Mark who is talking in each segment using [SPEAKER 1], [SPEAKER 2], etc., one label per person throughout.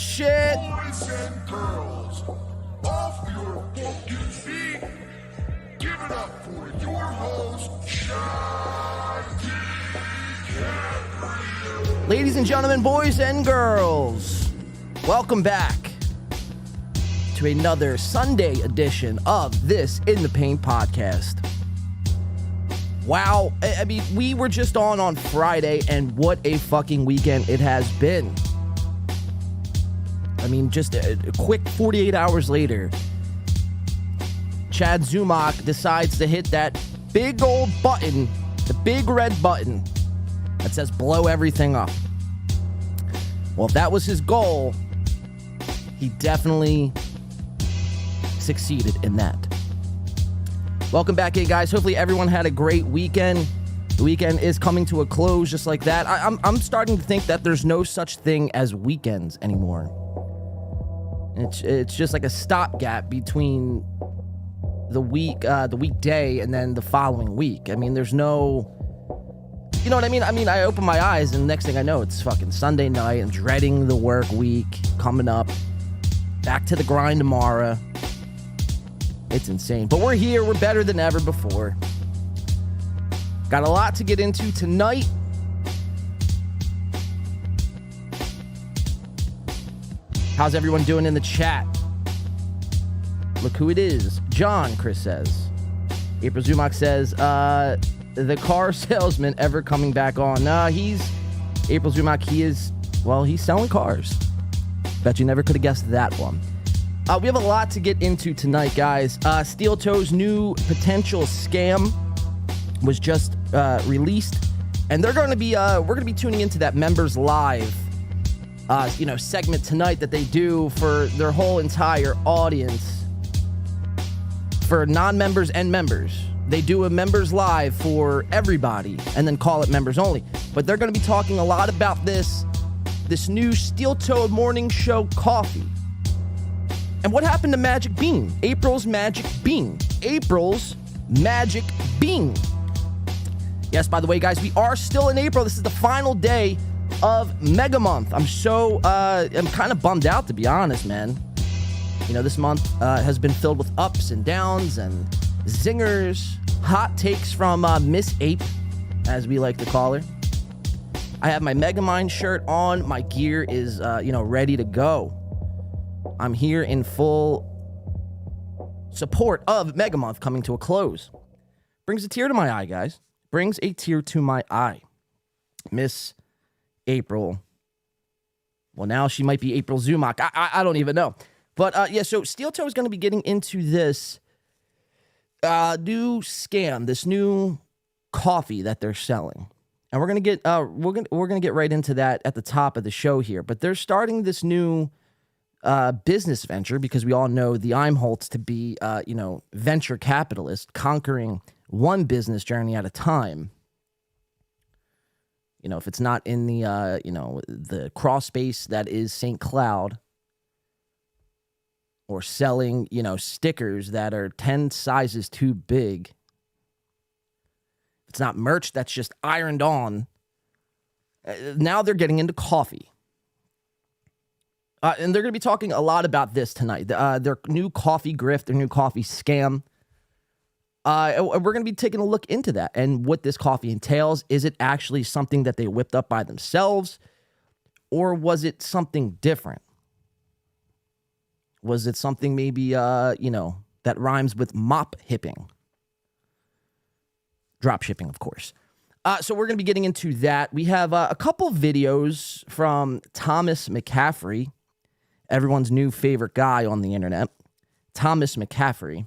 [SPEAKER 1] shit.
[SPEAKER 2] Boys and girls, off your fucking feet. Give it up for your host,
[SPEAKER 1] Ladies and gentlemen, boys and girls, welcome back to another Sunday edition of this In the Paint podcast. Wow, I mean, we were just on Friday, and what a fucking weekend it has been. I mean, just a quick 48 hours later, Chad Zumock decides to hit that big old button, the big red button that says blow everything up. Well, if that was his goal, he definitely succeeded in that. Welcome back, hey guys. Hopefully everyone had a great weekend. The weekend is coming to a close just like that. I'm starting to think that there's no such thing as weekends anymore. It's just like a stopgap between the weekday and then the following week. I mean, there's no, you know what I mean? I mean, I open my eyes and the next thing I know, it's fucking Sunday night. I'm dreading the work week coming up. Back to the grind tomorrow. It's insane. But we're here. We're better than ever before. Got a lot to get into tonight. How's everyone doing in the chat? Look who it is. John, Chris says. April Zumock says, the car salesman ever coming back on? Nah, April Zumock, he's selling cars. Bet you never could have guessed that one. We have a lot to get into tonight, guys. Steel Toe's new potential scam was just released, and we're going to be tuning into that Members Live, segment tonight that they do for their whole entire audience, for non-members and members. They do a Members Live for everybody, and then call it Members Only. But they're going to be talking a lot about this new Steel Toe Morning Show coffee. And what happened to Magic Bean? April's Magic Bean. April's Magic Bean. Yes, by the way, guys, we are still in April. This is the final day of Mega Month. I'm kind of bummed out, to be honest, man. You know, this month has been filled with ups and downs and zingers, hot takes from Miss Ape, as we like to call her. I have my Megamind shirt on. My gear is, ready to go. I'm here in full support of Mega Month coming to a close. Brings a tear to my eye, guys. Brings a tear to my eye. Miss April. Well, now she might be April Zumock. I don't even know. But, so Steel Toe is going to be getting into this new scam, this new coffee that they're selling. And we're going to get we're going to get right into that at the top of the show here. But they're starting this new business venture, because we all know the Imholtz to be, venture capitalist, conquering one business journey at a time. You know, if it's not in the, the crawl space that is St. Cloud, or selling, stickers that are 10 sizes too big. It's not merch that's just ironed on. Now they're getting into coffee. And they're going to be talking a lot about this tonight. Their new coffee grift, their new coffee scam. We're going to be taking a look into that and what this coffee entails. Is it actually something that they whipped up by themselves? Or was it something different? Was it something maybe, that rhymes with mop hipping? Drop shipping, of course. So we're going to be getting into that. We have a couple videos from Thomas McCaffrey, everyone's new favorite guy on the internet. Thomas McCaffrey,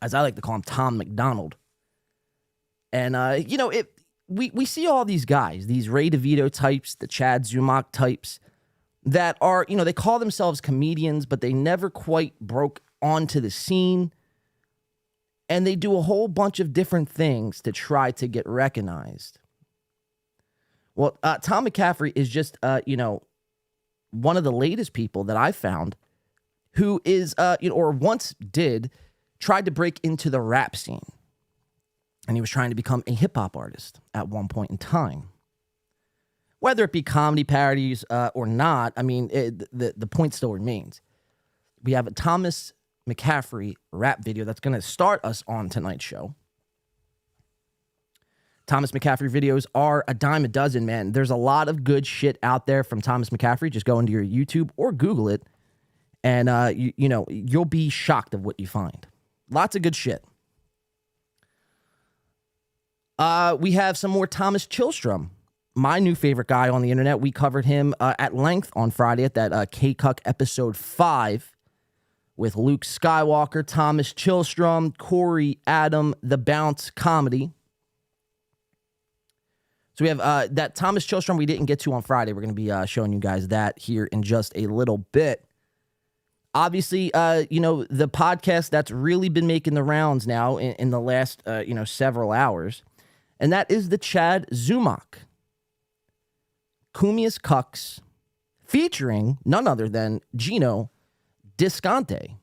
[SPEAKER 1] as I like to call him, Tom McDonald. And, we see all these guys, these Ray Devito types, the Chad Zumock types, that are, they call themselves comedians, but they never quite broke onto the scene. And they do a whole bunch of different things to try to get recognized. Well, Tom McCaffrey is just, one of the latest people that I found who is, or once tried to break into the rap scene. And he was trying to become a hip-hop artist at one point in time. Whether it be comedy parodies or not, I mean, the point still remains. We have a Thomas McCaffrey rap video that's going to start us on tonight's show. Thomas McCaffrey videos are a dime a dozen, man. There's a lot of good shit out there from Thomas McCaffrey. Just go into your YouTube or Google it, and you'll be shocked of what you find. Lots of good shit. We have some more Thomas Chilstrom, my new favorite guy on the internet. We covered him at length on Friday at that K-Cuck episode 5 with Luke Skywalker, Thomas Chilstrom, Corey, Adam, The Bounce comedy. So we have that Thomas Chilstrom we didn't get to on Friday. We're going to be showing you guys that here in just a little bit. Obviously, the podcast that's really been making the rounds now in the last, several hours, and that is the Chad Zumock, Kumia's Cucks, featuring none other than Gino Piscanti.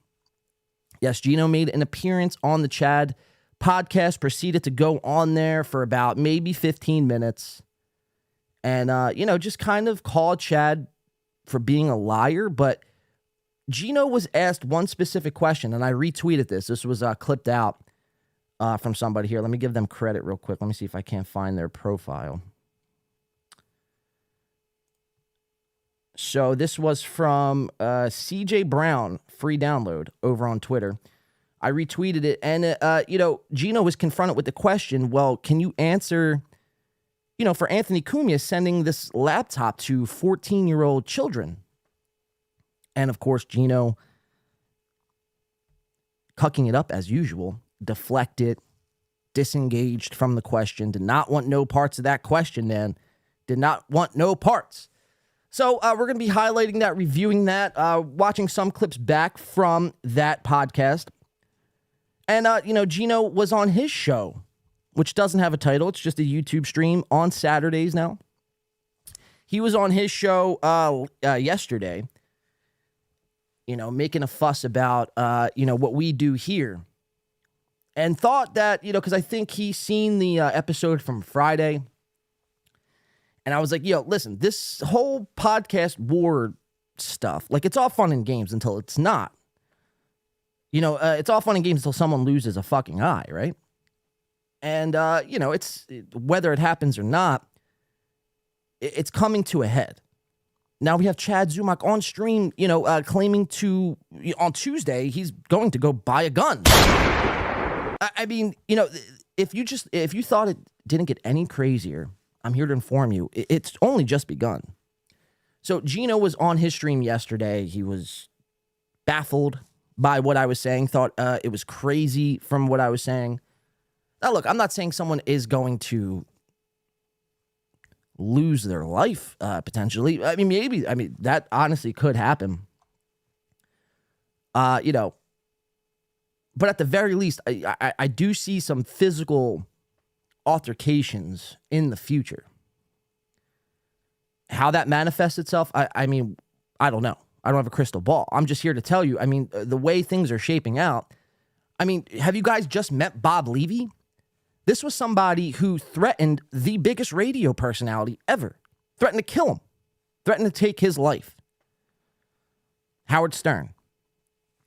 [SPEAKER 1] Yes, Gino made an appearance on the Chad podcast, proceeded to go on there for about maybe 15 minutes and, just kind of called Chad for being a liar. But Gino was asked one specific question, and I retweeted this. This was clipped out from somebody here. Let me give them credit real quick. Let me see if I can't find their profile. So this was from CJ Brown, free download, over on Twitter. I retweeted it, and, Gino was confronted with the question, well, can you answer, for Anthony Kumia sending this laptop to 14-year-old children? And, of course, Gino, cucking it up as usual, deflected, disengaged from the question, did not want no parts of that question, man. Did not want no parts. So we're going to be highlighting that, reviewing that, watching some clips back from that podcast. And, Gino was on his show, which doesn't have a title. It's just a YouTube stream on Saturdays now. He was on his show yesterday, making a fuss about, what we do here. And thought that, because I think he's seen the episode from Friday. And I was like, listen, this whole podcast war stuff, it's all fun and games until it's not. It's all fun and games until someone loses a fucking eye, right? And, it's whether it happens or not, it's coming to a head. Now we have Chad Zumock on stream, claiming to, on Tuesday, he's going to go buy a gun. I mean, if you thought it didn't get any crazier, I'm here to inform you, it's only just begun. So Gino was on his stream yesterday. He was baffled by what I was saying, thought it was crazy from what I was saying. Now, look, I'm not saying someone is going to lose their life, potentially. I mean, maybe. That honestly could happen. But at the very least, I do see some physical altercations in the future. How that manifests itself, I mean, I don't know. I don't have a crystal ball. I'm just here to tell you, the way things are shaping out, have you guys just met Bob Levy? This was somebody who threatened the biggest radio personality ever. Threatened to kill him. Threatened to take his life. Howard Stern.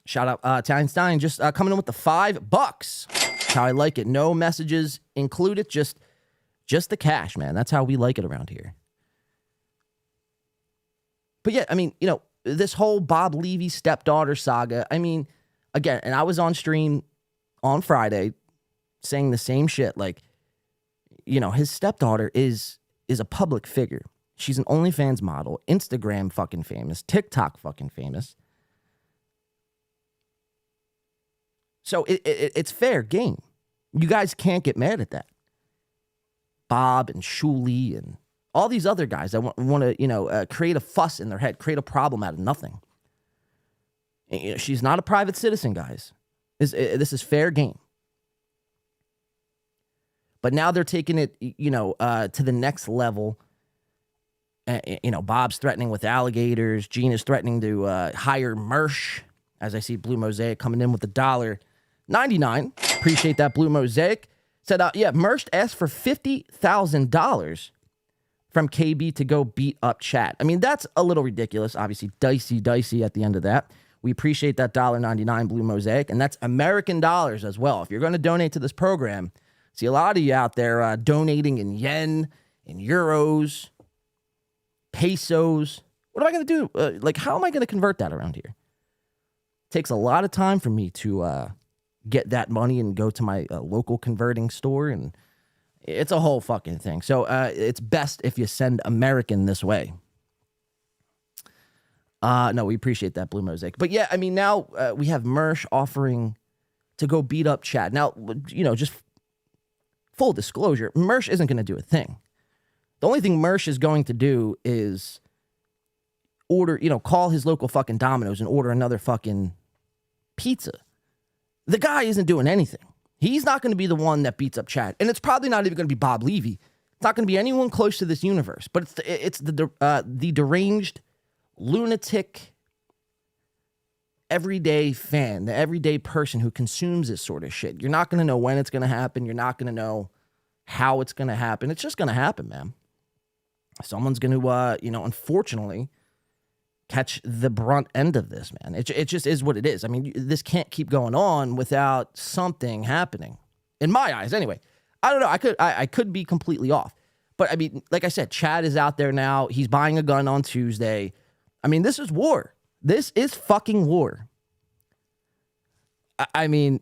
[SPEAKER 1] Shout out to Einstein, just coming in with the $5. That's how I like it. No messages included, just the cash, man. That's how we like it around here. But yeah, this whole Bob Levy stepdaughter saga, again, and I was on stream on Friday saying the same shit. His stepdaughter is a public figure. She's an OnlyFans model, Instagram fucking famous, TikTok fucking famous. So it's fair game. You guys can't get mad at that. Bob and Shuli and all these other guys that want to, create a fuss in their head, create a problem out of nothing. She's not a private citizen, guys. This is fair game. But now they're taking it, to the next level. Bob's threatening with alligators. Gina's threatening to hire Mersh. As I see Blue Mosaic coming in with $1.99. Appreciate that, Blue Mosaic. Said, Mersh asked for $50,000 from KB to go beat up Chad. I mean, that's a little ridiculous. Obviously, dicey at the end of that. We appreciate that $1.99 Blue Mosaic, and that's American dollars as well. If you're going to donate to this program, see a lot of you out there donating in yen, in euros, pesos. What am I going to do? How am I going to convert that around here? It takes a lot of time for me to get that money and go to my local converting store, and it's a whole fucking thing. So it's best if you send American this way. No, we appreciate that Blue Mosaic. But yeah, I mean, now we have Mersh offering to go beat up Chad. Now, just full disclosure, Mersh isn't going to do a thing. The only thing Mersh is going to do is order, call his local fucking Domino's and order another fucking pizza. The guy isn't doing anything. He's not going to be the one that beats up Chad. And it's probably not even going to be Bob Levy. It's not going to be anyone close to this universe. But it's the deranged, lunatic, everyday fan, the everyday person who consumes this sort of shit. You're not going to know when it's going to happen. You're not going to know how it's going to happen. It's just going to happen, man. Someone's going to, unfortunately, catch the brunt end of this, man. It just is what it is. I mean, this can't keep going on without something happening. In my eyes, anyway. I don't know. I could be completely off. But, I mean, like I said, Chad is out there now. He's buying a gun on Tuesday. I mean, this is war. This is fucking war. I mean,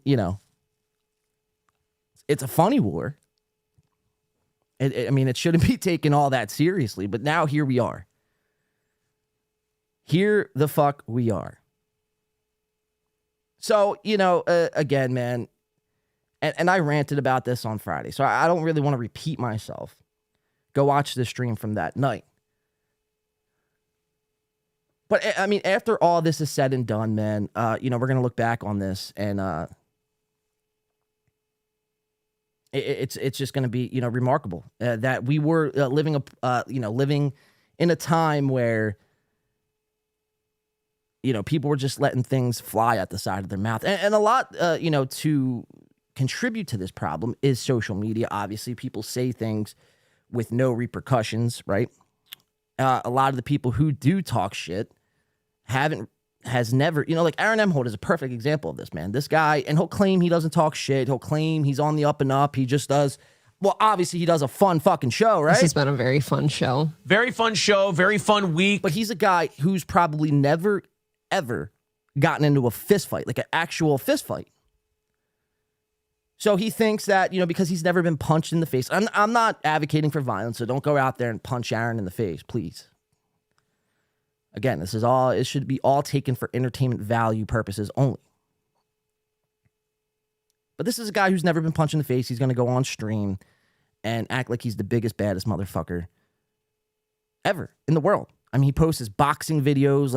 [SPEAKER 1] it's a funny war. I mean, it shouldn't be taken all that seriously, but now here we are. Here the fuck we are. So, again, man, and I ranted about this on Friday, so I don't really want to repeat myself. Go watch the stream from that night. But, I mean, after all this is said and done, man, we're going to look back on this, and it's just going to be, remarkable that we were living in a time where, people were just letting things fly at the side of their mouth. And a lot, to contribute to this problem is social media. Obviously, people say things with no repercussions, right? A lot of the people who do talk shit has never, like Aaron Emholt is a perfect example of this, man. This guy, and he'll claim he doesn't talk shit. He'll claim he's on the up and up. He just does, well, obviously he does a fun fucking show, right?
[SPEAKER 3] This has been a very fun show.
[SPEAKER 4] Very fun show, very fun week.
[SPEAKER 1] But he's a guy who's probably never, ever gotten into a fist fight, like an actual fist fight. So he thinks that, because he's never been punched in the face. I'm not advocating for violence, so don't go out there and punch Aaron in the face, please. Again, it should be all taken for entertainment value purposes only. But this is a guy who's never been punched in the face. He's going to go on stream and act like he's the biggest, baddest motherfucker ever in the world. I mean, he posts his boxing videos.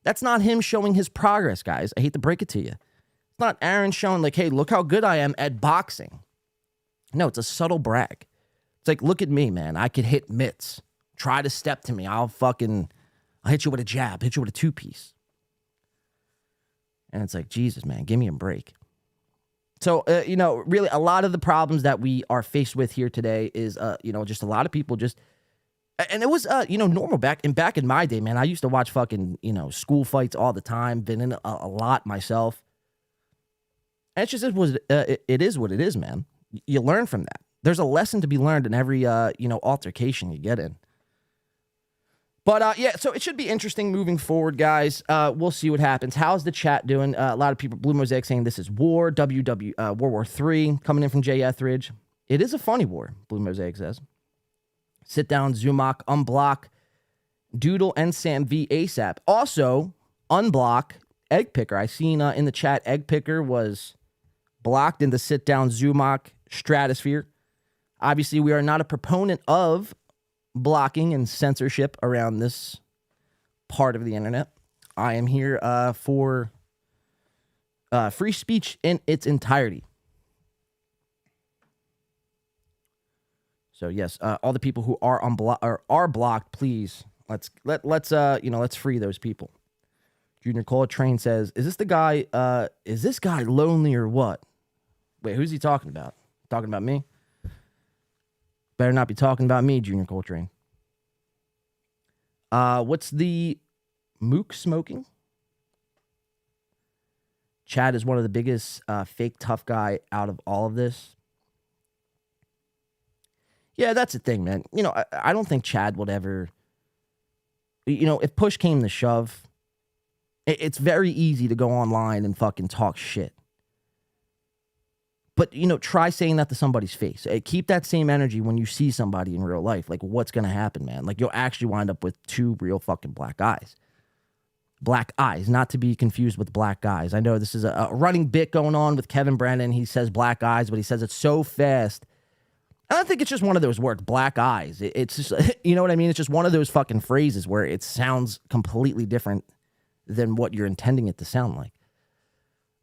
[SPEAKER 1] That's not him showing his progress, guys. I hate to break it to you. It's not Aaron showing hey, look how good I am at boxing. No, it's a subtle brag. It's like, look at me, man. I could hit mitts. Try to step to me. I'll hit you with a jab, hit you with a two-piece. And it's like, Jesus, man, give me a break. So, really a lot of the problems that we are faced with here today is, just a lot of people just, and it was, normal back in my day, man. I used to watch fucking, school fights all the time, been in a lot myself. And it's just, it is what it is, man. You learn from that. There's a lesson to be learned in every, altercation you get in. But, so it should be interesting moving forward, guys. We'll see what happens. How's the chat doing? A lot of people, Blue Mosaic, saying this is war, World War III, coming in from Jay Etheridge. It is a funny war, Blue Mosaic says. Sit down, Zumach, unblock, Doodle, and Sam V ASAP. Also, unblock Egg Picker. I seen in the chat, Egg Picker was blocked in the sit down, Zumach stratosphere. Obviously, we are not a proponent of blocking and censorship around this part of the internet. I am here for free speech in its entirety. So yes, all the people who are are blocked, please let's free those people. Junior Coltrane says, "Is this the guy? Is this guy lonely or what?" Wait, who's he talking about? Talking about me? Better not be talking about me, Junior Coltrane. What's the mook smoking? Chad is one of the biggest fake tough guy out of all of this. Yeah, that's the thing, man. You know, I don't think Chad would ever, you know, if push came to shove, it's very easy to go online and fucking talk shit. But, you know, try saying that to somebody's face. Keep that same energy when you see somebody in real life. Like, what's going to happen, man? Like, you'll actually wind up with two real fucking black eyes. Black eyes, not to be confused with black guys. I know this is a running bit going on with Kevin Brennan. He says black eyes, but he says it so fast. I don't think it's just one of those words, black eyes. It's just, you know what I mean? It's just one of those fucking phrases where it sounds completely different than what you're intending it to sound like.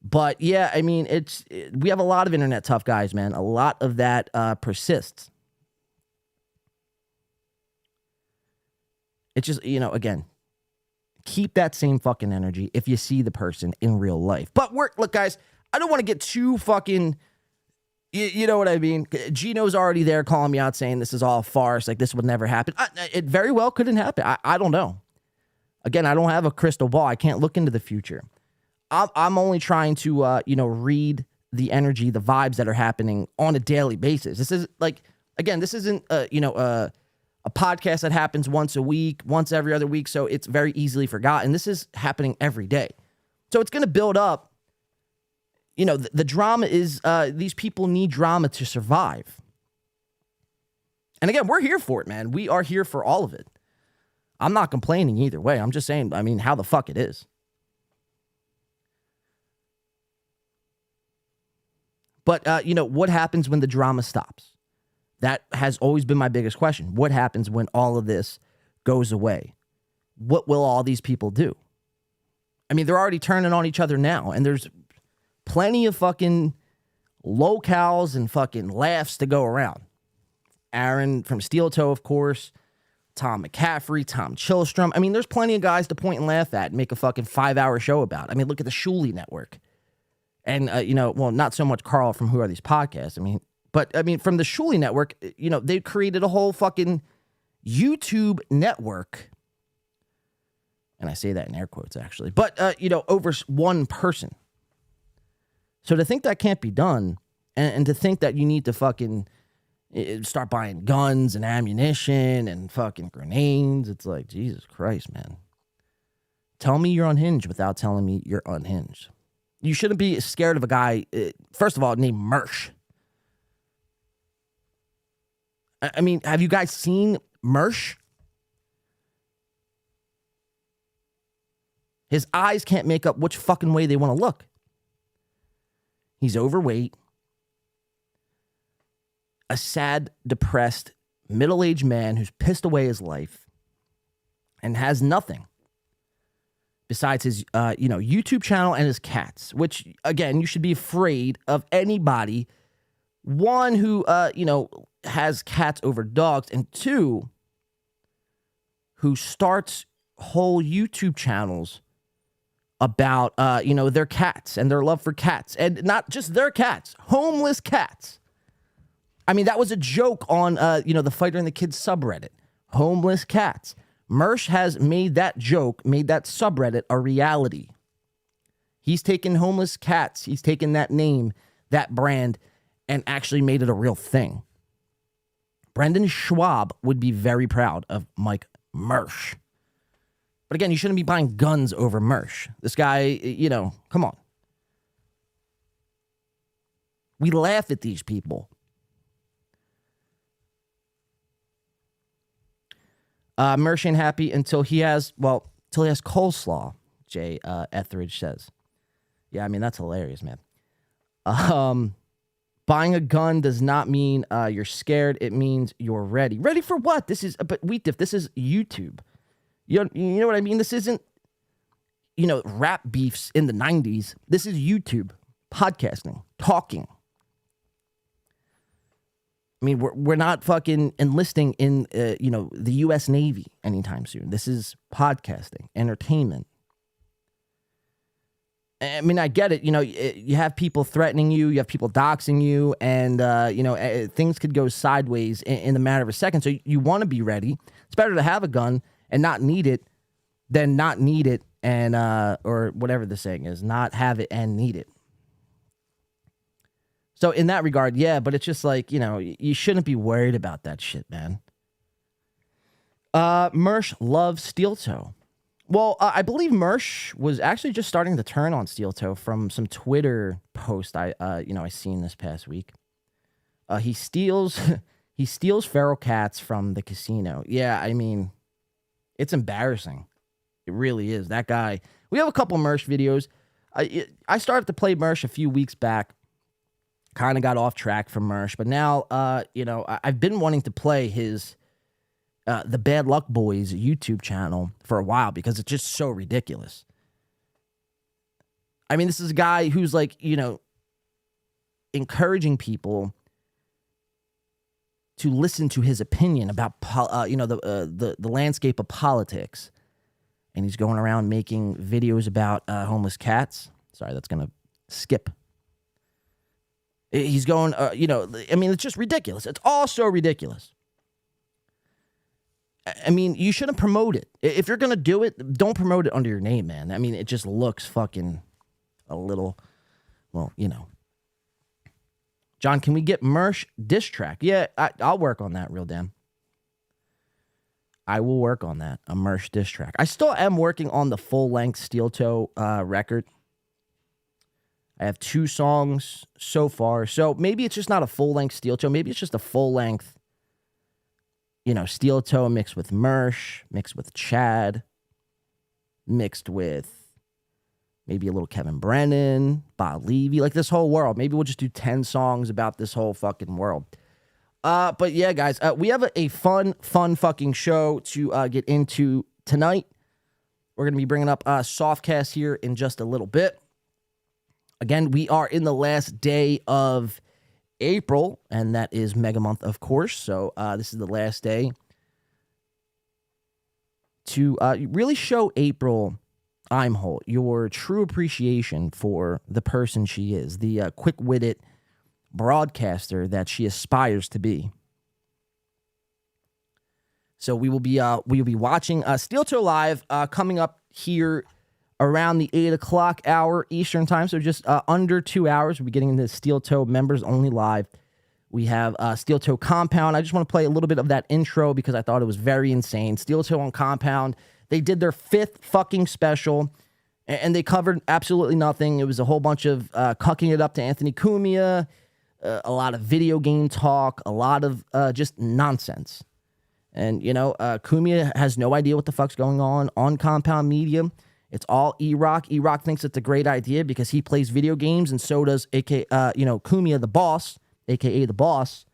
[SPEAKER 1] But yeah, I mean, we have a lot of internet tough guys, man. A lot of that persists. It's just, you know, again, keep that same fucking energy if you see the person in real life. But look, guys, I don't want to get too fucking, you know what I mean? Gino's already there calling me out saying this is all farce, like this would never happen. It very well couldn't happen. I don't know. Again, I don't have a crystal ball. I can't look into the future. I'm only trying to, you know, read the energy, the vibes that are happening on a daily basis. This is like, again, this isn't, you know, a podcast that happens once a week, once every other week, so it's very easily forgotten. This is happening every day. So it's going to build up. You know, the drama is, these people need drama to survive. And again, we're here for it, man. We are here for all of it. I'm not complaining either way. I'm just saying, I mean, how the fuck it is. But, you know, what happens when the drama stops? That has always been my biggest question. What happens when all of this goes away? What will all these people do? I mean, they're already turning on each other now, and there's plenty of fucking locales and fucking laughs to go around. Aaron from Steel Toe, of course. Tom McCaffrey, Tom Chilstrom. I mean, there's plenty of guys to point and laugh at and make a fucking 5-hour show about. I mean, look at the Shuley Network. And, you know, well, not so much Carl from Who Are These Podcasts. I mean, but, I mean, from the Shuley Network, you know, they created a whole fucking YouTube network. And I say that in air quotes, actually. But, you know, over one person. So to think that can't be done, and to think that you need to fucking start buying guns and ammunition and fucking grenades, it's like, Jesus Christ, man. Tell me you're unhinged without telling me you're unhinged. You shouldn't be scared of a guy, first of all, named Mersh. I mean, have you guys seen Mersh? His eyes can't make up which fucking way they want to look. He's overweight. A sad, depressed, middle-aged man who's pissed away his life and has nothing besides his, you know, YouTube channel and his cats, which, again, you should be afraid of anybody, one, who, you know, has cats over dogs, and two, who starts whole YouTube channels about, you know, their cats and their love for cats, and not just their cats, homeless cats. I mean, that was a joke on, you know, the Fighter and the Kids subreddit. Homeless cats. Mersh has made that joke, made that subreddit a reality. He's taken homeless cats, he's taken that name, that brand, and actually made it a real thing. Brendan Schwab would be very proud of Mike Mersh. But again, you shouldn't be buying guns over Mersh. This guy, you know, come on. We laugh at these people. Mersh ain't happy until he has coleslaw, Jay Etheridge says. Yeah, I mean, that's hilarious, man. Buying a gun does not mean you're scared. It means you're ready. Ready for what? This is YouTube. You know what I mean? This isn't, you know, rap beefs in the 90s. This is YouTube, podcasting, talking. I mean, we're not fucking enlisting in, you know, the U.S. Navy anytime soon. This is podcasting, entertainment. I mean, I get it. You know, you have people threatening you, you have people doxing you, and, things could go sideways in the matter of a second. So you want to be ready. It's better to have a gun and not need it than not need it and, or whatever the saying is, not have it and need it. So in that regard, yeah, but it's just like, you shouldn't be worried about that shit, man. Mersh loves steel toe. Well, I believe Mersh was actually just starting to turn on steel toe from some Twitter post I seen this past week. He steals feral cats from the casino. Yeah, I mean, it's embarrassing. It really is. That guy. We have a couple Mersh videos. I started to play Mersh a few weeks back. Kind of got off track from Mersh, but now, I've been wanting to play his. The Bad Luck Boys YouTube channel for a while because it's just so ridiculous. I mean, this is a guy who's like, encouraging people to listen to his opinion about, the landscape of politics. And he's going around making videos about homeless cats. Sorry, that's going to skip. He's going, it's just ridiculous. It's all so ridiculous. I mean, you shouldn't promote it. If you're going to do it, don't promote it under your name, man. I mean, it just looks fucking a little, John, can we get Mersh diss track? Yeah, I'll work on that, real damn. I will work on that, a Mersh diss track. I still am working on the full-length steel toe record. I have 2 songs so far. So maybe it's just not a full-length steel toe. Maybe it's just a full-length steel toe mixed with Mersh, mixed with Chad, mixed with maybe a little Kevin Brennan, Bob Levy, like this whole world. Maybe we'll just do 10 songs about this whole fucking world. But yeah, guys, we have a fun fucking show to get into tonight. We're going to be bringing up Softcast here in just a little bit. Again, we are in the last day of April, and that is Mega Month, of course. So this is the last day to really show April Imholt your true appreciation for the person she is, the quick-witted broadcaster that she aspires to be. So we will be watching Steel Toe Live coming up here around the 8 o'clock hour Eastern time. So just under 2 hours, we'll be getting into Steel Toe members only live. We have Steel Toe Compound. I just want to play a little bit of that intro because I thought it was very insane. Steel Toe on Compound. They did their 5th fucking special, and they covered absolutely nothing. It was a whole bunch of cucking it up to Anthony Kumia, a lot of video game talk, a lot of just nonsense. And, Kumia has no idea what the fuck's going on Compound Media. It's all E-Rock. E-Rock thinks it's a great idea because he plays video games, and so does Kumia the boss, a.k.a. the boss.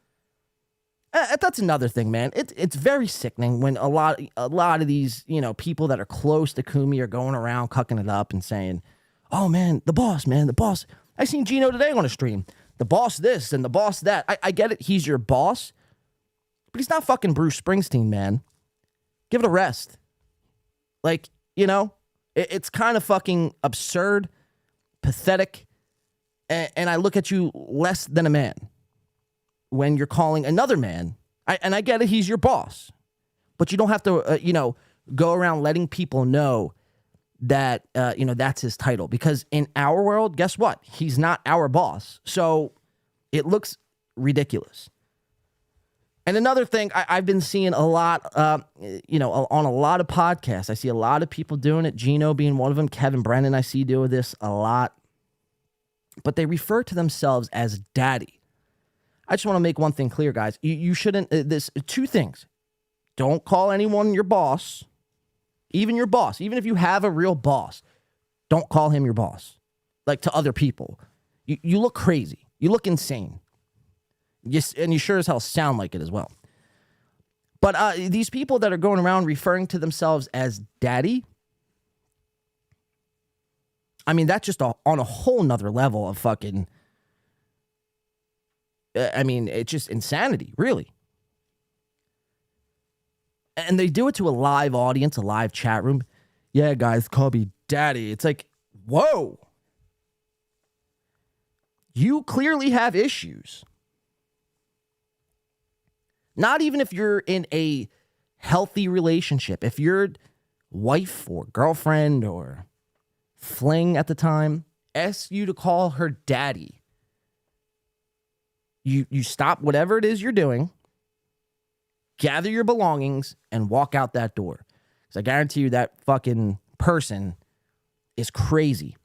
[SPEAKER 1] That's another thing, man. It's very sickening when a lot of these, people that are close to Kumia are going around cucking it up and saying, oh, man, the boss. I seen Gino today on a stream. The boss this and the boss that. I get it. He's your boss. But he's not fucking Bruce Springsteen, man. Give it a rest. Like, it's kind of fucking absurd, pathetic, and I look at you less than a man when you're calling another man. And I get it, he's your boss, but you don't have to, go around letting people know that, that's his title. Because in our world, guess what? He's not our boss. So it looks ridiculous. And another thing, I've been seeing a lot, on a lot of podcasts. I see a lot of people doing it. Gino being one of them. Kevin Brennan, I see doing this a lot. But they refer to themselves as daddy. I just want to make one thing clear, guys. You shouldn't, 2 things. Don't call anyone your boss. Even your boss. Even if you have a real boss, don't call him your boss. Like to other people. You look crazy. You look insane. Yes, and you sure as hell sound like it as well. But these people that are going around referring to themselves as daddy, I mean, that's just on a whole nother level of fucking, it's just insanity, really. And they do it to a live audience, a live chat room. Yeah, guys, call me daddy. It's like, whoa. you clearly have issues. Not even if you're in a healthy relationship. If your wife or girlfriend or fling at the time asks you to call her daddy, you stop whatever it is you're doing, gather your belongings, and walk out that door. Because I guarantee you that fucking person is crazy.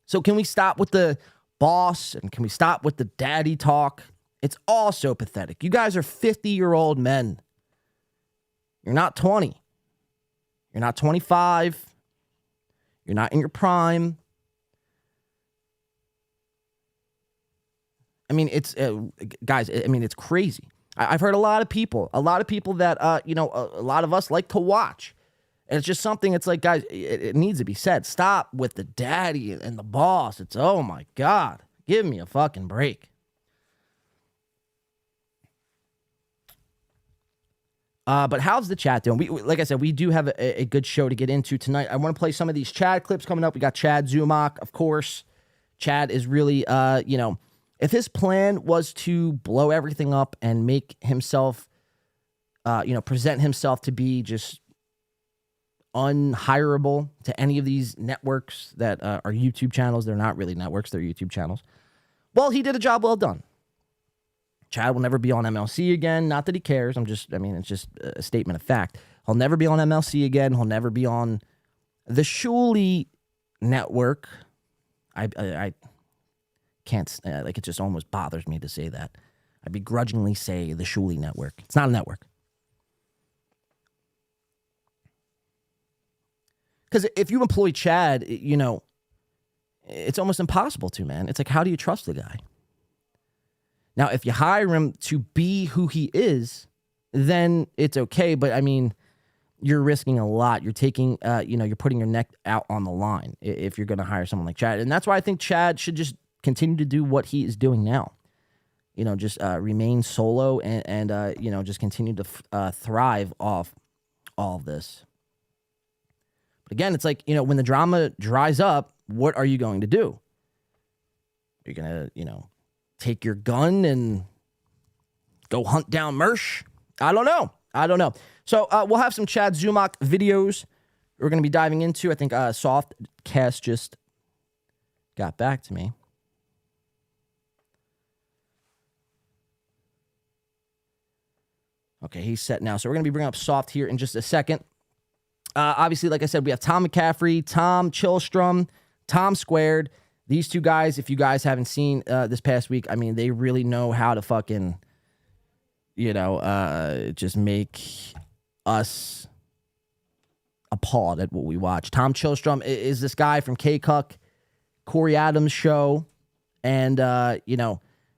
[SPEAKER 1] So can we stop with the boss, and can we stop with the daddy talk? It's all so pathetic. You guys are 50-year-old men. You're not 20. You're not 25. You're not in your prime. I mean, it's guys. I mean, it's crazy. I've heard a lot of people that a lot of us like to watch, and it's just something. It's like, guys, it needs to be said. Stop with the daddy and the boss. It's, oh my God, give me a fucking break. But how's the chat doing? Like I said, we do have a good show to get into tonight. I want to play some of these Chad clips coming up. We got Chad Zumock, of course. Chad is really, if his plan was to blow everything up and make himself, present himself to be just unhireable to any of these networks that are YouTube channels. They're not really networks, they're YouTube channels. Well, he did a job well done. Chad will never be on MLC again. Not that he cares. It's just a statement of fact. He'll never be on MLC again. He'll never be on the Shuli network. I can't, it just almost bothers me to say that. I begrudgingly say the Shuli network. It's not a network. Because if you employ Chad, it's almost impossible to, man. It's like, how do you trust the guy? Now, if you hire him to be who he is, then it's okay. But, I mean, you're risking a lot. You're taking, you're putting your neck out on the line if you're going to hire someone like Chad. And that's why I think Chad should just continue to do what he is doing now. Just remain solo and just continue to thrive off all of this. But again, it's like, when the drama dries up, what are you going to do? You're going to, take your gun and go hunt down Mersh? I don't know. So we'll have some Chad Zumock videos we're going to be diving into. I think Softcast just got back to me. Okay, he's set now. So we're going to be bringing up Soft here in just a second. Obviously, like I said, we have Tom McCaffrey, Tom Chilstrom, Tom Squared. These two guys, if you guys haven't seen this past week, I mean, they really know how to fucking, just make us appalled at what we watch. Tom Chilstrom is this guy from K-Cuck, Corey Adams' show. And,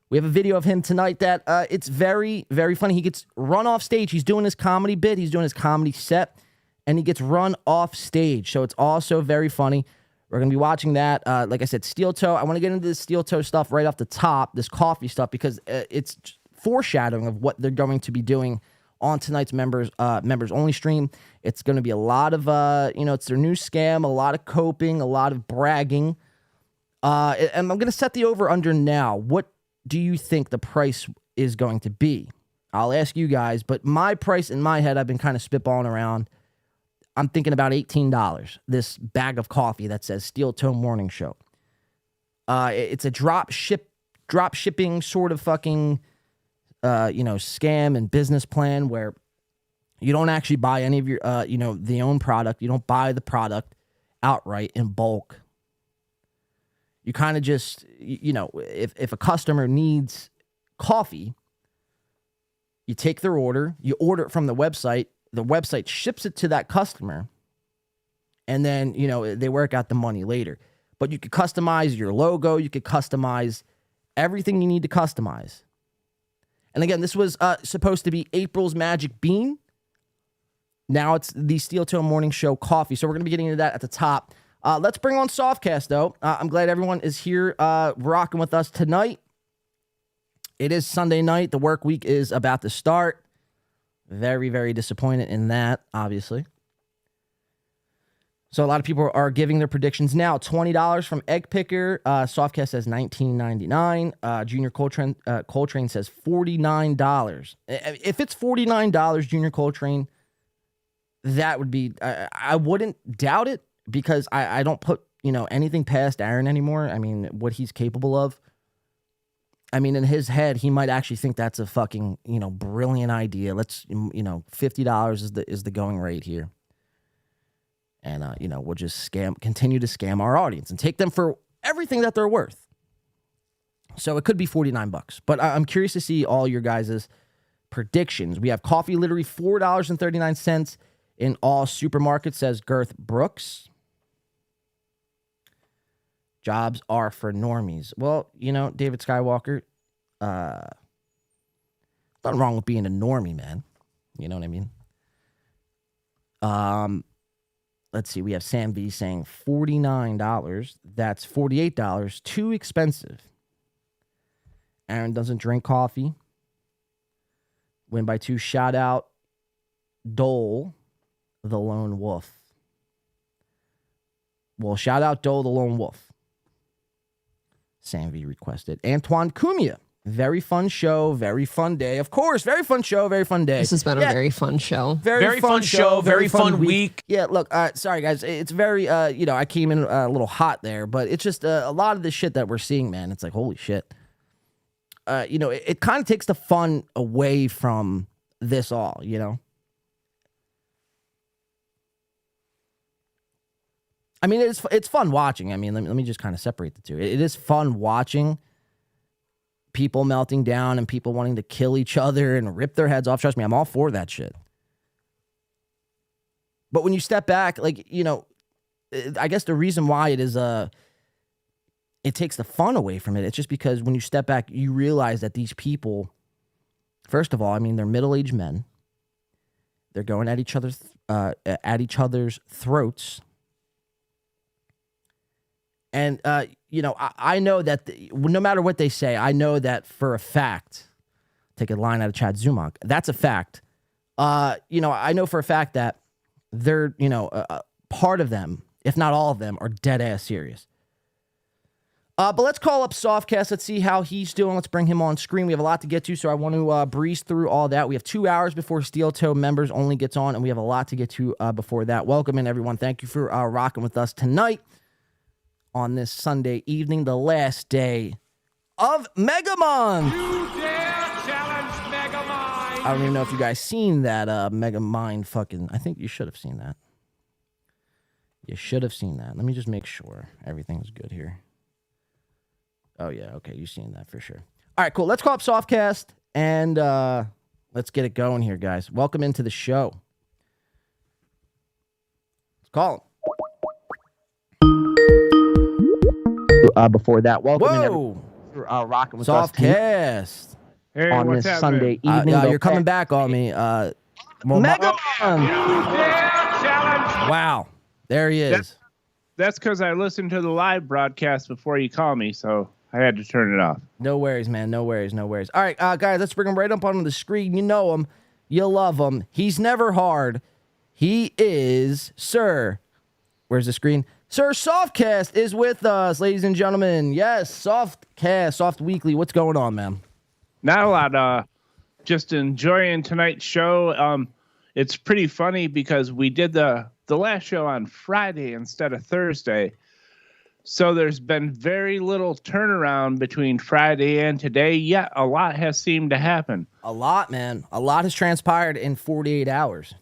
[SPEAKER 1] we have a video of him tonight that it's very, very funny. He gets run off stage. He's doing his comedy bit. He's doing his comedy set. And he gets run off stage. So it's also very funny. We're going to be watching that. Like I said, Steel Toe. I want to get into this Steel Toe stuff right off the top, this coffee stuff, because it's foreshadowing of what they're going to be doing on tonight's members only stream. It's going to be a lot of, it's their new scam, a lot of coping, a lot of bragging. And I'm going to set the over-under now. What do you think the price is going to be? I'll ask you guys, but my price in my head, I've been kind of spitballing around. I'm thinking about $18, this bag of coffee that says Steel Toe Morning Show. It's a drop shipping sort of fucking, scam and business plan where you don't actually buy any of your, the own product. You don't buy the product outright in bulk. You kind of just, if a customer needs coffee, you take their order, you order it from the website ships it to that customer, and then, they work out the money later. But you could customize your logo. You could customize everything you need to customize. And again, this was supposed to be April's Magic Bean. Now it's the Steel Toe Morning Show coffee. So we're going to be getting into that at the top. Let's bring on Softcast, though. I'm glad everyone is here rocking with us tonight. It is Sunday night. The work week is about to start. Very, very disappointed in that, obviously. So a lot of people are giving their predictions now. $20 from Egg Picker. Softcast says $19.99. Junior Coltrane says $49. If it's $49, Junior Coltrane, that would be. I wouldn't doubt it because I don't put anything past Aaron anymore. I mean, what he's capable of. I mean, in his head, he might actually think that's a fucking brilliant idea. Let's $50 is the going rate here. And, we'll just continue to scam our audience and take them for everything that they're worth. So it could be $49. But I'm curious to see all your guys' predictions. We have coffee literally $4.39 in all supermarkets, says Girth Brooks. Jobs are for normies. Well, David Skywalker, nothing wrong with being a normie, man. You know what I mean? Let's see. We have Sam V saying $49. That's $48. Too expensive. Aaron doesn't drink coffee. Win by 2. Shout out Dole, the lone wolf. Well, shout out Dole, the lone wolf. Sam V requested. Antoine Kumia. Very fun show, very fun day. Of course, very fun show, very fun day.
[SPEAKER 3] This has been a very fun show.
[SPEAKER 1] Very fun show,
[SPEAKER 4] very fun week.
[SPEAKER 1] Yeah, look, sorry guys, it's very, I came in a little hot there, but it's just a lot of the shit that we're seeing, man. It's like, holy shit. It kind of takes the fun away from this all, I mean, it's fun watching. I mean, let me just kind of separate the two. It is fun watching people melting down and people wanting to kill each other and rip their heads off. Trust me, I'm all for that shit. But when you step back, I guess the reason why it is it takes the fun away from it. It's just because when you step back, you realize that these people, first of all, I mean, they're middle-aged men. They're going at each other's throats. And, I know that no matter what they say, I know that for a fact, take a line out of Chad Zumach, that's a fact. I know for a fact that they're, part of them, if not all of them, are dead ass serious. But let's call up Softcast. Let's see how he's doing. Let's bring him on screen. We have a lot to get to, so I want to breeze through all that. We have 2 hours before Steel Toe members only gets on, and we have a lot to get to before that. Welcome in, everyone. Thank you for rocking with us tonight on this Sunday evening, the last day of Mega Month.
[SPEAKER 5] You dare challenge Mega Mind?
[SPEAKER 1] I don't even know if you guys seen that Mega Mind fucking... I think you should have seen that. You should have seen that. Let me just make sure everything's good here. Oh, yeah. Okay, you've seen that for sure. All right, cool. Let's call up Softcast, and let's get it going here, guys. Welcome into the show. Let's call him. Before that, welcome in rocking with us
[SPEAKER 5] Hey,
[SPEAKER 1] on
[SPEAKER 5] what's
[SPEAKER 1] this
[SPEAKER 5] happening?
[SPEAKER 1] Sunday evening. You're coming back on me. Mega Man! Wow, there he is.
[SPEAKER 5] That's because I listened to the live broadcast before you call me, so I had to turn it off.
[SPEAKER 1] No worries, man. No worries. All right, guys, let's bring him right up on the screen. You know him. You love him. He's never hard. He is Sir. Where's the screen? Sir Softcast is with us, ladies and gentlemen. Yes, Softcast, Soft Weekly. What's going on, man?
[SPEAKER 5] Not a lot. Just enjoying tonight's show. It's pretty funny because we did the last show on Friday instead of Thursday. So there's been very little turnaround between Friday and today, yet a lot has seemed to happen.
[SPEAKER 1] A lot, man. A lot has transpired in 48 hours.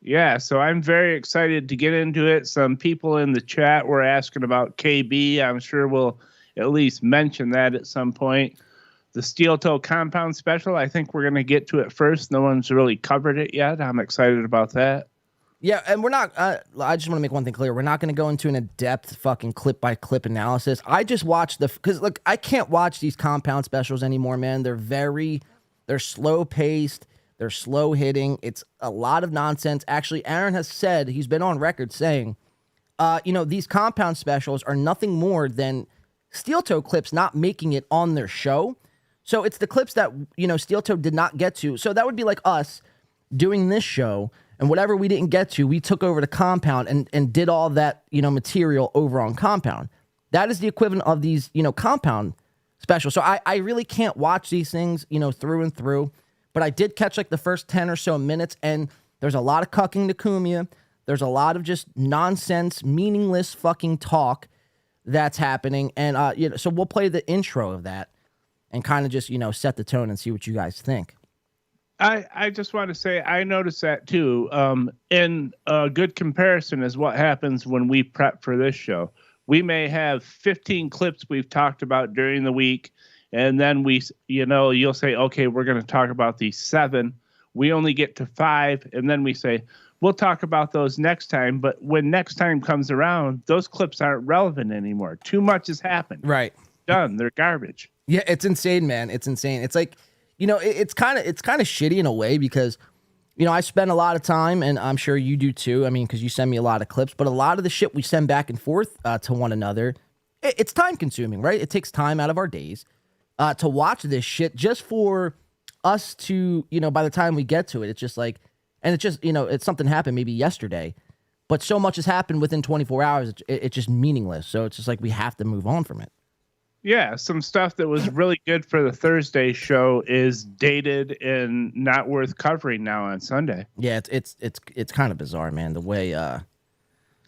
[SPEAKER 5] Yeah, so I'm very excited to get into it. Some people in the chat were asking about KB. I'm sure we'll at least mention that at some point. The Steel Toe Compound Special, I think we're going to get to it first. No one's really covered it yet. I'm excited about that.
[SPEAKER 1] Yeah, and we're not, I just want to make one thing clear. We're not going to go into an in-depth fucking clip-by-clip analysis. I just watched because, look, I can't watch these Compound Specials anymore, man. They're slow-paced. They're slow hitting. It's a lot of nonsense. Actually, Aaron has said, he's been on record saying, these Compound Specials are nothing more than Steel Toe clips not making it on their show. So it's the clips that, Steel Toe did not get to. So that would be like us doing this show And whatever we didn't get to, we took over to Compound and did all that, material over on Compound. That is the equivalent of these, Compound specials. So I really can't watch these things, through and through. But I did catch like the first 10 or so minutes, and there's a lot of cucking to Kumia. There's a lot of just nonsense, meaningless fucking talk that's happening. And, so we'll play the intro of that and kind of just, set the tone and see what you guys think.
[SPEAKER 5] I just want to say I noticed that too. In a good comparison is what happens when we prep for this show. We may have 15 clips we've talked about during the week, and then you'll say, okay, we're going to talk about these 7. We only get to 5, and then we say, we'll talk about those next time. But when next time comes around, those clips aren't relevant anymore. Too much has happened.
[SPEAKER 1] Right.
[SPEAKER 5] Done. They're garbage.
[SPEAKER 1] Yeah, it's insane, man. It's insane. It's like, it's kind of shitty in a way because, I spend a lot of time, and I'm sure you do too. I mean, because you send me a lot of clips, but a lot of the shit we send back and forth to one another, it's time consuming, right? It takes time out of our days to watch this shit just for us to, by the time we get to it, it's just like, and it's just, it's something happened maybe yesterday, but so much has happened within 24 hours, it's just meaningless. So it's just like we have to move on from it.
[SPEAKER 5] Yeah, some stuff that was really good for the Thursday show is dated and not worth covering now on Sunday.
[SPEAKER 1] Yeah, it's kind of bizarre, man. The way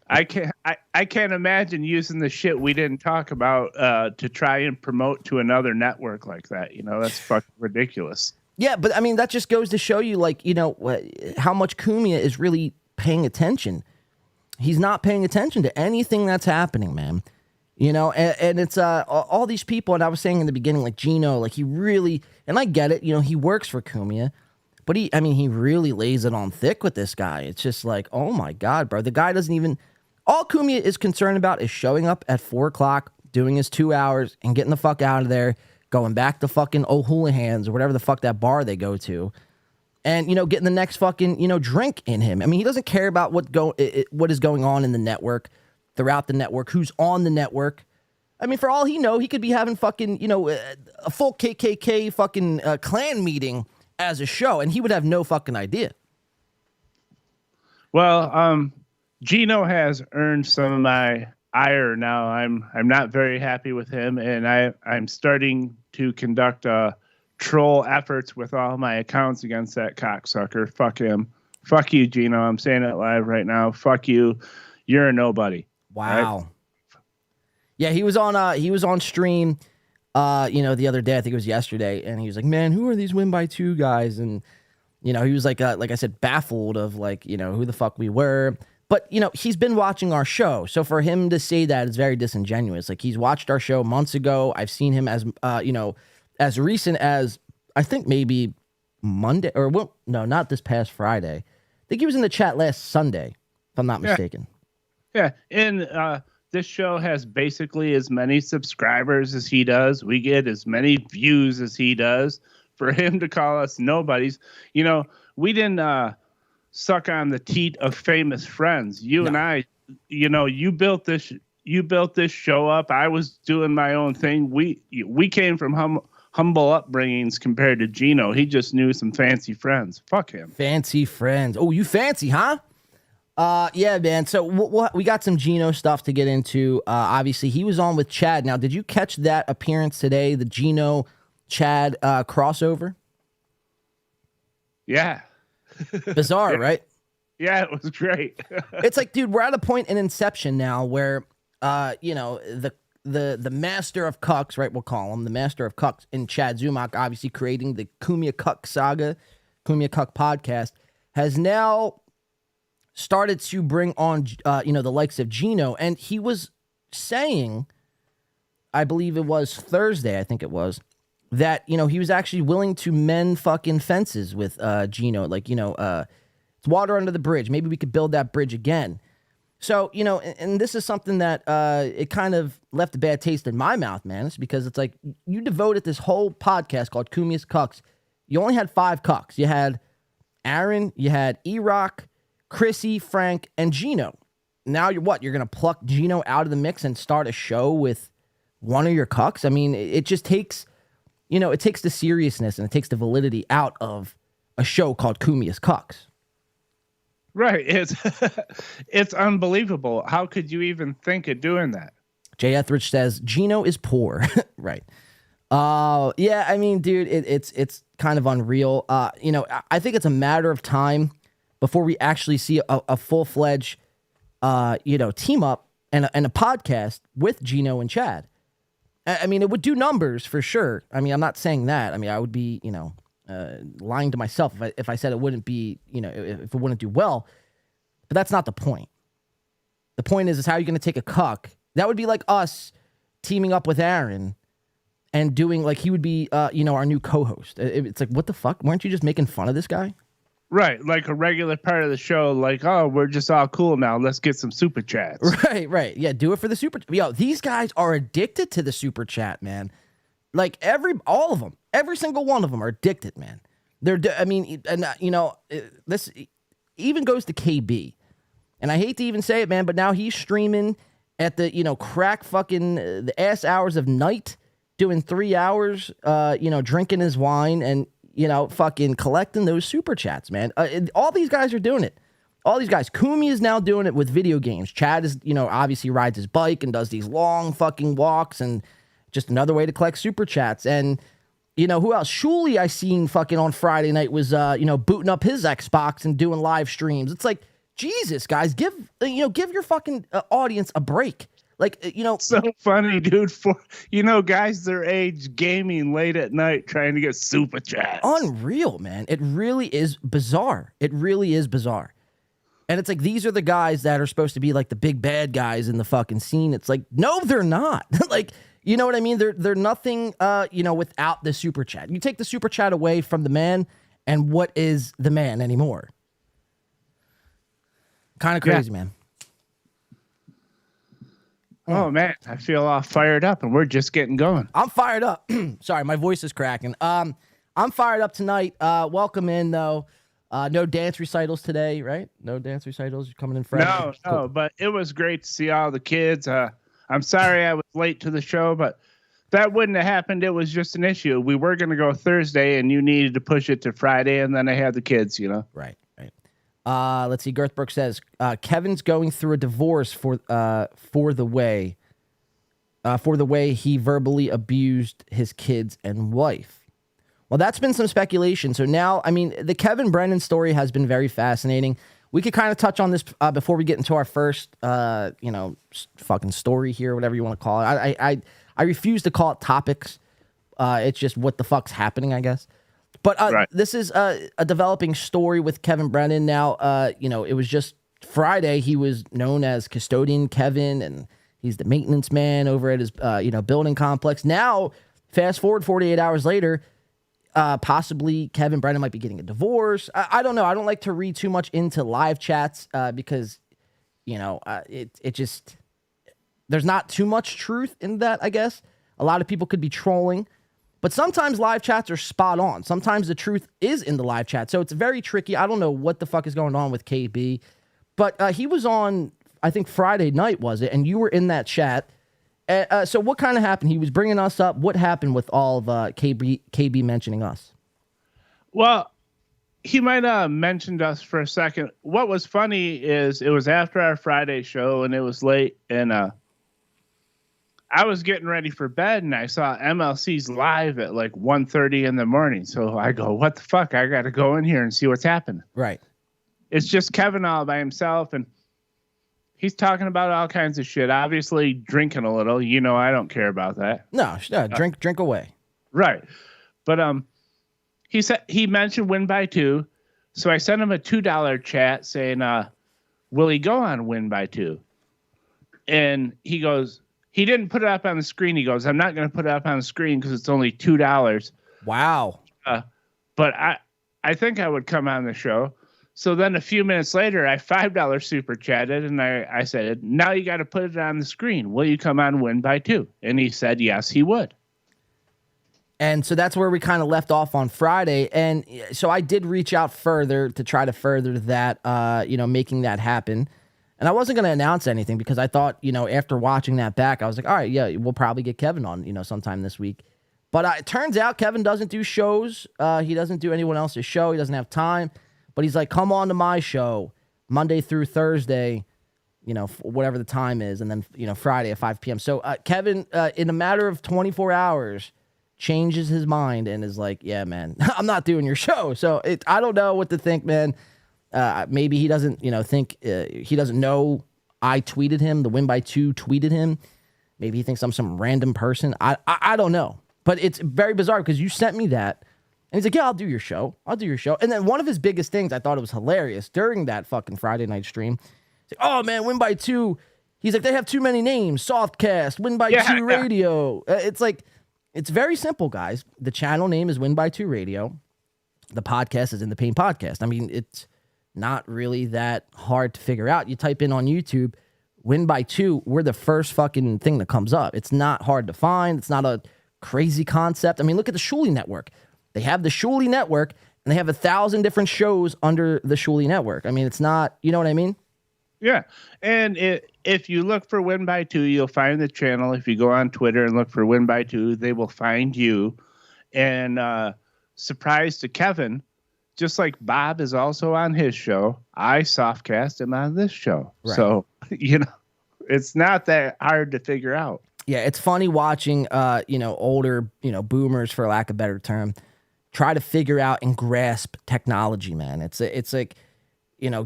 [SPEAKER 5] I can't imagine using the shit we didn't talk about to try and promote to another network like that. That's fucking ridiculous.
[SPEAKER 1] Yeah, but I mean that just goes to show you, like, how much Kumia is really paying attention. He's not paying attention to anything that's happening, man. And it's all these people, and I was saying in the beginning, like Gino, like he really, and I get it, he works for Kumia, but he really lays it on thick with this guy. It's just like, oh my God, bro. The guy doesn't even, all Kumia is concerned about is showing up at 4:00, doing his 2 hours, and getting the fuck out of there, going back to fucking O'Houlihan's or whatever the fuck that bar they go to, and, getting the next fucking, drink in him. I mean, he doesn't care about what is going on in the network, throughout the network, who's on the network. I mean, for all he know, he could be having fucking, a full KKK fucking Klan meeting as a show, and he would have no fucking idea.
[SPEAKER 5] Well, Gino has earned some of my ire now. I'm not very happy with him, and I'm starting to conduct troll efforts with all my accounts against that cocksucker. Fuck him. Fuck you, Gino. I'm saying it live right now. Fuck you. You're a nobody.
[SPEAKER 1] Wow.
[SPEAKER 5] Right?
[SPEAKER 1] Yeah, he was on stream, the other day. I think it was yesterday, and he was like, "Man, who are these win by 2 guys?" And he was like I said, baffled of like, who the fuck we were. But he's been watching our show, so for him to say that is very disingenuous. Like, he's watched our show months ago. I've seen him as as recent as I think maybe Monday, or well, no, not this past Friday. I think he was in the chat last Sunday, if I'm not mistaken.
[SPEAKER 5] Yeah, and this show has basically as many subscribers as he does. We get as many views as he does. For him to call us nobodies, we didn't suck on the teat of famous friends. You and I, you built this show up. I was doing my own thing. We came from humble upbringings compared to Gino. He just knew some fancy friends. Fuck him.
[SPEAKER 1] Fancy friends. Oh, you fancy, huh? Yeah, man. So we got some Gino stuff to get into. Obviously, he was on with Chad. Now, did you catch that appearance today, the Gino Chad crossover?
[SPEAKER 5] Yeah.
[SPEAKER 1] Bizarre,
[SPEAKER 5] yeah.
[SPEAKER 1] Right?
[SPEAKER 5] Yeah, it was great.
[SPEAKER 1] It's like, dude, we're at a point in Inception now where, the master of cucks, right? We'll call him the master of cucks, in Chad Zumock, obviously creating the Kumia Cuck saga, Kumia Cuck podcast, has now started to bring on, the likes of Gino. And he was saying, I believe it was Thursday, I think it was, that, he was actually willing to mend fucking fences with Gino. Like, it's water under the bridge. Maybe we could build that bridge again. So, and this is something that it kind of left a bad taste in my mouth, man. It's because it's like, you devoted this whole podcast called Kumia's Cucks. You only had 5 cucks. You had Aaron, you had E-Rock, Chrissy, Frank, and Gino. Now you're what? You're going to pluck Gino out of the mix and start a show with one of your cucks? I mean, it just takes, it takes the seriousness and it takes the validity out of a show called Kumia's Cucks.
[SPEAKER 5] Right. It's it's unbelievable. How could you even think of doing that?
[SPEAKER 1] Jay Etheridge says Gino is poor. Right. Yeah, I mean, dude, it's kind of unreal. I think it's a matter of time before we actually see a full-fledged team up and a podcast with Gino and Chad. I mean, it would do numbers for sure. I mean, I'm not saying that. I mean, I would be, lying to myself if I said it wouldn't be, if it wouldn't do well. But that's not the point. The point is how are you going to take a cuck? That would be like us teaming up with Aaron and doing like he would be, our new co-host. It's like, what the fuck? Weren't you just making fun of this guy?
[SPEAKER 5] Right, like a regular part of the show, like, oh, we're just all cool now. Let's get some super chats.
[SPEAKER 1] Right. Yeah, do it for the super. Yo, these guys are addicted to the super chat, man. Like all of them, every single one of them are addicted, man. This even goes to KB, and I hate to even say it, man, but now he's streaming at the crack fucking the ass hours of night, doing 3 hours, drinking his wine and. Fucking collecting those super chats, man. All these guys are doing it. All these guys. Kumia is now doing it with video games. Chad is, obviously rides his bike and does these long fucking walks and just another way to collect super chats. And, who else? Shuley I seen fucking on Friday night was, booting up his Xbox and doing live streams. It's like, Jesus, guys, give your fucking audience a break. Like,
[SPEAKER 5] so funny, dude. For guys their age gaming late at night trying to get super chats.
[SPEAKER 1] Unreal, man. It really is bizarre. It really is bizarre. And it's like these are the guys that are supposed to be like the big bad guys in the fucking scene. It's like, no, they're not. Like, you know what I mean? They're nothing without the super chat. You take the super chat away from the man, and what is the man anymore? Kind of crazy, man.
[SPEAKER 5] Oh, man, I feel all fired up, and we're just getting going.
[SPEAKER 1] I'm fired up. Sorry, my voice is cracking. I'm fired up tonight. Welcome in, though. No dance recitals today, right? No dance recitals. You're coming in fresh.
[SPEAKER 5] No,
[SPEAKER 1] cool.
[SPEAKER 5] But it was great to see all the kids. I'm sorry I was late to the show, but that wouldn't have happened. It was just an issue. We were going to go Thursday, and you needed to push it to Friday, and then I had the kids,
[SPEAKER 1] Right. Let's see. Girthbrook says Kevin's going through a divorce for the way he verbally abused his kids and wife. Well, that's been some speculation. So now, I mean, the Kevin Brennan story has been very fascinating. We could kind of touch on this before we get into our first, fucking story here, whatever you want to call it. I refuse to call it topics. It's just what the fuck's happening, I guess. But
[SPEAKER 5] right.
[SPEAKER 1] This is a developing story with Kevin Brennan. Now, it was just Friday. He was known as Custodian Kevin, and he's the maintenance man over at his, building complex. Now, fast forward 48 hours later, possibly Kevin Brennan might be getting a divorce. I don't know. I don't like to read too much into live chats because, it just, there's not too much truth in that, I guess. A lot of people could be trolling. But sometimes live chats are spot on. Sometimes the truth is in the live chat. So it's very tricky. I don't know what the fuck is going on with KB. But he was on, I think, Friday night, was it? And you were in that chat. So what kind of happened? He was bringing us up. What happened with all of KB mentioning us?
[SPEAKER 5] Well, he might have mentioned us for a second. What was funny is it was after our Friday show, and it was late. And I was getting ready for bed, and I saw MLC's live at like 1:30 in the morning. So I go, what the fuck? I got to go in here and see what's happening.
[SPEAKER 1] Right.
[SPEAKER 5] It's just Kevin all by himself, and he's talking about all kinds of shit. Obviously drinking a little. I don't care about that.
[SPEAKER 1] No, drink away.
[SPEAKER 5] Right. But he said he mentioned win by 2. So I sent him a $2 chat saying, will he go on win by 2? And he goes, he didn't put it up on the screen. He goes, I'm not going to put it up on the screen because it's only $2.
[SPEAKER 1] Wow.
[SPEAKER 5] But I think I would come on the show. So then a few minutes later, I $5 super chatted, and I said, now you got to put it on the screen. Will you come on win by 2? And he said, yes, he would.
[SPEAKER 1] And so that's where we kind of left off on Friday. And so I did reach out further to try to further that, making that happen. And I wasn't going to announce anything because I thought, after watching that back, I was like, all right, yeah, we'll probably get Kevin on, sometime this week. But it turns out Kevin doesn't do shows. He doesn't do anyone else's show. He doesn't have time. But he's like, come on to my show. Monday through Thursday, whatever the time is, and then, Friday at 5 p.m. So Kevin, in a matter of 24 hours, changes his mind and is like, yeah, man, I'm not doing your show. So I don't know what to think, man. Maybe he doesn't, think he doesn't know I tweeted him. The Win by 2 tweeted him. Maybe he thinks I'm some random person. I don't know. But it's very bizarre because you sent me that. And he's like, yeah, I'll do your show. I'll do your show. And then one of his biggest things, I thought it was hilarious during that fucking Friday night stream. He's like, oh, man, Win by 2. He's like, they have too many names. Softcast, Win by 2 Radio. It's like, it's very simple, guys. The channel name is Win by 2 Radio. The podcast is In the Pain Podcast. I mean, it's not really that hard to figure out. You type in on YouTube, Win by 2, we're the first fucking thing that comes up. It's not hard to find. It's not a crazy concept. I mean, look at the Shuley Network. They have the Shuley Network, and they have 1,000 different shows under the Shuley Network. I mean, it's not, you know what I mean?
[SPEAKER 5] Yeah. And if you look for Win by 2, you'll find the channel. If you go on Twitter and look for Win by 2, they will find you. And surprise to Kevin, just like Bob is also on his show, I softcast him on this show. Right. So, it's not that hard to figure out.
[SPEAKER 1] Yeah, it's funny watching, older, boomers, for lack of a better term, try to figure out and grasp technology, man. It's like,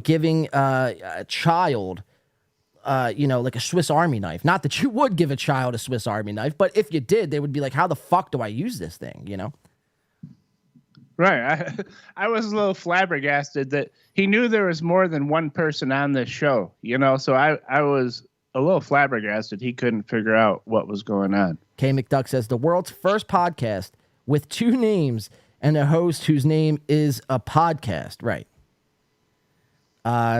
[SPEAKER 1] giving a child, like a Swiss Army knife. Not that you would give a child a Swiss Army knife, but if you did, they would be like, how the fuck do I use this thing,
[SPEAKER 5] Right. I was a little flabbergasted that he knew there was more than one person on this show, so I was a little flabbergasted. He couldn't figure out what was going on.
[SPEAKER 1] K. McDuck says, the world's first podcast with 2 names and a host whose name is a podcast. Right.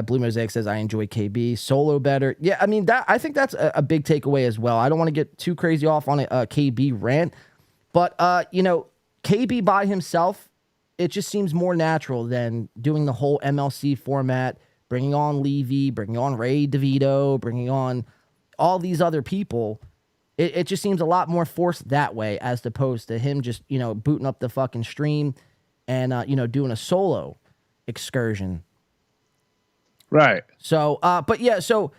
[SPEAKER 1] Blue Mosaic says, I enjoy KB. Solo better. Yeah, I mean, I think that's a big takeaway as well. I don't want to get too crazy off on a KB rant, but, KB by himself, it just seems more natural than doing the whole MLC format, bringing on Levy, bringing on Ray DeVito, bringing on all these other people. It just seems a lot more forced that way as opposed to him just, booting up the fucking stream and, doing a solo excursion.
[SPEAKER 5] Right.
[SPEAKER 1] So, but yeah, so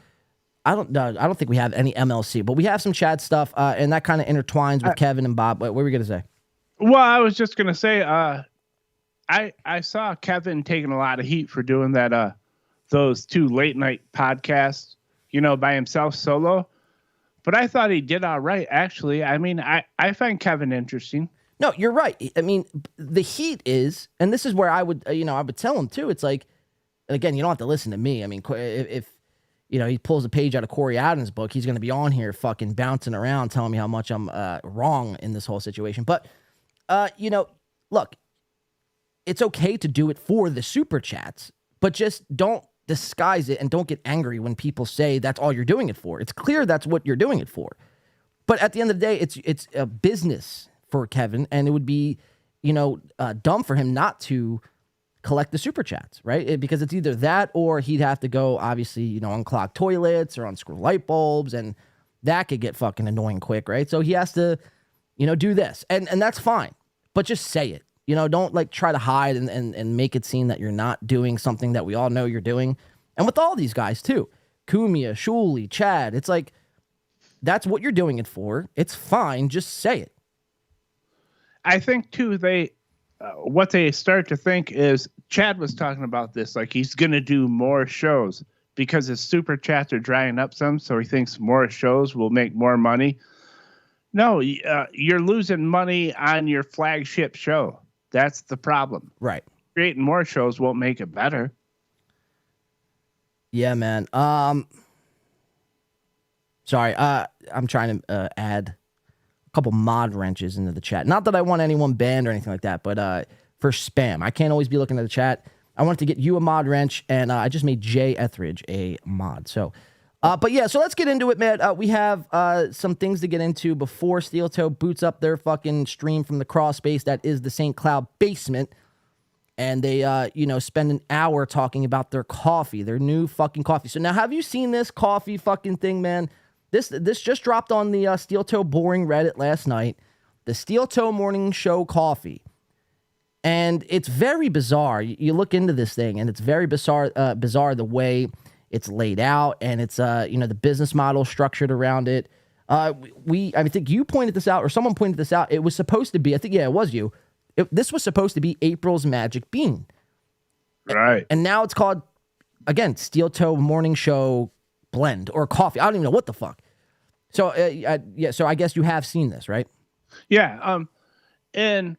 [SPEAKER 1] I don't think we have any MLC, but we have some chat stuff, and that kind of intertwines with Kevin and Bob. What were we going to say?
[SPEAKER 5] Well, I was just going to say, I saw Kevin taking a lot of heat for doing that, those 2 late night podcasts, by himself solo. But I thought he did all right, actually. I mean, I find Kevin interesting.
[SPEAKER 1] No, you're right. I mean, the heat is, and this is where I would, I would tell him too. It's like, again, you don't have to listen to me. I mean, if he pulls a page out of Corey Adams' book, he's going to be on here fucking bouncing around telling me how much I'm wrong in this whole situation. But, look, it's okay to do it for the super chats, but just don't disguise it and don't get angry when people say that's all you're doing it for. It's clear that's what you're doing it for. But at the end of the day, it's a business for Kevin, and it would be, dumb for him not to collect the super chats, right? Because it's either that or he'd have to go, obviously, unclog toilets or unscrew light bulbs, and that could get fucking annoying quick, right? So he has to, do this, and that's fine, but just say it. Don't like try to hide and make it seem that you're not doing something that we all know you're doing. And with all these guys too, Kumia, Shuley, Chad, it's like, that's what you're doing it for. It's fine. Just say it.
[SPEAKER 5] I think too, what they start to think is Chad was talking about this, like he's going to do more shows because his super chats are drying up some. So he thinks more shows will make more money. No, you're losing money on your flagship show. That's the problem.
[SPEAKER 1] Right.
[SPEAKER 5] Creating more shows won't make it better.
[SPEAKER 1] Yeah, man. Sorry. I'm trying to add a couple mod wrenches into the chat. Not that I want anyone banned or anything like that, but for spam. I can't always be looking at the chat. I wanted to get you a mod wrench, and I just made Jay Etheridge a mod. So, but yeah, so let's get into it, man. We have some things to get into before Steel Toe boots up their fucking stream from the crawl space that is the St. Cloud basement. And they, spend an hour talking about their coffee, their new fucking coffee. So now, have you seen this coffee fucking thing, man? This just dropped on the Steel Toe Boring Reddit last night. The Steel Toe Morning Show coffee And it's very bizarre. You look into this thing, and it's very bizarre the way it's laid out, and it's the business model structured around it. I think you pointed this out, or someone pointed this out. It was supposed to be, I think, it was you. This was supposed to be April's Magic Bean.
[SPEAKER 5] Right.
[SPEAKER 1] And now it's called, again, Steel Toe Morning Show Blend or coffee. I don't even know what the fuck. So, so I guess you have seen this, right?
[SPEAKER 5] Yeah. And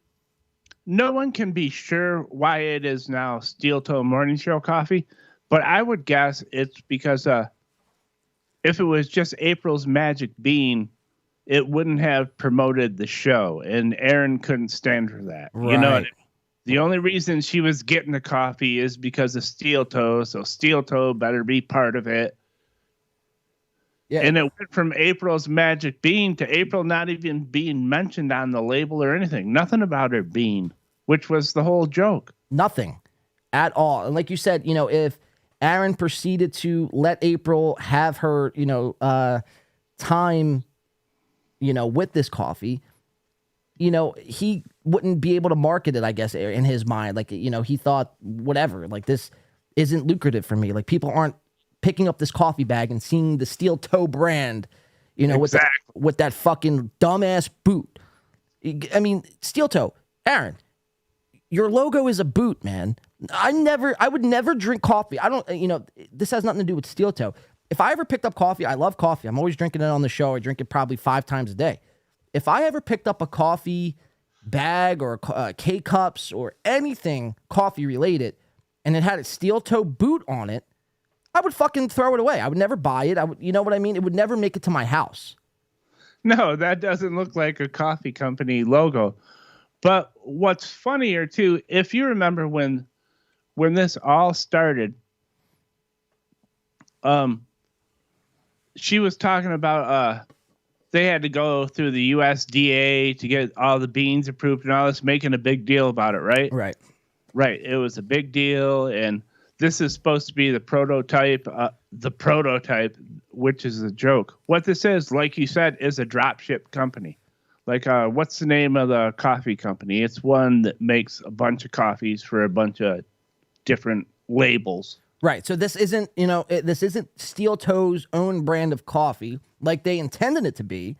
[SPEAKER 5] no one can be sure why it is now Steel Toe Morning Show coffee, but I would guess it's because if it was just April's Magic Bean, it wouldn't have promoted the show, and Aaron couldn't stand for that.
[SPEAKER 1] Right.
[SPEAKER 5] You know what I mean? The only reason she was getting the coffee is because of Steel Toe, so Steel Toe better be part of it. Yeah. And it went from April's Magic Bean to April not even being mentioned on the label or anything. Nothing about her bean, which was the whole joke.
[SPEAKER 1] Nothing at all. And like you said, if Aaron proceeded to let April have her, time, with this coffee, he wouldn't be able to market it, I guess, in his mind. Like, he thought, whatever, like, this isn't lucrative for me. Like, people aren't picking up this coffee bag and seeing the Steel Toe brand,
[SPEAKER 5] exactly.
[SPEAKER 1] with that fucking dumbass boot. I mean, Steel Toe, Aaron, your logo is a boot, man. I would never drink coffee. I don't, this has nothing to do with Steel Toe. If I ever picked up coffee, I love coffee. I'm always drinking it on the show. I drink it probably 5 times a day. If I ever picked up a coffee bag or K-Cups or anything coffee related and it had a Steel Toe boot on it, I would fucking throw it away. I would never buy it. You know what I mean? It would never make it to my house.
[SPEAKER 5] No, that doesn't look like a coffee company logo. But what's funnier too, if you remember when this all started, she was talking about they had to go through the USDA to get all the beans approved and all this, making a big deal about it, right? Right. It was a big deal, and this is supposed to be the prototype, which is a joke. What this is, like you said, is a dropship company. Like, what's the name of the coffee company? It's one that makes a bunch of coffees for a bunch of different labels.
[SPEAKER 1] Right. So this isn't, this isn't Steel Toe's own brand of coffee like they intended it to be,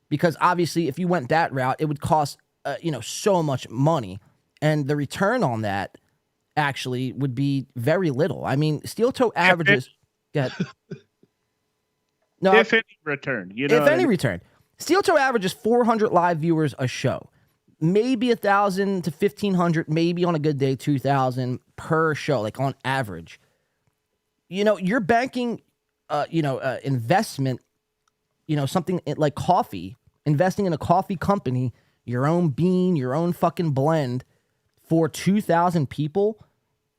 [SPEAKER 1] because obviously if you went that route, it would cost, so much money, and the return on that actually would be very little. I mean, Steel Toe averages. If any
[SPEAKER 5] return,
[SPEAKER 1] return. Steel Toe averages 400 live viewers a show, maybe 1,000 to 1,500, maybe on a good day 2,000 per show, like on average. You're banking, investment, something like coffee, investing in a coffee company, your own bean, your own fucking blend for 2,000 people.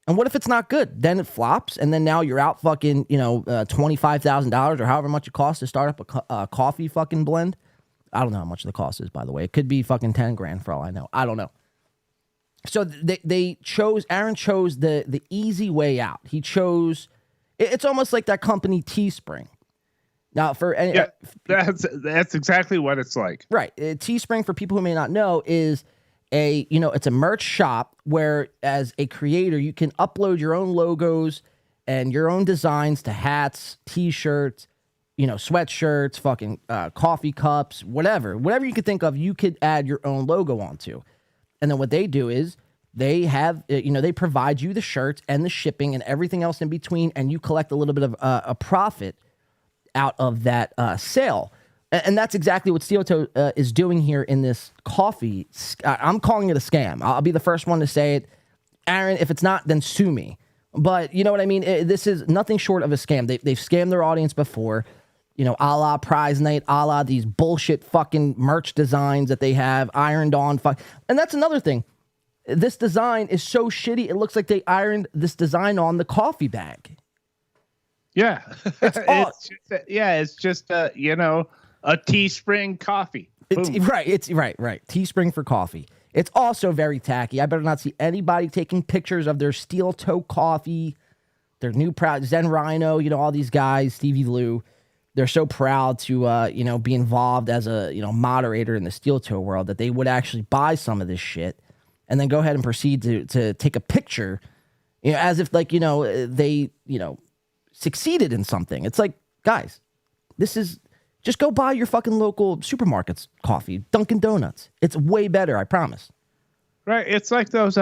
[SPEAKER 1] And what if it's not good? Then it flops, and then now you're out fucking, $25,000 or however much it costs to start up a coffee fucking blend. I don't know how much the cost is, by the way. It could be fucking 10 grand for all I know. I don't know. So Aaron chose the easy way out. He chose, it's almost like that company Teespring. Now,
[SPEAKER 5] that's exactly what it's like.
[SPEAKER 1] Right. Teespring, for people who may not know, is it's a merch shop where, as a creator, you can upload your own logos and your own designs to hats, t-shirts, sweatshirts, fucking coffee cups, whatever you could think of, you could add your own logo onto. And then what they do is they have, they provide you the shirts and the shipping and everything else in between, and you collect a little bit of a profit out of that sale. And that's exactly what Steel Toe is doing here in this coffee. I'm calling it a scam. I'll be the first one to say it. Aaron, if it's not, then sue me. But you know what I mean? This is nothing short of a scam. They've scammed their audience before, a la prize night, a la these bullshit fucking merch designs that they have ironed on. And that's another thing. This design is so shitty, it looks like they ironed this design on the coffee bag.
[SPEAKER 5] Yeah. It's just a Teespring coffee.
[SPEAKER 1] It's right. Teespring for coffee. It's also very tacky. I better not see anybody taking pictures of their Steel Toe coffee, their new proud Zen Rhino, all these guys, Stevie Lou. They're so proud to, be involved as a, moderator in the Steel Toe world that they would actually buy some of this shit and then go ahead and proceed to take a picture, as if like, they, succeeded in something. It's like, guys, just go buy your fucking local supermarket's coffee, Dunkin' Donuts. It's way better, I promise.
[SPEAKER 5] Right. It's like those,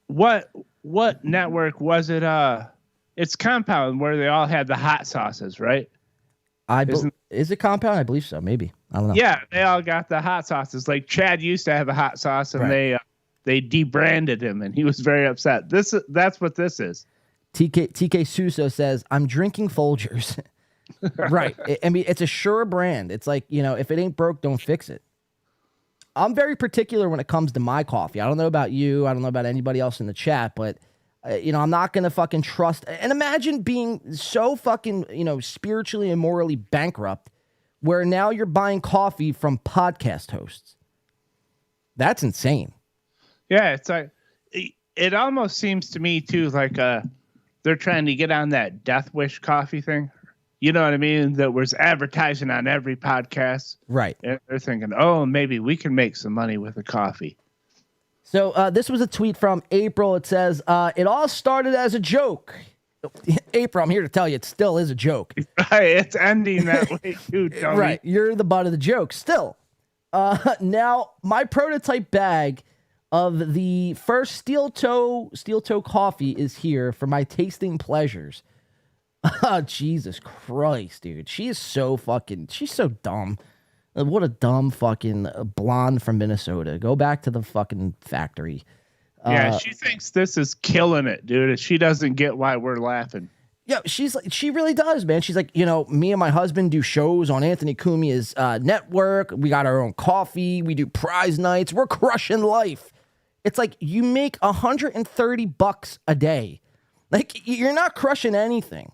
[SPEAKER 5] what network was it? It's Compound where they all had the hot sauces, right?
[SPEAKER 1] Is it Compound? I believe so. Maybe. I don't know.
[SPEAKER 5] Yeah, they all got the hot sauces. Like Chad used to have a hot sauce, and they debranded him, and he was very upset. That's what this is.
[SPEAKER 1] TK Suso says, "I'm drinking Folgers." Right. I mean, it's a sure brand. It's like, if it ain't broke, don't fix it. I'm very particular when it comes to my coffee. I don't know about you. I don't know about anybody else in the chat, but I'm not going to fucking trust. And imagine being so fucking, spiritually and morally bankrupt where now you're buying coffee from podcast hosts. That's insane.
[SPEAKER 5] Yeah, it's like, it almost seems to me too, like they're trying to get on that Death Wish coffee thing. You know what I mean? That was advertising on every podcast.
[SPEAKER 1] Right.
[SPEAKER 5] And they're thinking, oh, maybe we can make some money with a coffee.
[SPEAKER 1] So this was a tweet from April. It says, it all started as a joke. April, I'm here to tell you, it still is a joke.
[SPEAKER 5] Right, it's ending that way too, dummy.
[SPEAKER 1] Right, you're the butt of the joke still. Now, my prototype bag of the first steel toe coffee is here for my tasting pleasures. Oh, Jesus Christ, dude. She's so dumb. What a dumb fucking blonde from Minnesota. Go back to the fucking factory.
[SPEAKER 5] Yeah, she thinks this is killing it, dude. She doesn't get why we're laughing.
[SPEAKER 1] Yeah, she really does, man. She's like, me and my husband do shows on Anthony Cumia's network. We got our own coffee. We do prize nights. We're crushing life. It's like you make $130 a day. Like, you're not crushing anything.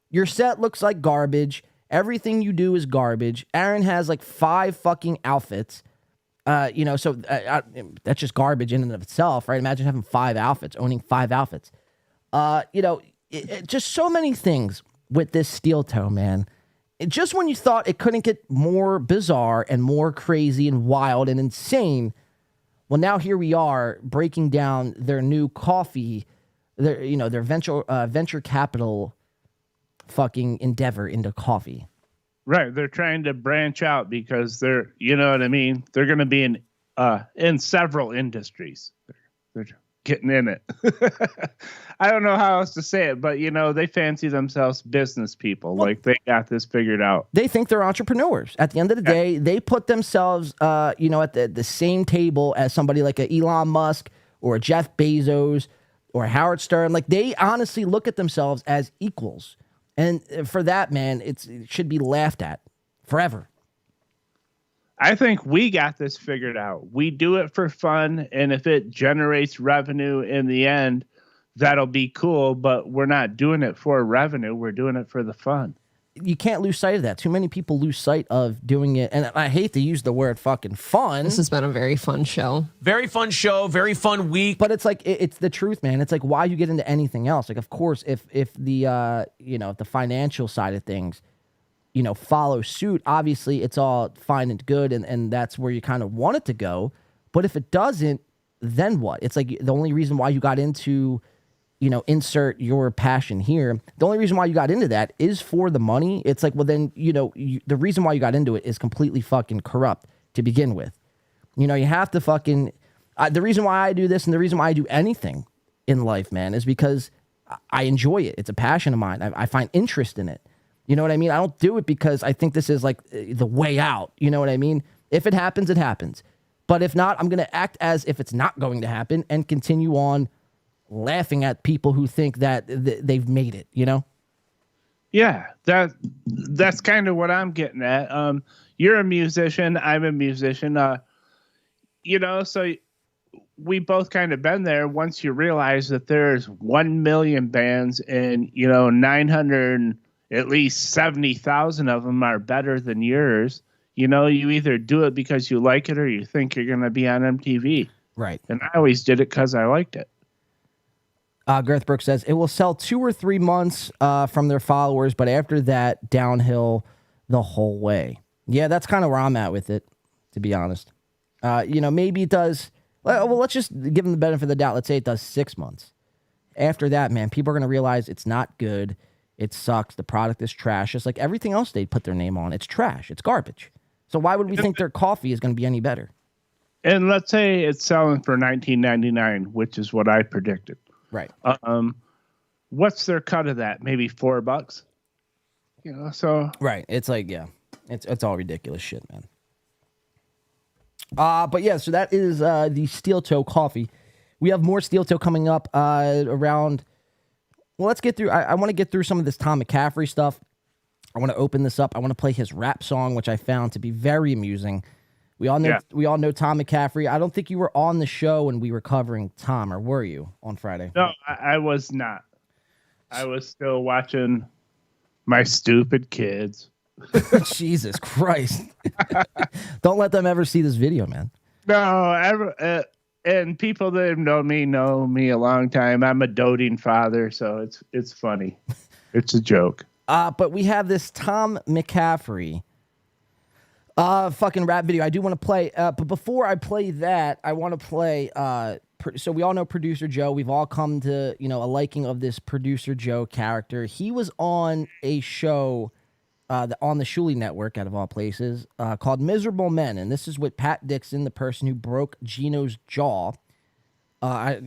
[SPEAKER 1] Your set looks like garbage. Everything you do is garbage. Aaron has like 5 fucking outfits. So that's just garbage in and of itself, right? Imagine having 5 outfits, owning 5 outfits. Just so many things with this steel toe, man. Just when you thought it couldn't get more bizarre and more crazy and wild and insane, well, now here we are breaking down their new coffee, their venture capital fucking endeavor into coffee.
[SPEAKER 5] Right. They're trying to branch out because they're, you know what I mean? They're going to be in several industries. They're getting in it. I don't know how else to say it, but they fancy themselves business people. Well, like they got this figured out.
[SPEAKER 1] They think they're entrepreneurs. At the end of the day, they put themselves, at the same table as somebody like a Elon Musk or a Jeff Bezos or Howard Stern. Like they honestly look at themselves as equals. And for that, man, it should be laughed at forever.
[SPEAKER 5] I think we got this figured out. We do it for fun, and if it generates revenue in the end, that'll be cool, but we're not doing it for revenue. We're doing it for the fun.
[SPEAKER 1] You can't lose sight of that. Too many people lose sight of doing it, and I hate to use the word fucking fun.
[SPEAKER 3] This has been a very fun show.
[SPEAKER 4] Very fun show, very fun week.
[SPEAKER 1] But it's like, it's the truth, man. It's like, why you get into anything else? Like, of course, if the, the financial side of things, follow suit, obviously it's all fine and good, and that's where you kind of want it to go. But if it doesn't, then what? It's like the only reason why you got into, insert your passion here. The only reason why you got into that is for the money. It's like, well, then, the reason why you got into it is completely fucking corrupt to begin with. You have to fucking, the reason why I do this and the reason why I do anything in life, man, is because I enjoy it. It's a passion of mine. I find interest in it. You know what I mean? I don't do it because I think this is like the way out. You know what I mean? If it happens, it happens. But if not, I'm going to act as if it's not going to happen and continue on laughing at people who think that they've made it,
[SPEAKER 5] Yeah, that's kind of what I'm getting at. You're a musician. I'm a musician. So we both kind of been there. Once you realize that there's 1 million bands and, 900, at least 70,000 of them are better than yours. You either do it because you like it or you think you're going to be on MTV.
[SPEAKER 1] Right.
[SPEAKER 5] And I always did it because I liked it.
[SPEAKER 1] Garth Brooks says, it will sell 2 or 3 months from their followers, but after that, downhill the whole way. Yeah, that's kind of where I'm at with it, to be honest. Maybe it does. Well, let's just give them the benefit of the doubt. Let's say it does 6 months. After that, man, people are going to realize it's not good. It sucks. The product is trash. Just like everything else they put their name on. It's trash. It's garbage. So why would we think their coffee is going to be any better?
[SPEAKER 5] And let's say it's selling for $19.99, which is what I predicted.
[SPEAKER 1] Right.
[SPEAKER 5] What's their cut of that? Maybe $4? So.
[SPEAKER 1] Right. It's like, yeah, it's all ridiculous shit, man. But yeah, so that is the Steel Toe coffee. We have more Steel Toe coming up around. Well, let's get through. I want to get through some of this Tom McCaffrey stuff. I want to open this up. I want to play his rap song, which I found to be very amusing. We all know Tom McCaffrey. I don't think you were on the show when we were covering Tom, or were you on Friday?
[SPEAKER 5] No, I was not. I was still watching my stupid kids.
[SPEAKER 1] Jesus Christ. Don't let them ever see this video, man.
[SPEAKER 5] No, and people that know me a long time. I'm a doting father, so it's funny. It's a joke.
[SPEAKER 1] But we have this Tom McCaffrey fucking rap video I do want to play. But before I play that, I want to play so we all know Producer Joe. We've all come to, a liking of this Producer Joe character. He was on a show on the Shuley Network, out of all places, called Miserable Men, and this is with Pat Dixon, the person who broke Gino's jaw. I'll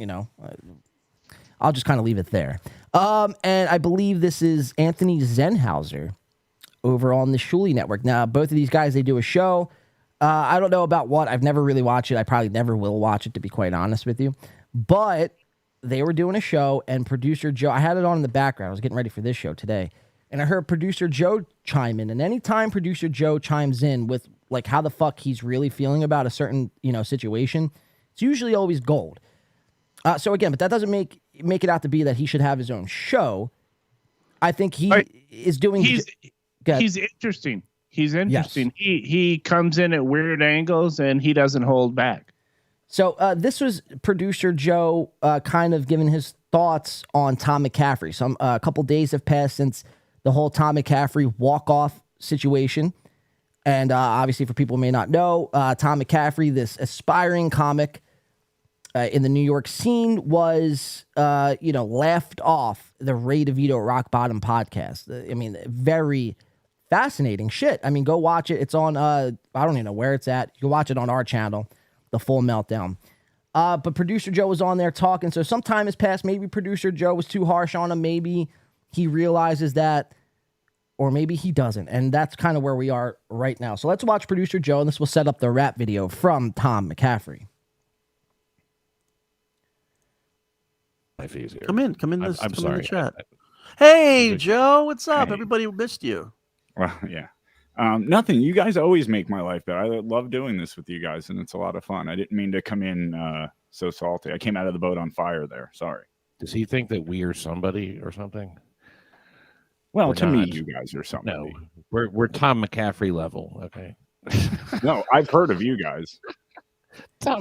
[SPEAKER 1] just kind of leave it there. And I believe this is Anthony Zenhauser over on the Shuley Network. Now, both of these guys, they do a show. I don't know about what. I've never really watched it. I probably never will watch it, to be quite honest with you. But they were doing a show, and Producer Joe, I had it on in the background. I was getting ready for this show today. And I heard Producer Joe chime in. And anytime Producer Joe chimes in with like how the fuck he's really feeling about a certain, situation, it's usually always gold. So again, but that doesn't make it out to be that he should have his own show. I think he is doing.
[SPEAKER 5] He's interesting. He's interesting. Yes. He comes in at weird angles and he doesn't hold back.
[SPEAKER 1] So this was Producer Joe kind of giving his thoughts on Tom McCaffrey. A couple days have passed since the whole Tom McCaffrey walk-off situation. And obviously, for people who may not know, Tom McCaffrey, this aspiring comic in the New York scene, was, laughed off the Ray DeVito Rock Bottom podcast. I mean, very fascinating shit. I mean, go watch it. It's on, I don't even know where it's at. You can watch it on our channel, The Full Meltdown. But Producer Joe was on there talking. So some time has passed. Maybe Producer Joe was too harsh on him. Maybe he realizes that, or maybe he doesn't. And that's kind of where we are right now. So let's watch Producer Joe, and this will set up the rap video from Tom McCaffrey.
[SPEAKER 3] Life easier.
[SPEAKER 6] Come in.
[SPEAKER 3] I'm sorry.
[SPEAKER 6] In the chat. Hey, Joe, what's up? Hey. Everybody missed you.
[SPEAKER 3] Well, yeah. Nothing. You guys always make my life better. I love doing this with you guys, and it's a lot of fun. I didn't mean to come in so salty. I came out of the boat on fire there. Sorry.
[SPEAKER 7] Does he think that we are somebody or something?
[SPEAKER 3] Well, to me, you guys are somebody.
[SPEAKER 7] No, we're Tom McCaffrey level. Okay.
[SPEAKER 3] No, I've heard of you guys.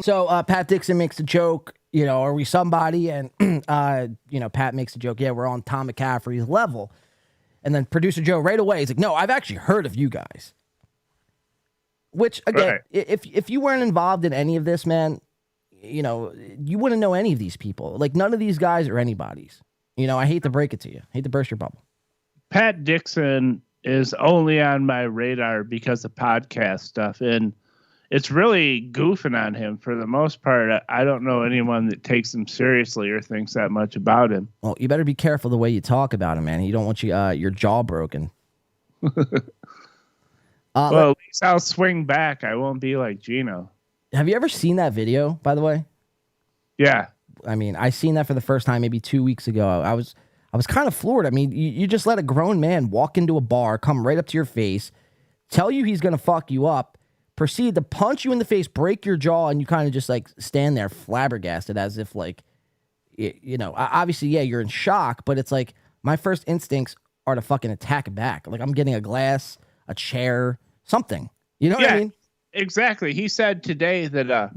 [SPEAKER 1] So Pat Dixon makes a joke. Are we somebody? And Pat makes a joke. Yeah, we're on Tom McCaffrey's level. And then Producer Joe right away is like, no, I've actually heard of you guys. Which, again, right. if you weren't involved in any of this, man, you wouldn't know any of these people. Like, none of these guys are anybody's. I hate to break it to you. I hate to burst your bubble.
[SPEAKER 5] Pat Dixon is only on my radar because of podcast stuff. And it's really goofing on him for the most part. I don't know anyone that takes him seriously or thinks that much about him.
[SPEAKER 1] Well, you better be careful the way you talk about him, man. You don't want your jaw broken.
[SPEAKER 5] Well, at least I'll swing back. I won't be like Gino.
[SPEAKER 1] Have you ever seen that video, by the way?
[SPEAKER 5] Yeah.
[SPEAKER 1] I mean, I seen that for the first time maybe 2 weeks ago. I was kind of floored. I mean, you just let a grown man walk into a bar, come right up to your face, tell you he's going to fuck you up, proceed to punch you in the face, break your jaw, and you kind of just like stand there flabbergasted as if like, obviously, yeah, you're in shock, but it's like my first instincts are to fucking attack back. Like I'm getting a glass, a chair, something. You know what I mean?
[SPEAKER 5] Exactly. He said today that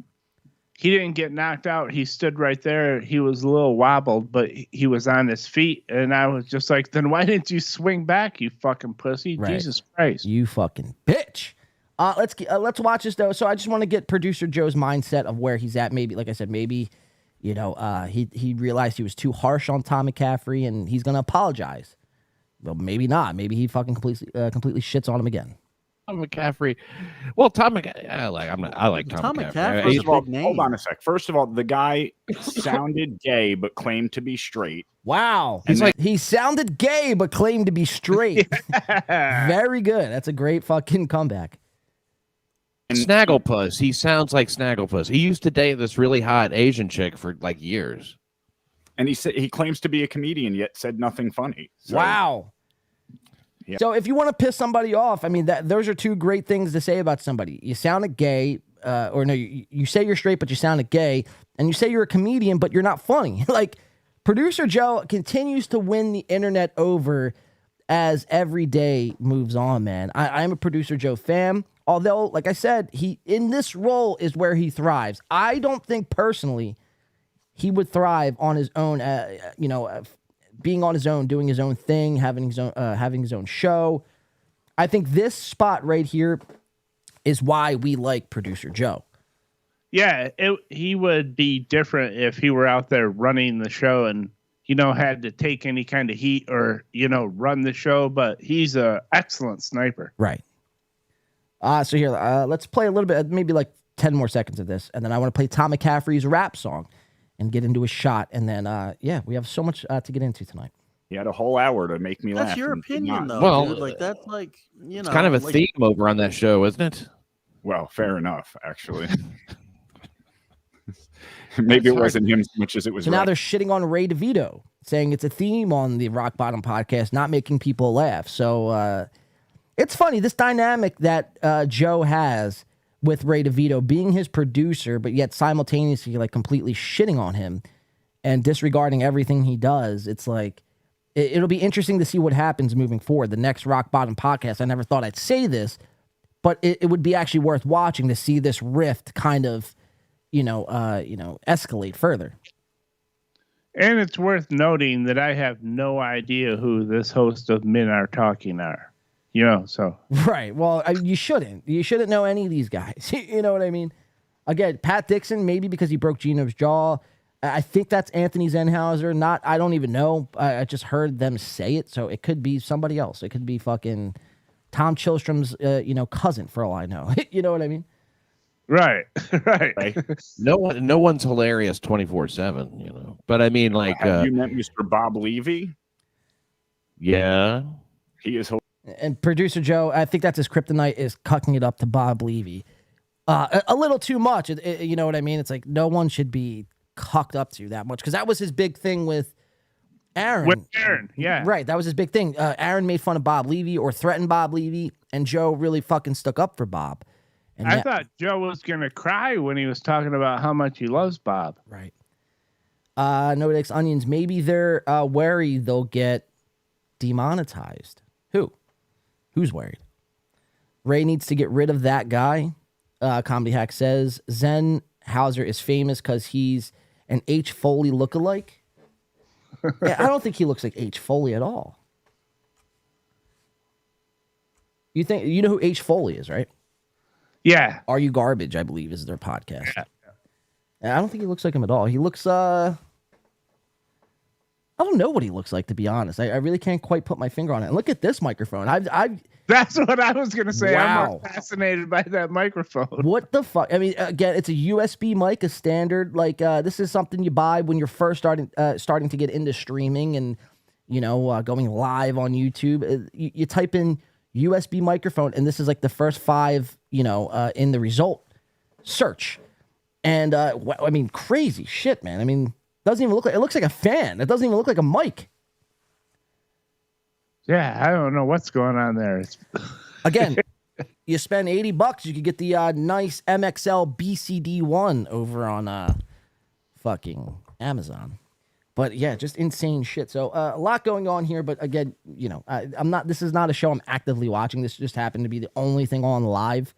[SPEAKER 5] he didn't get knocked out. He stood right there. He was a little wobbled, but he was on his feet. And I was just like, then why didn't you swing back, you fucking pussy? Right. Jesus Christ.
[SPEAKER 1] You fucking bitch. Let's watch this though. So I just want to get producer Joe's mindset of where he's at. Maybe, like I said, maybe he realized he was too harsh on Tom McCaffrey and he's gonna apologize. Well, maybe not. Maybe he fucking completely shits on him again.
[SPEAKER 7] Tom McCaffrey. Well, Tom McCaffrey. I like Tom McCaffrey.
[SPEAKER 6] McCaffrey's a big name.
[SPEAKER 3] Hold on a sec. First of all, the guy sounded gay but claimed to be straight.
[SPEAKER 1] Wow. He sounded gay but claimed to be straight. Very good. That's a great fucking comeback.
[SPEAKER 7] Snagglepuss. He sounds like Snagglepuss. He used to date this really hot Asian chick for like years.
[SPEAKER 3] And he claims to be a comedian yet said nothing funny. So,
[SPEAKER 1] wow.
[SPEAKER 3] Yeah.
[SPEAKER 1] So if you want to piss somebody off, I mean, those are two great things to say about somebody. You sounded gay, or no, you say you're straight, but you sounded gay, and you say you're a comedian, but you're not funny. Like, producer Joe continues to win the internet over as every day moves on, man. I'm a producer Joe fan, although, like I said, he in this role is where he thrives. I don't think personally he would thrive on his own, being on his own, doing his own thing, having his own show. I think this spot right here is why we like producer Joe.
[SPEAKER 5] Yeah, he would be different if he were out there running the show and, had to take any kind of heat or, run the show. But he's an excellent sniper.
[SPEAKER 1] Right. So here, let's play a little bit, maybe like 10 more seconds of this. And then I want to play Tom McCaffrey's rap song and get into a shot. And then, we have so much to get into tonight.
[SPEAKER 3] He had a whole hour to make me laugh.
[SPEAKER 6] That's your opinion, though.
[SPEAKER 7] Well,
[SPEAKER 6] dude. Like, that's like,
[SPEAKER 7] it's kind of a theme over on that show, isn't it?
[SPEAKER 3] Well, fair enough, actually. Maybe it wasn't him as much as it was.
[SPEAKER 1] So now they're shitting on Ray Devito, saying it's a theme on the Rock Bottom podcast, not making people laugh. So it's funny, this dynamic that Joe has with Ray DeVito being his producer, but yet simultaneously like completely shitting on him and disregarding everything he does. It's like, it'll be interesting to see what happens moving forward. The next Rock Bottom podcast, I never thought I'd say this, but it would be actually worth watching to see this rift kind of, escalate further.
[SPEAKER 5] And it's worth noting that I have no idea who this host of Men Are Talking are. So.
[SPEAKER 1] Right. Well, you shouldn't. You shouldn't know any of these guys. You know what I mean? Again, Pat Dixon, maybe because he broke Gino's jaw. I think that's Anthony Zenhauser. I don't even know. I just heard them say it, so it could be somebody else. It could be fucking Tom Chilstrom's, cousin, for all I know. You know what I mean?
[SPEAKER 5] Right. Right.
[SPEAKER 7] No one's hilarious 24/7. But I mean, like,
[SPEAKER 3] have you met Mr. Bob Levy?
[SPEAKER 7] Yeah,
[SPEAKER 3] he is.
[SPEAKER 1] And producer Joe, I think that's his kryptonite, is cucking it up to Bob Levy. A little too much. You know what I mean? It's like no one should be cucked up to that much, because that was his big thing with Aaron.
[SPEAKER 5] With Aaron, yeah.
[SPEAKER 1] Right, that was his big thing. Aaron made fun of Bob Levy or threatened Bob Levy, and Joe really fucking stuck up for Bob. And
[SPEAKER 5] I thought Joe was going to cry when he was talking about how much he loves Bob.
[SPEAKER 1] Right. No Dicks Onions, maybe they're worried they'll get demonetized. Who's worried? Ray needs to get rid of that guy. Comedy Hack says Zen Hauser is famous because he's an H. Foley lookalike. Yeah, I don't think he looks like H. Foley at all. You know who H. Foley is, right?
[SPEAKER 5] Yeah.
[SPEAKER 1] Are You Garbage, I believe, is their podcast. Yeah. I don't think he looks like him at all. He looks, I don't know what he looks like, to be honest. I really can't quite put my finger on it. And look at this microphone.
[SPEAKER 5] That's what I was going to say.
[SPEAKER 1] Wow.
[SPEAKER 5] I'm more fascinated by that microphone.
[SPEAKER 1] What the fuck? I mean, again, it's a USB mic, a standard. Like, this is something you buy when you're first starting to get into streaming and, going live on YouTube. You type in USB microphone, and this is like the first 5, in the result search. And, I mean, crazy shit, man. I mean, doesn't even look like, it looks like a fan. It doesn't even look like a mic.
[SPEAKER 5] Yeah, I don't know what's going on there.
[SPEAKER 1] Again, you spend $80, you could get the nice MXL BCD1 over on fucking Amazon. But yeah, just insane shit. So a lot going on here. But again, this is not a show I'm actively watching. This just happened to be the only thing on live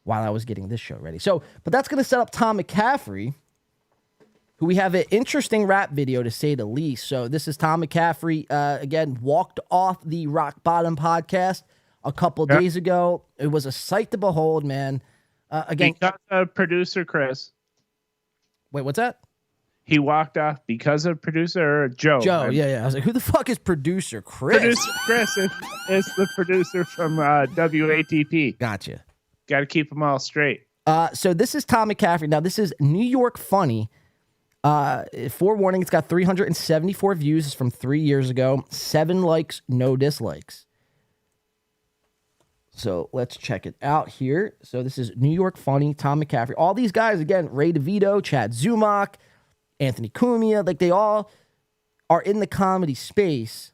[SPEAKER 1] while I was getting this show ready. So, but that's going to set up Tom McCaffrey, who we have an interesting rap video, to say the least. So this is Tom McCaffrey, again, walked off the Rock Bottom podcast a couple days ago. It was a sight to behold, man. Again,
[SPEAKER 5] because of producer Chris.
[SPEAKER 1] Wait, what's that?
[SPEAKER 5] He walked off because of producer Joe.
[SPEAKER 1] Yeah. I was like, who the fuck is producer Chris?
[SPEAKER 5] Producer Chris is the producer from WATP.
[SPEAKER 1] Gotcha.
[SPEAKER 5] Got to keep them all straight.
[SPEAKER 1] So this is Tom McCaffrey. Now, this is New York Funny. Forewarning, it's got 374 views. It's from 3 years ago. 7 likes, no dislikes. So let's check it out here. So this is New York Funny, Tom McCaffrey. All these guys, again, Ray DeVito, Chad Zumach, Anthony Kumia, like they all are in the comedy space.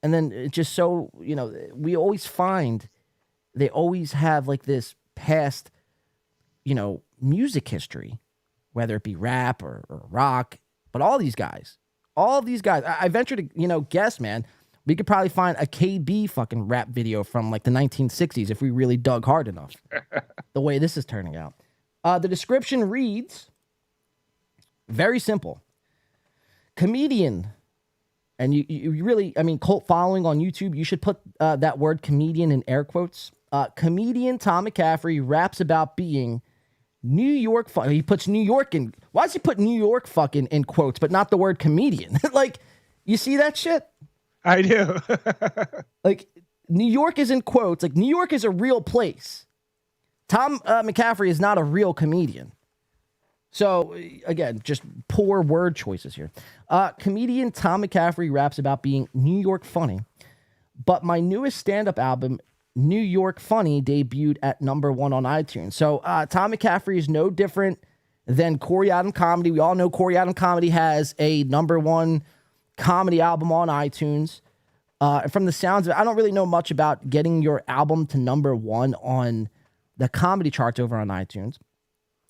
[SPEAKER 1] And then it just so, we always find they always have like this past, music history, whether it be rap or rock. But all these guys, I venture to, guess, man, we could probably find a KB fucking rap video from like the 1960s if we really dug hard enough. The way this is turning out. The description reads, very simple. Comedian, and you really, cult following on YouTube, you should put that word comedian in air quotes. Comedian Tom McCaffrey raps about being New York funny. He puts New York in. Why does he put New York fucking in quotes, but not the word comedian? Like, you see that shit?
[SPEAKER 5] I do.
[SPEAKER 1] Like, New York is in quotes. Like, New York is a real place. Tom McCaffrey is not a real comedian. So, again, just poor word choices here. Comedian Tom McCaffrey raps about being New York funny. But my newest stand-up album, New York Funny, debuted at #1 on iTunes. So, Tom McCaffrey is no different than Corey Adam Comedy. We all know Corey Adam Comedy has a #1 comedy album on iTunes. From the sounds of it, I don't really know much about getting your album to #1 on the comedy charts over on iTunes.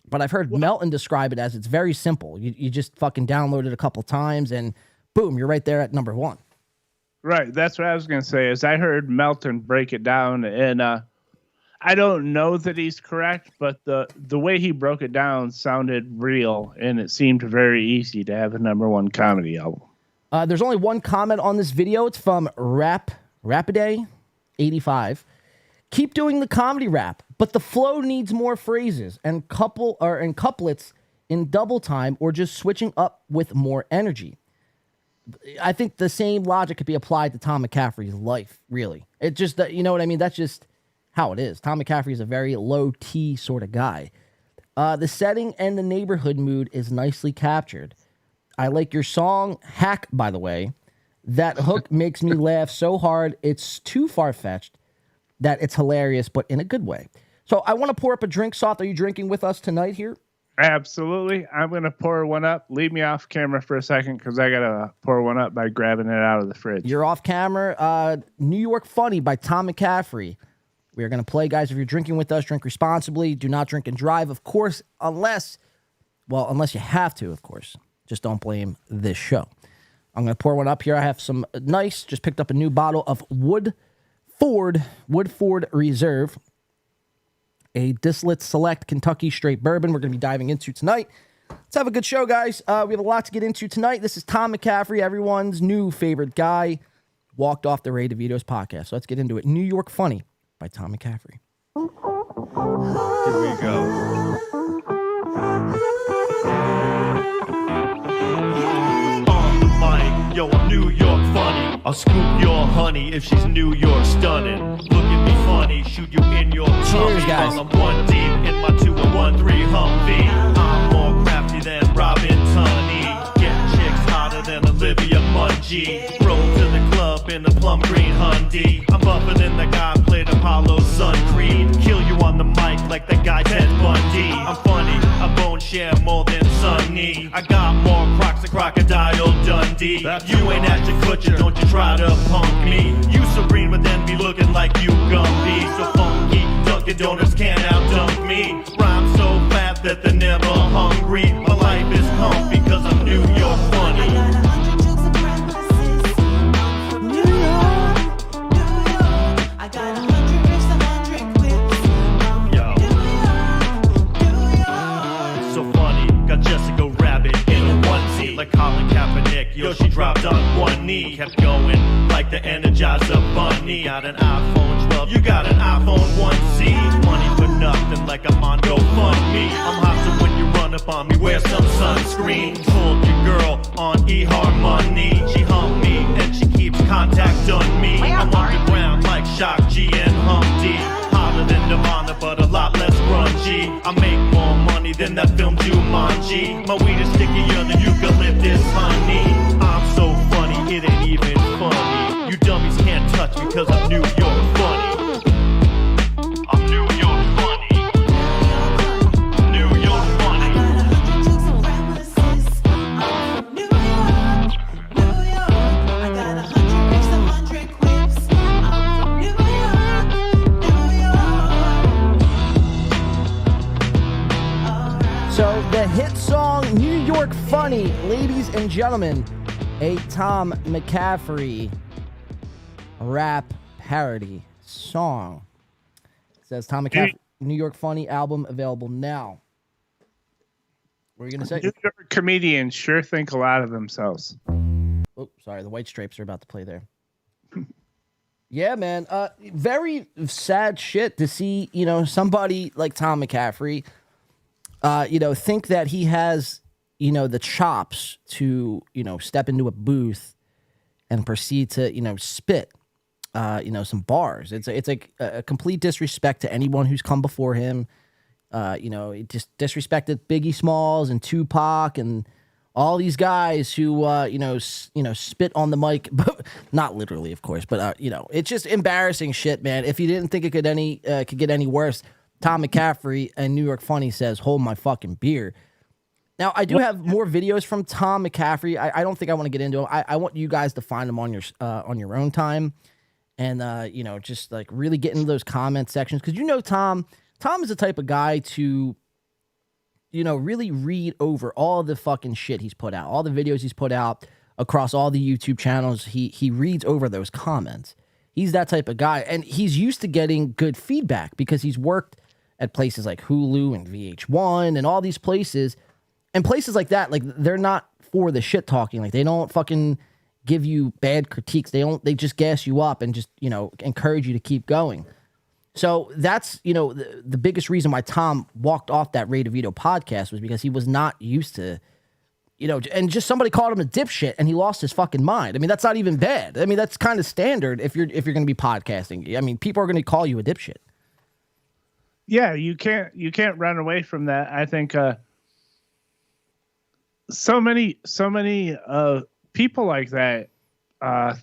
[SPEAKER 1] But I've heard Melton describe it as it's very simple. You just fucking download it a couple times and boom, you're right there at #1.
[SPEAKER 5] Right. That's what I was going to say is I heard Melton break it down, and I don't know that he's correct, but the way he broke it down sounded real, and it seemed very easy to have a #1 comedy album.
[SPEAKER 1] There's only one comment on this video. It's from Rapiday85. Keep doing the comedy rap, but the flow needs more phrases and couplets in double time, or just switching up with more energy. I think the same logic could be applied to Tom McCaffrey's life, really. It just, you know what I mean? That's just how it is. Tom McCaffrey is a very low T sort of guy. The setting and the neighborhood mood is nicely captured. I like your song, Hack, by the way. That hook makes me laugh so hard, it's too far-fetched that it's hilarious, but in a good way. So I want to pour up a drink. Soth, are you drinking with us tonight here?
[SPEAKER 5] Absolutely. I'm going to pour one up. Leave me off camera for a second because I got to pour one up by grabbing it out of the fridge.
[SPEAKER 1] You're off camera. New York Funny by Tom McCaffrey. We are going to play, guys. If you're drinking with us, drink responsibly. Do not drink and drive, of course, unless you have to, of course. Just don't blame this show. I'm going to pour one up here. I have some nice, just picked up a new bottle of Woodford Reserve, a distillate select Kentucky straight bourbon we're going to be diving into tonight. Let's have a good show, guys. We have a lot to get into tonight. This is Tom McCaffrey, everyone's new favorite guy, walked off the Ray DeVito's podcast. So let's get into it. New York Funny by Tom McCaffrey.
[SPEAKER 3] Here we go.
[SPEAKER 8] Yo, I'm New York funny. I'll scoop your honey if she's New York stunning. Look at me funny, shoot you in your tummy.
[SPEAKER 1] Guys.
[SPEAKER 8] While I'm one deep in my 2113 Humvee. I'm more crafty than Robin Tunney. Get chicks hotter than Olivia Mungie. Roll to the club in a plum green Hyundai. I'm bumping in the guy played Apollo Sun Creed. Kill you on the mic like the guy Ted Bundy. I'm funny, I bone share more than Sunny. I got more crocs than Crocodile Dundee. You ain't Ashton Kutcher, don't you try to punk me. You serene but then be looking like you Gumby. So funky, Dunkin' Donuts can't outdunk me. Rhyme so fat that they're never hungry. My life is hump because I'm New York funny. Like Colin Kaepernick, Yo, she dropped on one knee, kept going like the Energizer Bunny. Got an iPhone 12, you got an iPhone 1C. Money for nothing like I'm on GoFundMe. I'm hot, so when you run up on me, wear some sunscreen. Told your girl on eHarmony. She humped me and she keeps contact on me. I'm underground like Shock G and Humpty. Hotter than Nirvana, but a lot less grungy. I make more money than that film Jumanji. My weed is stickier than eucalyptus honey. I'm so funny, it ain't even funny. You dummies can't touch me cause I'm New York funny. I'm New York funny. New York funny.
[SPEAKER 1] So the hit song New York Funny, ladies and gentlemen, a Tom McCaffrey rap parody song. It says Tom McCaffrey New York Funny album available now. What are you going to say?
[SPEAKER 5] New York comedians sure think a lot of themselves.
[SPEAKER 1] Oh, sorry, the White Stripes are about to play there. Yeah, man. Very sad shit to see, somebody like Tom McCaffrey, think that he has, the chops to, step into a booth and proceed to, spit, some bars. It's like a complete disrespect to anyone who's come before him. It just disrespected Biggie Smalls and Tupac and all these guys who, spit on the mic, but not literally, of course, but, it's just embarrassing shit, man. If you didn't think it could get any worse, Tom McCaffrey and New York Funny says, hold my fucking beer. Now, I do have more videos from Tom McCaffrey. I don't think I want to get into them. I want you guys to find them on your own time and, just like really get into those comment sections. Because, Tom is the type of guy to, really read over all the fucking shit he's put out, all the videos he's put out across all the YouTube channels. He reads over those comments. He's that type of guy. And he's used to getting good feedback because he's worked at places like Hulu and VH1 and all these places. And places like that, like, they're not for the shit talking. Like, they don't fucking give you bad critiques. They just gas you up and just, encourage you to keep going. So that's, the biggest reason why Tom walked off that Ray DeVito podcast was because he was not used to, and just somebody called him a dipshit and he lost his fucking mind. I mean, that's not even bad. I mean, that's kind of standard if you're going to be podcasting. I mean, people are going to call you a dipshit.
[SPEAKER 5] Yeah, you can't run away from that. I think so many people like that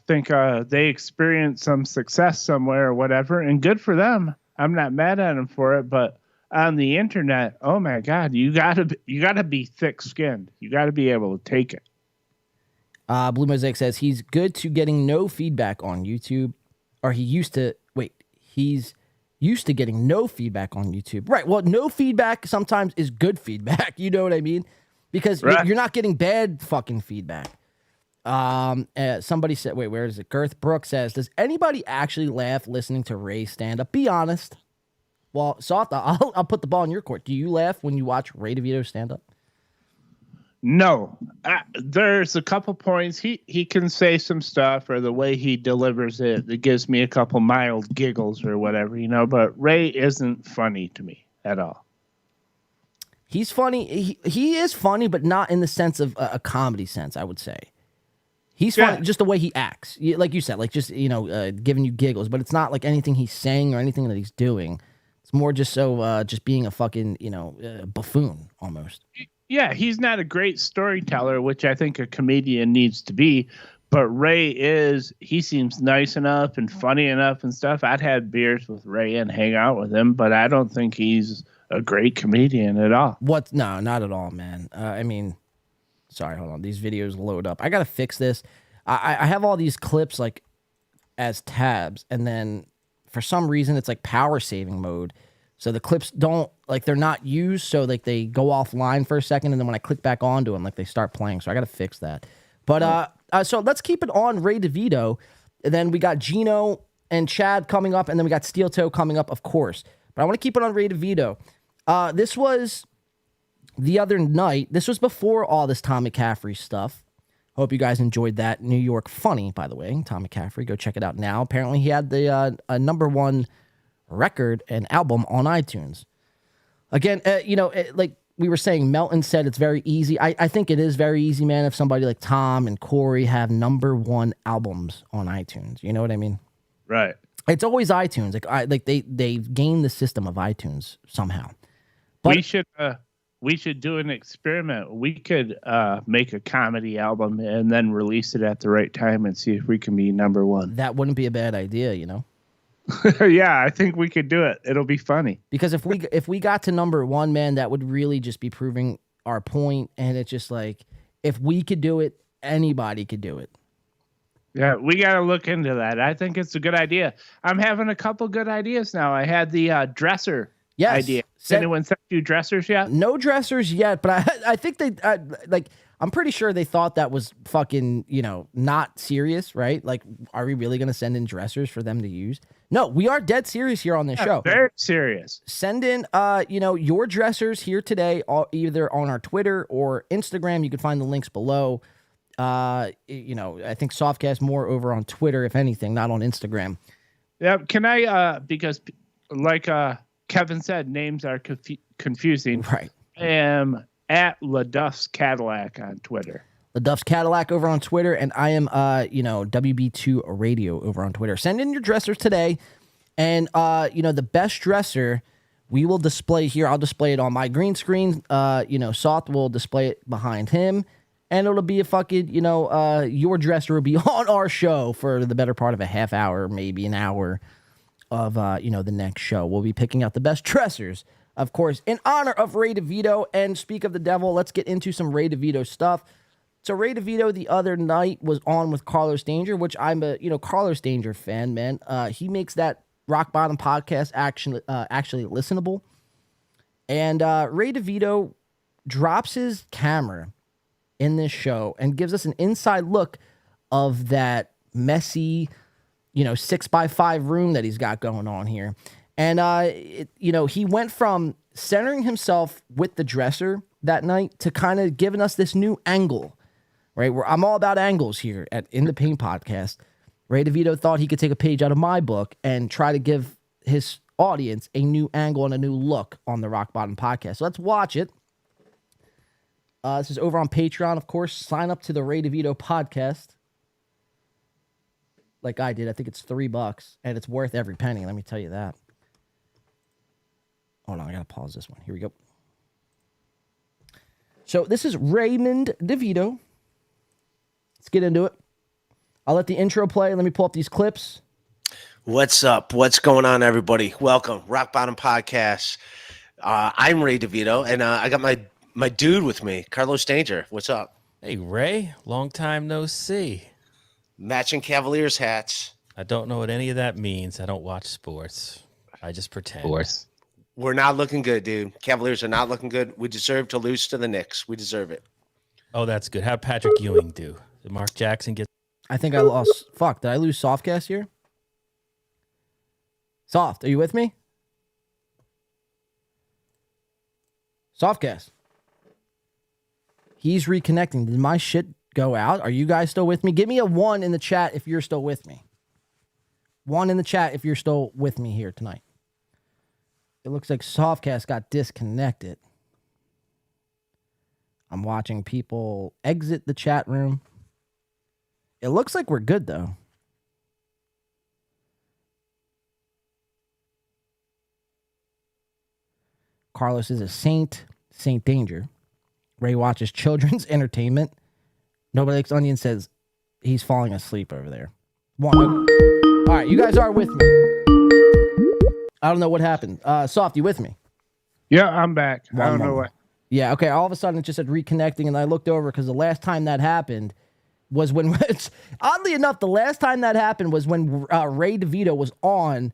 [SPEAKER 5] think they experience some success somewhere or whatever, and good for them. I'm not mad at them for it, but on the internet, oh my God, you gotta be thick-skinned. You gotta be able to take it.
[SPEAKER 1] Blue Mosaic says he's good to getting no feedback on YouTube, or he's used to getting no feedback on YouTube. Right. Well, no feedback sometimes is good feedback. You know what I mean? Because you're not getting bad fucking feedback. Somebody said, wait, where is it? Girth Brooks says, does anybody actually laugh listening to Ray stand up? Be honest. Well, Soft, I'll put the ball in your court. Do you laugh when you watch Ray DeVito stand up?
[SPEAKER 5] No. There's a couple points. He can say some stuff, or the way he delivers it gives me a couple mild giggles or whatever, but Ray isn't funny to me at all.
[SPEAKER 1] He's funny. He is funny, but not in the sense of a comedy sense, I would say. He's funny just the way he acts. Like you said, like just, giving you giggles, but it's not like anything he's saying or anything that he's doing. It's more just just being a fucking, buffoon almost.
[SPEAKER 5] Yeah, he's not a great storyteller, which I think a comedian needs to be. But Ray he seems nice enough and funny enough and stuff. I'd had beers with Ray and hang out with him, but I don't think he's a great comedian at all.
[SPEAKER 1] What? No, not at all, man. Sorry, hold on. These videos load up. I got to fix this. I have all these clips like as tabs, and then for some reason it's like power saving mode. So the clips they're not used. So like they go offline for a second. And then when I click back onto them, like they start playing. So I got to fix that. But so let's keep it on Ray DeVito. And then we got Gino and Chad coming up. And then we got Steel Toe coming up, of course. But I want to keep it on Ray DeVito. This was the other night. This was before all this Tom McCaffrey stuff. Hope you guys enjoyed that. New York Funny, by the way. Tom McCaffrey, go check it out now. Apparently, he had the #1 record and album on iTunes. Again, like we were saying, Melton said it's very easy. I think it is very easy, man, if somebody like Tom and Corey have #1 albums on iTunes. You know what I mean?
[SPEAKER 5] Right.
[SPEAKER 1] It's always iTunes. They've gained the system of iTunes somehow. But
[SPEAKER 5] we should do an experiment. We could make a comedy album and then release it at the right time and see if we can be #1.
[SPEAKER 1] that wouldn't be a bad idea, you know?
[SPEAKER 5] Yeah, I think we could do it. It'll be funny.
[SPEAKER 1] Because if we got to #1, man, that would really just be proving our point. And it's just like, if we could do it, anybody could do it.
[SPEAKER 5] Yeah, we got to look into that. I think it's a good idea. I'm having a couple good ideas now. I had the dresser idea. Anyone sent you dressers yet?
[SPEAKER 1] No dressers yet, but I think they I'm pretty sure they thought that was fucking, not serious, right? Like, are we really going to send in dressers for them to use? No, we are dead serious here on this show.
[SPEAKER 5] Very serious.
[SPEAKER 1] Send in, your dressers here today, either on our Twitter or Instagram. You can find the links below. I think Softcast more over on Twitter, if anything, not on Instagram.
[SPEAKER 5] Yeah. Can I, because like Kevin said, names are confusing.
[SPEAKER 1] Right.
[SPEAKER 5] I am at LaDuff's Cadillac on Twitter.
[SPEAKER 1] LaDuff's Cadillac over on Twitter, and I am, WB2 Radio over on Twitter. Send in your dressers today, and, the best dresser we will display here. I'll display it on my green screen. Soft will display it behind him, and it'll be a fucking, your dresser will be on our show for the better part of a half hour, maybe an hour of, the next show. We'll be picking out the best dressers, of course, in honor of Ray DeVito. And speak of the devil, let's get into some Ray DeVito stuff. So Ray DeVito the other night was on with Carlos Danger, which I'm a, Carlos Danger fan, man. He makes that Rock Bottom podcast actually listenable. And Ray DeVito drops his camera in this show and gives us an inside look of that messy, 6x5 room that he's got going on here. And, he went from centering himself with the dresser that night to kind of giving us this new angle, right? Where I'm all about angles here at In the Paint podcast. Ray DeVito thought he could take a page out of my book and try to give his audience a new angle and a new look on the Rock Bottom podcast. So let's watch it. This is over on Patreon, of course. Sign up to the Ray DeVito podcast. Like I did. I think it's $3, and it's worth every penny. Let me tell you that. Hold on, I gotta pause this one. Here we go. So this is Raymond DeVito. Let's get into it. I'll let the intro play. Let me pull up these clips.
[SPEAKER 9] What's up? What's going on, everybody? Welcome, Rock Bottom Podcast. I'm Ray DeVito, and I got my dude with me, Carlos Danger. What's up?
[SPEAKER 10] Hey, Ray. Long time no see.
[SPEAKER 9] Matching Cavaliers hats.
[SPEAKER 10] I don't know what any of that means. I don't watch sports. I just pretend.
[SPEAKER 9] Sports. We're not looking good, dude. Cavaliers are not looking good. We deserve to lose to the Knicks. We deserve it.
[SPEAKER 10] Oh, that's good. How'd Patrick Ewing do? Did Mark Jackson get...
[SPEAKER 1] I think I lost... Fuck, did I lose Softcast here? Soft, are you with me? Softcast. He's reconnecting. Did my shit go out? Are you guys still with me? Give me a 1 in the chat if you're still with me. 1 in the chat if you're still with me here tonight. It looks like Softcast got disconnected. I'm watching people exit the chat room. It looks like we're good, though. Carlos is a saint. Saint Danger. Ray watches children's entertainment. Nobody Likes Onion says he's falling asleep over there. 1. All right, you guys are with me. I don't know what happened. Soft, you with me?
[SPEAKER 5] Yeah, I'm back. I don't know what.
[SPEAKER 1] Yeah, okay. All of a sudden, it just said reconnecting, and I looked over because the last time that happened was when, oddly enough, the last time that happened was when Ray DeVito was on.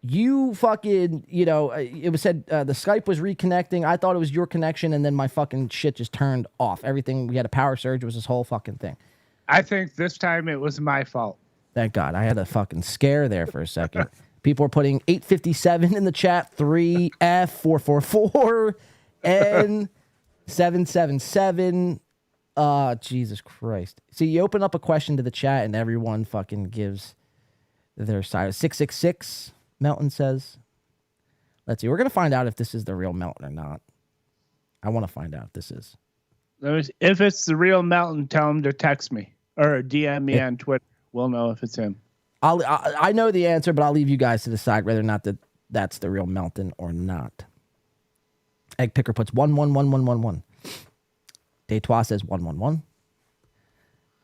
[SPEAKER 1] You fucking, it was said the Skype was reconnecting. I thought it was your connection, and then my fucking shit just turned off. Everything, we had a power surge. It was this whole fucking thing.
[SPEAKER 5] I think this time it was my fault.
[SPEAKER 1] Thank God. I had a fucking scare there for a second. People are putting 857 in the chat, 3F444, N777. Jesus Christ. See, you open up a question to the chat and everyone fucking gives their side. 666, Melton says. Let's see. We're going to find out if this is the real Melton or not. I want to find out if this is.
[SPEAKER 5] If it's the real Melton, tell him to text me or DM me on Twitter. We'll know if it's him.
[SPEAKER 1] I know the answer, but I'll leave you guys to decide whether or not that's the real Melton or not. Egg Picker puts 11111. Deitois says 111.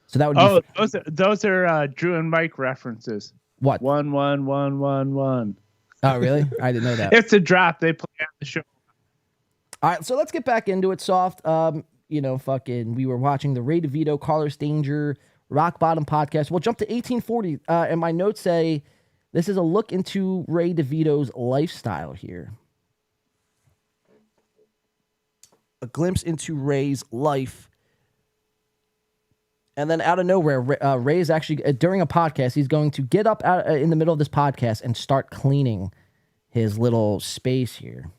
[SPEAKER 1] So that would be
[SPEAKER 5] those are Drew and Mike references.
[SPEAKER 1] What?
[SPEAKER 5] 11111.
[SPEAKER 1] Oh, really? I didn't know that.
[SPEAKER 5] It's a drop they play on the show.
[SPEAKER 1] All right, so let's get back into it, Soft. We were watching the Ray Devito, Carlos Danger, Rock Bottom podcast. We'll jump to 1840, and my notes say this is a look into Ray DeVito's lifestyle here. A glimpse into Ray's life. And then out of nowhere, Ray is actually, during a podcast, he's going to get up out in the middle of this podcast and start cleaning his little space here.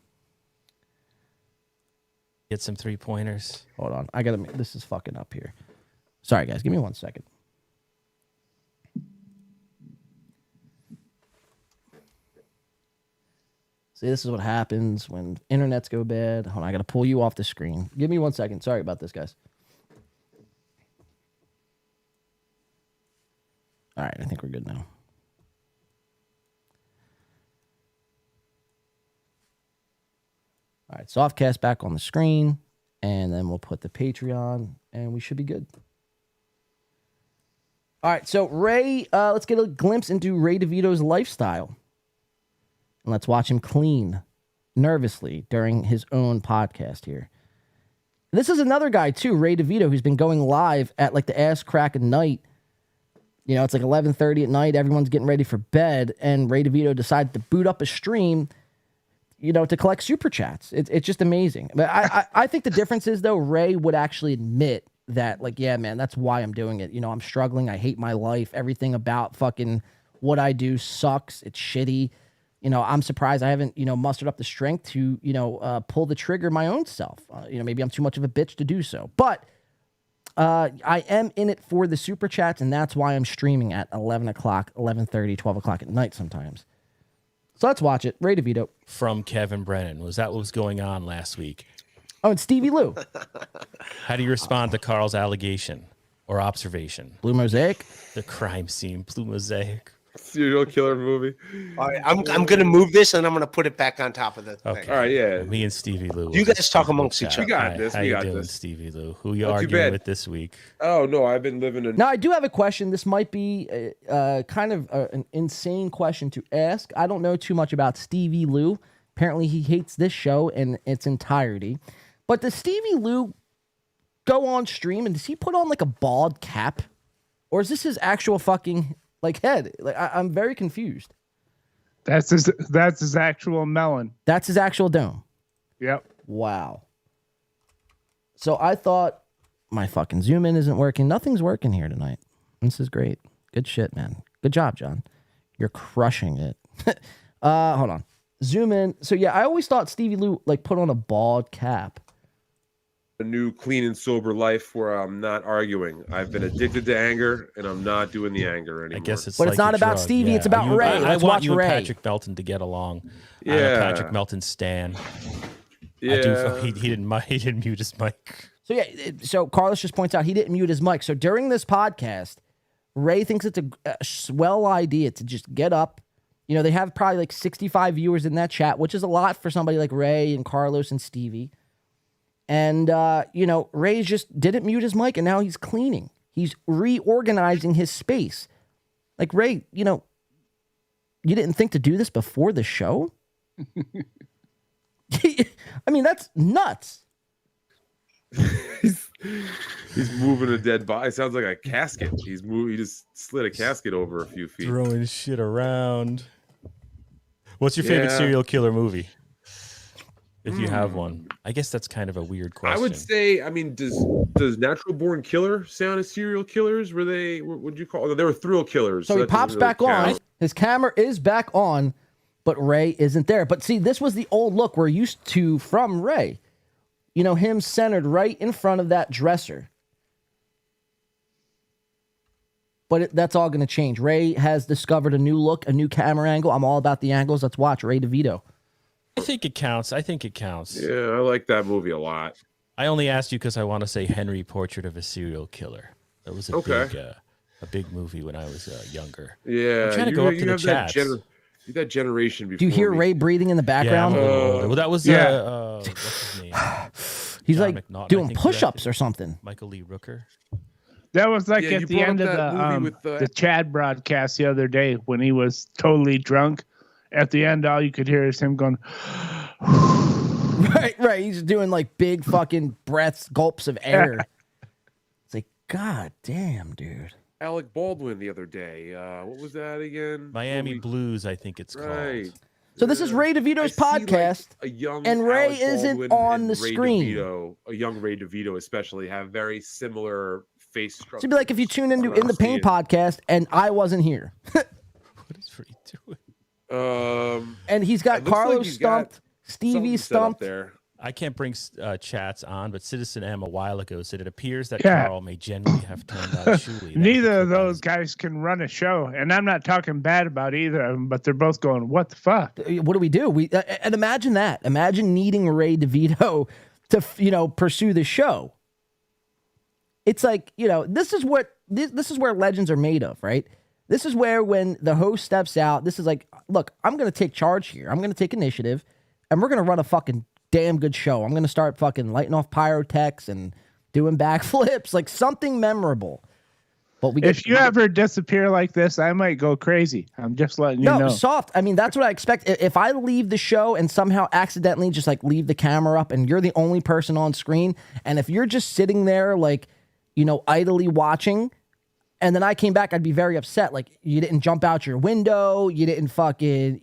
[SPEAKER 10] Get some 3-pointers.
[SPEAKER 1] Hold on. This is fucking up here. Sorry, guys. Give me 1 second. See, this is what happens when internets go bad. Hold on. I got to pull you off the screen. Give me 1 second. Sorry about this, guys. All right. I think we're good now. All right. Softcast back on the screen. And then we'll put the Patreon. And we should be good. All right, so Ray, let's get a glimpse into Ray DeVito's lifestyle. And let's watch him clean nervously during his own podcast here. This is another guy, too, Ray DeVito, who's been going live at like the ass crack of night. You know, it's like 11:30 at night. Everyone's getting ready for bed. And Ray DeVito decided to boot up a stream, to collect super chats. It's just amazing. But I think the difference is, though, Ray would actually admit that, like, yeah, man, that's why I'm doing it. I'm struggling. I hate my life. Everything about fucking what I do sucks. It's shitty. I'm surprised I haven't, mustered up the strength to, pull the trigger my own self. Maybe I'm too much of a bitch to do so. But I am in it for the super chats, and that's why I'm streaming at 11 o'clock, 11:30, 12 o'clock at night sometimes. So let's watch it. Ray DeVito.
[SPEAKER 10] From Kevin Brennan. Was that what was going on last week?
[SPEAKER 1] Oh, and Stevie Lou.
[SPEAKER 10] How do you respond to Carl's allegation or observation?
[SPEAKER 1] Blue Mosaic.
[SPEAKER 10] The crime scene. Blue Mosaic.
[SPEAKER 11] Serial killer movie.
[SPEAKER 9] All right, I'm going to move this and I'm going to put it back on top of the thing.
[SPEAKER 10] Okay.
[SPEAKER 11] All right, yeah.
[SPEAKER 10] Me and Stevie Lou.
[SPEAKER 9] You guys talk amongst each other.
[SPEAKER 11] We got this.
[SPEAKER 10] How
[SPEAKER 11] We
[SPEAKER 10] you
[SPEAKER 11] got
[SPEAKER 10] doing,
[SPEAKER 11] this.
[SPEAKER 10] Stevie Lou? Who you
[SPEAKER 11] Not too
[SPEAKER 10] arguing
[SPEAKER 11] bad.
[SPEAKER 10] with this week?
[SPEAKER 11] Oh no, I've been living in.
[SPEAKER 1] Now, I do have a question. This might be kind of an insane question to ask. I don't know too much about Stevie Lou. Apparently, he hates this show in its entirety. But does Stevie Lou go on stream and does he put on like a bald cap? Or is this his actual fucking head? Like I'm very confused.
[SPEAKER 5] That's his actual melon.
[SPEAKER 1] That's his actual dome.
[SPEAKER 5] Yep.
[SPEAKER 1] Wow. So I thought my fucking zoom in isn't working. Nothing's working here tonight. This is great. Good shit, man. Good job, John. You're crushing it. Hold on. Zoom in. So yeah, I always thought Stevie Lou put on a bald cap.
[SPEAKER 11] A new clean and sober life where I'm not arguing. I've been addicted to anger, and I'm not doing the anger anymore.
[SPEAKER 10] I guess it's.
[SPEAKER 1] But
[SPEAKER 10] like
[SPEAKER 1] it's not
[SPEAKER 10] a
[SPEAKER 1] about
[SPEAKER 10] drug.
[SPEAKER 1] Stevie,
[SPEAKER 10] Yeah.
[SPEAKER 1] it's about Ray.
[SPEAKER 10] I
[SPEAKER 1] Let's
[SPEAKER 10] want
[SPEAKER 1] watch
[SPEAKER 10] you
[SPEAKER 1] Ray.
[SPEAKER 10] and Patrick Melton to get along. I'm a
[SPEAKER 11] Yeah.
[SPEAKER 10] Patrick Melton stan.
[SPEAKER 11] Yeah.
[SPEAKER 10] He didn't mute his mic.
[SPEAKER 1] So yeah, so Carlos just points out he didn't mute his mic. So during this podcast, Ray thinks it's a swell idea to just get up. They have probably 65 viewers in that chat, which is a lot for somebody like Ray and Carlos and Stevie. And, Ray just didn't mute his mic, and now he's cleaning. He's reorganizing his space. Like, Ray, you didn't think to do this before the show? I mean, that's nuts.
[SPEAKER 11] He's moving a dead body. It sounds like a casket. He just slid a casket over a few feet.
[SPEAKER 10] Throwing shit around. What's your favorite
[SPEAKER 11] Yeah.
[SPEAKER 10] serial killer movie? If you have one. I guess that's kind of a weird question.
[SPEAKER 11] I would say, does Natural Born Killer sound as serial killers? Were they, what would you call them? They were thrill killers.
[SPEAKER 1] So he
[SPEAKER 11] that doesn't
[SPEAKER 1] pops
[SPEAKER 11] really
[SPEAKER 1] back on.
[SPEAKER 11] count.
[SPEAKER 1] His camera is back on, but Ray isn't there. But see, this was the old look we're used to from Ray. Him centered right in front of that dresser. But that's all going to change. Ray has discovered a new look, a new camera angle. I'm all about the angles. Let's watch Ray DeVito.
[SPEAKER 10] I think it counts.
[SPEAKER 11] Yeah, I like that movie a lot.
[SPEAKER 10] I only asked you because I want to say Henry, Portrait of a Serial Killer. That was a big movie when I was younger.
[SPEAKER 11] Yeah,
[SPEAKER 10] I'm trying to go up to the chats.
[SPEAKER 11] That generation before.
[SPEAKER 1] Do you hear Ray breathing in the background?
[SPEAKER 10] Yeah, well, that was what's his name?
[SPEAKER 1] He's
[SPEAKER 10] John
[SPEAKER 1] like
[SPEAKER 10] McNaughton,
[SPEAKER 1] doing
[SPEAKER 10] I think,
[SPEAKER 1] push-ups
[SPEAKER 10] directed.
[SPEAKER 1] or something.
[SPEAKER 10] Michael Lee Rooker.
[SPEAKER 5] That was like
[SPEAKER 11] Yeah,
[SPEAKER 5] at
[SPEAKER 11] you
[SPEAKER 5] the
[SPEAKER 11] brought
[SPEAKER 5] end
[SPEAKER 11] up
[SPEAKER 5] of
[SPEAKER 11] that movie with
[SPEAKER 5] the Chad broadcast the other day when he was totally drunk. At the end, all you could hear is him going.
[SPEAKER 1] Right. He's doing like big fucking breaths, gulps of air. It's like, God damn, dude.
[SPEAKER 11] Alec Baldwin the other day. What was that again?
[SPEAKER 10] Miami Blues, I think it's
[SPEAKER 11] Right.
[SPEAKER 10] called.
[SPEAKER 1] So this is Ray DeVito's podcast,
[SPEAKER 11] A young
[SPEAKER 1] and Ray
[SPEAKER 11] Alec
[SPEAKER 1] isn't
[SPEAKER 11] Baldwin
[SPEAKER 1] on
[SPEAKER 11] and
[SPEAKER 1] the
[SPEAKER 11] Ray
[SPEAKER 1] screen.
[SPEAKER 11] DeVito, a young Ray DeVito especially, have very similar face structure.
[SPEAKER 1] It'd be like if you tune into In the Pain podcast and I wasn't here.
[SPEAKER 10] What is Ray doing?
[SPEAKER 1] And he's got
[SPEAKER 11] it looks like
[SPEAKER 1] Carlos
[SPEAKER 11] he's got
[SPEAKER 1] stumped, Stevie
[SPEAKER 11] something set up
[SPEAKER 1] stumped.
[SPEAKER 11] there.
[SPEAKER 10] I can't bring chats on, but Citizen M a while ago said it appears that
[SPEAKER 5] Yeah.
[SPEAKER 10] Carl may genuinely have turned out Shuli.
[SPEAKER 5] Neither of those guys can run a show, and I'm not talking bad about either of them, but they're both going, "What the fuck?"
[SPEAKER 1] What do we do? And imagine that. Imagine needing Ray DeVito to pursue the show. It's like, this is where legends are made of, right? This is where when the host steps out, this is like, look, I'm going to take charge here. I'm going to take initiative, and we're going to run a fucking damn good show. I'm going to start fucking lighting off pyrotechs and doing backflips, like something memorable. But
[SPEAKER 5] if you ever disappear like this, I might go crazy. I'm just letting you know.
[SPEAKER 1] No, soft. I mean, that's what I expect. If I leave the show and somehow accidentally just like leave the camera up and you're the only person on screen, and if you're just sitting there like, idly watching, and then I came back, I'd be very upset. Like, you didn't jump out your window. You didn't fucking,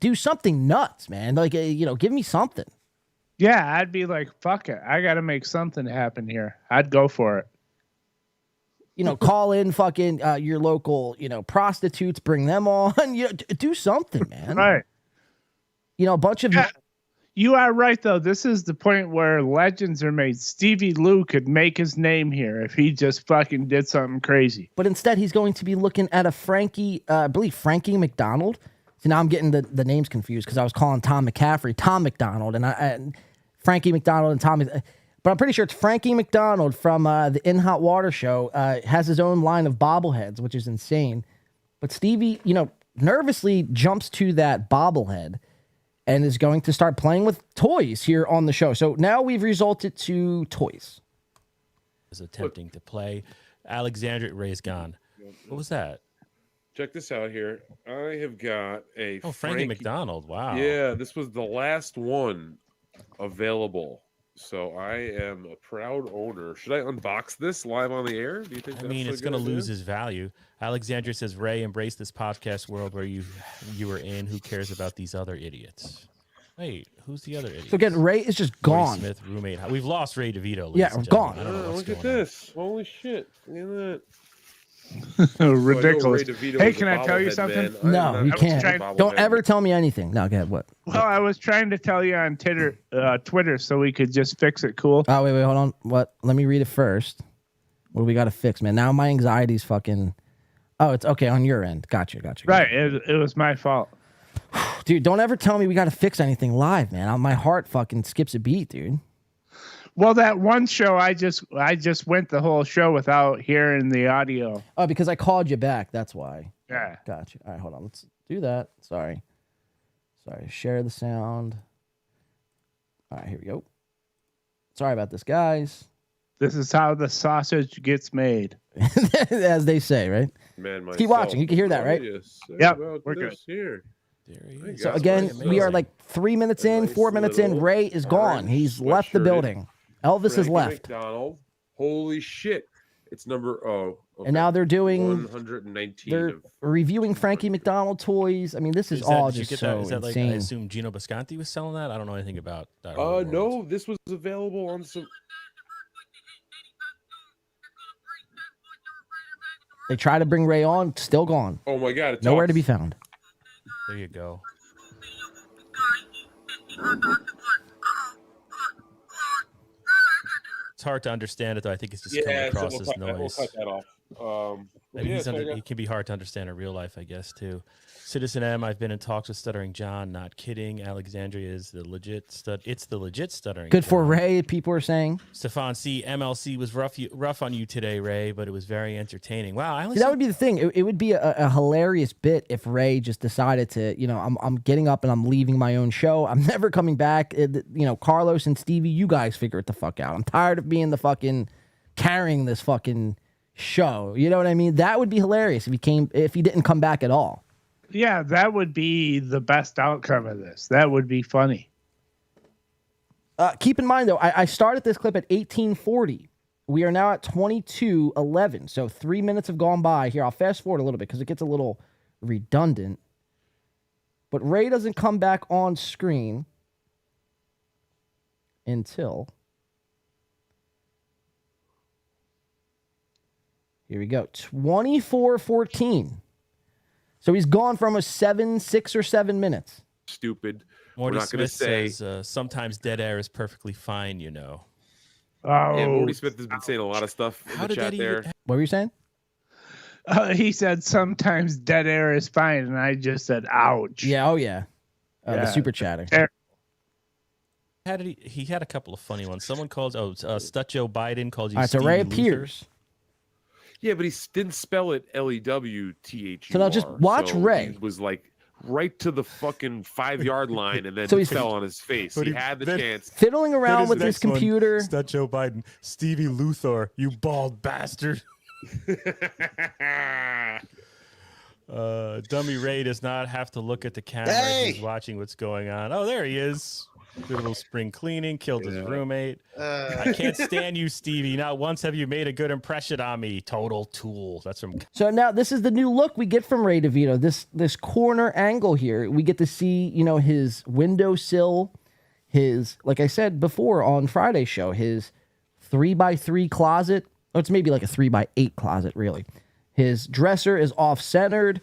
[SPEAKER 1] do something nuts, man. Like, give me something.
[SPEAKER 5] Yeah, I'd be like, fuck it. I got to make something happen here. I'd go for it.
[SPEAKER 1] Call in fucking your local, prostitutes, bring them on. Do something, man.
[SPEAKER 5] Right.
[SPEAKER 1] A bunch of...
[SPEAKER 5] Yeah. You are right, though. This is the point where legends are made. Stevie Lou could make his name here if he just fucking did something crazy.
[SPEAKER 1] But instead, he's going to be looking at a I believe Frankie McDonald. See, now I'm getting the names confused because I was calling Tom McCaffrey Tom McDonald, and Frankie McDonald and Tommy. But I'm pretty sure it's Frankie McDonald from the In Hot Water show. Has his own line of bobbleheads, which is insane. But Stevie, nervously jumps to that bobblehead and is going to start playing with toys here on the show. So now we've resulted to toys.
[SPEAKER 10] Is attempting to play. Alexandria Ray's gone. What was that?
[SPEAKER 11] Check this out here. I have got a
[SPEAKER 10] Frankie McDonald. Wow.
[SPEAKER 11] Yeah, this was the last one available. So I am a proud owner. Should I unbox this live on the air? Do you think?
[SPEAKER 10] It's going to lose his value. Alexandria says, Ray, embrace this podcast world where you were in. Who cares about these other idiots? Wait, who's the other idiot?
[SPEAKER 1] So again, Ray is just gone.
[SPEAKER 10] Smith, roommate. We've lost Ray DeVito.
[SPEAKER 1] Yeah, gone.
[SPEAKER 10] I don't know what's
[SPEAKER 11] look at
[SPEAKER 10] going on.
[SPEAKER 11] this. Holy shit. Look at that.
[SPEAKER 5] Ridiculous.
[SPEAKER 11] So I know Ray DeVito
[SPEAKER 5] Hey,
[SPEAKER 11] is
[SPEAKER 5] can
[SPEAKER 11] a
[SPEAKER 5] I tell you
[SPEAKER 11] bobblehead
[SPEAKER 5] something?
[SPEAKER 11] man.
[SPEAKER 1] No, you can't. Don't ever tell me anything. No, go ahead. What?
[SPEAKER 5] Well, I was trying to tell you on Twitter so we could just fix it cool.
[SPEAKER 1] Oh, wait, hold on. What? Let me read it first. What do we got to fix, man? Now my anxiety's fucking... Oh, it's okay on your end. Gotcha.
[SPEAKER 5] Right, it was my fault.
[SPEAKER 1] Dude, don't ever tell me we got to fix anything live, man. My heart fucking skips a beat, dude.
[SPEAKER 5] Well, that one show, I just went the whole show without hearing the audio.
[SPEAKER 1] Oh, because I called you back. That's why.
[SPEAKER 5] Yeah.
[SPEAKER 1] Gotcha. All right, hold on. Let's do that. Sorry. Share the sound. All right, here we go. Sorry about this, guys.
[SPEAKER 5] This is how the sausage gets made.
[SPEAKER 1] As they say, right?
[SPEAKER 11] Man,
[SPEAKER 1] keep watching. You can hear that, right?
[SPEAKER 5] Yep, we're good.
[SPEAKER 11] Here.
[SPEAKER 1] So again, we are like 3 minutes in, 4 minutes in. Ray is gone. He's left the building. Elvis has left.
[SPEAKER 11] McDonald. Holy shit. It's number okay.
[SPEAKER 1] And now they're doing
[SPEAKER 11] 119.
[SPEAKER 1] They're reviewing Frankie McDonald toys. I mean, this is all just so
[SPEAKER 10] Is that like,
[SPEAKER 1] insane.
[SPEAKER 10] I assume Gino Piscanti was selling that? I don't know anything about that.
[SPEAKER 11] No, this was available on some.
[SPEAKER 1] They try to bring Ray on, still gone.
[SPEAKER 11] Oh my god,
[SPEAKER 1] nowhere to be found.
[SPEAKER 10] There you go. It's hard to understand it, though. I think it's just coming across as noise.
[SPEAKER 11] We'll cut that off.
[SPEAKER 10] Maybe
[SPEAKER 11] yeah,
[SPEAKER 10] he's
[SPEAKER 11] so I got-
[SPEAKER 10] he can be hard to understand in real life, I guess, too. Citizen M, I've been in talks with Stuttering John. Not kidding. Alexandria is the legit It's the legit Stuttering
[SPEAKER 1] Good for
[SPEAKER 10] John.
[SPEAKER 1] Ray, people are saying.
[SPEAKER 10] Stefan C, MLC was rough on you today, Ray, but it was very entertaining. Wow, I
[SPEAKER 1] See, that would be the thing. It would be a hilarious bit if Ray just decided to, I'm getting up and I'm leaving my own show. I'm never coming back. Carlos and Stevie, you guys figure it the fuck out. I'm tired of being the fucking carrying this fucking show. You know what I mean? That would be hilarious if he didn't come back at all.
[SPEAKER 5] Yeah, that would be the best outcome of this. That would be funny.
[SPEAKER 1] Keep in mind, though, I started this clip at 1840. We are now at 22:11. So 3 minutes have gone by. Here, I'll fast forward a little bit because it gets a little redundant. But Ray doesn't come back on screen until... Here we go. 24:14. So he's gone for almost 6 or 7 minutes.
[SPEAKER 11] Stupid.
[SPEAKER 10] Morty
[SPEAKER 11] We're not going to
[SPEAKER 10] Smith
[SPEAKER 11] say.
[SPEAKER 10] says, sometimes dead air is perfectly fine,
[SPEAKER 5] Oh,
[SPEAKER 11] Yeah, Morty Smith has been saying a lot of stuff in the chat there.
[SPEAKER 1] What were you saying?
[SPEAKER 5] He said sometimes dead air is fine, and I just said, ouch.
[SPEAKER 1] Yeah, oh yeah. The
[SPEAKER 5] Yeah.
[SPEAKER 1] super chatter.
[SPEAKER 10] He had a couple of funny ones. Someone calls, Stut Joe Biden called you
[SPEAKER 1] All right, so
[SPEAKER 10] Stevie
[SPEAKER 1] Ray
[SPEAKER 10] Luther.
[SPEAKER 1] appears.
[SPEAKER 11] Yeah, but he didn't spell it Lewther.
[SPEAKER 1] So now just watch Ray.
[SPEAKER 11] He was like right to the fucking 5-yard line and then
[SPEAKER 1] So he's-
[SPEAKER 11] fell on his face.
[SPEAKER 10] But
[SPEAKER 11] He
[SPEAKER 10] he-
[SPEAKER 11] had the
[SPEAKER 10] then-
[SPEAKER 11] chance.
[SPEAKER 1] Fiddling around with his computer.
[SPEAKER 10] Stut Joe Biden. Stevie Luther, you bald bastard. Dummy Ray does not have to look at the camera.
[SPEAKER 9] Hey!
[SPEAKER 10] He's watching what's going on. Oh, there he is. Did a little spring cleaning, killed his roommate. I can't stand you, Stevie. Not once have you made a good impression on me. Total tool. That's from...
[SPEAKER 1] So now this is the new look we get from Ray DeVito. This corner angle here, we get to see, his windowsill, his, like I said before on Friday's show, his 3x3 closet. Oh, it's maybe like a 3x8 closet, really. His dresser is off-centered.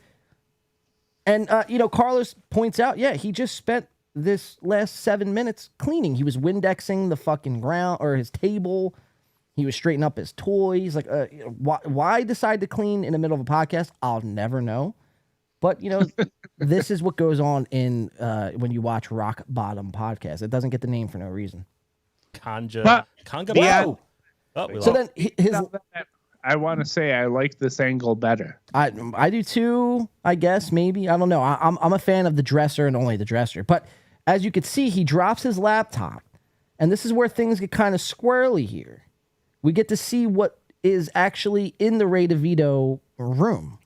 [SPEAKER 1] And, Carlos points out, yeah, he just spent this last 7 minutes cleaning. He was Windexing the fucking ground or his table. He was straightening up his toys. Like, why decide to clean in the middle of a podcast? I'll never know. But, this is what goes on in when you watch Rock Bottom Podcast. It doesn't get the name for no reason.
[SPEAKER 10] Conga.
[SPEAKER 5] Yeah.
[SPEAKER 10] Oh, we
[SPEAKER 1] So
[SPEAKER 10] lost.
[SPEAKER 1] then his...
[SPEAKER 5] I want to say I like this angle better.
[SPEAKER 1] I do too, I guess, maybe. I don't know. I'm a fan of the dresser and only the dresser. But as you can see, he drops his laptop. And this is where things get kind of squirrely here. We get to see what is actually in the Ray DeVito room.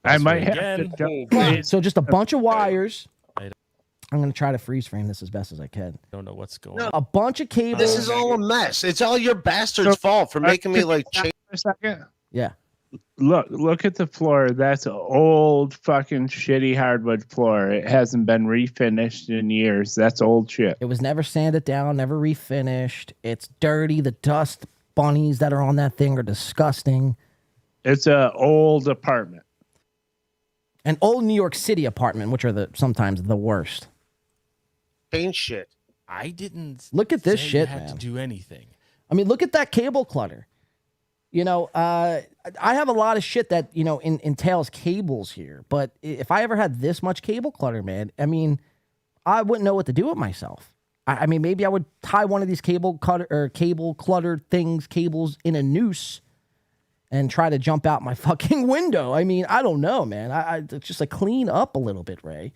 [SPEAKER 5] I might have
[SPEAKER 10] again.
[SPEAKER 5] to jump.
[SPEAKER 1] So just a bunch of wires. I'm going to try to freeze frame this as best as I can.
[SPEAKER 10] Don't know what's going on.
[SPEAKER 1] A bunch of cables.
[SPEAKER 9] This is all a mess. It's all your bastard's fault for making me like change.
[SPEAKER 5] For a second.
[SPEAKER 1] Yeah.
[SPEAKER 5] Look at the floor. That's an old fucking shitty hardwood floor. It hasn't been refinished in years. That's old shit.
[SPEAKER 1] It was never sanded down, never refinished. It's dirty. The dust bunnies that are on that thing are disgusting.
[SPEAKER 5] It's an old apartment.
[SPEAKER 1] An old New York City apartment, which are sometimes the worst.
[SPEAKER 9] Paint shit.
[SPEAKER 10] I didn't
[SPEAKER 1] Look at this
[SPEAKER 10] say
[SPEAKER 1] shit,
[SPEAKER 10] you had
[SPEAKER 1] man.
[SPEAKER 10] to do anything.
[SPEAKER 1] I mean, look at that cable clutter. I have a lot of shit that, entails cables here. But if I ever had this much cable clutter, man, I mean, I wouldn't know what to do with myself. I mean, maybe I would tie one of these cable cluttered cables in a noose and try to jump out my fucking window. I mean, I don't know, man. I just like clean up a little bit, Ray.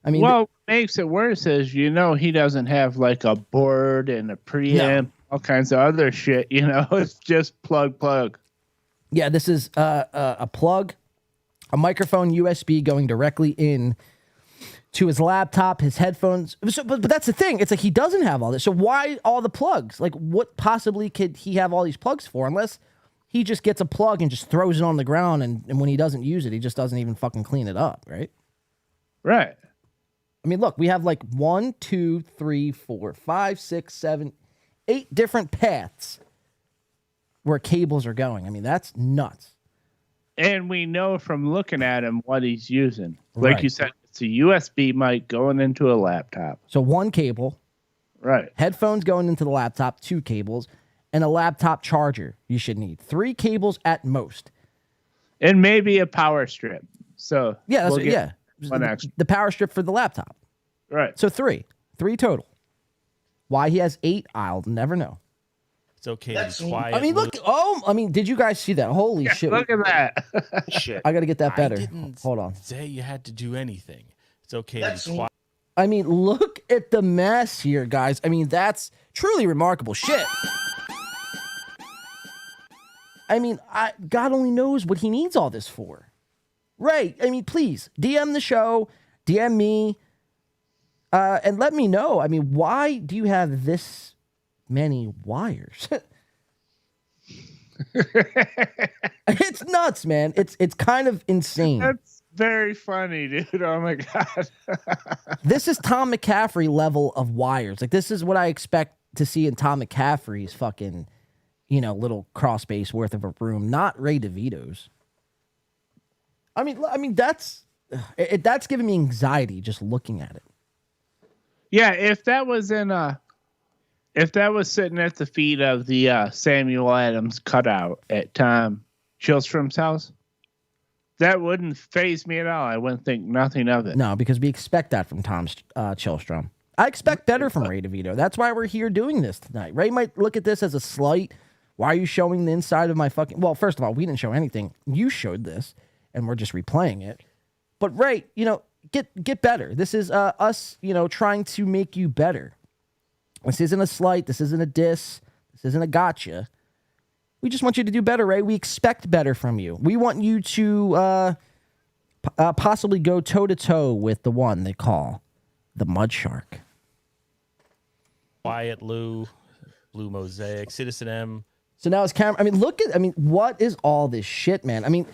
[SPEAKER 1] I mean,
[SPEAKER 5] Well, what makes it worse is, he doesn't have like a board and a preamp, all kinds of other shit. It's just plug.
[SPEAKER 1] yeah, this is a plug, a microphone USB going directly in to his laptop, his headphones. So, but that's the thing. It's like he doesn't have all this. So why all the plugs? Like, what possibly could he have all these plugs for? Unless he just gets a plug and just throws it on the ground, and when he doesn't use it, he just doesn't even fucking clean it up, right?
[SPEAKER 5] Right.
[SPEAKER 1] I mean, look, we have like 1, 2, 3, 4, 5, 6, 7, 8 different paths where cables are going. I mean, that's nuts.
[SPEAKER 5] And we know from looking at him what he's using. Like
[SPEAKER 1] Right.
[SPEAKER 5] you said, it's a USB mic going into a laptop.
[SPEAKER 1] So 1 cable,
[SPEAKER 5] Right.
[SPEAKER 1] headphones going into the laptop, 2 cables, and a laptop charger you should need. 3 cables at most.
[SPEAKER 5] And maybe a power strip. So
[SPEAKER 1] Yeah, that's
[SPEAKER 5] we'll get one
[SPEAKER 1] the,
[SPEAKER 5] extra.
[SPEAKER 1] the power strip for the laptop.
[SPEAKER 5] Right.
[SPEAKER 1] So three total. Why he has 8, I'll never know.
[SPEAKER 10] It's okay to be quiet.
[SPEAKER 1] I mean, look. Did you guys see that? Holy shit!
[SPEAKER 5] Look at that.
[SPEAKER 9] Shit.
[SPEAKER 1] I got to get that better.
[SPEAKER 10] I didn't
[SPEAKER 1] Hold on.
[SPEAKER 10] say you had to do anything. It's okay to be quiet.
[SPEAKER 1] I mean, look at the mess here, guys. I mean, that's truly remarkable shit. I mean, God only knows what he needs all this for. Right. I mean, please, DM the show, DM me, and let me know. I mean, why do you have this many wires? It's nuts, man. It's kind of insane.
[SPEAKER 5] That's very funny, dude. Oh my God.
[SPEAKER 1] This is Tom McCaffrey level of wires. Like, this is what I expect to see in Tom McCaffrey's fucking, little cross space worth of a room, not Ray DeVito's. I mean, that's giving me anxiety just looking at it.
[SPEAKER 5] Yeah, if that was sitting at the feet of the Samuel Adams cutout at Tom Chilstrom's house, that wouldn't faze me at all. I wouldn't think nothing of it.
[SPEAKER 1] No, because we expect that from Tom Chilstrom. I expect better from Ray DeVito. That's why we're here doing this tonight. Ray might look at this as a slight. Why are you showing the inside of my fucking... Well, first of all, we didn't show anything. You showed this, and we're just replaying it. But Ray, get better. This is us, trying to make you better. This isn't a slight. This isn't a diss. This isn't a gotcha. We just want you to do better, Ray. We expect better from you. We want you to possibly go toe-to-toe with the one they call the Mud Shark.
[SPEAKER 10] Quiet Lou, Blue Mosaic, Citizen M.
[SPEAKER 1] So now his camera... what is all this shit, man? I mean,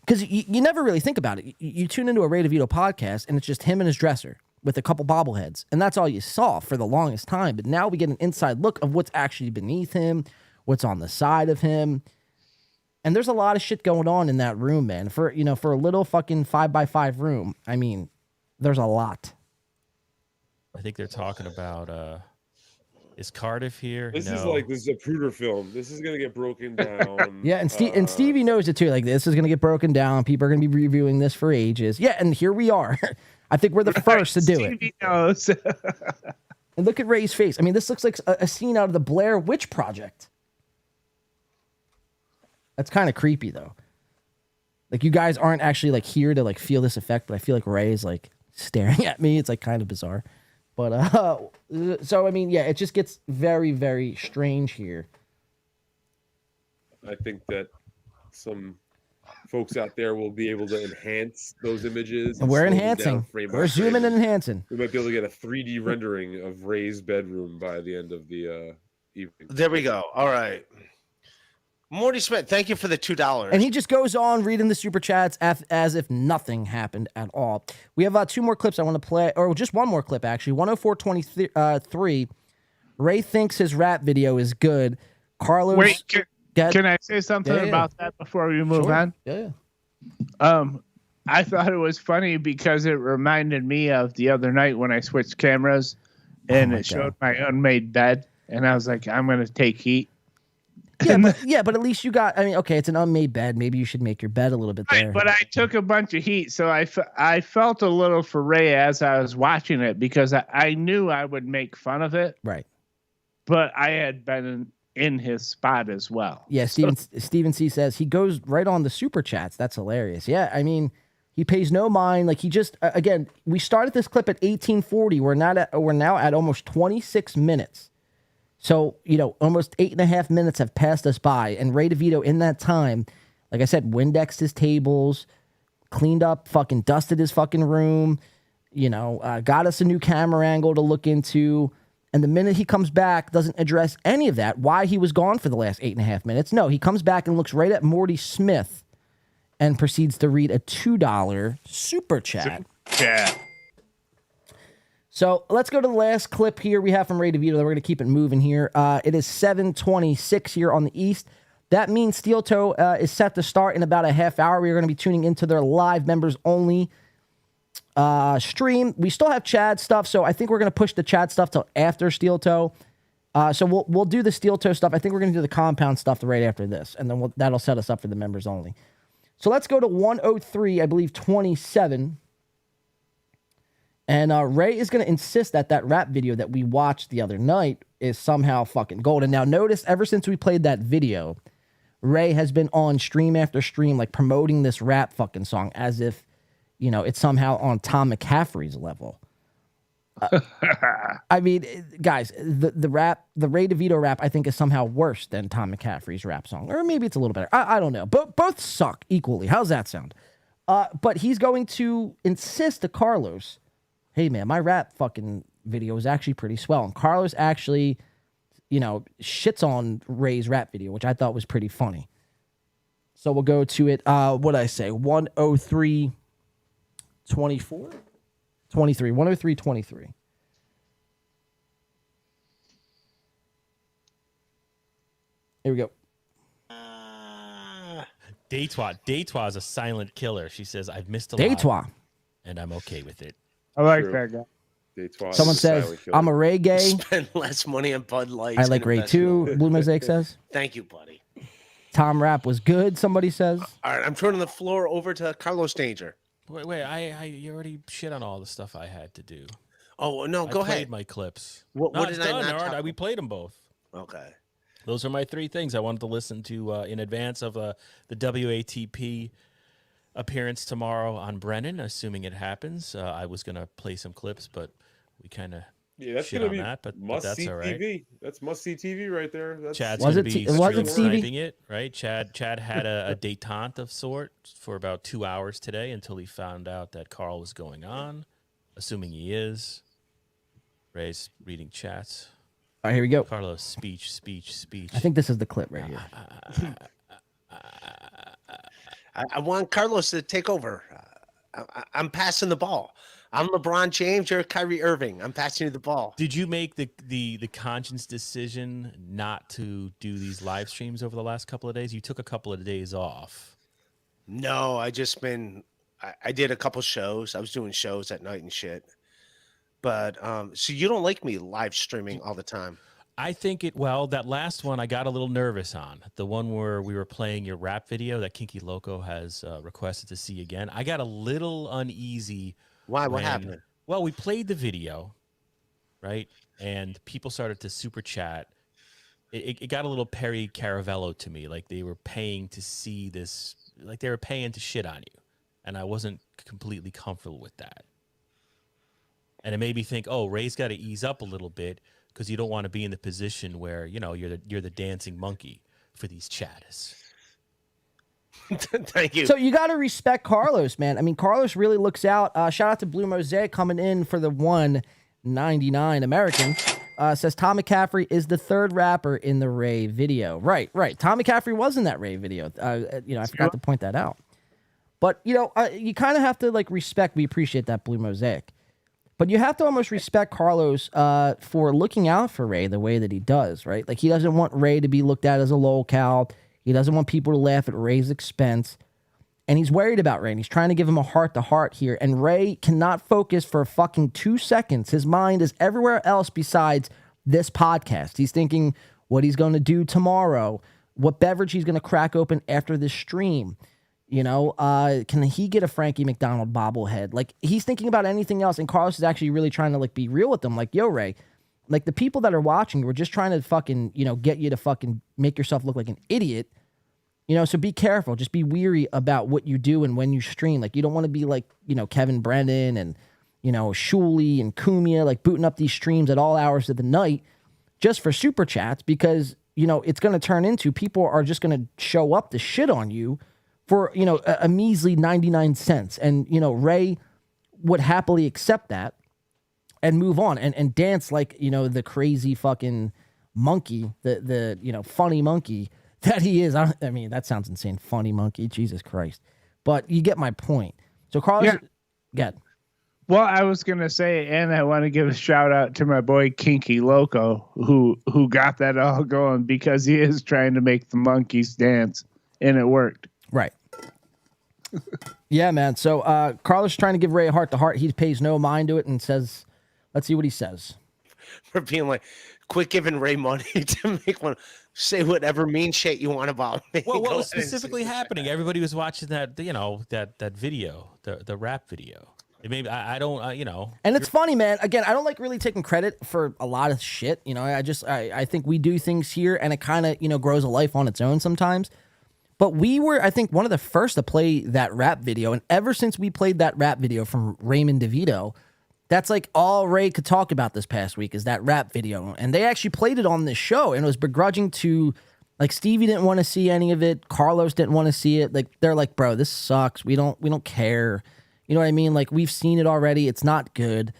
[SPEAKER 1] because you never really think about it. You tune into a Ray DeVito podcast, and it's just him and his dresser with a couple bobbleheads. And that's all you saw for the longest time. But now we get an inside look of what's actually beneath him, what's on the side of him. And there's a lot of shit going on in that room, man. For a little fucking 5x5 room, I mean, there's a lot.
[SPEAKER 10] I think they're talking about, is Cardiff here?
[SPEAKER 11] This is a Zapruder film. This is gonna get broken down.
[SPEAKER 1] Yeah, and Stevie knows it too. Like, this is gonna get broken down. People are gonna be reviewing this for ages. Yeah, and here we are. I think we're the first to do it.
[SPEAKER 5] Stevie knows.
[SPEAKER 1] And look at Ray's face. I mean, this looks like a scene out of the Blair Witch Project. That's kind of creepy, though. Like, you guys aren't actually like here to like feel this effect, but I feel like Ray's like staring at me. It's like kind of bizarre. But so I mean, yeah, it just gets very, very strange here.
[SPEAKER 11] I think that some folks out there will be able to enhance those images.
[SPEAKER 1] And we're
[SPEAKER 11] slow them
[SPEAKER 1] enhancing.
[SPEAKER 11] down frame by
[SPEAKER 1] We're
[SPEAKER 11] frame.
[SPEAKER 1] zooming and enhancing.
[SPEAKER 11] We might be able to get a 3D rendering of Ray's bedroom by the end of the evening.
[SPEAKER 9] There we go. All right. Morty Smith, thank you for the $2.
[SPEAKER 1] And he just goes on reading the super chats as if nothing happened at all. We have 2 more clips I want to play, or just one more clip, actually. 104.23. Ray thinks his rap video is good. Carlos...
[SPEAKER 5] Wait, can I say something about that before we move on?
[SPEAKER 1] Yeah.
[SPEAKER 5] I thought it was funny because it reminded me of the other night when I switched cameras and it showed my unmade bed. And I was like, I'm going to take heat.
[SPEAKER 1] But at least you got... I mean, okay, it's an unmade bed. Maybe you should make your bed a little bit there.
[SPEAKER 5] But I took a bunch of heat, so I felt a little for Ray as I was watching it because I knew I would make fun of it.
[SPEAKER 1] Right.
[SPEAKER 5] But I had been in his spot as well.
[SPEAKER 1] Yeah, Steven C says he goes right on the super chats. That's hilarious. Yeah, I mean, he pays no mind. Like, he just... again, we started this clip at 18:40. We're now at almost 26 minutes. So, almost 8.5 minutes have passed us by. And Ray DeVito, in that time, like I said, Windexed his tables, cleaned up, fucking dusted his fucking room, got us a new camera angle to look into. And the minute he comes back, doesn't address any of that, why he was gone for the last 8.5 minutes. No, he comes back and looks right at Morty Smith and proceeds to read a $2 super chat.
[SPEAKER 5] Yeah.
[SPEAKER 1] So let's go to the last clip here we have from Ray DeVito. We're going to keep it moving here. It is 7:26 here on the East. That means Steel Toe is set to start in about a half hour. We are going to be tuning into their live members only stream. We still have Chad stuff, so I think we're going to push the Chad stuff till after Steel Toe. So we'll do the Steel Toe stuff. I think we're going to do the compound stuff right after this, and then that'll set us up for the members only. So let's go to 103, I believe 27. And Ray is going to insist that that rap video that we watched the other night is somehow fucking gold. And now notice, ever since we played that video, Ray has been on stream after stream, like promoting this rap fucking song as if, you know, it's somehow on Tom McCaffrey's level. I mean, guys, the Ray Devito rap, I think, is somehow worse than Tom McCaffrey's rap song. Or maybe it's a little better. I don't know. But both suck equally. How's that sound? But he's going to insist to Carlos, hey, man, my rap fucking video is actually pretty swell. And Carlos actually, you know, shits on Ray's rap video, which I thought was pretty funny. So we'll go to it. What'd I say? 103.24? 23. 103.23. Here we go.
[SPEAKER 10] Deitois is a silent killer. She says, I've missed a
[SPEAKER 1] Deitois.
[SPEAKER 10] lot, and I'm okay with it.
[SPEAKER 5] I like that guy.
[SPEAKER 1] Someone says, I'm a Ray gay.
[SPEAKER 9] Spend less money on Bud Light.
[SPEAKER 1] I like Ray too, Blue Mosaic says.
[SPEAKER 9] Thank you, buddy.
[SPEAKER 1] Tom Rap was good, somebody says.
[SPEAKER 9] All right, I'm turning the floor over to Carlos Danger.
[SPEAKER 10] Wait, you already shit on all the stuff I had to do.
[SPEAKER 9] Oh, no, go
[SPEAKER 10] I played
[SPEAKER 9] ahead.
[SPEAKER 10] my clips.
[SPEAKER 9] What
[SPEAKER 10] it's
[SPEAKER 9] did I
[SPEAKER 10] done,
[SPEAKER 9] not
[SPEAKER 10] Art.
[SPEAKER 9] talk
[SPEAKER 10] We played them both.
[SPEAKER 9] Okay.
[SPEAKER 10] Those are my three things I wanted to listen to in advance of the WATP appearance tomorrow on Brennan, assuming it happens. I was going to play some clips, but we kind of
[SPEAKER 11] that's
[SPEAKER 10] shit
[SPEAKER 11] gonna
[SPEAKER 10] on
[SPEAKER 11] be
[SPEAKER 10] that, but
[SPEAKER 11] must
[SPEAKER 10] that's
[SPEAKER 11] see
[SPEAKER 10] all right.
[SPEAKER 11] TV. That's must see TV right there. That's,
[SPEAKER 10] Chad's going to be
[SPEAKER 1] Stevie?
[SPEAKER 10] sniping it, right? Chad had a detente of sort for about 2 hours today until he found out that Carl was going on, assuming he is. Ray's reading chats.
[SPEAKER 1] All right, here we go.
[SPEAKER 10] Carlos, speech.
[SPEAKER 1] I think this is the clip right here.
[SPEAKER 9] I want Carlos to take over. I'm passing the ball. I'm LeBron James. You're Kyrie Irving. I'm passing you the ball.
[SPEAKER 10] Did you make the conscious decision not to do these live streams over the last couple of days? You took a couple of days off.
[SPEAKER 9] No, I did a couple shows. I was doing shows at night and shit. But so you don't like me live streaming all the time?
[SPEAKER 10] I think that last one I got a little nervous on. The one where we were playing your rap video that Kinky Loco has requested to see again. I got a little uneasy.
[SPEAKER 9] Why? What happened?
[SPEAKER 10] Well, we played the video, right? And people started to super chat. It got a little Perry Caravello to me. Like they were paying to see this, like they were paying to shit on you. And I wasn't completely comfortable with that. And it made me think, oh, Ray's got to ease up a little bit because you don't want to be in the position where, you know, you're the dancing monkey for these chatters.
[SPEAKER 9] Thank you.
[SPEAKER 1] So you got to respect Carlos, man. I mean, Carlos really looks out. Shout out to Blue Mosaic coming in for the 199 American. Says Tom McCaffrey is the third rapper in the Ray video. Right. Tom McCaffrey was in that Ray video. I forgot to point that out. But, you kind of have to, like, respect. We appreciate that, Blue Mosaic. But you have to almost respect Carlos for looking out for Ray the way that he does, right? Like, he doesn't want Ray to be looked at as a lolcow. He doesn't want people to laugh at Ray's expense. And he's worried about Ray, and he's trying to give him a heart-to-heart here. And Ray cannot focus for fucking 2 seconds. His mind is everywhere else besides this podcast. He's thinking what he's going to do tomorrow, what beverage he's going to crack open after this stream. Can he get a Frankie McDonald bobblehead? Like, he's thinking about anything else, and Carlos is actually really trying to, like, be real with them. Like, yo, Ray, like, the people that are watching, we're just trying to fucking, get you to fucking make yourself look like an idiot. So be careful. Just be weary about what you do and when you stream. Like, you don't want to be like, Kevin Brennan and, Shuley and Kumia, like, booting up these streams at all hours of the night just for super chats because, it's going to turn into people are just going to show up to shit on you for, a measly 99 cents. And, Ray would happily accept that and move on and dance like, the crazy fucking monkey, the funny monkey that he is. I mean, that sounds insane. Funny monkey. Jesus Christ. But you get my point. So, Carlos, get.
[SPEAKER 5] Well, I was going to say, and I want to give a shout out to my boy Kinky Loco, who got that all going because he is trying to make the monkeys dance, and it worked.
[SPEAKER 1] Right. Yeah, man. So Carlos is trying to give Ray a heart-to-heart. He pays no mind to it and says, let's see what he says.
[SPEAKER 9] For being like, quit giving Ray money to make one. Say whatever mean shit you want about me.
[SPEAKER 10] Well, what
[SPEAKER 9] Go
[SPEAKER 10] was
[SPEAKER 9] ahead and
[SPEAKER 10] specifically
[SPEAKER 9] say-
[SPEAKER 10] happening? Everybody was watching that, that video, the rap video. It made I don't,
[SPEAKER 1] And it's funny, man. Again, I don't like really taking credit for a lot of shit. I think we do things here, and it kind of, grows a life on its own sometimes. But we were, I think, one of the first to play that rap video. And ever since we played that rap video from Raymond Devito, that's like all Ray could talk about this past week is that rap video. And they actually played it on this show, and it was begrudging to, like, Stevie didn't want to see any of it. Carlos didn't want to see it. Like, they're like, bro, this sucks. We don't care. You know what I mean? Like, we've seen it already. It's not good.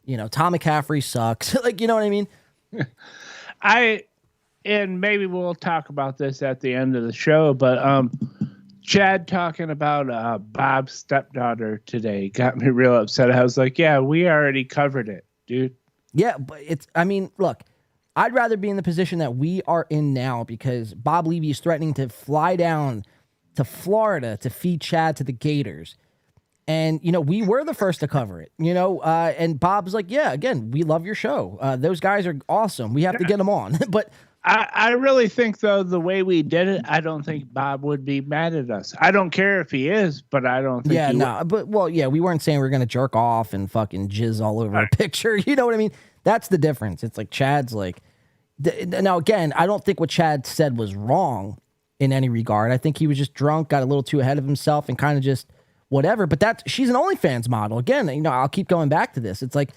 [SPEAKER 1] Tom McCaffrey sucks. Like, you know what I mean?
[SPEAKER 5] And maybe we'll talk about this at the end of the show, but Chad talking about Bob's stepdaughter today got me real upset. I was like, yeah, we already covered it, dude.
[SPEAKER 1] Yeah, but look, I'd rather be in the position that we are in now because Bob Levy is threatening to fly down to Florida to feed Chad to the Gators. And, we were the first to cover it, and Bob's like, yeah, again, we love your show. Those guys are awesome. We have to get them on. But
[SPEAKER 5] I really think, though, the way we did it, I don't think Bob would be mad at us. I don't care if he is, but I don't think he would.
[SPEAKER 1] We weren't saying we were going to jerk off and fucking jizz all over a picture. You know what I mean? That's the difference. It's like Chad's like, now, again, I don't think what Chad said was wrong in any regard. I think he was just drunk, got a little too ahead of himself and kind of just whatever. But she's an OnlyFans model. Again, I'll keep going back to this. It's like,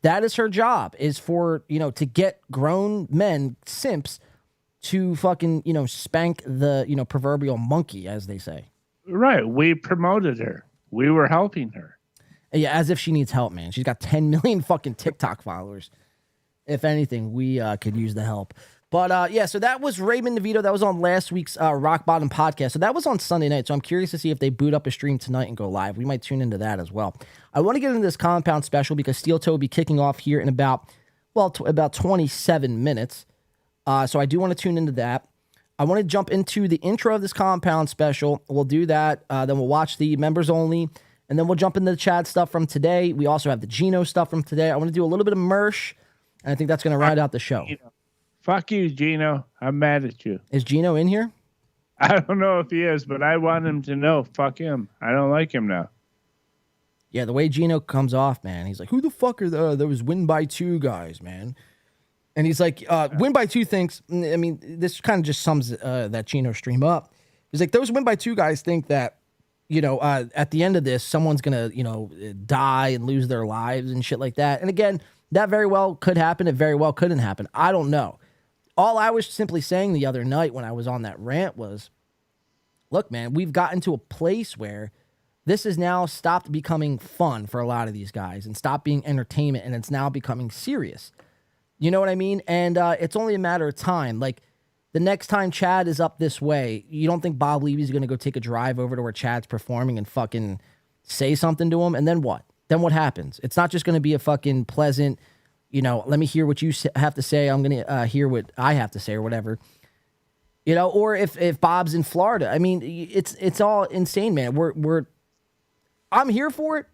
[SPEAKER 1] that is her job, is for, to get grown men, simps, to fucking, spank the, proverbial monkey, as they say.
[SPEAKER 5] Right. We promoted her. We were helping her.
[SPEAKER 1] Yeah, as if she needs help, man. She's got 10 million fucking TikTok followers. If anything, we could use the help. But, so that was Raymond DeVito. That was on last week's Rock Bottom podcast. So that was on Sunday night. So I'm curious to see if they boot up a stream tonight and go live. We might tune into that as well. I want to get into this compound special because Steel Toe will be kicking off here in about 27 minutes. So I do want to tune into that. I want to jump into the intro of this compound special. We'll do that. Then we'll watch the members only. And then we'll jump into the Chad stuff from today. We also have the Gino stuff from today. I want to do a little bit of Mersh. And I think that's going to round out the show.
[SPEAKER 5] Fuck you, Gino. I'm mad at you.
[SPEAKER 1] Is Gino in here?
[SPEAKER 5] I don't know if he is, but I want him to know. Fuck him. I don't like him now.
[SPEAKER 1] Yeah, the way Gino comes off, man. He's like, who the fuck are those win by two guys, man? And he's like, win by two thinks, I mean, this kind of just sums that Gino stream up. He's like, those win by two guys think that, at the end of this, someone's going to, die and lose their lives and shit like that. And again, that very well could happen. It very well couldn't happen. I don't know. All I was simply saying the other night when I was on that rant was, look, man, we've gotten to a place where this has now stopped becoming fun for a lot of these guys and stopped being entertainment, and it's now becoming serious. You know what I mean? And it's only a matter of time. Like, the next time Chad is up this way, you don't think Bob Levy's going to go take a drive over to where Chad's performing and fucking say something to him? And then what? Then what happens? It's not just going to be a fucking pleasant, let me hear what you have to say. I'm going to hear what I have to say or whatever. Or if Bob's in Florida. I mean, it's all insane, man. I'm here for it,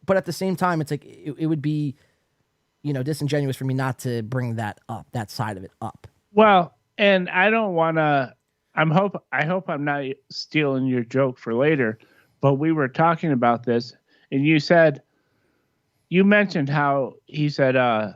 [SPEAKER 1] but at the same time, it's like it would be, disingenuous for me not to bring that up, that side of it up.
[SPEAKER 5] Well, and I don't want to. I hope I'm not stealing your joke for later. But we were talking about this, and you mentioned how he said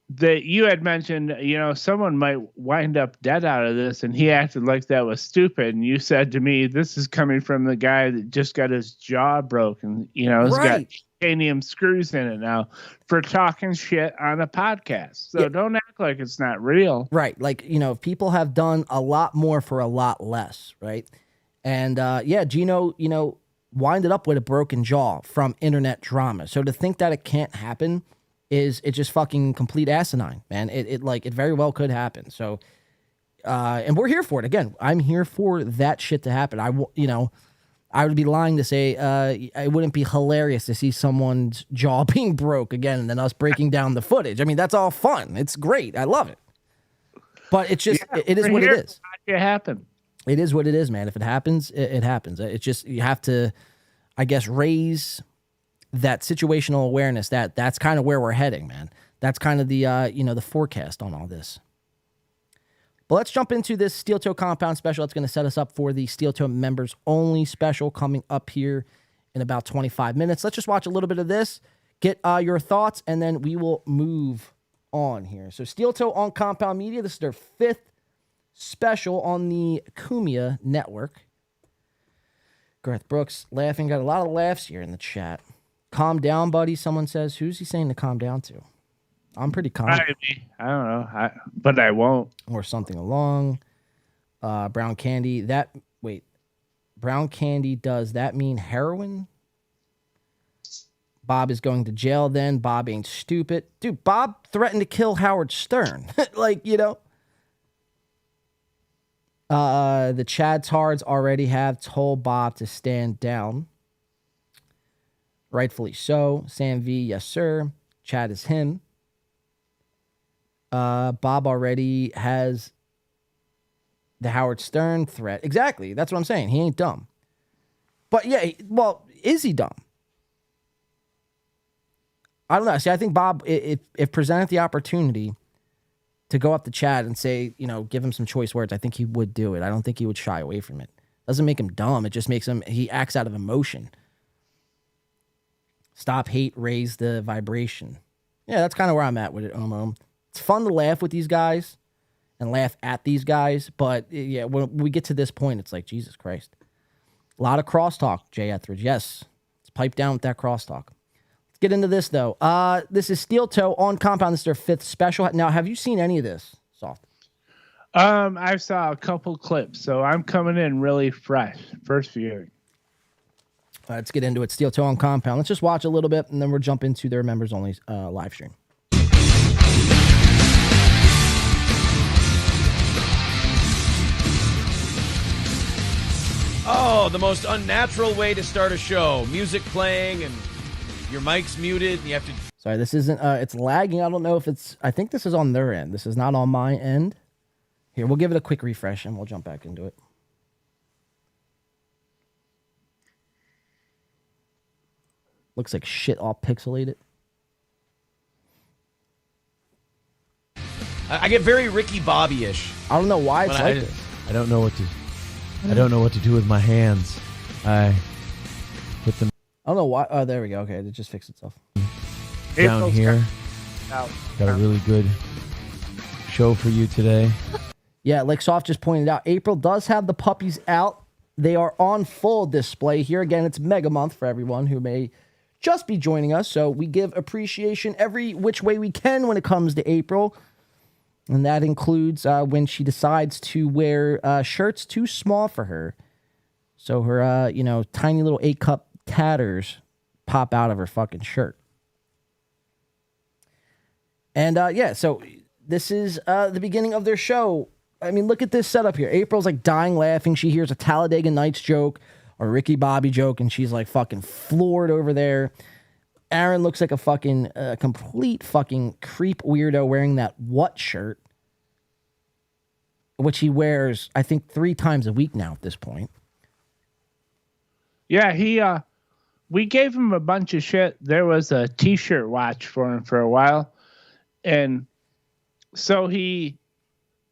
[SPEAKER 5] that you had mentioned, someone might wind up dead out of this, and he acted like that was stupid. And you said to me, this is coming from the guy that just got his jaw broken, has got titanium screws in it now for talking shit on a podcast. So don't act like it's not real.
[SPEAKER 1] Right. Like, people have done a lot more for a lot less, right? And Gino, winded up with a broken jaw from internet drama. So to think that it can't happen is just fucking complete asinine, man. It very well could happen. So, and we're here for it. Again, I'm here for that shit to happen. I would be lying to say it wouldn't be hilarious to see someone's jaw being broke again and then us breaking down the footage. I mean, that's all fun. It's great. I love it. But it's just, it is what it is.
[SPEAKER 5] It happen.
[SPEAKER 1] It is what it is, man. If it happens, it happens. It's just, you have to, I guess, raise that situational awareness. That's kind of where we're heading, man. That's kind of the the forecast on all this. Well, let's jump into this Steel Toe Compound special. That's going to set us up for the Steel Toe members only special coming up here in about 25 minutes. Let's just watch a little bit of this, get your thoughts, and then we will move on here. So Steel Toe on Compound Media. This is their 5th special on the Kumia network. Gareth Brooks laughing. Got a lot of laughs here in the chat. Calm down, buddy. Someone says, who's he saying to calm down to? I'm pretty calm.
[SPEAKER 5] I don't know, but I won't.
[SPEAKER 1] Or something along. Brown Candy. Brown Candy, does that mean heroin? Bob is going to jail then. Bob ain't stupid. Dude, Bob threatened to kill Howard Stern. The Chad Tards already have told Bob to stand down. Rightfully so. Sam V, yes, sir. Chad is him. Bob already has the Howard Stern threat. Exactly. That's what I'm saying. He ain't dumb. But yeah, well, is he dumb? I don't know. See, I think Bob, if presented the opportunity to go up to Chad and say, give him some choice words, I think he would do it. I don't think he would shy away from it. Doesn't make him dumb. It just makes him, he acts out of emotion. Stop hate, raise the vibration. Yeah, that's kind of where I'm at with it. It's fun to laugh with these guys and laugh at these guys, but yeah, when we get to this point, it's like, Jesus Christ. A lot of crosstalk, Jay Etheridge. Yes, let's pipe down with that crosstalk. Let's get into this, though. This is Steel Toe on Compound. This is their 5th special. Now, have you seen any of this, Soft?
[SPEAKER 5] I saw a couple clips, so I'm coming in really fresh. First viewing.
[SPEAKER 1] Let's get into it. Steel Toe on Compound. Let's just watch a little bit, and then we'll jump into their members-only live stream.
[SPEAKER 4] Oh, the most unnatural way to start a show. Music playing and your mic's muted and you have to...
[SPEAKER 1] Sorry, this isn't... it's lagging. I don't know if it's... I think this is on their end. This is not on my end. Here, we'll give it a quick refresh and we'll jump back into it. Looks like shit all pixelated.
[SPEAKER 4] I get very Ricky Bobby-ish.
[SPEAKER 1] I don't know why it's like this.
[SPEAKER 7] I don't know what to do with my hands. I put them
[SPEAKER 1] I don't know why. Oh, there we go. Okay, it just fixed itself.
[SPEAKER 7] down here. Got a really good show for you today.
[SPEAKER 1] Yeah, like Soft just pointed out, April does have the puppies out. They are on full display here. Again, it's Mega Month for everyone who may just be joining us. So we give appreciation every which way we can when it comes to April. And that includes when she decides to wear shirts too small for her. So her, tiny little 8-cup tatters pop out of her fucking shirt. And so this is the beginning of their show. I mean, look at this setup here. April's like dying laughing. She hears a Talladega Nights joke or Ricky Bobby joke, and she's like fucking floored over there. Aaron looks like a fucking complete fucking creep weirdo wearing that what shirt, which he wears, I think, 3 times a week now at this point.
[SPEAKER 5] Yeah, we gave him a bunch of shit. There was a T-shirt watch for him for a while. And so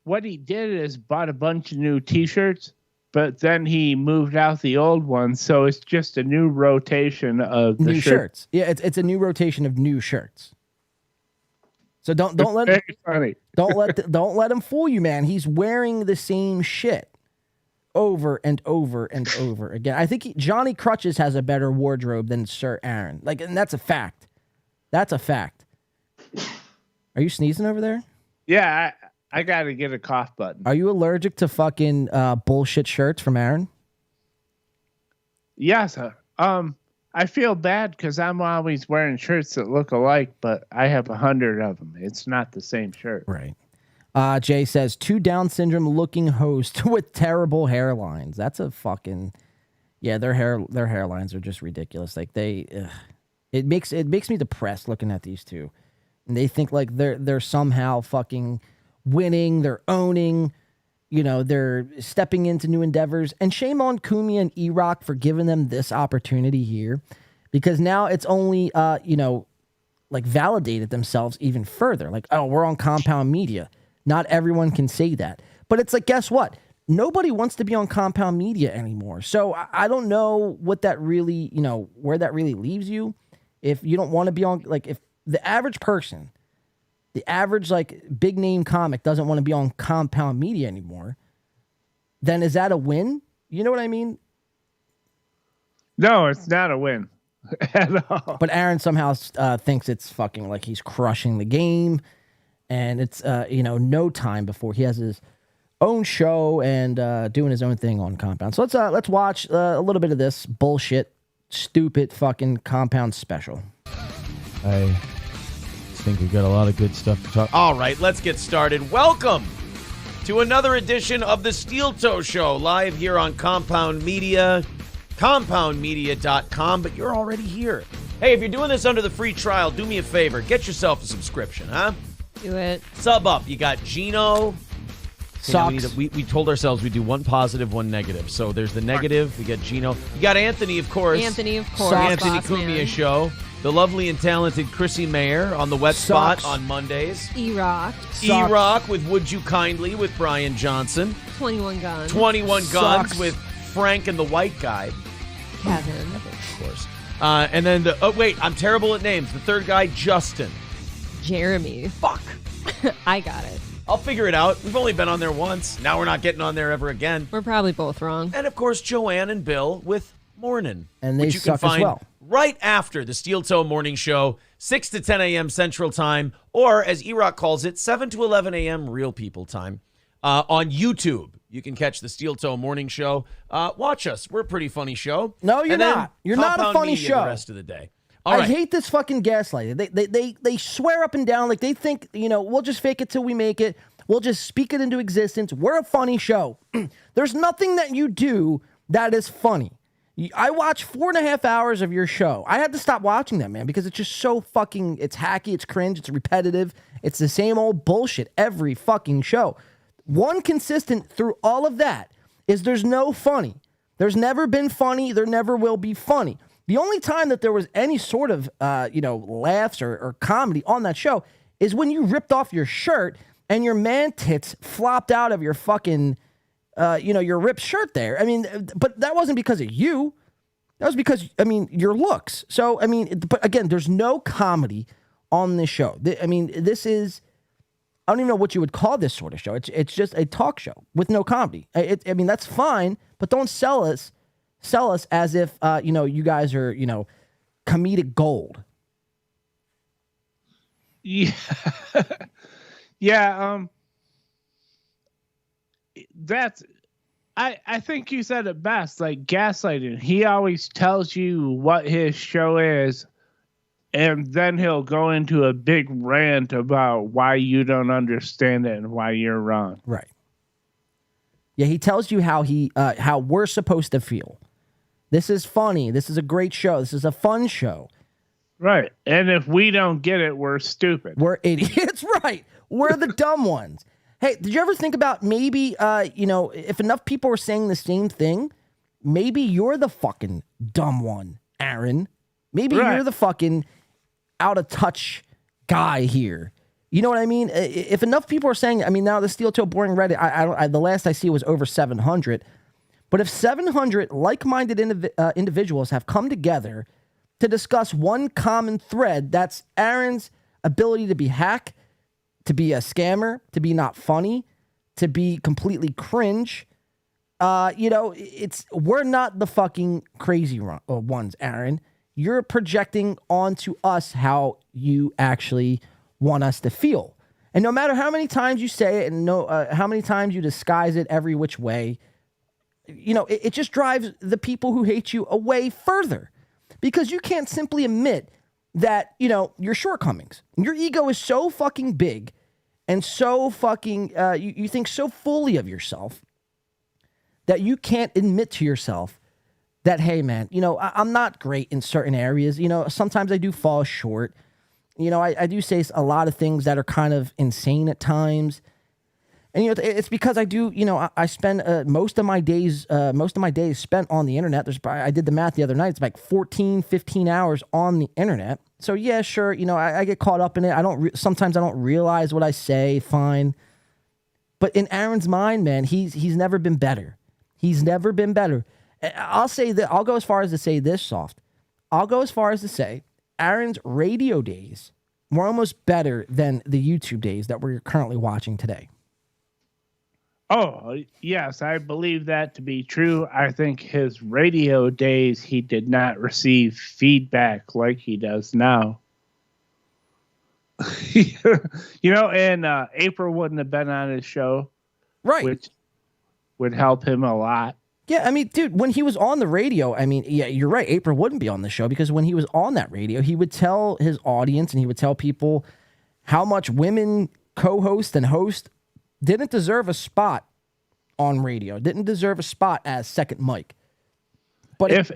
[SPEAKER 5] what he did is bought a bunch of new T-shirts, but then he moved out the old ones. So it's just a new rotation of the
[SPEAKER 1] new shirts. Yeah, it's a new rotation of new shirts. So don't let him,
[SPEAKER 5] funny.
[SPEAKER 1] don't let him fool you, man. He's wearing the same shit over and over and over again. I think Johnny Crutches has a better wardrobe than Sir Aaron. And that's a fact. That's a fact. Are you sneezing over there?
[SPEAKER 5] Yeah, I got to get a cough button.
[SPEAKER 1] Are you allergic to fucking bullshit shirts from Aaron?
[SPEAKER 5] Yes. I feel bad because I'm always wearing shirts that look alike, but I have 100 of them. It's not the same shirt.
[SPEAKER 1] Right. Jay says, 2 Down syndrome looking hosts with terrible hairlines. That's a fucking... Yeah, their hairlines are just ridiculous. Like it makes me depressed looking at these two. And they think like they're somehow fucking winning, they're owning, they're stepping into new endeavors. And shame on Kumia and E-Rock for giving them this opportunity here, because now it's only validated themselves even further. Like, oh, we're on Compound Media. Not everyone can say that. But it's like, guess what? Nobody wants to be on compound media anymore. So I don't know what that really, where that really leaves you. If you don't want to be on, like, if the average person, the average, like, big name comic doesn't want to be on compound media anymore, then is that a win? You know what I mean?
[SPEAKER 5] No, it's not a win at all.
[SPEAKER 1] But Aaron somehow thinks it's fucking like he's crushing the game, and it's no time before he has his own show and doing his own thing on Compound. So let's watch a little bit of this bullshit, stupid fucking Compound special.
[SPEAKER 7] I think we got a lot of good stuff to talk.
[SPEAKER 4] All right, let's get started. Welcome to another edition of the Steel Toe Show, live here on Compound Media, compoundmedia.com, but you're already here. Hey, if you're doing this under the free trial, do me a favor. Get yourself a subscription, huh?
[SPEAKER 12] Do it.
[SPEAKER 4] Sub up. You got Gino.
[SPEAKER 1] Sucks.
[SPEAKER 4] We told ourselves we'd do one positive, one negative. So there's the negative. We got Gino. You got Anthony, of course.
[SPEAKER 12] Anthony, of course.
[SPEAKER 4] The Anthony
[SPEAKER 12] Boss
[SPEAKER 4] Kumia
[SPEAKER 12] man.
[SPEAKER 4] Show. The lovely and talented Chrissy Mayer on the Wet
[SPEAKER 1] Sucks.
[SPEAKER 4] Spot on Mondays.
[SPEAKER 12] E-Rock.
[SPEAKER 4] E-Rock with Would You Kindly with Brian Johnson.
[SPEAKER 12] 21 Guns.
[SPEAKER 4] 21
[SPEAKER 1] Sucks.
[SPEAKER 4] Guns with Frank and the White Guy.
[SPEAKER 12] Kevin.
[SPEAKER 4] Of course. And then, I'm terrible at names. The third guy, Justin.
[SPEAKER 12] Jeremy.
[SPEAKER 4] Fuck.
[SPEAKER 12] I got it.
[SPEAKER 4] I'll figure it out. We've only been on there once. Now we're not getting on there ever again.
[SPEAKER 12] We're probably both wrong.
[SPEAKER 4] And, of course, Joanne and Bill with Mornin'.
[SPEAKER 1] And they
[SPEAKER 4] which you can
[SPEAKER 1] suck as
[SPEAKER 4] find
[SPEAKER 1] well.
[SPEAKER 4] right after the Steel Toe Morning Show, 6 to 10 a.m. Central Time, or as E-Rock calls it, 7 to 11 a.m. Real People Time, on YouTube. You can catch the Steel Toe Morning Show. Watch us. We're a pretty funny show.
[SPEAKER 1] No, you're
[SPEAKER 4] And then
[SPEAKER 1] not. You're not a
[SPEAKER 4] Compound
[SPEAKER 1] funny
[SPEAKER 4] Media
[SPEAKER 1] show.
[SPEAKER 4] The rest of the day. All right.
[SPEAKER 1] I hate this fucking gaslighting. They swear up and down like they think, we'll just fake it till we make it. We'll just speak it into existence. We're a funny show. There's nothing that you do that is funny. I watched 4.5 hours of your show. I had to stop watching that, man, because it's just so fucking, it's hacky, it's cringe, it's repetitive. It's the same old bullshit every fucking show. One consistent through all of that is there's no funny. There's never been funny. There never will be funny. The only time that there was any sort of, laughs or comedy on that show is when you ripped off your shirt and your man tits flopped out of your fucking, your ripped shirt there. I mean, but that wasn't because of you. That was because, your looks. So, but again, there's no comedy on this show. This is, I don't even know what you would call this sort of show. It's just a talk show with no comedy. That's fine, but don't sell us as if, you guys are, comedic gold.
[SPEAKER 5] Yeah. Yeah. That's, I think you said it best, like gaslighting. He always tells you what his show is, and then he'll go into a big rant about why you don't understand it and why you're wrong.
[SPEAKER 1] Right. Yeah, he tells you how we're supposed to feel. This is funny. This is a great show. This is a fun show.
[SPEAKER 5] Right. And if we don't get it, we're stupid.
[SPEAKER 1] We're idiots. Right. We're the dumb ones. Hey, did you ever think about maybe, if enough people were saying the same thing, maybe you're the fucking dumb one, Aaron. Maybe you're the fucking out of touch guy here. You know what I mean? If enough people are saying, now the Steel Toe Boring Reddit, I the last I see was over 700. But if 700 like-minded individuals have come together to discuss one common thread, that's Aaron's ability to be hack, to be a scammer, to be not funny, to be completely cringe. We're not the fucking crazy ones, Aaron. You're projecting onto us how you actually want us to feel. And no matter how many times you say it and how many times you disguise it every which way, it just drives the people who hate you away further. Because you can't simply admit that, your shortcomings. Your ego is so fucking big and so fucking, you think so fully of yourself that you can't admit to yourself that, hey, man, I'm not great in certain areas. Sometimes I do fall short. I do say a lot of things that are kind of insane at times. And, it's because I do, I spend most of my days spent on the internet. I did the math the other night. It's like 14, 15 hours on the internet. So, yeah, sure. I get caught up in it. Sometimes I don't realize what I say. Fine. But in Aaron's mind, man, he's never been better. He's never been better. I'll say that. I'll go as far as to say this, Soft. I'll go as far as to say Aaron's radio days were almost better than the YouTube days that we're currently watching today.
[SPEAKER 5] Oh, yes, I believe that to be true. I think his radio days, he did not receive feedback like he does now. And April wouldn't have been on his show.
[SPEAKER 1] Right.
[SPEAKER 5] Which would help him a lot.
[SPEAKER 1] Yeah, I mean, dude, when he was on the radio, I mean, yeah, you're right. April wouldn't be on the show because when he was on that radio, he would tell his audience and he would tell people how much women co-host and host didn't deserve a spot on radio, didn't deserve a spot as second mic. But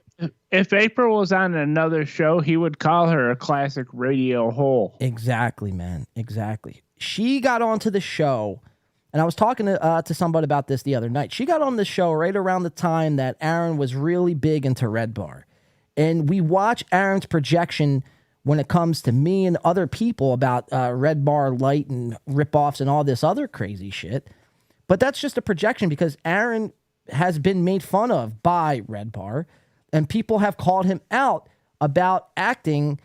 [SPEAKER 5] if April was on another show, he would call her a classic radio hole.
[SPEAKER 1] Exactly, man. Exactly. She got onto the show, and I was talking to somebody about this the other night. She got on the show right around the time that Aaron was really big into Red Bar. And we watch Aaron's projection when it comes to me and other people about Red Bar Light and ripoffs and all this other crazy shit. But that's just a projection because Aaron has been made fun of by Red Bar, and people have called him out about acting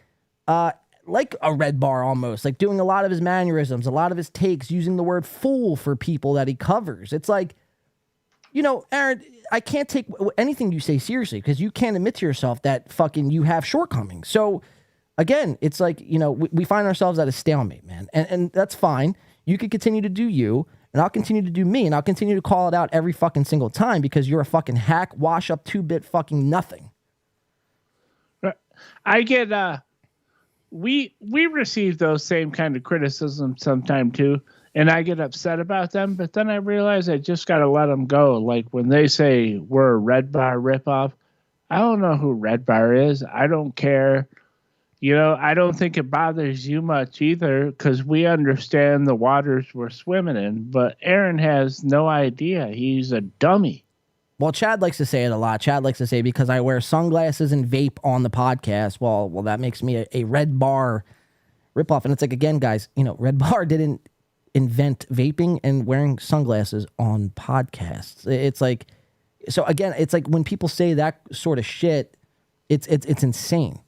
[SPEAKER 1] like a Red Bar almost, like doing a lot of his mannerisms, a lot of his takes, using the word fool for people that he covers. It's like, Aaron, I can't take anything you say seriously because you can't admit to yourself that fucking you have shortcomings. So again, it's like, we find ourselves at a stalemate, man. And that's fine. You can continue to do you, and I'll continue to do me, and I'll continue to call it out every fucking single time because you're a fucking hack, wash up 2-bit fucking nothing.
[SPEAKER 5] I get, we receive those same kind of criticisms sometime too, and I get upset about them, but then I realize I just got to let them go. Like when they say we're a Red Bar ripoff, I don't know who Red Bar is. I don't care. I don't think it bothers you much either because we understand the waters we're swimming in, but Aaron has no idea. He's a dummy.
[SPEAKER 1] Well, Chad likes to say it a lot. Chad likes to say because I wear sunglasses and vape on the podcast, well, that makes me a Red Bar ripoff. And it's like, again, guys, Red Bar didn't invent vaping and wearing sunglasses on podcasts. It's like, so again, it's like when people say that sort of shit, it's insane.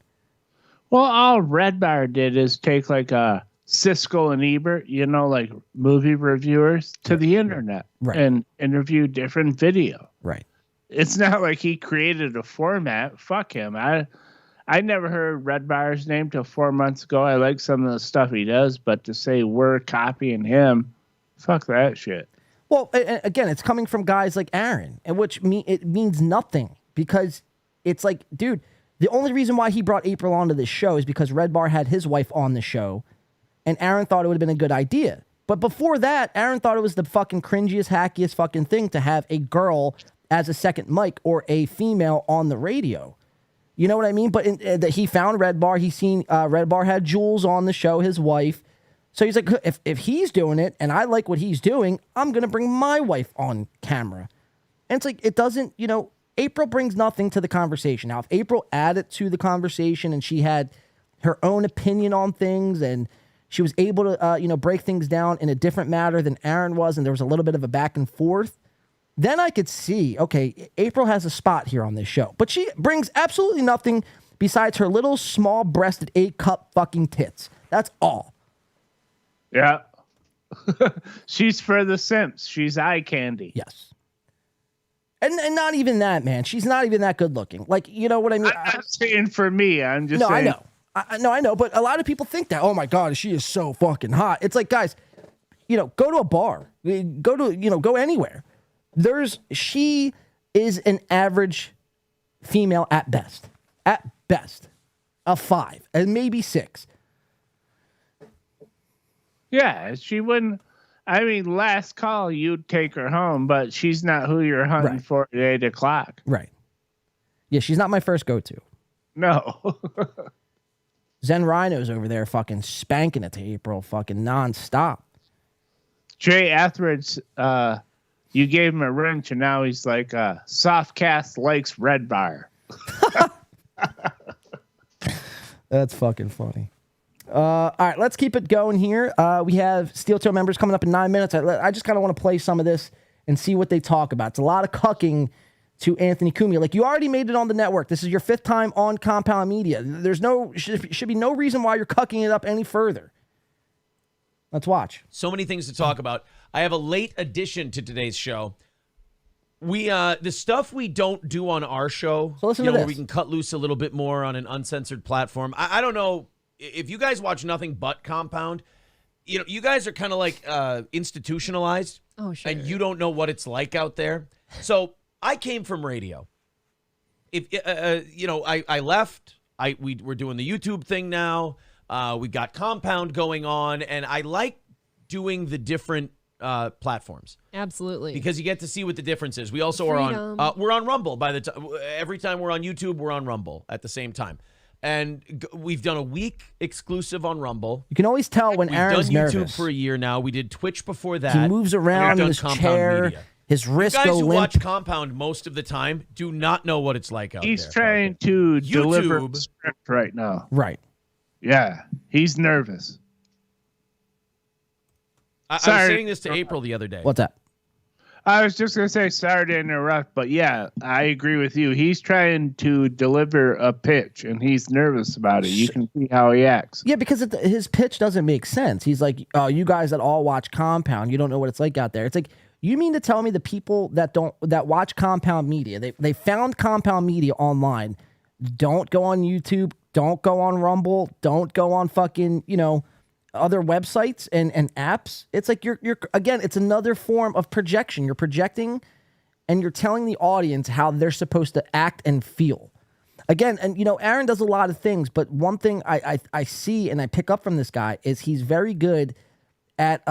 [SPEAKER 5] Well, all Red Bar did is take like a Siskel and Ebert, like movie reviewers to the internet and interview different video.
[SPEAKER 1] Right.
[SPEAKER 5] It's not like he created a format. Fuck him. I never heard Red Bar's name till 4 months ago. I like some of the stuff he does, but to say we're copying him, fuck that shit.
[SPEAKER 1] Well, again, it's coming from guys like Aaron, and it means nothing because it's like, dude, the only reason why he brought April onto this show is because Red Bar had his wife on the show, and Aaron thought it would have been a good idea. But before that, Aaron thought it was the fucking cringiest, hackiest fucking thing to have a girl as a second mic or a female on the radio. You know what I mean? But he found Red Bar. He's seen Red Bar had Jules on the show, his wife. So he's like, if he's doing it and I like what he's doing, I'm going to bring my wife on camera. And it's like, it doesn't, April brings nothing to the conversation. Now, if April added to the conversation and she had her own opinion on things and she was able to, break things down in a different manner than Aaron was, and there was a little bit of a back and forth, then I could see, okay, April has a spot here on this show. But she brings absolutely nothing besides her little small-breasted 8-cup fucking tits. That's all.
[SPEAKER 5] Yeah. She's for the simps. She's eye candy.
[SPEAKER 1] Yes. And not even that, man. She's not even that good looking. Like, you know what I mean?
[SPEAKER 5] I'm not saying for me. I'm just saying.
[SPEAKER 1] I know. But a lot of people think that, oh my God, she is so fucking hot. It's like, guys, go to a bar. Go anywhere. She is an average female at best. At best. A 5. And maybe 6.
[SPEAKER 5] Yeah, she wouldn't. I mean, last call, you'd take her home, but she's not who you're hunting for at 8 o'clock.
[SPEAKER 1] Right. Yeah, she's not my first go-to.
[SPEAKER 5] No.
[SPEAKER 1] Zen Rhino's over there fucking spanking it to April fucking nonstop.
[SPEAKER 5] Jay Etheridge, you gave him a wrench, and now he's like, Softcast likes Red Bar.
[SPEAKER 1] That's fucking funny. All right, let's keep it going here. We have Steel Toe members coming up in 9 minutes. I just kind of want to play some of this and see what they talk about. It's a lot of cucking to Anthony Kumia. Like, you already made it on the network. This is your 5th time on Compound Media. Should be no reason why you're cucking it up any further. Let's watch.
[SPEAKER 4] So many things to talk about. I have a late addition to today's show. The stuff we don't do on our show,
[SPEAKER 1] so listen to this.
[SPEAKER 4] where we can cut loose a little bit more on an uncensored platform. I don't know if you guys watch nothing but Compound. You guys are kind of like institutionalized.
[SPEAKER 12] Oh, sure.
[SPEAKER 4] And you don't know what it's like out there. So I came from radio. I left. We're doing the YouTube thing now. We got Compound going on, and I like doing the different platforms.
[SPEAKER 12] Absolutely.
[SPEAKER 4] Because you get to see what the difference is. We also are on we're on Rumble by the time every time we're on YouTube, we're on Rumble at the same time. And we've done a week exclusive on Rumble.
[SPEAKER 1] You can always tell when Aaron's
[SPEAKER 4] We've done YouTube
[SPEAKER 1] nervous.
[SPEAKER 4] for a year now. We did Twitch before that.
[SPEAKER 1] He moves around in his chair.
[SPEAKER 4] Media.
[SPEAKER 1] His wrists
[SPEAKER 4] you guys
[SPEAKER 1] go
[SPEAKER 4] who
[SPEAKER 1] limp.
[SPEAKER 4] watch Compound most of the time do not know what it's like out
[SPEAKER 5] He's
[SPEAKER 4] there.
[SPEAKER 5] trying to deliver
[SPEAKER 4] YouTube.
[SPEAKER 5] the script right now.
[SPEAKER 1] Right.
[SPEAKER 5] Yeah, he's nervous.
[SPEAKER 4] I was
[SPEAKER 5] Sorry.
[SPEAKER 4] saying this to April the other day.
[SPEAKER 1] What's that?
[SPEAKER 5] I was just going to say, sorry to interrupt, but yeah, I agree with you. He's trying to deliver a pitch, and he's nervous about it. You can see how he acts.
[SPEAKER 1] Yeah, because his pitch doesn't make sense. He's like, oh, you guys that all watch Compound, you don't know what it's like out there. It's like, you mean to tell me the people that watch Compound Media, they found Compound Media online, don't go on YouTube, don't go on Rumble, don't go on fucking, other websites and apps. It's like you're again, it's another form of projection. You're projecting and you're telling the audience how they're supposed to act and feel. Again, and Aaron does a lot of things, but one thing I see and I pick up from this guy is he's very good at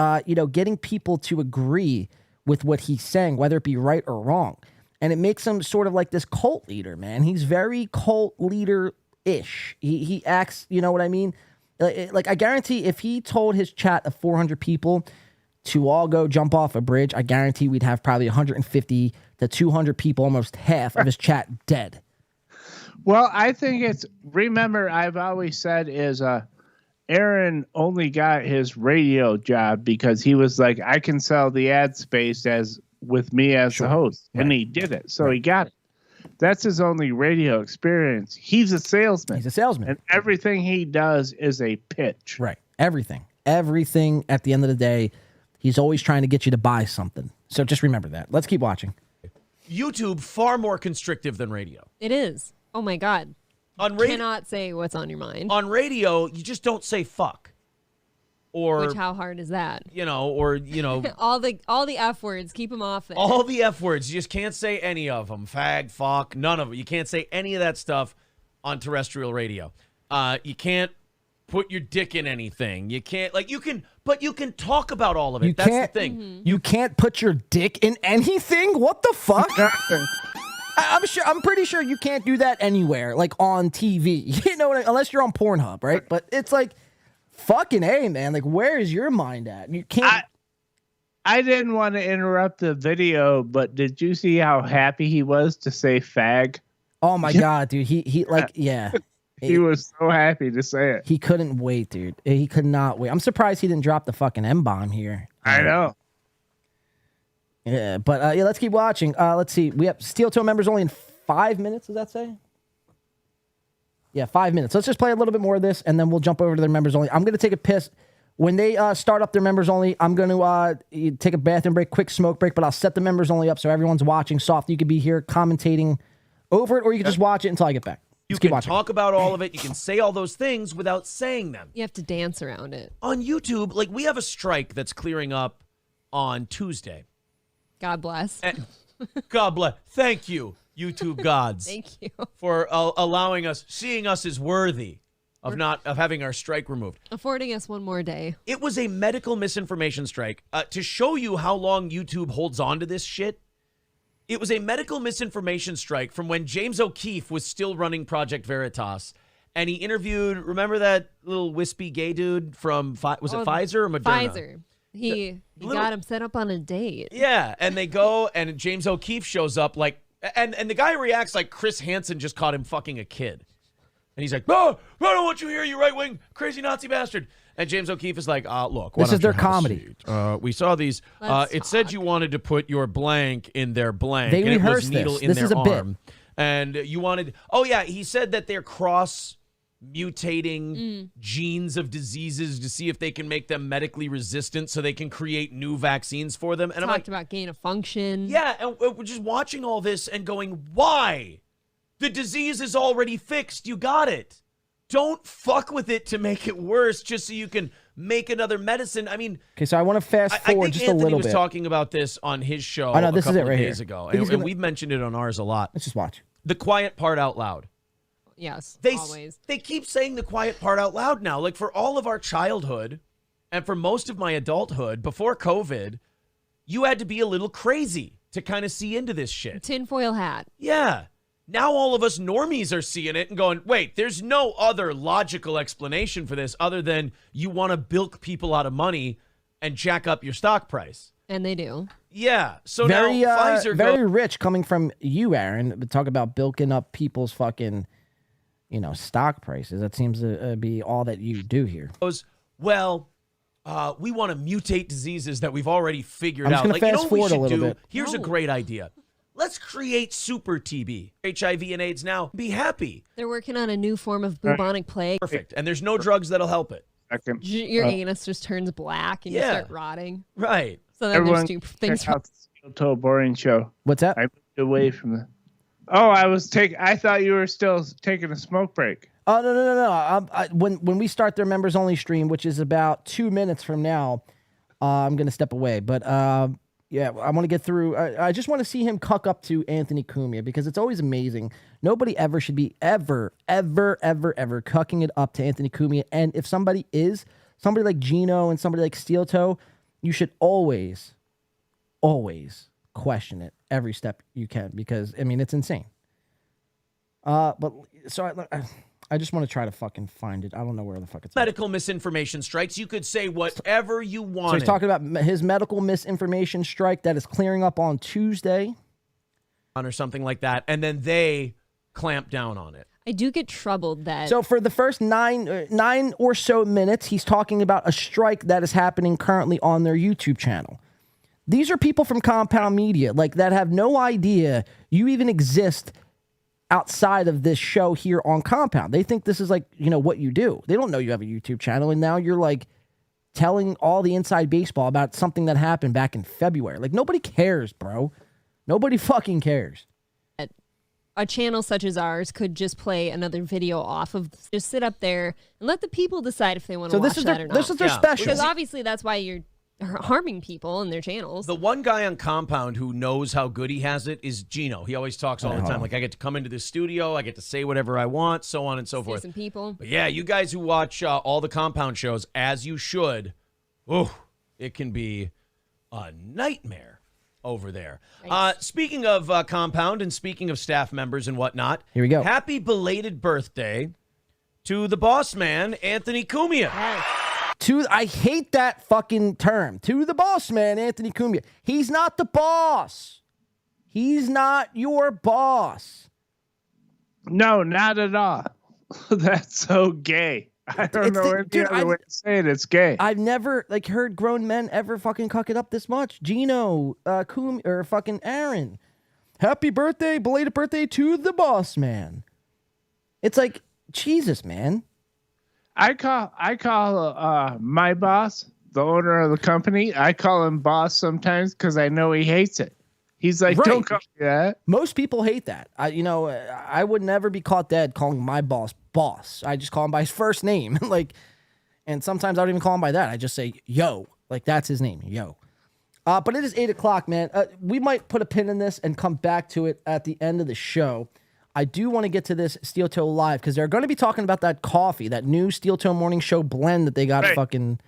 [SPEAKER 1] getting people to agree with what he's saying, whether it be right or wrong. And it makes him sort of like this cult leader, man. He's very cult leader-ish. He acts, you know what I mean? Like, I guarantee if he told his chat of 400 people to all go jump off a bridge, I guarantee we'd have probably 150 to 200 people, almost half of his chat dead.
[SPEAKER 5] Well, I think remember, I've always said is Aaron only got his radio job because he was like, I can sell the ad space with me as the host. Right. And he did it. So he got it. That's his only radio experience. He's a salesman.
[SPEAKER 1] He's a salesman.
[SPEAKER 5] And everything he does is a pitch.
[SPEAKER 1] Right. Everything at the end of the day, he's always trying to get you to buy something. So just remember that. Let's keep watching.
[SPEAKER 4] YouTube, far more constrictive than radio.
[SPEAKER 12] It is. Oh, my God.
[SPEAKER 4] On
[SPEAKER 12] cannot say what's on your mind.
[SPEAKER 4] On radio, you just don't say fuck. Or
[SPEAKER 12] how hard is that?
[SPEAKER 4] Or
[SPEAKER 12] all the F words, keep them off there.
[SPEAKER 4] All the F words, you just can't say any of them. Fag, fuck, none of them. You can't say any of that stuff on terrestrial radio. You can't put your dick in anything. You can't but you can talk about all of it. That's the thing.
[SPEAKER 12] Mm-hmm.
[SPEAKER 1] You can't put your dick in anything? What the fuck? I'm pretty sure you can't do that anywhere, like on TV. You know what unless you're on Pornhub, right? But it's like, fucking A, man. Like, where is your mind at? You can't.
[SPEAKER 5] I didn't want to interrupt the video, but did you see how happy he was to say fag?
[SPEAKER 1] Oh my God, dude. He yeah.
[SPEAKER 5] He was so happy to say it.
[SPEAKER 1] He couldn't wait, dude. He could not wait. I'm surprised he didn't drop the fucking M-bomb here.
[SPEAKER 5] I know.
[SPEAKER 1] Yeah, but let's keep watching. Let's see. We have Steel Toe members only in 5 minutes, does that say? Yeah, 5 minutes. Let's just play a little bit more of this, and then we'll jump over to their members only. I'm going to take a piss. When they start up their members only, I'm going to take a bathroom break, quick smoke break, but I'll set the members only up so everyone's watching. Soft, you could be here commentating over it, or you can just watch it until I get back.
[SPEAKER 4] You can talk about all of it. You can say all those things without saying them.
[SPEAKER 12] You have to dance around it.
[SPEAKER 4] On YouTube, like, we have a strike that's clearing up on Tuesday.
[SPEAKER 12] God bless.
[SPEAKER 4] God bless. Thank you, YouTube gods.
[SPEAKER 12] Thank you
[SPEAKER 4] for allowing us, seeing us as worthy of having our strike removed,
[SPEAKER 12] affording us one more day.
[SPEAKER 4] It was a medical misinformation strike. To show you how long YouTube holds on to this shit, it was a medical misinformation strike from when James O'Keefe was still running Project Veritas, and he interviewed. Remember that little wispy gay dude from was it Pfizer or Moderna?
[SPEAKER 12] Pfizer. He got him set up on a date.
[SPEAKER 4] Yeah, and they go, and James O'Keefe shows up and the guy reacts like Chris Hansen just caught him fucking a kid. And he's like, "No, I don't want you here, you right-wing crazy Nazi bastard." And James O'Keefe is like, "Look, why
[SPEAKER 1] This
[SPEAKER 4] don't
[SPEAKER 1] is their
[SPEAKER 4] you have a
[SPEAKER 1] comedy.
[SPEAKER 4] seat? We saw these.
[SPEAKER 12] Let's
[SPEAKER 4] It said
[SPEAKER 12] talk.
[SPEAKER 4] you wanted to put your blank in their blank.
[SPEAKER 1] They
[SPEAKER 4] and it was
[SPEAKER 1] rehearsed
[SPEAKER 4] needle
[SPEAKER 1] this.
[SPEAKER 4] in
[SPEAKER 1] This
[SPEAKER 4] their
[SPEAKER 1] is a bit.
[SPEAKER 4] arm. And you wanted. Oh yeah, he said that they're cross-mutating genes of diseases to see if they can make them medically resistant, so they can create new vaccines for them. And I'm like,
[SPEAKER 12] Talked about gain of function.
[SPEAKER 4] yeah, and we're just watching all this and going, why? The disease is already fixed. You got it. Don't fuck with it to make it worse just so you can make another medicine. I mean,
[SPEAKER 1] Okay, so I want to fast
[SPEAKER 4] I
[SPEAKER 1] forward
[SPEAKER 4] think
[SPEAKER 1] just
[SPEAKER 4] Anthony
[SPEAKER 1] a little
[SPEAKER 4] was
[SPEAKER 1] bit.
[SPEAKER 4] talking about this on his show
[SPEAKER 1] I know, this
[SPEAKER 4] a
[SPEAKER 1] is
[SPEAKER 4] couple
[SPEAKER 1] it
[SPEAKER 4] of
[SPEAKER 1] right
[SPEAKER 4] days
[SPEAKER 1] here.
[SPEAKER 4] ago,
[SPEAKER 1] I think he's
[SPEAKER 4] and
[SPEAKER 1] gonna-
[SPEAKER 4] we've mentioned it on ours a lot.
[SPEAKER 1] Let's just watch.
[SPEAKER 4] The quiet part out loud.
[SPEAKER 12] Yes,
[SPEAKER 4] They
[SPEAKER 12] always.
[SPEAKER 4] they keep saying the quiet part out loud now. Like, for all of our childhood and for most of my adulthood before COVID, you had to be a little crazy to kind of see into this shit.
[SPEAKER 12] Tinfoil hat.
[SPEAKER 4] Yeah. Now all of us normies are seeing it and going, wait, there's no other logical explanation for this other than you want to bilk people out of money and jack up your stock price.
[SPEAKER 12] And they do.
[SPEAKER 4] Yeah. So
[SPEAKER 1] Very,
[SPEAKER 4] now Pfizer
[SPEAKER 1] very rich coming from you, Aaron. But talk about bilking up people's fucking, stock prices. That seems to be all that you do here.
[SPEAKER 4] goes, well, we want to mutate diseases that we've already figured
[SPEAKER 1] I'm just
[SPEAKER 4] out.
[SPEAKER 1] gonna
[SPEAKER 4] Like,
[SPEAKER 1] fast
[SPEAKER 4] you know what we
[SPEAKER 1] forward a
[SPEAKER 4] should
[SPEAKER 1] little
[SPEAKER 4] do?
[SPEAKER 1] bit.
[SPEAKER 4] Here's a
[SPEAKER 12] No.
[SPEAKER 4] great idea. Let's create super TB, HIV and AIDS now. Be happy.
[SPEAKER 12] They're working on a new form of bubonic plague.
[SPEAKER 4] Perfect. And there's no drugs that'll help it.
[SPEAKER 12] Your anus just turns black and you
[SPEAKER 4] Yeah.
[SPEAKER 12] start rotting.
[SPEAKER 4] Right.
[SPEAKER 12] So then
[SPEAKER 5] Everyone
[SPEAKER 12] there's two things.
[SPEAKER 5] check out the Steel Toe Boring Show.
[SPEAKER 1] What's that?
[SPEAKER 5] I moved away from the. Oh, I thought you were still taking a smoke break.
[SPEAKER 1] Oh, no. When we start their members only stream, which is about 2 minutes from now, I'm going to step away. But yeah, I want to get through. I just want to see him cuck up to Anthony Kumia because it's always amazing. Nobody ever should be ever cucking it up to Anthony Kumia. And if somebody is, somebody like Gino and somebody like Steel Toe, you should always question it every step you can because, I mean, it's insane. But so I just want to try to fucking find it. I don't know where the fuck it's at.
[SPEAKER 4] Medical misinformation strikes. You could say whatever you want.
[SPEAKER 1] So he's talking about his medical misinformation strike that is clearing up on Tuesday.
[SPEAKER 4] Or something like that. And then they clamp down on it.
[SPEAKER 12] I do get troubled that.
[SPEAKER 1] So for the first nine or so minutes, he's talking about a strike that is happening currently on their YouTube channel. These are people from Compound Media, like that have no idea you even exist outside of this show here on Compound. They think this is like, what you do. They don't know you have a YouTube channel, and now you're like telling all the inside baseball about something that happened back in February. Like, nobody cares, bro. Nobody fucking cares.
[SPEAKER 12] A channel such as ours could just play another video off of, just sit up there and let the people decide if they want to watch that or not.
[SPEAKER 1] This is their special.
[SPEAKER 12] Because obviously that's why you're harming people and their channels.
[SPEAKER 4] The one guy on Compound who knows how good he has it is Gino. He always talks all the time. Like, I get to come into the studio, I get to say whatever I want, so on and so forth.
[SPEAKER 12] Some people.
[SPEAKER 4] But yeah, you guys who watch all the Compound shows, as you should, it can be a nightmare over there. Speaking of Compound and speaking of staff members and whatnot,
[SPEAKER 1] here we go.
[SPEAKER 4] Happy belated birthday to the boss man, Anthony Kumia.
[SPEAKER 12] Yes.
[SPEAKER 1] I hate that fucking term. To the boss man, Anthony Kumia. He's not the boss. He's not your boss.
[SPEAKER 5] No, not at all. That's so gay. I don't know any other way to say it. It's gay.
[SPEAKER 1] I've never heard grown men ever fucking cuck it up this much. Gino, or fucking Aaron. Happy birthday, belated birthday to the boss man. It's like, Jesus, man.
[SPEAKER 5] I call my boss, the owner of the company, I call him boss sometimes because I know he hates it. He's like,
[SPEAKER 1] Right.
[SPEAKER 5] don't call me that.
[SPEAKER 1] Most people hate that. I would never be caught dead calling my boss. I just call him by his first name. And sometimes I don't even call him by that. I just say, yo. Like, that's his name, yo. But it is 8 o'clock, man. We might put a pin in this and come back to it at the end of the show. I do want to get to this Steel Toe Live because they're going to be talking about that coffee, that new Steel Toe Morning Show blend that they got fucking...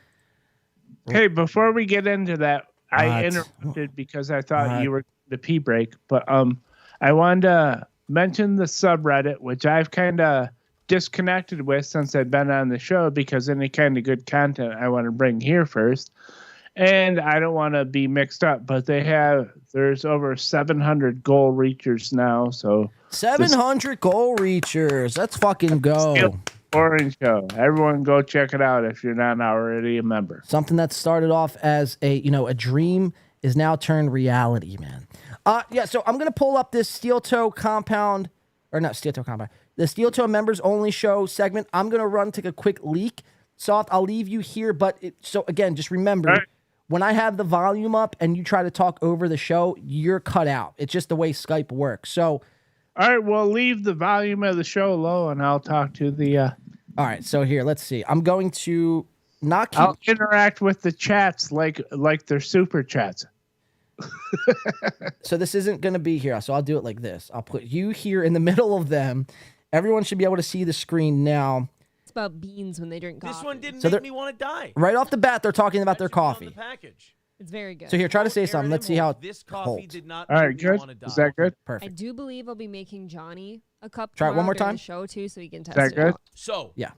[SPEAKER 5] Hey, before we get into that, I interrupted because I thought you were the pee break, but I wanted to mention the subreddit, which I've kind of disconnected with since I've been on the show because any kind of good content I want to bring here first. And I don't want to be mixed up, but there's over 700 goal reachers now. So
[SPEAKER 1] 700 goal reachers. Let's fucking go.
[SPEAKER 5] Boring show. Everyone go check it out if you're not already a member.
[SPEAKER 1] Something that started off as a dream is now turned reality, man. So I'm gonna pull up this Steel Toe Compound, or not Steel Toe Compound, the Steel Toe Members Only Show segment. I'm gonna take a quick leak. Soft, I'll leave you here, but so again, just remember, when I have the volume up and you try to talk over the show, you're cut out. It's just the way Skype works. So,
[SPEAKER 5] all right, well, leave the volume of the show low, and I'll talk to the.
[SPEAKER 1] All right, so here, let's see. I'm going to not keep.
[SPEAKER 5] I'll interact with the chats like they're super chats.
[SPEAKER 1] So this isn't going to be here. So I'll do it like this. I'll put you here in the middle of them. Everyone should be able to see the screen now.
[SPEAKER 12] About beans when they drink coffee.
[SPEAKER 4] This one didn't make me want to die.
[SPEAKER 1] Right off the bat, they're talking about their coffee.
[SPEAKER 4] Package.
[SPEAKER 12] It's very good.
[SPEAKER 1] So here, try to say something. Let's see how
[SPEAKER 4] this coffee did not.
[SPEAKER 5] All right, good. Is that good?
[SPEAKER 1] Perfect.
[SPEAKER 12] I do believe I'll be making Johnny a cup.
[SPEAKER 1] Try it one more
[SPEAKER 12] during
[SPEAKER 1] time.
[SPEAKER 12] The show too, so he can test
[SPEAKER 5] Is that
[SPEAKER 12] it
[SPEAKER 5] good?
[SPEAKER 12] out.
[SPEAKER 4] So
[SPEAKER 1] yeah.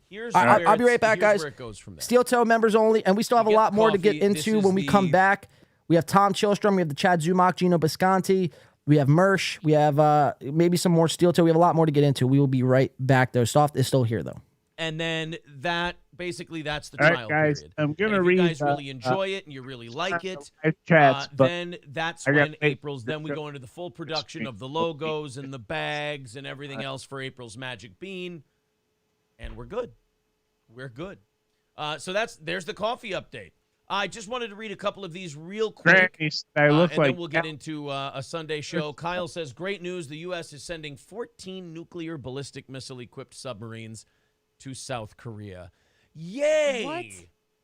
[SPEAKER 4] Here's
[SPEAKER 1] I'll be right back, guys.
[SPEAKER 4] Where it goes from there.
[SPEAKER 1] Steel Toe Members Only, and we still have a lot more to get into when we come back. We have Tom Chilstrom, we have the Chad Zumach, Gino Piscanti, we have Mersh, we have maybe some more Steel Toe. We have a lot more to get into. We will be right back, though. Soft is still here, though.
[SPEAKER 4] And then that's the
[SPEAKER 5] all
[SPEAKER 4] trial
[SPEAKER 5] right, guys,
[SPEAKER 4] period.
[SPEAKER 5] I'm gonna
[SPEAKER 4] if
[SPEAKER 5] read.
[SPEAKER 4] You guys really enjoy it and you really like it.
[SPEAKER 5] Chats,
[SPEAKER 4] then that's when April's. Then we go into the full production of the logos and the bags and everything else for April's Magic Bean, and we're good. We're good. So there's the coffee update. I just wanted to read a couple of these real quick.
[SPEAKER 5] And
[SPEAKER 4] then we'll get into a Sunday show. Kyle says, great news. The U.S. is sending 14 nuclear ballistic missile-equipped submarines to South Korea. Yay!
[SPEAKER 12] What?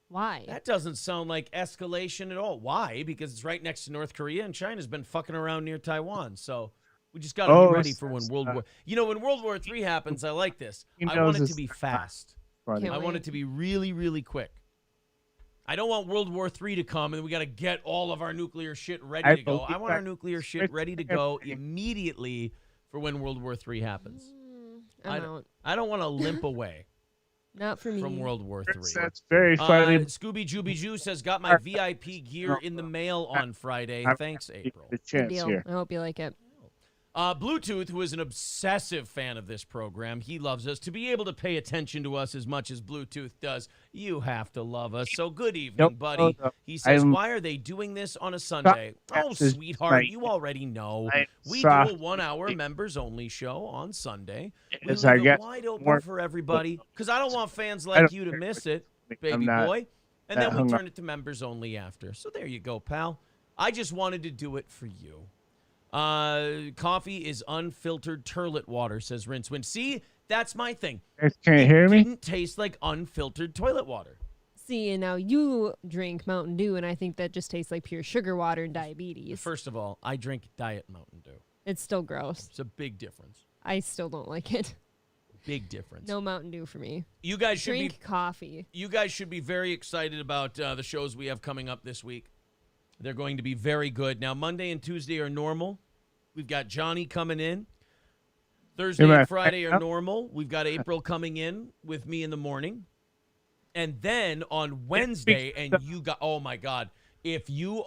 [SPEAKER 12] Why?
[SPEAKER 4] That doesn't sound like escalation at all. Why? Because it's right next to North Korea, and China's been fucking around near Taiwan. So we just got to be ready for when World War... when World War III happens, I like this. I want it to be fast. I want it to be really, really quick. I don't want World War III to come and we got to get all of our nuclear shit ready to go. I want our nuclear shit ready to go immediately for when World War III happens. I don't want to limp away.
[SPEAKER 12] Not for me.
[SPEAKER 4] From World War III.
[SPEAKER 5] That's very funny.
[SPEAKER 4] Scooby Jooby Joo says, got my VIP gear in the mail on Friday. Thanks, April.
[SPEAKER 12] Good deal. I hope you like it.
[SPEAKER 4] Bluetooth, who is an obsessive fan of this program, he loves us. To be able to pay attention to us as much as Bluetooth does, you have to love us. So good evening, buddy. He says, why are they doing this on a Sunday? Oh, sweetheart, you already know. We do a 1-hour members-only show on Sunday. We leave it wide open for everybody because I don't want fans like you to miss it, baby boy. And then we turn it to members only after. So there you go, pal. I just wanted to do it for you. Coffee is unfiltered turlet water, says Rincewind. See, that's my thing.
[SPEAKER 5] Can you hear me?
[SPEAKER 4] It didn't taste like unfiltered toilet water.
[SPEAKER 12] See, and now you drink Mountain Dew, and I think that just tastes like pure sugar water and diabetes.
[SPEAKER 4] First of all, I drink Diet Mountain Dew.
[SPEAKER 12] It's still gross.
[SPEAKER 4] It's a big difference.
[SPEAKER 12] I still don't like it.
[SPEAKER 4] Big difference.
[SPEAKER 12] No Mountain Dew for me.
[SPEAKER 4] You guys should
[SPEAKER 12] drink coffee.
[SPEAKER 4] You guys should be very excited about the shows we have coming up this week. They're going to be very good. Now, Monday and Tuesday are normal. We've got Johnny coming in. Thursday and Friday are normal. We've got April coming in with me in the morning. And then on Wednesday, and you got, oh my God, if you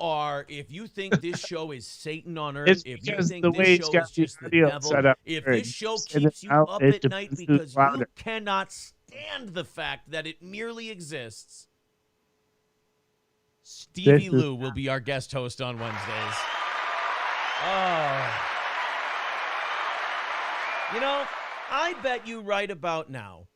[SPEAKER 4] think this show is Satan on earth, if you think this show is just the devil, if this show keeps you up at night because you cannot stand the fact that it merely exists, Stevie Lou will be our guest host on Wednesdays. Oh. I bet you right about now,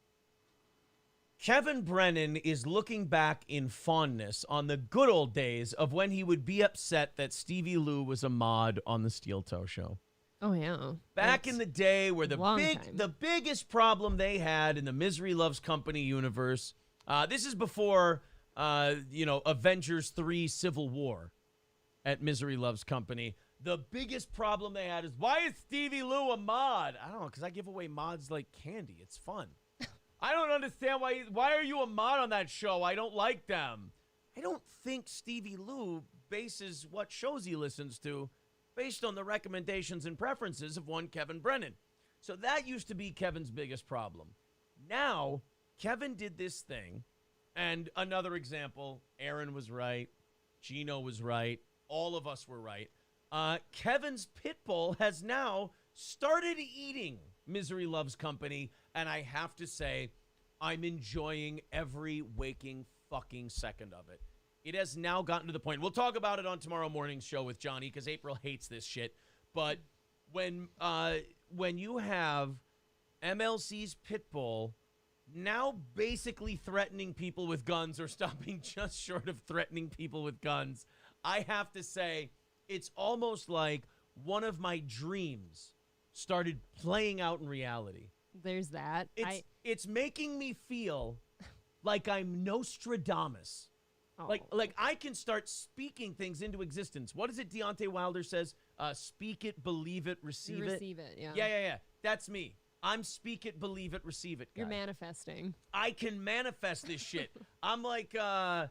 [SPEAKER 4] Kevin Brennan is looking back in fondness on the good old days of when he would be upset that Stevie Lou was a mod on the Steel Toe Show.
[SPEAKER 12] Oh, yeah.
[SPEAKER 4] Back in the day where the biggest problem they had in the Misery Loves Company universe, this is before, Avengers 3 Civil War at Misery Loves Company. The biggest problem they had is, why is Stevie Lou a mod? I don't know, because I give away mods like candy. It's fun. I don't understand why are you a mod on that show? I don't like them. I don't think Stevie Lou bases what shows he listens to based on the recommendations and preferences of one Kevin Brennan. So that used to be Kevin's biggest problem. Now, Kevin did this thing, and another example, Aaron was right. Gino was right. All of us were right. Kevin's pit bull has now started eating Misery Loves Company, and I have to say, I'm enjoying every waking fucking second of it. It has now gotten to the point. We'll talk about it on tomorrow morning's show with Johnny because April hates this shit. But when you have MLC's pit bull now basically threatening people with guns or stopping just short of threatening people with guns, I have to say it's almost like one of my dreams started playing out in reality.
[SPEAKER 12] There's that.
[SPEAKER 4] It's making me feel like I'm Nostradamus.
[SPEAKER 12] Oh.
[SPEAKER 4] Like I can start speaking things into existence. What is it Deontay Wilder says? Speak it, believe it, receive it.
[SPEAKER 12] Receive it, yeah.
[SPEAKER 4] Yeah. That's me. I'm speak it, believe it, receive it guy.
[SPEAKER 12] You're manifesting.
[SPEAKER 4] I can manifest this shit. I'm like, Butters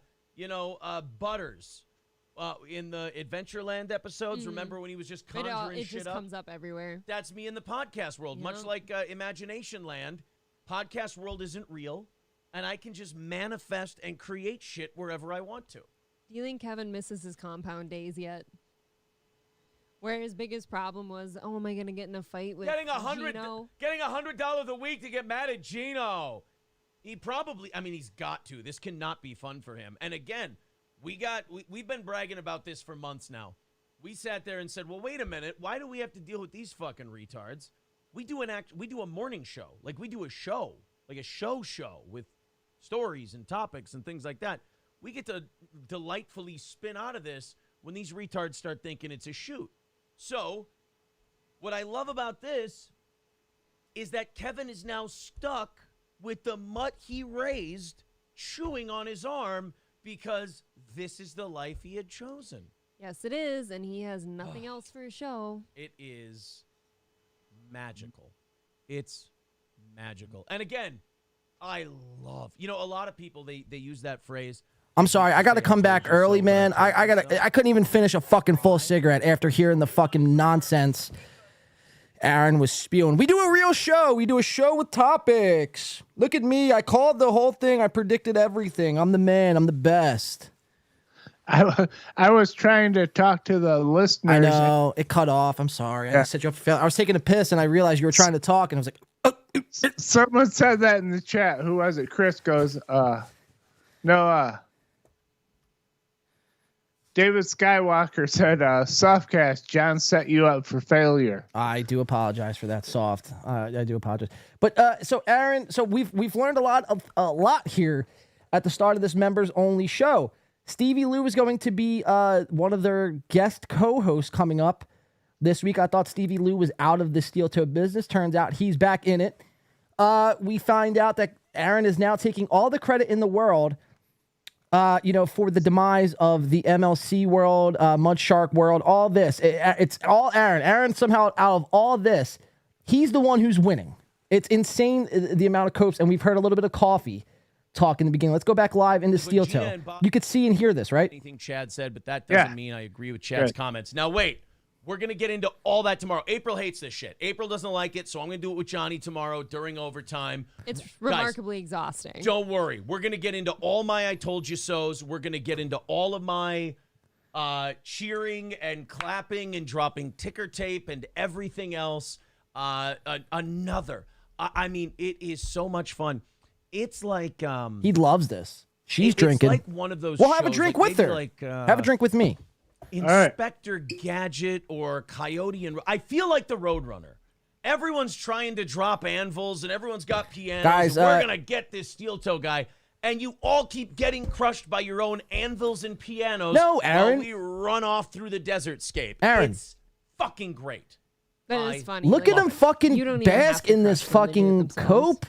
[SPEAKER 4] in the Adventureland episodes. Remember when he was just conjuring
[SPEAKER 12] it
[SPEAKER 4] shit
[SPEAKER 12] just
[SPEAKER 4] up?
[SPEAKER 12] comes up everywhere.
[SPEAKER 4] That's me in the podcast world.
[SPEAKER 12] Yep.
[SPEAKER 4] Much like Imagination Land, podcast world isn't real, and I can just manifest and create shit wherever I want to.
[SPEAKER 12] Do you think Kevin misses his compound days yet? Where his biggest problem was, am I going to get in a fight with Gino?
[SPEAKER 4] Getting $100 a week to get mad at Gino. He probably, he's got to. This cannot be fun for him. And again, we've been bragging about this for months now. We sat there and said, well, wait a minute. Why do we have to deal with these fucking retards? We do a morning show. Like we do a show, like a show with stories and topics and things like that. We get to delightfully spin out of this when these retards start thinking it's a shoot. So, what I love about this is that Kevin is now stuck with the mutt he raised chewing on his arm because this is the life he had chosen.
[SPEAKER 12] Yes, it is, and he has nothing else for a show.
[SPEAKER 4] It is magical. It's magical. And again, I love, a lot of people, they use that phrase.
[SPEAKER 1] I'm sorry, I got to come back early, man. I couldn't even finish a fucking full cigarette after hearing the fucking nonsense Aaron was spewing. We do a real show. We do a show with topics. Look at me. I called the whole thing. I predicted everything. I'm the man. I'm the best.
[SPEAKER 5] I was trying to talk to the listeners.
[SPEAKER 1] I know. It cut off. I'm sorry.
[SPEAKER 5] Yeah.
[SPEAKER 1] I set you up for failure. I was taking a piss, and I realized you were trying to talk, and I was like, oh.
[SPEAKER 5] Someone said that in the chat. Who was it? Chris goes, David Skywalker said, softcast, John set you up for failure.
[SPEAKER 1] I do apologize for that, Soft. I do apologize. But so Aaron, we've learned a lot here at the start of this members only show. Stevie Lou is going to be one of their guest co-hosts coming up this week. I thought Stevie Lou was out of the steel toe business. Turns out he's back in it. We find out that Aaron is now taking all the credit in the world for the demise of the MLC world, Mud Shark world, all this. It's all Aaron. Aaron somehow out of all this, he's the one who's winning. It's insane the amount of copes, and we've heard a little bit of coffee talk in the beginning. Let's go back live into Steel Toe. You could see and hear this, right?
[SPEAKER 4] Anything Chad said, but that doesn't mean I agree with Chad's comments. Now, wait. We're going to get into all that tomorrow. April hates this shit. April doesn't like it, so I'm going to do it with Johnny tomorrow during overtime.
[SPEAKER 12] It's remarkably exhausting.
[SPEAKER 4] Don't worry. We're going to get into all my I told you so's. We're going to get into all of my cheering and clapping and dropping ticker tape and everything else. It is so much fun. It's like...
[SPEAKER 1] he loves this. She's drinking.
[SPEAKER 4] It's like one of those
[SPEAKER 1] We'll have a drink with her. Have a drink with me.
[SPEAKER 4] Inspector Gadget or Coyote and I feel like the Roadrunner. Everyone's trying to drop anvils and everyone's got pianos.
[SPEAKER 1] Guys,
[SPEAKER 4] we're gonna get this steel toe guy, and you all keep getting crushed by your own anvils and pianos.
[SPEAKER 1] No, Aaron.
[SPEAKER 4] While we run off through the desert scape.
[SPEAKER 1] Aaron.
[SPEAKER 4] It's fucking great.
[SPEAKER 12] That is funny.
[SPEAKER 1] Look at him fucking bask in this fucking cope.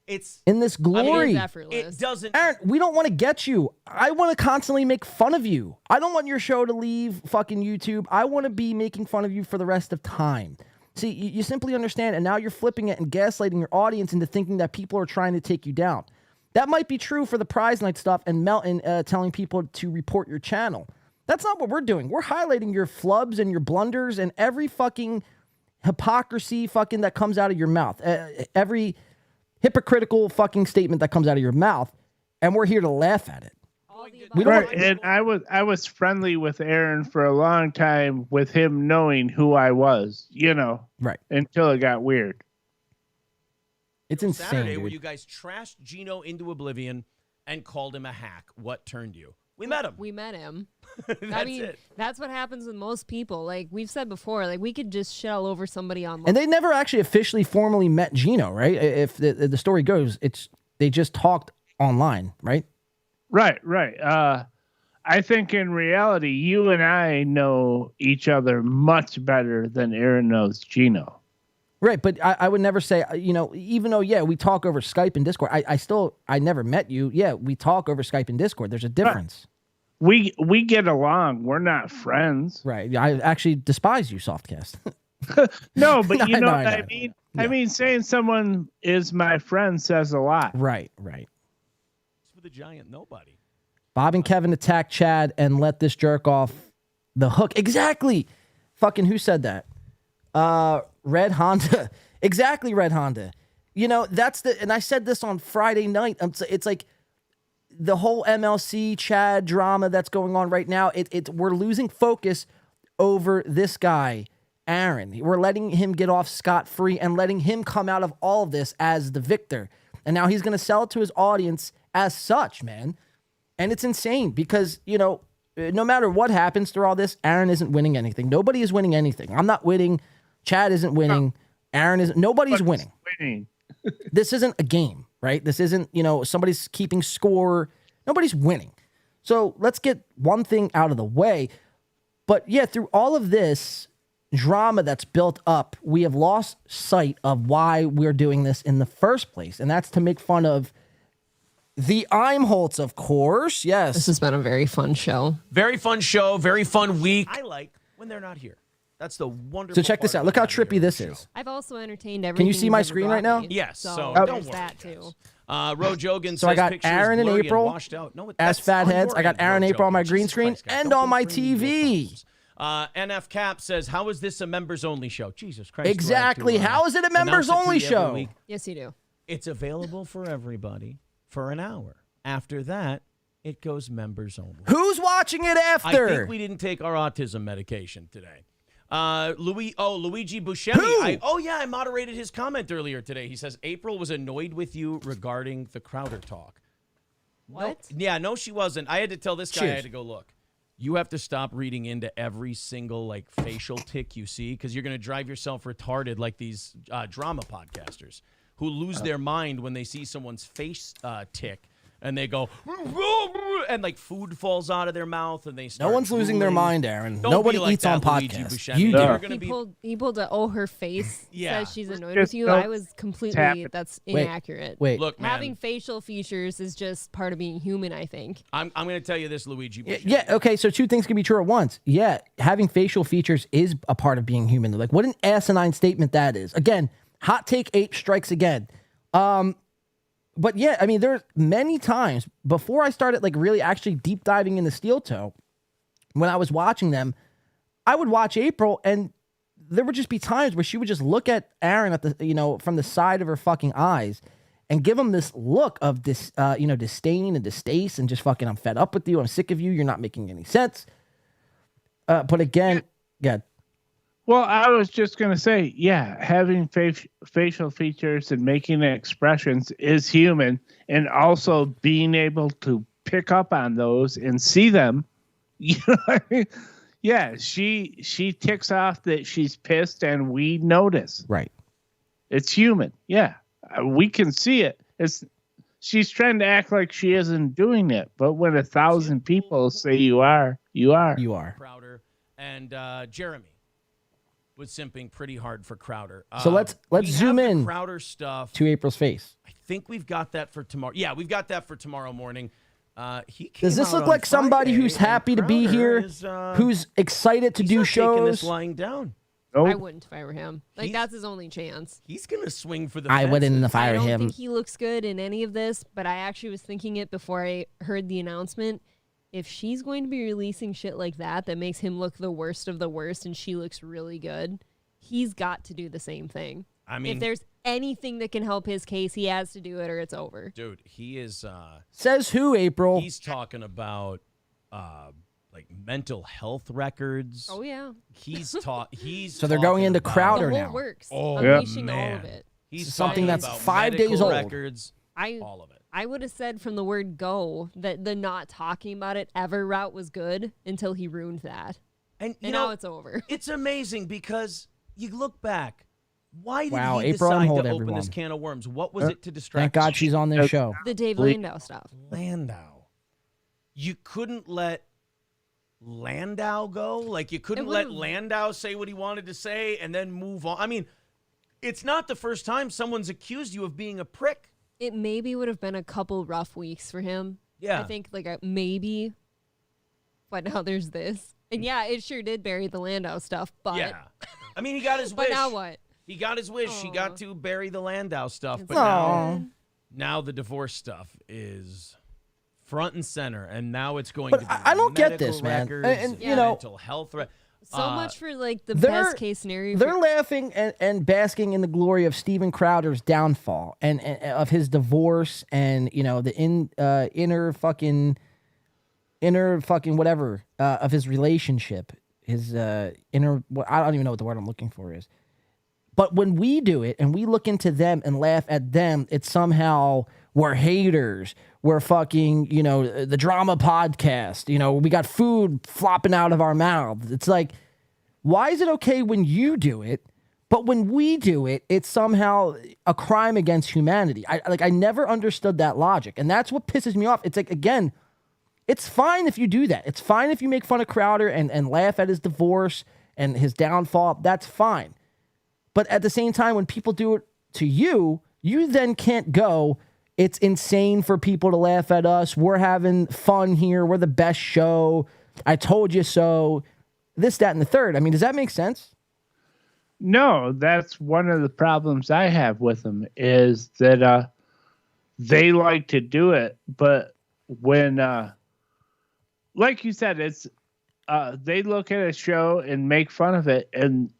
[SPEAKER 4] It's
[SPEAKER 1] in this glory.
[SPEAKER 4] It doesn't.
[SPEAKER 1] Aaron, we don't want to get you. I want to constantly make fun of you. I don't want your show to leave fucking YouTube. I want to be making fun of you for the rest of time. See, you simply understand, and now you're flipping it and gaslighting your audience into thinking that people are trying to take you down. That might be true for the prize night stuff and Melton telling people to report your channel. That's not what we're doing. We're highlighting your flubs and your blunders and every fucking hypocrisy fucking that comes out of your mouth. Every hypocritical fucking statement that comes out of your mouth, and we're here to laugh at it.
[SPEAKER 5] Right, and I was friendly with Aaron for a long time with him knowing who I was,
[SPEAKER 1] right,
[SPEAKER 5] until it got weird.
[SPEAKER 1] It's insane,
[SPEAKER 4] Saturday,
[SPEAKER 1] dude.
[SPEAKER 4] where you guys trashed Gino into oblivion and called him a hack. What turned you? We met him.
[SPEAKER 12] We met him.
[SPEAKER 4] That's it.
[SPEAKER 12] That's what happens with most people. Like we've said before, like we could just shit all over somebody online.
[SPEAKER 1] And they never actually officially formally met Gino, right? If the story goes, they just talked online, right?
[SPEAKER 5] Right. I think in reality, you and I know each other much better than Aaron knows Gino.
[SPEAKER 1] Right, but I would never say, even though, we talk over Skype and Discord, I never met you. Yeah, we talk over Skype and Discord. There's a difference.
[SPEAKER 5] We get along. We're not friends.
[SPEAKER 1] Right. I actually despise you, Softcast.
[SPEAKER 5] No, but you know
[SPEAKER 1] No,
[SPEAKER 5] what I mean? Yeah. I mean, saying someone is my friend says a lot.
[SPEAKER 1] Right.
[SPEAKER 4] It's with a giant nobody.
[SPEAKER 1] Bob and Kevin attack Chad and let this jerk off the hook. Exactly. Fucking who said that? Red Honda. Exactly, Red Honda. And I said this on Friday night. It's like the whole MLC Chad drama that's going on right now. We're losing focus over this guy, Aaron. We're letting him get off scot-free and letting him come out of all of this as the victor. And now he's going to sell it to his audience as such, man. And it's insane because, no matter what happens through all this, Aaron isn't winning anything. Nobody is winning anything. I'm not winning. Chad isn't winning. Aaron isn't. Nobody's winning. This isn't a game, right? This isn't, somebody's keeping score. Nobody's winning. So let's get one thing out of the way. But yeah, through all of this drama that's built up, we have lost sight of why we're doing this in the first place. And that's to make fun of the Imholtz, of course. Yes.
[SPEAKER 12] This has been a very fun show.
[SPEAKER 4] Very fun show. Very fun week. I like when they're not here. That's the wonderful.
[SPEAKER 1] So check this out. Look how trippy this is.
[SPEAKER 12] I've also entertained everything.
[SPEAKER 1] Can you see my screen right now?
[SPEAKER 4] Yes. So
[SPEAKER 12] there's
[SPEAKER 4] don't worry,
[SPEAKER 12] that too.
[SPEAKER 4] Ro Jogan
[SPEAKER 1] So
[SPEAKER 4] says
[SPEAKER 1] I got
[SPEAKER 4] pictures
[SPEAKER 1] Aaron and
[SPEAKER 4] blurry and
[SPEAKER 1] April
[SPEAKER 4] washed out. No,
[SPEAKER 1] as
[SPEAKER 4] that's
[SPEAKER 1] fatheads.
[SPEAKER 4] on
[SPEAKER 1] I
[SPEAKER 4] your
[SPEAKER 1] got
[SPEAKER 4] end,
[SPEAKER 1] Aaron
[SPEAKER 4] Ro
[SPEAKER 1] and April on my
[SPEAKER 4] Jogan.
[SPEAKER 1] green
[SPEAKER 4] Jesus
[SPEAKER 1] screen
[SPEAKER 4] Christ, guys,
[SPEAKER 1] and
[SPEAKER 4] don't
[SPEAKER 1] on my
[SPEAKER 4] bring me your
[SPEAKER 1] TV.
[SPEAKER 4] problems. NF Cap says, how is this a members only show? Jesus Christ.
[SPEAKER 1] Exactly. How is it a members only show?
[SPEAKER 12] Yes, you do.
[SPEAKER 4] It's available for everybody for an hour. After that, it goes members only.
[SPEAKER 1] Who's watching it after?
[SPEAKER 4] I think we didn't take our autism medication today. Luigi Buscemi. I moderated his comment earlier today. He says April was annoyed with you regarding the Crowder talk.
[SPEAKER 12] What?
[SPEAKER 4] No, she wasn't. I had to tell this guy.
[SPEAKER 1] Cheers.
[SPEAKER 4] I had to go look. You have to stop reading into every single facial tick you see because you're going to drive yourself retarded like these drama podcasters who lose their mind when they see someone's face tick. And they go, and food falls out of their mouth, and they start.
[SPEAKER 1] No one's losing their
[SPEAKER 4] drooling.
[SPEAKER 1] mind, Aaron.
[SPEAKER 4] Don't
[SPEAKER 1] Nobody
[SPEAKER 4] be like
[SPEAKER 1] eats on
[SPEAKER 4] that, Luigi
[SPEAKER 1] podcasts.
[SPEAKER 4] Buscemi.
[SPEAKER 1] You do.
[SPEAKER 4] You're gonna
[SPEAKER 12] He pulled a her face.
[SPEAKER 4] Yeah.
[SPEAKER 12] Says she's annoyed
[SPEAKER 5] Just
[SPEAKER 12] with you.
[SPEAKER 5] don't
[SPEAKER 12] I was completely. That's inaccurate.
[SPEAKER 1] Wait.
[SPEAKER 4] Look, man,
[SPEAKER 12] Having facial features is just part of being human. I think.
[SPEAKER 4] I'm going to tell you this, Luigi Buscemi.
[SPEAKER 1] Yeah, okay, so two things can be true at once. Yeah, having facial features is a part of being human. Like, what an asinine statement that is. Again, hot take 8 strikes again. But yeah, I mean, there's many times before I started really actually deep diving into Steel Toe, when I was watching them, I would watch April and there would just be times where she would just look at Aaron at the, from the side of her fucking eyes and give him this look of this, disdain and distaste and just fucking, I'm fed up with you. I'm sick of you. You're not making any sense. But again, yeah.
[SPEAKER 5] Well, I was just going to say, having facial features and making expressions is human, and also being able to pick up on those and see them. You know what I mean? Yeah, she ticks off that she's pissed, and we notice.
[SPEAKER 1] Right.
[SPEAKER 5] It's human. Yeah, we can see it. She's trying to act like she isn't doing it, but when 1,000 people say you are, you are.
[SPEAKER 1] You are.
[SPEAKER 4] Crowder and Jeremy was simping pretty hard for Crowder.
[SPEAKER 1] So let's zoom in
[SPEAKER 4] Crowder stuff
[SPEAKER 1] to April's face.
[SPEAKER 4] I think we've got that for tomorrow. Yeah, we've got that for tomorrow morning. He
[SPEAKER 1] Does this look like somebody who's happy to be here, who's excited to do shows?
[SPEAKER 4] Taking this lying down.
[SPEAKER 5] Nope.
[SPEAKER 12] I wouldn't if I were him. That's his only chance.
[SPEAKER 4] He's gonna swing for the.
[SPEAKER 1] I wouldn't
[SPEAKER 4] fences.
[SPEAKER 1] if I were
[SPEAKER 12] don't
[SPEAKER 1] him.
[SPEAKER 12] think he looks good in any of this, but I actually was thinking it before I heard the announcement. If she's going to be releasing shit like that makes him look the worst of the worst, and she looks really good, he's got to do the same thing.
[SPEAKER 4] I mean,
[SPEAKER 12] if there's anything that can help his case, he has to do it or it's over.
[SPEAKER 4] Dude, he is.
[SPEAKER 1] Says who, April?
[SPEAKER 4] He's talking about like mental health records.
[SPEAKER 12] Oh yeah.
[SPEAKER 4] He's
[SPEAKER 1] So they're going into Crowder
[SPEAKER 12] the
[SPEAKER 1] now.
[SPEAKER 12] whole works.
[SPEAKER 4] Oh,
[SPEAKER 12] Unleashing
[SPEAKER 4] man.
[SPEAKER 12] all of it.
[SPEAKER 4] He's
[SPEAKER 1] something
[SPEAKER 4] talking
[SPEAKER 1] that's
[SPEAKER 4] about
[SPEAKER 1] 5 days
[SPEAKER 4] medical
[SPEAKER 1] old.
[SPEAKER 4] Records, all of it.
[SPEAKER 12] I would have said from the word go that the not talking about it ever route was good until he ruined that.
[SPEAKER 4] And
[SPEAKER 12] now it's over.
[SPEAKER 4] It's amazing because you look back. Why did
[SPEAKER 1] Wow,
[SPEAKER 4] he
[SPEAKER 1] April,
[SPEAKER 4] decide to
[SPEAKER 1] hold
[SPEAKER 4] open
[SPEAKER 1] everyone.
[SPEAKER 4] this can of worms? What was it to distract?
[SPEAKER 1] Thank God she's on this show.
[SPEAKER 12] The Dave Landau stuff.
[SPEAKER 4] Landau. You couldn't let Landau go? Like, you couldn't let Landau say what he wanted to say and then move on? I mean, it's not the first time someone's accused you of being a prick.
[SPEAKER 12] It maybe would have been a couple rough weeks for him.
[SPEAKER 4] Yeah.
[SPEAKER 12] I think like maybe. But now there's this. And yeah, it sure did bury the Landau stuff, but
[SPEAKER 4] Yeah. I mean, he got his wish.
[SPEAKER 12] But now what?
[SPEAKER 4] He got his wish. He got to bury the Landau stuff. But now the divorce stuff is front and center. And now it's going to be
[SPEAKER 1] I don't get this,
[SPEAKER 4] medical
[SPEAKER 1] man.
[SPEAKER 4] records
[SPEAKER 1] And, you know,
[SPEAKER 4] mental health.
[SPEAKER 12] So much for like the best case scenario.
[SPEAKER 1] They're laughing and basking in the glory of Steven Crowder's downfall and of his divorce and, you know, the inner fucking whatever of his relationship, his inner. I don't even know what the word I'm looking for is. But when we do it and we look into them and laugh at them, it's somehow we're haters. We're fucking, you know, the drama podcast. You know, we got food flopping out of our mouths. It's like, why is it okay when you do it, but when we do it, it's somehow a crime against humanity? I never understood that logic, and that's what pisses me off. It's like, again, it's fine if you do that. It's fine if you make fun of Crowder and laugh at his divorce and his downfall. That's fine. But at the same time, when people do it to you, you then can't go, it's insane for people to laugh at us. We're having fun here. We're the best show. I told you so. This, that, and the third. I mean, does that make sense?
[SPEAKER 5] No, that's one of the problems I have with them is that they like to do it. But when, like you said, it's they look at a show and make fun of it, and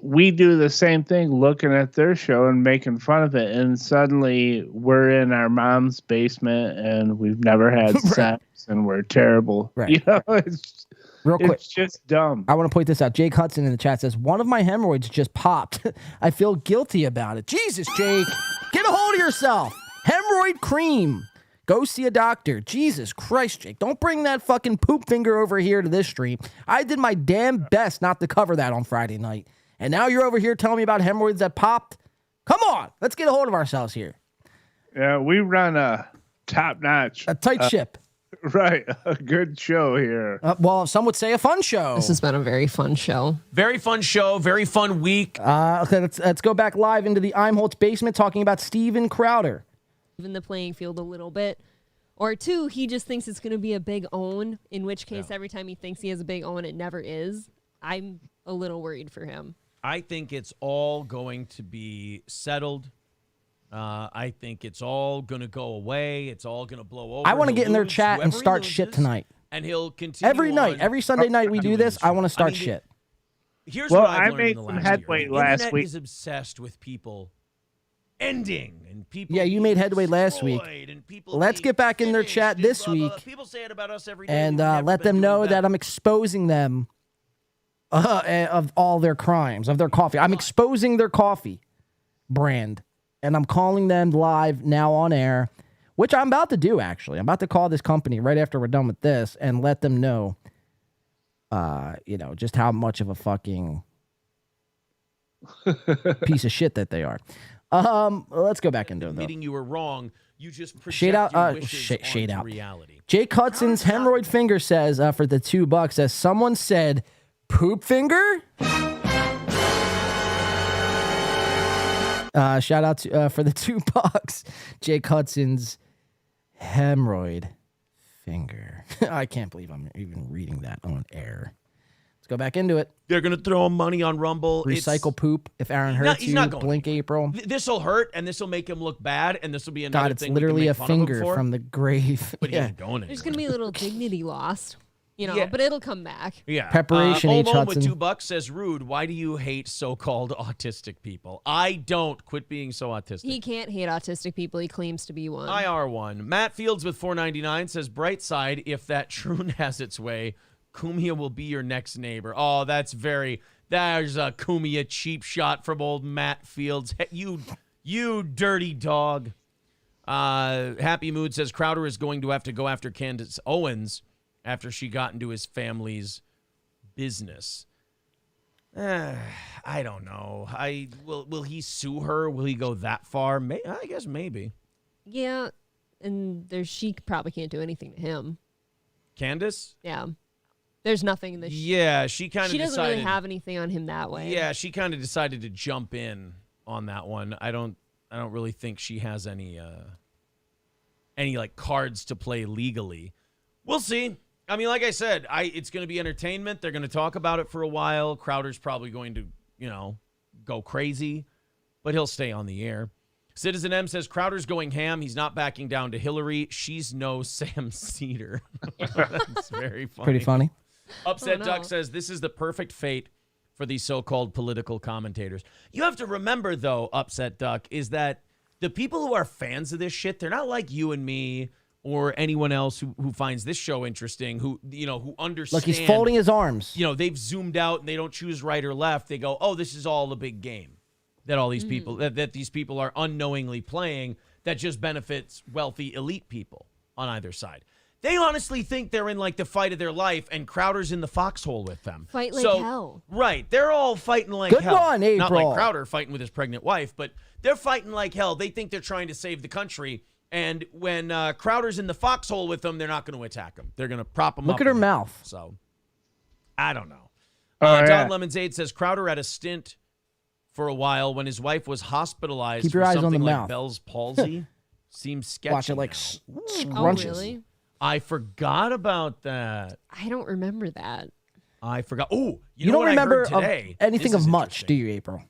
[SPEAKER 5] we do the same thing looking at their show and making fun of it, and suddenly we're in our mom's basement and we've never had sex and we're terrible.
[SPEAKER 1] Right.
[SPEAKER 5] You know, it's
[SPEAKER 1] real quick.
[SPEAKER 5] It's just dumb.
[SPEAKER 1] I want to point this out. Jake Hudson in the chat says, one of my hemorrhoids just popped. I feel guilty about it. Jesus, Jake, get a hold of yourself. Hemorrhoid cream. Go see a doctor. Jesus Christ, Jake. Don't bring that fucking poop finger over here to this stream. I did my damn best not to cover that on Friday night. And now you're over here telling me about hemorrhoids that popped? Come on. Let's get a hold of ourselves here.
[SPEAKER 5] Yeah, we run a top-notch.
[SPEAKER 1] A tight ship.
[SPEAKER 5] Right. A good show here.
[SPEAKER 1] Well, some would say a fun show.
[SPEAKER 12] This has been a very fun show.
[SPEAKER 4] Very fun show. Very fun week.
[SPEAKER 1] Okay, let's go back live into the Imholtz basement talking about Steven Crowder.
[SPEAKER 12] Even the playing field a little bit. Or two, he just thinks it's going to be a big own, in which case every time he thinks he has a big own, it never is. I'm a little worried for him.
[SPEAKER 4] I think it's all going to be settled. I think it's all going to go away. It's all going to blow over.
[SPEAKER 1] I want to get in their
[SPEAKER 4] lose
[SPEAKER 1] chat and
[SPEAKER 4] whoever he
[SPEAKER 1] start
[SPEAKER 4] loses,
[SPEAKER 1] shit tonight.
[SPEAKER 4] And he'll continue
[SPEAKER 1] Every night,
[SPEAKER 4] on.
[SPEAKER 1] every Sunday night we do this, I want to start shit.
[SPEAKER 4] Here's
[SPEAKER 5] Well,
[SPEAKER 4] what I've
[SPEAKER 5] I
[SPEAKER 4] learned
[SPEAKER 5] made
[SPEAKER 4] in the
[SPEAKER 5] some
[SPEAKER 4] last
[SPEAKER 5] headway
[SPEAKER 4] year. The
[SPEAKER 5] last
[SPEAKER 4] internet
[SPEAKER 5] week.
[SPEAKER 4] is obsessed with people ending and people.
[SPEAKER 1] Yeah, you made headway last week.
[SPEAKER 4] And people
[SPEAKER 1] Let's get back in their chat this
[SPEAKER 4] blah, blah,
[SPEAKER 1] week
[SPEAKER 4] People say it about us every day.
[SPEAKER 1] and
[SPEAKER 4] We've never
[SPEAKER 1] let
[SPEAKER 4] been
[SPEAKER 1] them know
[SPEAKER 4] doing
[SPEAKER 1] that I'm exposing them of all their crimes, of their coffee. I'm exposing their coffee brand, and I'm calling them live now on air, which I'm about to do, actually. I'm about to call this company right after we're done with this and let them know, just how much of a fucking piece of shit that they are. Let's go back into it, though.
[SPEAKER 4] Admitting you were wrong. You just project
[SPEAKER 1] Shade out,
[SPEAKER 4] your wishes
[SPEAKER 1] shade
[SPEAKER 4] onto
[SPEAKER 1] out.
[SPEAKER 4] reality.
[SPEAKER 1] Jake Hudson's hemorrhoid finger says for the $2, as someone said, poop finger. Shout out to for the $2. Jake Hudson's hemorrhoid finger. I can't believe I'm even reading that on air. Let's go back into it.
[SPEAKER 4] They're gonna throw money on Rumble.
[SPEAKER 1] Recycle poop. If Aaron hurts
[SPEAKER 4] he's
[SPEAKER 1] you,
[SPEAKER 4] not going
[SPEAKER 1] blink April.
[SPEAKER 4] This will hurt, and this will make him look bad, and this will be another
[SPEAKER 1] God, it's
[SPEAKER 4] thing
[SPEAKER 1] literally
[SPEAKER 4] we
[SPEAKER 1] a
[SPEAKER 4] can make fun of him
[SPEAKER 1] finger
[SPEAKER 4] for.
[SPEAKER 1] from the grave.
[SPEAKER 4] But he ain't going
[SPEAKER 12] There's
[SPEAKER 4] anywhere.
[SPEAKER 12] going to be a little dignity lost.
[SPEAKER 4] Yeah.
[SPEAKER 12] but it'll come back.
[SPEAKER 4] Yeah.
[SPEAKER 1] Preparation, H.
[SPEAKER 4] Olmo with
[SPEAKER 1] Hudson.
[SPEAKER 4] $2 says, Rude, why do you hate so-called autistic people? I don't. Quit being so autistic.
[SPEAKER 12] He can't hate autistic people. He claims to be one.
[SPEAKER 4] I are one. Matt Fields with $4.99 says, bright side, if that troon has its way, Kumia will be your next neighbor. Oh, there's a Kumia cheap shot from old Matt Fields. You dirty dog. Happy Mood says, Crowder is going to have to go after Candace Owens after she got into his family's business. I don't know. Will he sue her? Will he go that far? I guess maybe.
[SPEAKER 12] Yeah, and she probably can't do anything to him.
[SPEAKER 4] Candace?
[SPEAKER 12] Yeah. There's nothing in the
[SPEAKER 4] Yeah, she kind of
[SPEAKER 12] She doesn't
[SPEAKER 4] decided,
[SPEAKER 12] really have anything on him that way.
[SPEAKER 4] Yeah, she kind of decided to jump in on that one. I don't really think she has any like cards to play legally. We'll see. I mean, like I said, it's going to be entertainment. They're going to talk about it for a while. Crowder's probably going to, go crazy, but he'll stay on the air. Citizen M says, Crowder's going ham. He's not backing down to Hillary. She's no Sam Cedar. That's very funny.
[SPEAKER 1] Pretty funny.
[SPEAKER 4] Upset Duck says, this is the perfect fate for these so-called political commentators. You have to remember, though, Upset Duck, is that the people who are fans of this shit, they're not like you and me or anyone else who finds this show interesting, who understand.
[SPEAKER 1] Look, he's folding his arms.
[SPEAKER 4] They've zoomed out and they don't choose right or left. They go, oh, this is all a big game that all these people, that these people are unknowingly playing that just benefits wealthy elite people on either side. They honestly think they're in like the fight of their life, and Crowder's in the foxhole with them.
[SPEAKER 12] Fight like hell.
[SPEAKER 4] Right. They're all fighting like
[SPEAKER 1] Good
[SPEAKER 4] hell.
[SPEAKER 1] one, April.
[SPEAKER 4] Not like Crowder fighting with his pregnant wife, but they're fighting like hell. They think they're trying to save the country, and when Crowder's in the foxhole with them, they're not going to attack him. They're going to prop him up.
[SPEAKER 1] Look at her mouth.
[SPEAKER 4] So, I don't know.
[SPEAKER 5] Oh, yeah.
[SPEAKER 4] Don Lemonade says Crowder had a stint for a while when his wife was hospitalized
[SPEAKER 1] Keep your
[SPEAKER 4] for
[SPEAKER 1] eyes on
[SPEAKER 4] something
[SPEAKER 1] the
[SPEAKER 4] like
[SPEAKER 1] mouth.
[SPEAKER 4] Bell's palsy. Seems sketchy.
[SPEAKER 1] Watch it like
[SPEAKER 4] now.
[SPEAKER 1] scrunches.
[SPEAKER 12] Oh, really?
[SPEAKER 4] I forgot about that.
[SPEAKER 12] I don't remember that.
[SPEAKER 4] I forgot. Oh,
[SPEAKER 1] You
[SPEAKER 4] know
[SPEAKER 1] don't
[SPEAKER 4] what
[SPEAKER 1] remember
[SPEAKER 4] I heard today?
[SPEAKER 1] anything
[SPEAKER 4] This
[SPEAKER 1] of
[SPEAKER 4] is
[SPEAKER 1] much, do
[SPEAKER 4] interesting.
[SPEAKER 1] you, April?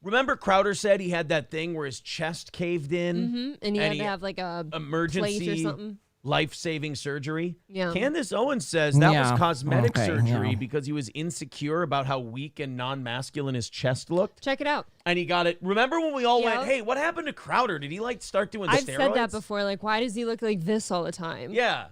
[SPEAKER 4] Remember Crowder said he had that thing where his chest caved in?
[SPEAKER 12] Mm-hmm. And he had to have like a
[SPEAKER 4] emergency
[SPEAKER 12] plate or something.
[SPEAKER 4] life-saving surgery.
[SPEAKER 12] Yeah.
[SPEAKER 4] Candace Owens says that
[SPEAKER 1] Yeah.
[SPEAKER 4] was cosmetic
[SPEAKER 1] Okay,
[SPEAKER 4] surgery
[SPEAKER 1] yeah.
[SPEAKER 4] because he was insecure about how weak and non-masculine his chest looked.
[SPEAKER 12] Check it out.
[SPEAKER 4] And he got it. Remember when we all
[SPEAKER 12] Yeah.
[SPEAKER 4] went, hey, what happened to Crowder? Did he like start doing
[SPEAKER 12] I've
[SPEAKER 4] steroids?
[SPEAKER 12] said that before. Like, why does he look like this all the time?
[SPEAKER 4] Yeah.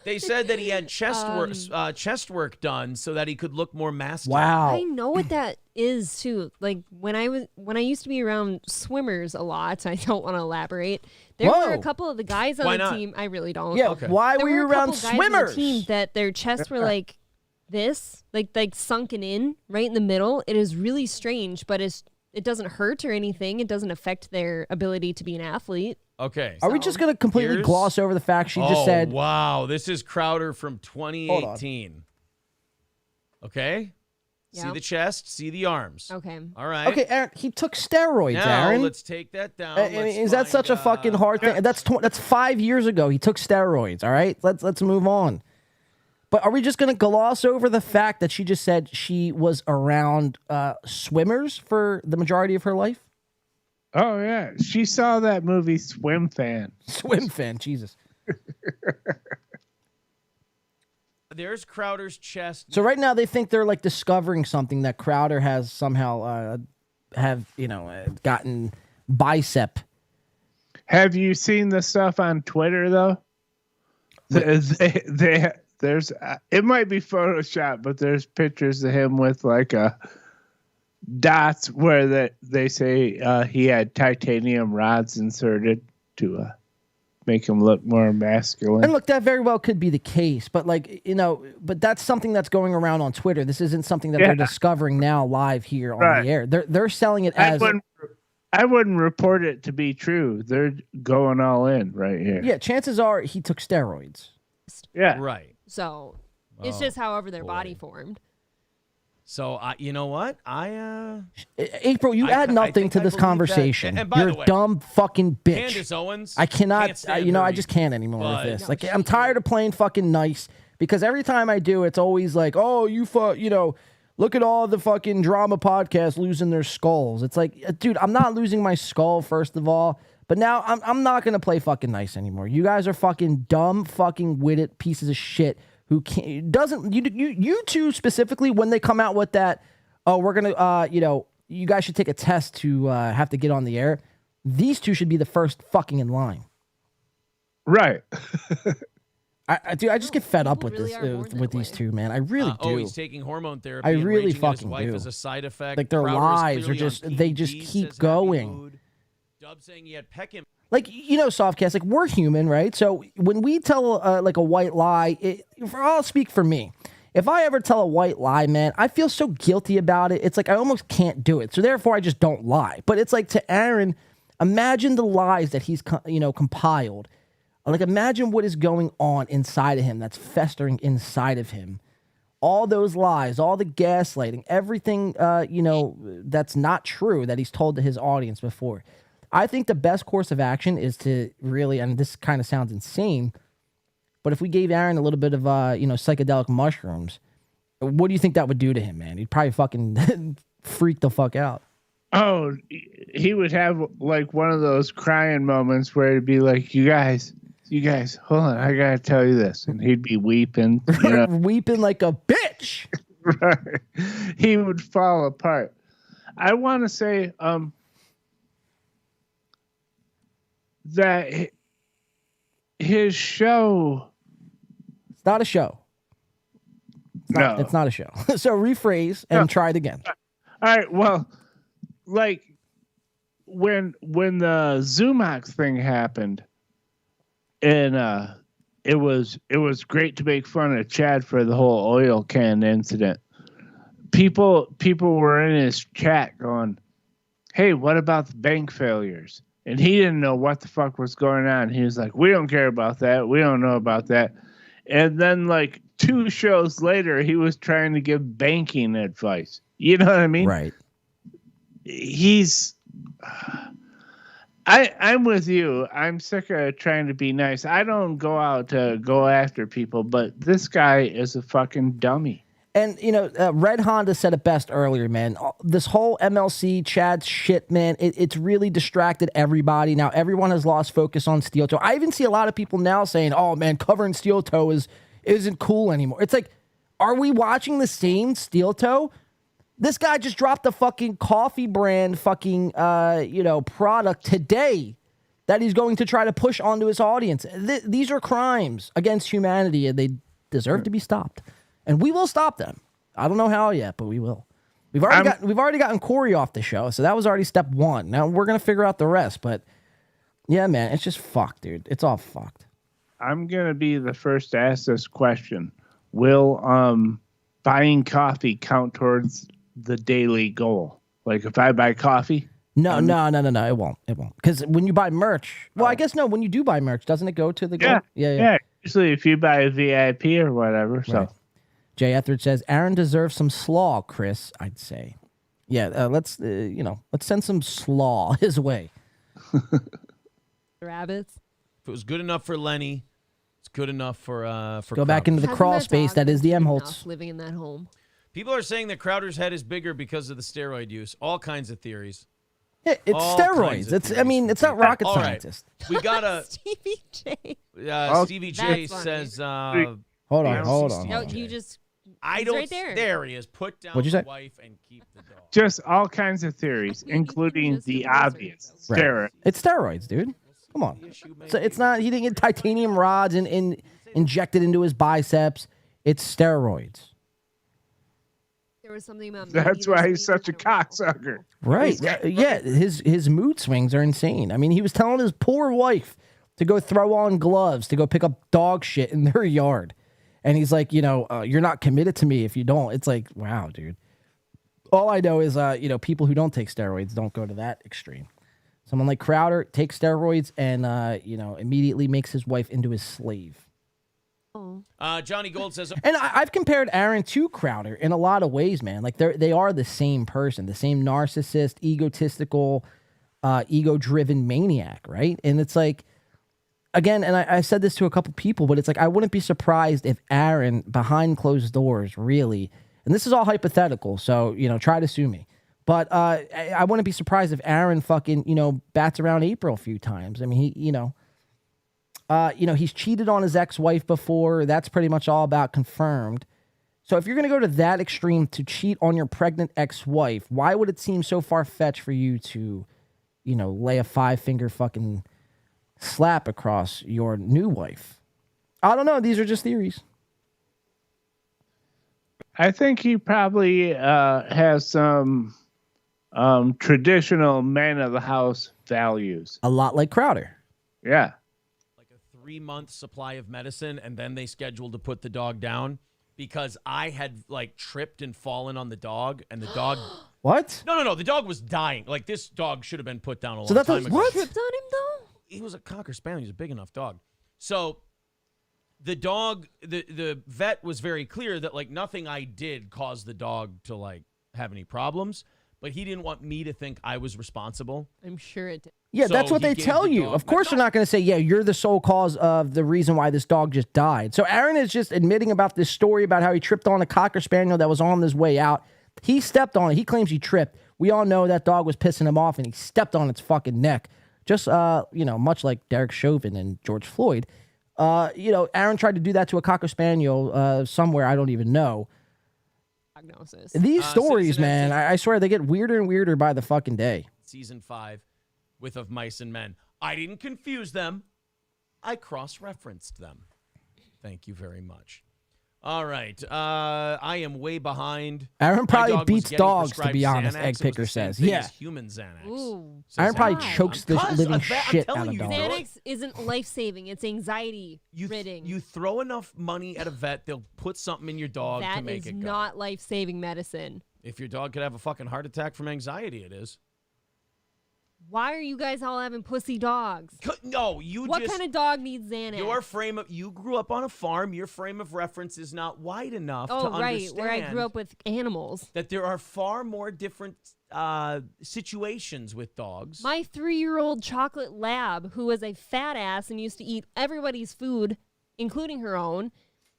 [SPEAKER 4] They said that he had chest work done so that he could look more masculine.
[SPEAKER 1] Wow.
[SPEAKER 12] I know what that is too. Like when I used to be around swimmers a lot. I don't want to elaborate. There were a
[SPEAKER 1] Whoa.
[SPEAKER 12] couple of the guys on
[SPEAKER 4] Why
[SPEAKER 12] the
[SPEAKER 4] not?
[SPEAKER 12] team. I really don't.
[SPEAKER 1] Yeah,
[SPEAKER 4] Okay.
[SPEAKER 1] why
[SPEAKER 12] There
[SPEAKER 1] were you
[SPEAKER 12] a
[SPEAKER 1] around
[SPEAKER 12] couple guys on the
[SPEAKER 1] swimmers?
[SPEAKER 12] team that their chests were like this, like sunken in right in the middle. It is really strange, but it doesn't hurt or anything. It doesn't affect their ability to be an athlete.
[SPEAKER 4] Okay.
[SPEAKER 1] Are we just going to completely
[SPEAKER 4] Here's-
[SPEAKER 1] gloss over the fact she just said,
[SPEAKER 4] wow, this is Crowder from 2018. Okay? See
[SPEAKER 12] Yeah.
[SPEAKER 4] the chest, see the arms.
[SPEAKER 12] Okay.
[SPEAKER 4] All right.
[SPEAKER 1] okay, Aaron, he took steroids,
[SPEAKER 4] Now,
[SPEAKER 1] Aaron.
[SPEAKER 4] let's take that down.
[SPEAKER 1] I mean,
[SPEAKER 4] Let's
[SPEAKER 1] is that
[SPEAKER 4] find
[SPEAKER 1] such a fucking hard thing? That's 5 years ago. He took steroids. All right, let's move on. But are we just going to gloss over the fact that she just said she was around swimmers for the majority of her life?
[SPEAKER 5] Oh yeah, she saw that movie Swim Fan.
[SPEAKER 1] Swim fan, Jesus.
[SPEAKER 4] There's Crowder's chest.
[SPEAKER 1] So right now they think they're like discovering something that Crowder has somehow gotten bicep.
[SPEAKER 5] Have you seen the stuff on Twitter though? There's it might be Photoshop, but there's pictures of him with like a dots where they say he had titanium rods inserted to make him look more masculine.
[SPEAKER 1] And look, that very well could be the case, but but that's something that's going around on Twitter. This isn't something that they're discovering now live here on the air. They're selling it as
[SPEAKER 5] I wouldn't report it to be true. They're going all in right here.
[SPEAKER 1] yeah. Chances are he took steroids.
[SPEAKER 5] Yeah.
[SPEAKER 4] Right.
[SPEAKER 12] So it's just however their body formed.
[SPEAKER 4] So, you know what?
[SPEAKER 1] April, you add nothing
[SPEAKER 4] think
[SPEAKER 1] to
[SPEAKER 4] I
[SPEAKER 1] this
[SPEAKER 4] believe that.
[SPEAKER 1] conversation.
[SPEAKER 4] And by
[SPEAKER 1] You're
[SPEAKER 4] the
[SPEAKER 1] a
[SPEAKER 4] way,
[SPEAKER 1] dumb fucking bitch.
[SPEAKER 4] Candace Owens.
[SPEAKER 1] I cannot,
[SPEAKER 4] can't stand
[SPEAKER 1] I
[SPEAKER 4] her
[SPEAKER 1] just can't anymore
[SPEAKER 4] but-
[SPEAKER 1] with this. Like, I'm tired of playing fucking nice because every time I do, it's always like, oh, look at all the fucking drama podcasts losing their skulls. It's like, dude, I'm not losing my skull, first of all. But now I'm not going to play fucking nice anymore. You guys are fucking dumb, fucking witted pieces of shit who doesn't you two specifically when they come out with that, oh, we're gonna you guys should take a test to have to get on the air. These two should be the first fucking in line.
[SPEAKER 5] Right.
[SPEAKER 1] I just get fed up with
[SPEAKER 12] really
[SPEAKER 1] this with these two, man. I really do.
[SPEAKER 4] Oh, he's taking hormone therapy.
[SPEAKER 1] I
[SPEAKER 4] and
[SPEAKER 1] really
[SPEAKER 4] raging at his
[SPEAKER 1] fucking
[SPEAKER 4] wife
[SPEAKER 1] do.
[SPEAKER 4] as a side effect.
[SPEAKER 1] Like their
[SPEAKER 4] Crowder is
[SPEAKER 1] lives are
[SPEAKER 4] clearly on
[SPEAKER 1] just they just
[SPEAKER 4] PEDs,
[SPEAKER 1] keep
[SPEAKER 4] says happy
[SPEAKER 1] going.
[SPEAKER 4] mood. Dub saying he had Peckham.
[SPEAKER 1] Like, Softcast, like, we're human, right? So when we tell like a white lie, I'll speak for me. If I ever tell a white lie, man, I feel so guilty about it. It's like I almost can't do it. So therefore, I just don't lie. But it's like to Aaron, imagine the lies that he's compiled. Like, imagine what is going on inside of him that's festering inside of him. All those lies, all the gaslighting, everything, that's not true that he's told to his audience before. I think the best course of action is to really, and this kind of sounds insane, but if we gave Aaron a little bit of, psychedelic mushrooms, what do you think that would do to him, man? He'd probably fucking freak the fuck out.
[SPEAKER 5] Oh, he would have like one of those crying moments where he'd be like, you guys, hold on, I gotta tell you this. And he'd be weeping.
[SPEAKER 1] Weeping like a bitch.
[SPEAKER 5] Right. He would fall apart. I want to say that his show...
[SPEAKER 1] It's not a show. It's not a show. So rephrase and try it again.
[SPEAKER 5] All right, well, like when the Zumox thing happened, and it was great to make fun of Chad for the whole oil can incident. People were in his chat going, "Hey, what about the bank failures?" And he didn't know what the fuck was going on. He was like, "We don't care about that. We don't know about that." And then like 2 shows later, he was trying to give banking advice. You know what I mean?
[SPEAKER 1] Right.
[SPEAKER 5] I'm with you. I'm sick of trying to be nice. I don't go out to go after people, but this guy is a fucking dummy.
[SPEAKER 1] And, Red Honda said it best earlier, man. This whole MLC Chad shit, man, it's really distracted everybody. Now, everyone has lost focus on Steel Toe. I even see a lot of people now saying, oh, man, covering Steel Toe isn't cool anymore. It's like, are we watching the same Steel Toe? This guy just dropped a fucking coffee brand fucking, product today that he's going to try to push onto his audience. These are crimes against humanity, and they deserve to be stopped. And we will stop them. I don't know how yet, but we will. We've already gotten Corey off the show, so that was already step 1. Now we're gonna figure out the rest. But yeah, man, it's just fucked, dude. It's all fucked.
[SPEAKER 5] I'm gonna be the first to ask this question. Will buying coffee count towards the daily goal? Like if I buy coffee?
[SPEAKER 1] No, it won't. It won't. Because when you buy merch, I guess no. When you do buy merch, doesn't it go to the goal? Yeah.
[SPEAKER 5] Usually, if you buy a VIP or whatever,
[SPEAKER 1] right.
[SPEAKER 5] So.
[SPEAKER 1] Jay Etheridge says Aaron deserves some slaw, Chris. I'd say, let's send some slaw his way.
[SPEAKER 12] Rabbits.
[SPEAKER 4] If it was good enough for Lenny, it's good enough for
[SPEAKER 1] Go back into the crawl space that is the M-Holtz.
[SPEAKER 12] Living in that home.
[SPEAKER 4] People are saying that Crowder's head is bigger because of the steroid use. All kinds of theories.
[SPEAKER 1] Yeah, it's steroids. It's not rocket scientist.
[SPEAKER 4] We got a
[SPEAKER 12] Stevie J.
[SPEAKER 4] Stevie J says.
[SPEAKER 1] Hold on.
[SPEAKER 12] No, you just.
[SPEAKER 4] I don't.
[SPEAKER 12] Right there.
[SPEAKER 4] There he is. Put down
[SPEAKER 1] What'd you
[SPEAKER 4] the
[SPEAKER 1] say?
[SPEAKER 4] wife and keep the dog.
[SPEAKER 5] Just all kinds of theories, including the obvious steroids.
[SPEAKER 1] It's steroids, dude. Come on. So it's not. He didn't get titanium rods and injected into his biceps. It's steroids.
[SPEAKER 12] There was something about.
[SPEAKER 5] That's why he's such a cocksucker.
[SPEAKER 1] Right. Yeah. His mood swings are insane. I mean, he was telling his poor wife to go throw on gloves to go pick up dog shit in their yard. And he's like, you're not committed to me if you don't. It's like, wow, dude. All I know is, people who don't take steroids don't go to that extreme. Someone like Crowder takes steroids and, immediately makes his wife into his slave.
[SPEAKER 12] Oh.
[SPEAKER 4] Johnny Gold says,
[SPEAKER 1] and I've compared Aaron to Crowder in a lot of ways, man. Like they are the same person, the same narcissist, egotistical, ego-driven maniac, right? And it's like, again, and I said this to a couple people, but it's like I wouldn't be surprised if Aaron, behind closed doors, really, and this is all hypothetical, so, try to sue me. But I wouldn't be surprised if Aaron fucking, bats around April a few times. I mean, he, He's cheated on his ex-wife before. That's pretty much all about confirmed. So if you're going to go to that extreme to cheat on your pregnant ex-wife, why would it seem so far-fetched for you to, lay a 5-finger fucking slap across your new wife? I don't know. These are just theories.
[SPEAKER 5] I think he probably has some traditional man of the house values.
[SPEAKER 1] A lot like Crowder.
[SPEAKER 5] Yeah.
[SPEAKER 4] Like a 3-month supply of medicine, and then they scheduled to put the dog down because I had tripped and fallen on the dog, and the dog.
[SPEAKER 1] What?
[SPEAKER 4] No. The dog was dying. Like, this dog should have been put down a long time ago.
[SPEAKER 1] What?
[SPEAKER 12] Tripped on him though?
[SPEAKER 4] He was a Cocker Spaniel. He's a big enough dog. So the dog, the vet was very clear that nothing I did caused the dog to have any problems, but he didn't want me to think I was responsible.
[SPEAKER 12] I'm sure it did.
[SPEAKER 1] Yeah,
[SPEAKER 4] So
[SPEAKER 1] that's what
[SPEAKER 4] he
[SPEAKER 1] they
[SPEAKER 4] gave
[SPEAKER 1] tell
[SPEAKER 4] the
[SPEAKER 1] you.
[SPEAKER 4] dog-
[SPEAKER 1] Of course, they're not going to say, yeah, you're the sole cause of the reason why this dog just died. So Aaron is just admitting about this story about how he tripped on a Cocker Spaniel that was on his way out. He stepped on it. He claims he tripped. We all know that dog was pissing him off, and he stepped on its fucking neck. Just, much like Derek Chauvin and George Floyd. Aaron tried to do that to a Cocker Spaniel somewhere, I don't even know.
[SPEAKER 12] Diagnosis.
[SPEAKER 1] These stories,
[SPEAKER 4] Citizen
[SPEAKER 1] man,
[SPEAKER 4] Ed
[SPEAKER 1] I swear they get weirder and weirder by the fucking day.
[SPEAKER 4] Season 5 with Of Mice and Men. I didn't confuse them. I cross-referenced them. Thank you very much. All right. I am way behind.
[SPEAKER 1] Aaron
[SPEAKER 4] My
[SPEAKER 1] probably
[SPEAKER 4] dog was
[SPEAKER 1] beats
[SPEAKER 4] getting
[SPEAKER 1] dogs, to
[SPEAKER 4] prescribed
[SPEAKER 1] be honest,
[SPEAKER 4] Xanax.
[SPEAKER 1] Egg
[SPEAKER 4] It was
[SPEAKER 1] Picker
[SPEAKER 4] the same
[SPEAKER 1] says.
[SPEAKER 4] thing
[SPEAKER 1] Yeah.
[SPEAKER 4] as human Xanax.
[SPEAKER 12] Ooh.
[SPEAKER 4] Says
[SPEAKER 1] Aaron probably
[SPEAKER 12] Why?
[SPEAKER 1] chokes the
[SPEAKER 4] Because
[SPEAKER 1] living
[SPEAKER 4] of that, I'm
[SPEAKER 1] shit
[SPEAKER 4] telling
[SPEAKER 1] out of
[SPEAKER 4] you,
[SPEAKER 1] dogs.
[SPEAKER 12] Xanax isn't life-saving. It's
[SPEAKER 4] You
[SPEAKER 12] anxiety-ridding.
[SPEAKER 4] throw enough money at a vet, they'll put something in your dog to
[SPEAKER 12] That
[SPEAKER 4] make
[SPEAKER 12] is
[SPEAKER 4] it go.
[SPEAKER 12] not life-saving medicine.
[SPEAKER 4] If your dog could have a fucking heart attack from anxiety, it is.
[SPEAKER 12] Why are you guys all having pussy dogs?
[SPEAKER 4] No,
[SPEAKER 12] What kind of dog needs Xanax?
[SPEAKER 4] You grew up on a farm. Your frame of reference is not wide enough to
[SPEAKER 12] right,
[SPEAKER 4] understand
[SPEAKER 12] where I grew up with animals.
[SPEAKER 4] that there are far more different situations with dogs.
[SPEAKER 12] My 3-year-old chocolate lab, who was a fat ass and used to eat everybody's food, including her own,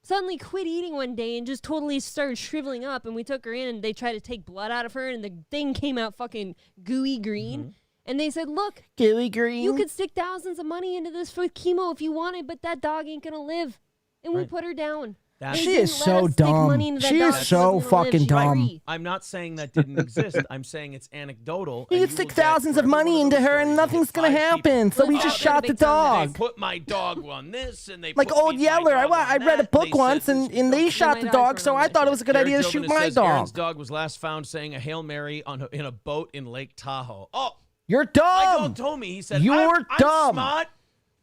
[SPEAKER 12] suddenly quit eating one day and just totally started shriveling up. And we took her in and they tried to take blood out of her and the thing came out fucking gooey green.
[SPEAKER 4] Mm-hmm.
[SPEAKER 12] And they said, look,
[SPEAKER 1] gooey green.
[SPEAKER 12] you could stick thousands of money into this for chemo if you wanted, but that dog ain't going to live. And we
[SPEAKER 4] Right.
[SPEAKER 12] put her down.
[SPEAKER 4] That's-
[SPEAKER 1] She
[SPEAKER 12] They
[SPEAKER 1] is
[SPEAKER 12] didn't let
[SPEAKER 1] so
[SPEAKER 12] us stick
[SPEAKER 1] dumb.
[SPEAKER 12] money into that
[SPEAKER 1] She
[SPEAKER 12] dog.
[SPEAKER 1] is
[SPEAKER 12] She
[SPEAKER 1] so
[SPEAKER 12] wasn't gonna live.
[SPEAKER 1] fucking
[SPEAKER 12] She was
[SPEAKER 1] dumb.
[SPEAKER 12] free.
[SPEAKER 4] I'm not saying that didn't exist. I'm saying it's anecdotal.
[SPEAKER 1] You
[SPEAKER 4] and
[SPEAKER 1] could
[SPEAKER 4] will
[SPEAKER 1] stick
[SPEAKER 4] get
[SPEAKER 1] thousands of
[SPEAKER 4] for every
[SPEAKER 1] money
[SPEAKER 4] one
[SPEAKER 1] into
[SPEAKER 4] those
[SPEAKER 1] her and
[SPEAKER 4] stories,
[SPEAKER 1] nothing's
[SPEAKER 4] you
[SPEAKER 1] going to
[SPEAKER 4] get 5
[SPEAKER 1] happen.
[SPEAKER 4] people.
[SPEAKER 1] So we
[SPEAKER 12] Let's
[SPEAKER 1] just
[SPEAKER 12] go to
[SPEAKER 1] shot
[SPEAKER 12] the
[SPEAKER 1] the
[SPEAKER 12] big time.
[SPEAKER 4] They
[SPEAKER 1] dog.
[SPEAKER 4] put my dog on this, and they
[SPEAKER 1] Like
[SPEAKER 4] put
[SPEAKER 1] old
[SPEAKER 4] my
[SPEAKER 1] Yeller.
[SPEAKER 4] dog on
[SPEAKER 1] I read a
[SPEAKER 4] that,
[SPEAKER 1] book
[SPEAKER 4] and they
[SPEAKER 1] once
[SPEAKER 4] said
[SPEAKER 1] and
[SPEAKER 4] this-
[SPEAKER 1] they
[SPEAKER 12] Yeah,
[SPEAKER 1] shot
[SPEAKER 12] my
[SPEAKER 1] the
[SPEAKER 12] dogs
[SPEAKER 1] dog,
[SPEAKER 12] were
[SPEAKER 1] so
[SPEAKER 12] on
[SPEAKER 1] I
[SPEAKER 12] that
[SPEAKER 1] thought it
[SPEAKER 12] shit.
[SPEAKER 1] was a good
[SPEAKER 4] Derek
[SPEAKER 1] idea to
[SPEAKER 4] Joven
[SPEAKER 1] shoot my
[SPEAKER 4] says Aaron's
[SPEAKER 1] dog.
[SPEAKER 4] dog was last found saying a Hail Mary in a boat in Lake Tahoe. Oh,
[SPEAKER 1] You're
[SPEAKER 4] my
[SPEAKER 1] dumb.
[SPEAKER 4] dog told me. He said,
[SPEAKER 1] You're
[SPEAKER 4] I'm
[SPEAKER 1] dumb.
[SPEAKER 4] smart.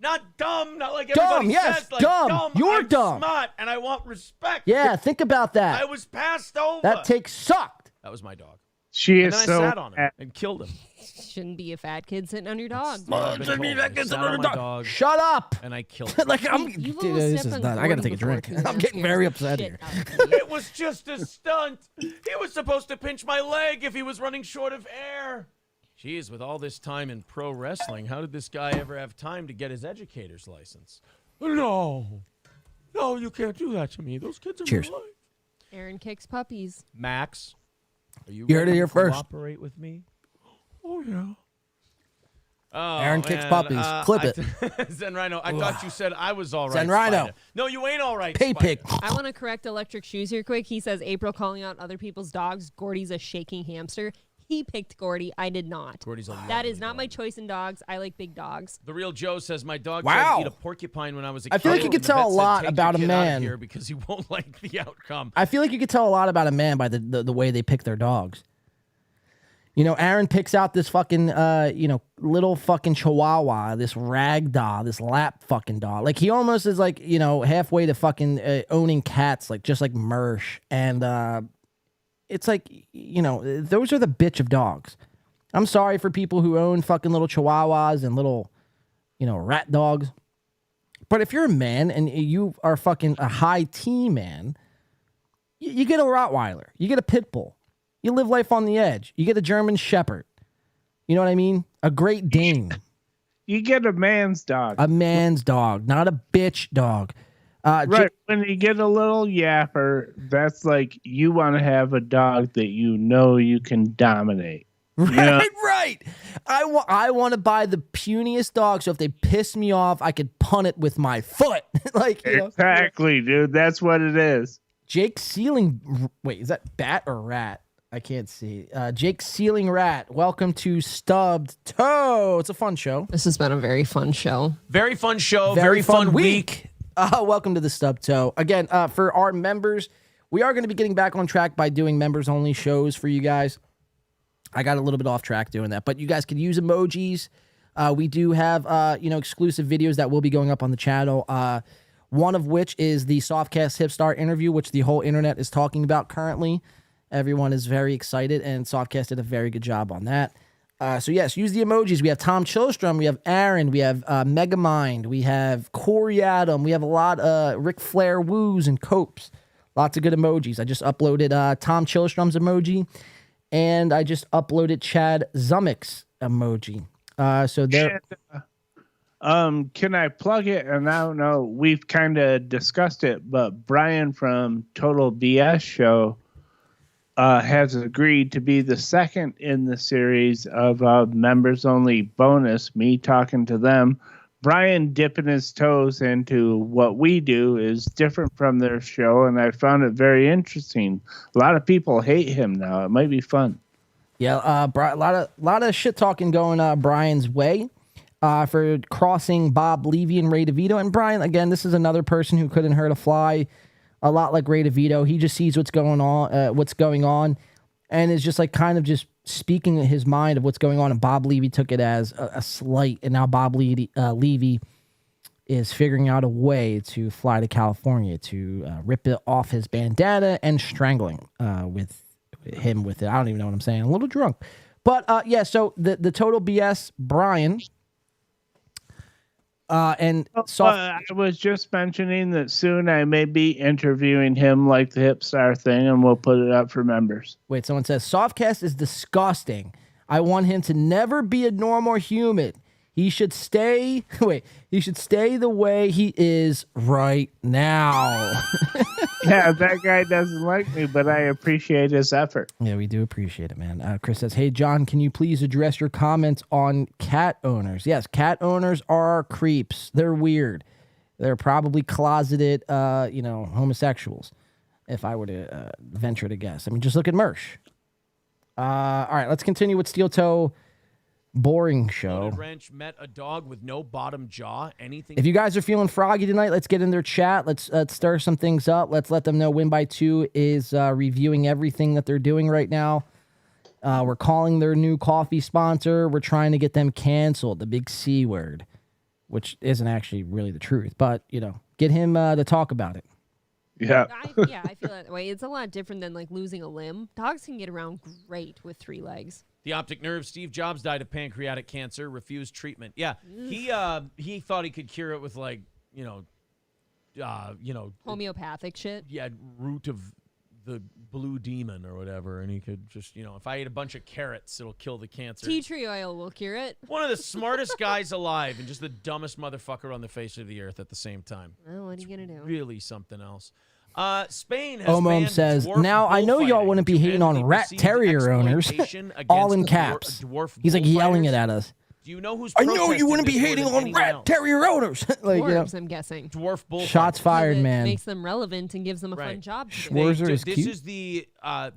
[SPEAKER 4] Not dumb, not like
[SPEAKER 1] Dumb,
[SPEAKER 4] everybody
[SPEAKER 1] yes,
[SPEAKER 4] says. Like,
[SPEAKER 1] dumb. You're
[SPEAKER 4] I'm
[SPEAKER 1] dumb.
[SPEAKER 4] smart, and I want respect.
[SPEAKER 1] Yeah, think about
[SPEAKER 4] I
[SPEAKER 1] that.
[SPEAKER 4] was passed over.
[SPEAKER 1] That take sucked.
[SPEAKER 4] That was my dog.
[SPEAKER 5] She
[SPEAKER 4] And
[SPEAKER 5] is
[SPEAKER 4] then
[SPEAKER 5] so
[SPEAKER 4] I sat on him and killed him.
[SPEAKER 12] Shouldn't be a fat kid sitting on your dog.
[SPEAKER 4] I've been told. I sat on my dog,
[SPEAKER 1] Shut up.
[SPEAKER 4] and I killed him.
[SPEAKER 1] Like I'm.
[SPEAKER 12] You've
[SPEAKER 1] Dude,
[SPEAKER 12] almost
[SPEAKER 1] this
[SPEAKER 12] stepped
[SPEAKER 1] is
[SPEAKER 12] on
[SPEAKER 1] nuts. I gotta
[SPEAKER 12] Gordy
[SPEAKER 1] take a
[SPEAKER 12] before,
[SPEAKER 1] drink.
[SPEAKER 12] too.
[SPEAKER 1] I'm
[SPEAKER 12] That
[SPEAKER 1] getting
[SPEAKER 12] scares
[SPEAKER 1] very
[SPEAKER 12] the
[SPEAKER 1] upset
[SPEAKER 12] shit
[SPEAKER 1] here.
[SPEAKER 12] out of me.
[SPEAKER 4] It was just a stunt. He was supposed to pinch my leg if he was running short of air. Jeez, with all this time in pro wrestling, how did this guy ever have time to get his educator's license? No, you can't do that to me. Those kids are
[SPEAKER 1] Cheers.
[SPEAKER 4] my life.
[SPEAKER 12] Aaron kicks puppies.
[SPEAKER 4] Max, are you
[SPEAKER 1] You heard it
[SPEAKER 4] ready
[SPEAKER 1] here
[SPEAKER 4] to
[SPEAKER 1] first.
[SPEAKER 4] cooperate with me? Oh, yeah. Oh,
[SPEAKER 1] Aaron kicks
[SPEAKER 4] man,
[SPEAKER 1] puppies. Clip it.
[SPEAKER 4] Zen Rhino, I thought you said I was all right.
[SPEAKER 1] Zen Rhino.
[SPEAKER 4] Spider. No, you ain't all right.
[SPEAKER 1] Pay
[SPEAKER 4] Spider.
[SPEAKER 1] pig.
[SPEAKER 12] I want to correct Electric Shoes here quick. He says April calling out other people's dogs. Gordy's a shaking hamster. He picked Gordy. I did not.
[SPEAKER 4] Gordy's a
[SPEAKER 12] That
[SPEAKER 4] lovely
[SPEAKER 12] is not
[SPEAKER 4] dog.
[SPEAKER 12] my choice in dogs. I like big dogs.
[SPEAKER 4] The real Joe says my dog
[SPEAKER 1] Wow.
[SPEAKER 4] tried to eat a porcupine when I was a kid.
[SPEAKER 1] I feel like you
[SPEAKER 4] and
[SPEAKER 1] could
[SPEAKER 4] the
[SPEAKER 1] tell
[SPEAKER 4] vet
[SPEAKER 1] a
[SPEAKER 4] said,
[SPEAKER 1] lot
[SPEAKER 4] "Take
[SPEAKER 1] about
[SPEAKER 4] your
[SPEAKER 1] a
[SPEAKER 4] kid out of
[SPEAKER 1] man."
[SPEAKER 4] here because he won't like the outcome.
[SPEAKER 1] I feel like you could tell a lot about a man by the way they pick their dogs. You know, Aaron picks out this fucking, little fucking chihuahua, this rag doll, this lap fucking dog. Like, he almost is like, halfway to fucking owning cats, like, just like Mersh. And it's like, those are the bitch of dogs. I'm sorry for people who own fucking little chihuahuas and little, rat dogs. But if you're a man and you are fucking a high T man, you get a Rottweiler, you get a pit bull. You live life on the edge. You get a German Shepherd. You know what I mean? A Great Dane.
[SPEAKER 5] You get a man's dog.
[SPEAKER 1] A man's dog, not a bitch dog.
[SPEAKER 5] Right. When you get a little yapper, that's like you want to have a dog that you know you can dominate.
[SPEAKER 1] Right, right. I want to buy the puniest dog, so if they piss me off, I could punt it with my foot. Like, you know.
[SPEAKER 5] Exactly, dude. That's what it is.
[SPEAKER 1] Jake Sealing. Wait, is that bat or rat? I can't see. Jake Sealing Rat. Welcome to Stubbed Toe. It's a fun show.
[SPEAKER 12] This has been a very fun show.
[SPEAKER 4] Very fun show. Very fun week.
[SPEAKER 1] Welcome to the Stubbed Toe. Again, for our members, we are going to be getting back on track by doing members-only shows for you guys. I got a little bit off track doing that, but you guys can use emojis. We do have, exclusive videos that will be going up on the channel. One of which is the Softcast Hipstar interview, which the whole internet is talking about currently. Everyone is very excited, and Softcast did a very good job on that. So yes, use the emojis. We have Tom Chilstrom, we have Aaron, we have Megamind, we have Corey Adam, we have a lot of Ric Flair woos and copes. Lots of good emojis. I just uploaded Tom Chilstrom's emoji, and I just uploaded Chad Zummick's emoji. So there.
[SPEAKER 5] Can I plug it? And I don't know, we've kind of discussed it, but Brian from Total BS Show has agreed to be the second in the series of members only bonus, me talking to them. Brian dipping his toes into what we do is different from their show, and I found it very interesting. A lot of people hate him now. It might be fun.
[SPEAKER 1] Yeah, a lot of shit talking going Brian's way for crossing Bob Levy and Ray DeVito. And Brian, again, this is another person who couldn't hurt a fly. A lot like Ray DeVito, he just sees what's going on, and is just like kind of just speaking in his mind of what's going on. And Bob Levy took it as a slight, and now Bob Levy is figuring out a way to fly to California to rip it off his bandana and strangling with him with it. I don't even know what I'm saying. I'm a little drunk, but yeah. So the Total BS Brian. I
[SPEAKER 5] was just mentioning that soon I may be interviewing him like the Hipstar thing, and we'll put it up for members.
[SPEAKER 1] Wait, someone says, Softcast is disgusting. I want him to never be a normal human. He should stay the way he is right now.
[SPEAKER 5] Yeah, that guy doesn't like me, but I appreciate his effort.
[SPEAKER 1] Yeah, we do appreciate it, man. Chris says, hey, John, can you please address your comments on cat owners? Yes, cat owners are creeps. They're weird. They're probably closeted, homosexuals, if I were to venture to guess. I mean, just look at Mersh. All right, let's continue with Steel Toe. Boring show.
[SPEAKER 4] Loaded Wrench met a dog with no bottom jaw. Anything.
[SPEAKER 1] If you guys are feeling froggy tonight, let's get in their chat. Let's stir some things up. Let's let them know Win by 2 is reviewing everything that they're doing right now. We're calling their new coffee sponsor. We're trying to get them canceled, the big C word, which isn't actually really the truth. But, get him to talk about it.
[SPEAKER 5] Yeah.
[SPEAKER 12] I feel that way. It's a lot different than like losing a limb. Dogs can get around great with 3 legs.
[SPEAKER 4] The optic nerve. Steve Jobs died of pancreatic cancer, refused treatment. Yeah, he thought he could cure it with
[SPEAKER 12] homeopathic shit.
[SPEAKER 4] Yeah, root of the blue demon or whatever, and he could just if I ate a bunch of carrots, it'll kill the cancer.
[SPEAKER 12] Tea tree oil will cure it.
[SPEAKER 4] One of the smartest guys alive and just the dumbest motherfucker on the face of the earth at the same time.
[SPEAKER 12] Well, what are you gonna do?
[SPEAKER 4] Really something else. Spain has
[SPEAKER 1] Omom says, now I know y'all wouldn't be hating on rat terrier owners, all in caps. He's like yelling it at us.
[SPEAKER 4] Do you know who's
[SPEAKER 1] I know you wouldn't be hating on rat terrier owners. Like,
[SPEAKER 12] Dwarves, I'm guessing.
[SPEAKER 4] Dwarf bullfighters.
[SPEAKER 1] Shots fired, man.
[SPEAKER 12] Makes them relevant and gives them a fun job.
[SPEAKER 1] Schwarzer is
[SPEAKER 4] this
[SPEAKER 1] cute.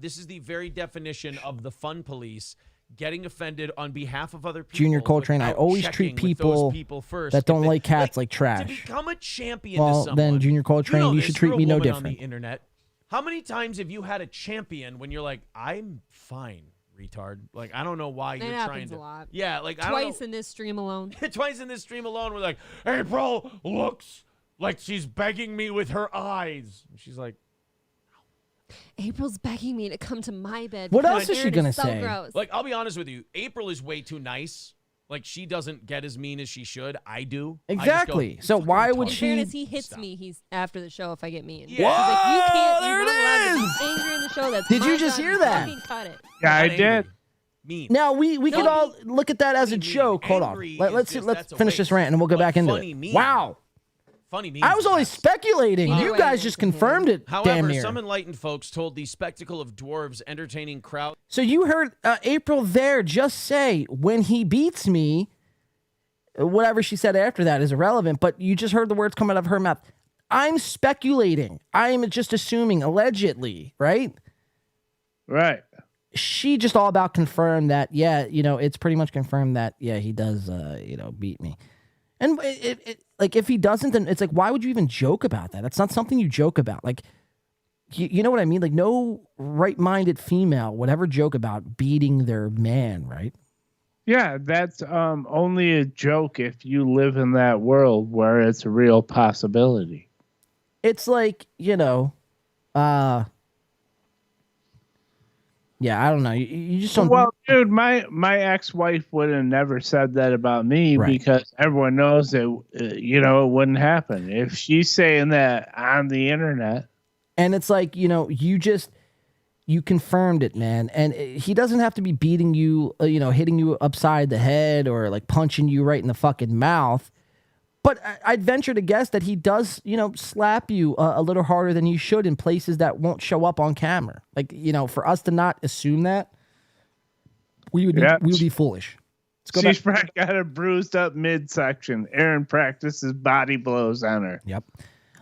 [SPEAKER 4] This is the very definition of the fun police. Getting offended on behalf of other people.
[SPEAKER 1] Junior Coltrane, I always treat people
[SPEAKER 4] first
[SPEAKER 1] that don't like cats like trash.
[SPEAKER 4] To become a champion
[SPEAKER 1] well,
[SPEAKER 4] to someone,
[SPEAKER 1] then Junior Coltrane, you should treat me no different.
[SPEAKER 4] On the internet. How many times have you had a champion when you're like, I'm fine, retard? Like, I don't know why you're trying to.
[SPEAKER 12] A lot.
[SPEAKER 4] Yeah, like
[SPEAKER 12] twice in this stream alone.
[SPEAKER 4] Twice in this stream alone, we're like, April looks like she's begging me with her eyes. And she's like,
[SPEAKER 12] April's begging me to come to my bed.
[SPEAKER 1] What else is she gonna
[SPEAKER 12] so
[SPEAKER 1] say?
[SPEAKER 12] Gross.
[SPEAKER 4] Like, I'll be honest with you. April is way too nice. Like, she doesn't get as mean as she should. I do.
[SPEAKER 1] Exactly. So why would she?
[SPEAKER 12] In fairness, he hits me. He's after the show if I get mean.
[SPEAKER 4] Yeah.
[SPEAKER 12] He's like, you can't.
[SPEAKER 1] There
[SPEAKER 12] You're not allowed
[SPEAKER 1] it
[SPEAKER 12] to
[SPEAKER 1] is.
[SPEAKER 12] be angry in the show. That's
[SPEAKER 1] Did you
[SPEAKER 12] my
[SPEAKER 1] just
[SPEAKER 12] job.
[SPEAKER 1] hear that?
[SPEAKER 12] Fucking cut it.
[SPEAKER 5] Yeah, I
[SPEAKER 4] Not
[SPEAKER 5] did.
[SPEAKER 4] angry. Mean.
[SPEAKER 1] Now we could all look at that as a
[SPEAKER 4] mean.
[SPEAKER 1] joke. Hold on.
[SPEAKER 4] Angry
[SPEAKER 1] Let's
[SPEAKER 4] is just-
[SPEAKER 1] let's
[SPEAKER 4] that's a
[SPEAKER 1] finish this
[SPEAKER 4] waste.
[SPEAKER 1] rant and we'll go
[SPEAKER 4] But
[SPEAKER 1] back into
[SPEAKER 4] funny
[SPEAKER 1] it.
[SPEAKER 4] mean.
[SPEAKER 1] Wow.
[SPEAKER 4] Funny memes.
[SPEAKER 1] I was only speculating.
[SPEAKER 12] Either
[SPEAKER 1] You
[SPEAKER 12] way,
[SPEAKER 1] guys
[SPEAKER 12] it's
[SPEAKER 1] just
[SPEAKER 12] opinion.
[SPEAKER 1] confirmed it. damn
[SPEAKER 4] However,
[SPEAKER 1] near.
[SPEAKER 4] some enlightened folks told the spectacle of dwarves entertaining crowd.
[SPEAKER 1] So you heard April there just say, when he beats me, whatever she said after that is irrelevant, but you just heard the words come out of her mouth. I'm speculating. I'm just assuming, allegedly, right?
[SPEAKER 5] Right.
[SPEAKER 1] She just all about confirmed that, yeah, it's pretty much confirmed that, yeah, he does, beat me. And like, if he doesn't, then it's like, why would you even joke about that? That's not something you joke about. Like, you know what I mean? Like, no right-minded female would ever joke about beating their man, right?
[SPEAKER 5] Yeah, that's only a joke if you live in that world where it's a real possibility.
[SPEAKER 1] It's like, yeah, I don't know. You just don't.
[SPEAKER 5] Well, dude, my ex-wife would have never said that about me because everyone knows that, it wouldn't happen. If she's saying that on the internet.
[SPEAKER 1] And it's like, you confirmed it, man. And he doesn't have to be beating you, hitting you upside the head or like punching you right in the fucking mouth. But I'd venture to guess that he does, slap you a little harder than you should in places that won't show up on camera. Like, for us to not assume that, we would be foolish. Let's go
[SPEAKER 5] She's
[SPEAKER 1] back.
[SPEAKER 5] probably got a bruised up midsection. Aaron practices body blows on her.
[SPEAKER 1] Yep.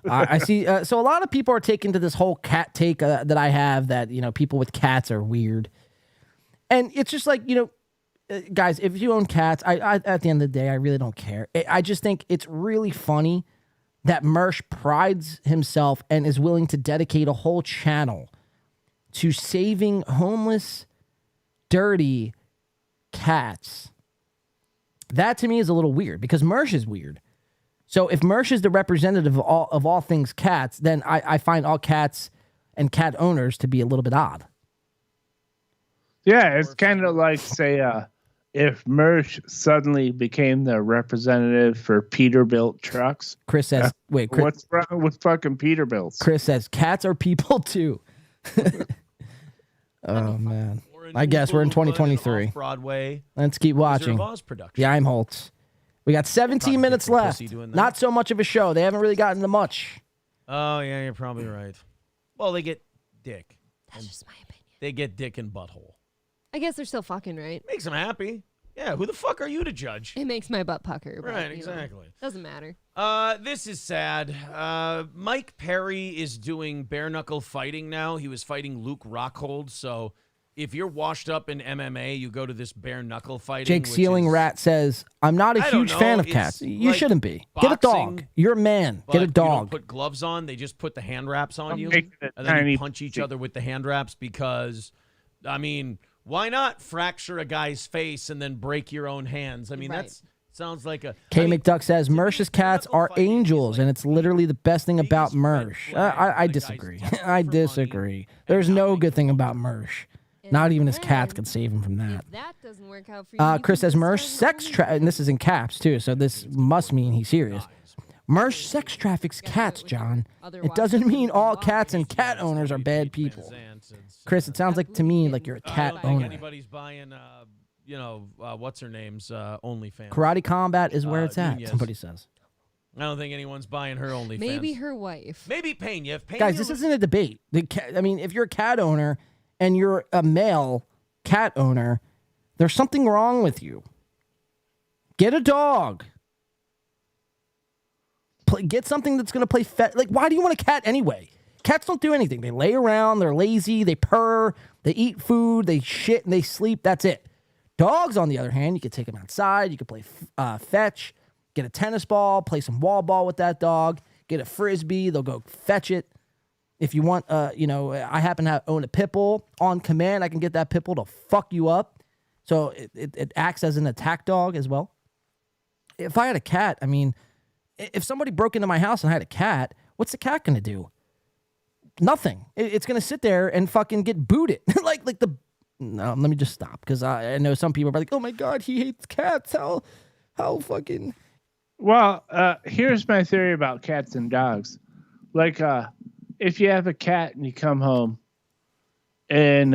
[SPEAKER 1] I see. So a lot of people are taking to this whole cat take that I have that, people with cats are weird. And it's just like, guys, if you own cats, I at the end of the day, I really don't care. I just think it's really funny that Mersh prides himself and is willing to dedicate a whole channel to saving homeless, dirty cats. That to me is a little weird because Mersh is weird. So if Mersh is the representative of all things cats, then I find all cats and cat owners to be a little bit odd.
[SPEAKER 5] Yeah, it's kind of like, say, if Mersh suddenly became the representative for Peterbilt trucks.
[SPEAKER 1] Chris says, wait, Chris,
[SPEAKER 5] what's wrong with fucking Peterbilts?
[SPEAKER 1] Chris says, cats are people too. Oh, man. I guess we're in 2023.
[SPEAKER 4] Broadway.
[SPEAKER 1] Let's keep watching.
[SPEAKER 4] Wizard of Oz production.
[SPEAKER 1] Yeah, I'm Holtz. We got 17 minutes left. Not so much of a show. They haven't really gotten to much.
[SPEAKER 4] Oh, yeah, you're probably right. Well, they get dick.
[SPEAKER 12] That's just my opinion.
[SPEAKER 4] They get dick and butthole.
[SPEAKER 12] I guess they're still fucking, right?
[SPEAKER 4] Makes them happy. Yeah, who the fuck are you to judge?
[SPEAKER 12] It makes my butt pucker. But,
[SPEAKER 4] Right, exactly.
[SPEAKER 12] Doesn't matter.
[SPEAKER 4] This is sad. Mike Perry is doing bare knuckle fighting now. He was fighting Luke Rockhold. So if you're washed up in MMA, you go to this bare knuckle fighting.
[SPEAKER 1] Jake Sealing Rat says, I'm not a huge fan of cats. You
[SPEAKER 4] like
[SPEAKER 1] shouldn't be. Get a dog.
[SPEAKER 4] boxing,
[SPEAKER 1] You're a man. Get a
[SPEAKER 4] but you
[SPEAKER 1] dog.
[SPEAKER 4] don't put gloves on. They just put the hand wraps on you.
[SPEAKER 5] making it
[SPEAKER 4] And then you
[SPEAKER 5] tiny
[SPEAKER 4] punch each other with the hand wraps because, I mean, why not fracture a guy's face and then break your own hands? I mean, that's sounds like a...
[SPEAKER 1] K. McDuck says, Mersh's cats are angels, and it's literally the best thing about Mersh. I disagree. I disagree. There's no good thing about Mersh. Not even his cats could save him from that.
[SPEAKER 12] That doesn't work out for you.
[SPEAKER 1] Chris says, Mersh sex and this is in caps, too, so this must mean he's serious. Mersh sex traffics cats, John. It doesn't mean all cats and cat owners are bad people. Chris, it sounds like to me like you're a cat
[SPEAKER 4] I don't think
[SPEAKER 1] owner.
[SPEAKER 4] anybody's buying, what's her name's OnlyFans.
[SPEAKER 1] Karate Combat is where it's at,
[SPEAKER 4] Nunez.
[SPEAKER 1] somebody says.
[SPEAKER 4] I don't think anyone's buying her OnlyFans.
[SPEAKER 12] Maybe her wife.
[SPEAKER 4] Maybe Pena. If Pena
[SPEAKER 1] Guys, this isn't a debate. I mean, if you're a cat owner and you're a male cat owner, there's something wrong with you. Get a dog. Get something that's going to play like, why do you want a cat anyway? Cats don't do anything. They lay around, they're lazy, they purr, they eat food, they shit, and they sleep. That's it. Dogs, on the other hand, you can take them outside. You can play fetch, get a tennis ball, play some wall ball with that dog, get a Frisbee. They'll go fetch it. If you want, I happen to own a pit bull. On command, I can get that pit bull to fuck you up. So it acts as an attack dog as well. If I had a cat, I mean, if somebody broke into my house and I had a cat, what's the cat going to do? Nothing. It's going to sit there and fucking get booted. No, let me just stop because I know some people are like, oh my God, he hates cats. How fucking.
[SPEAKER 5] Well, here's my theory about cats and dogs. Like, if you have a cat and you come home and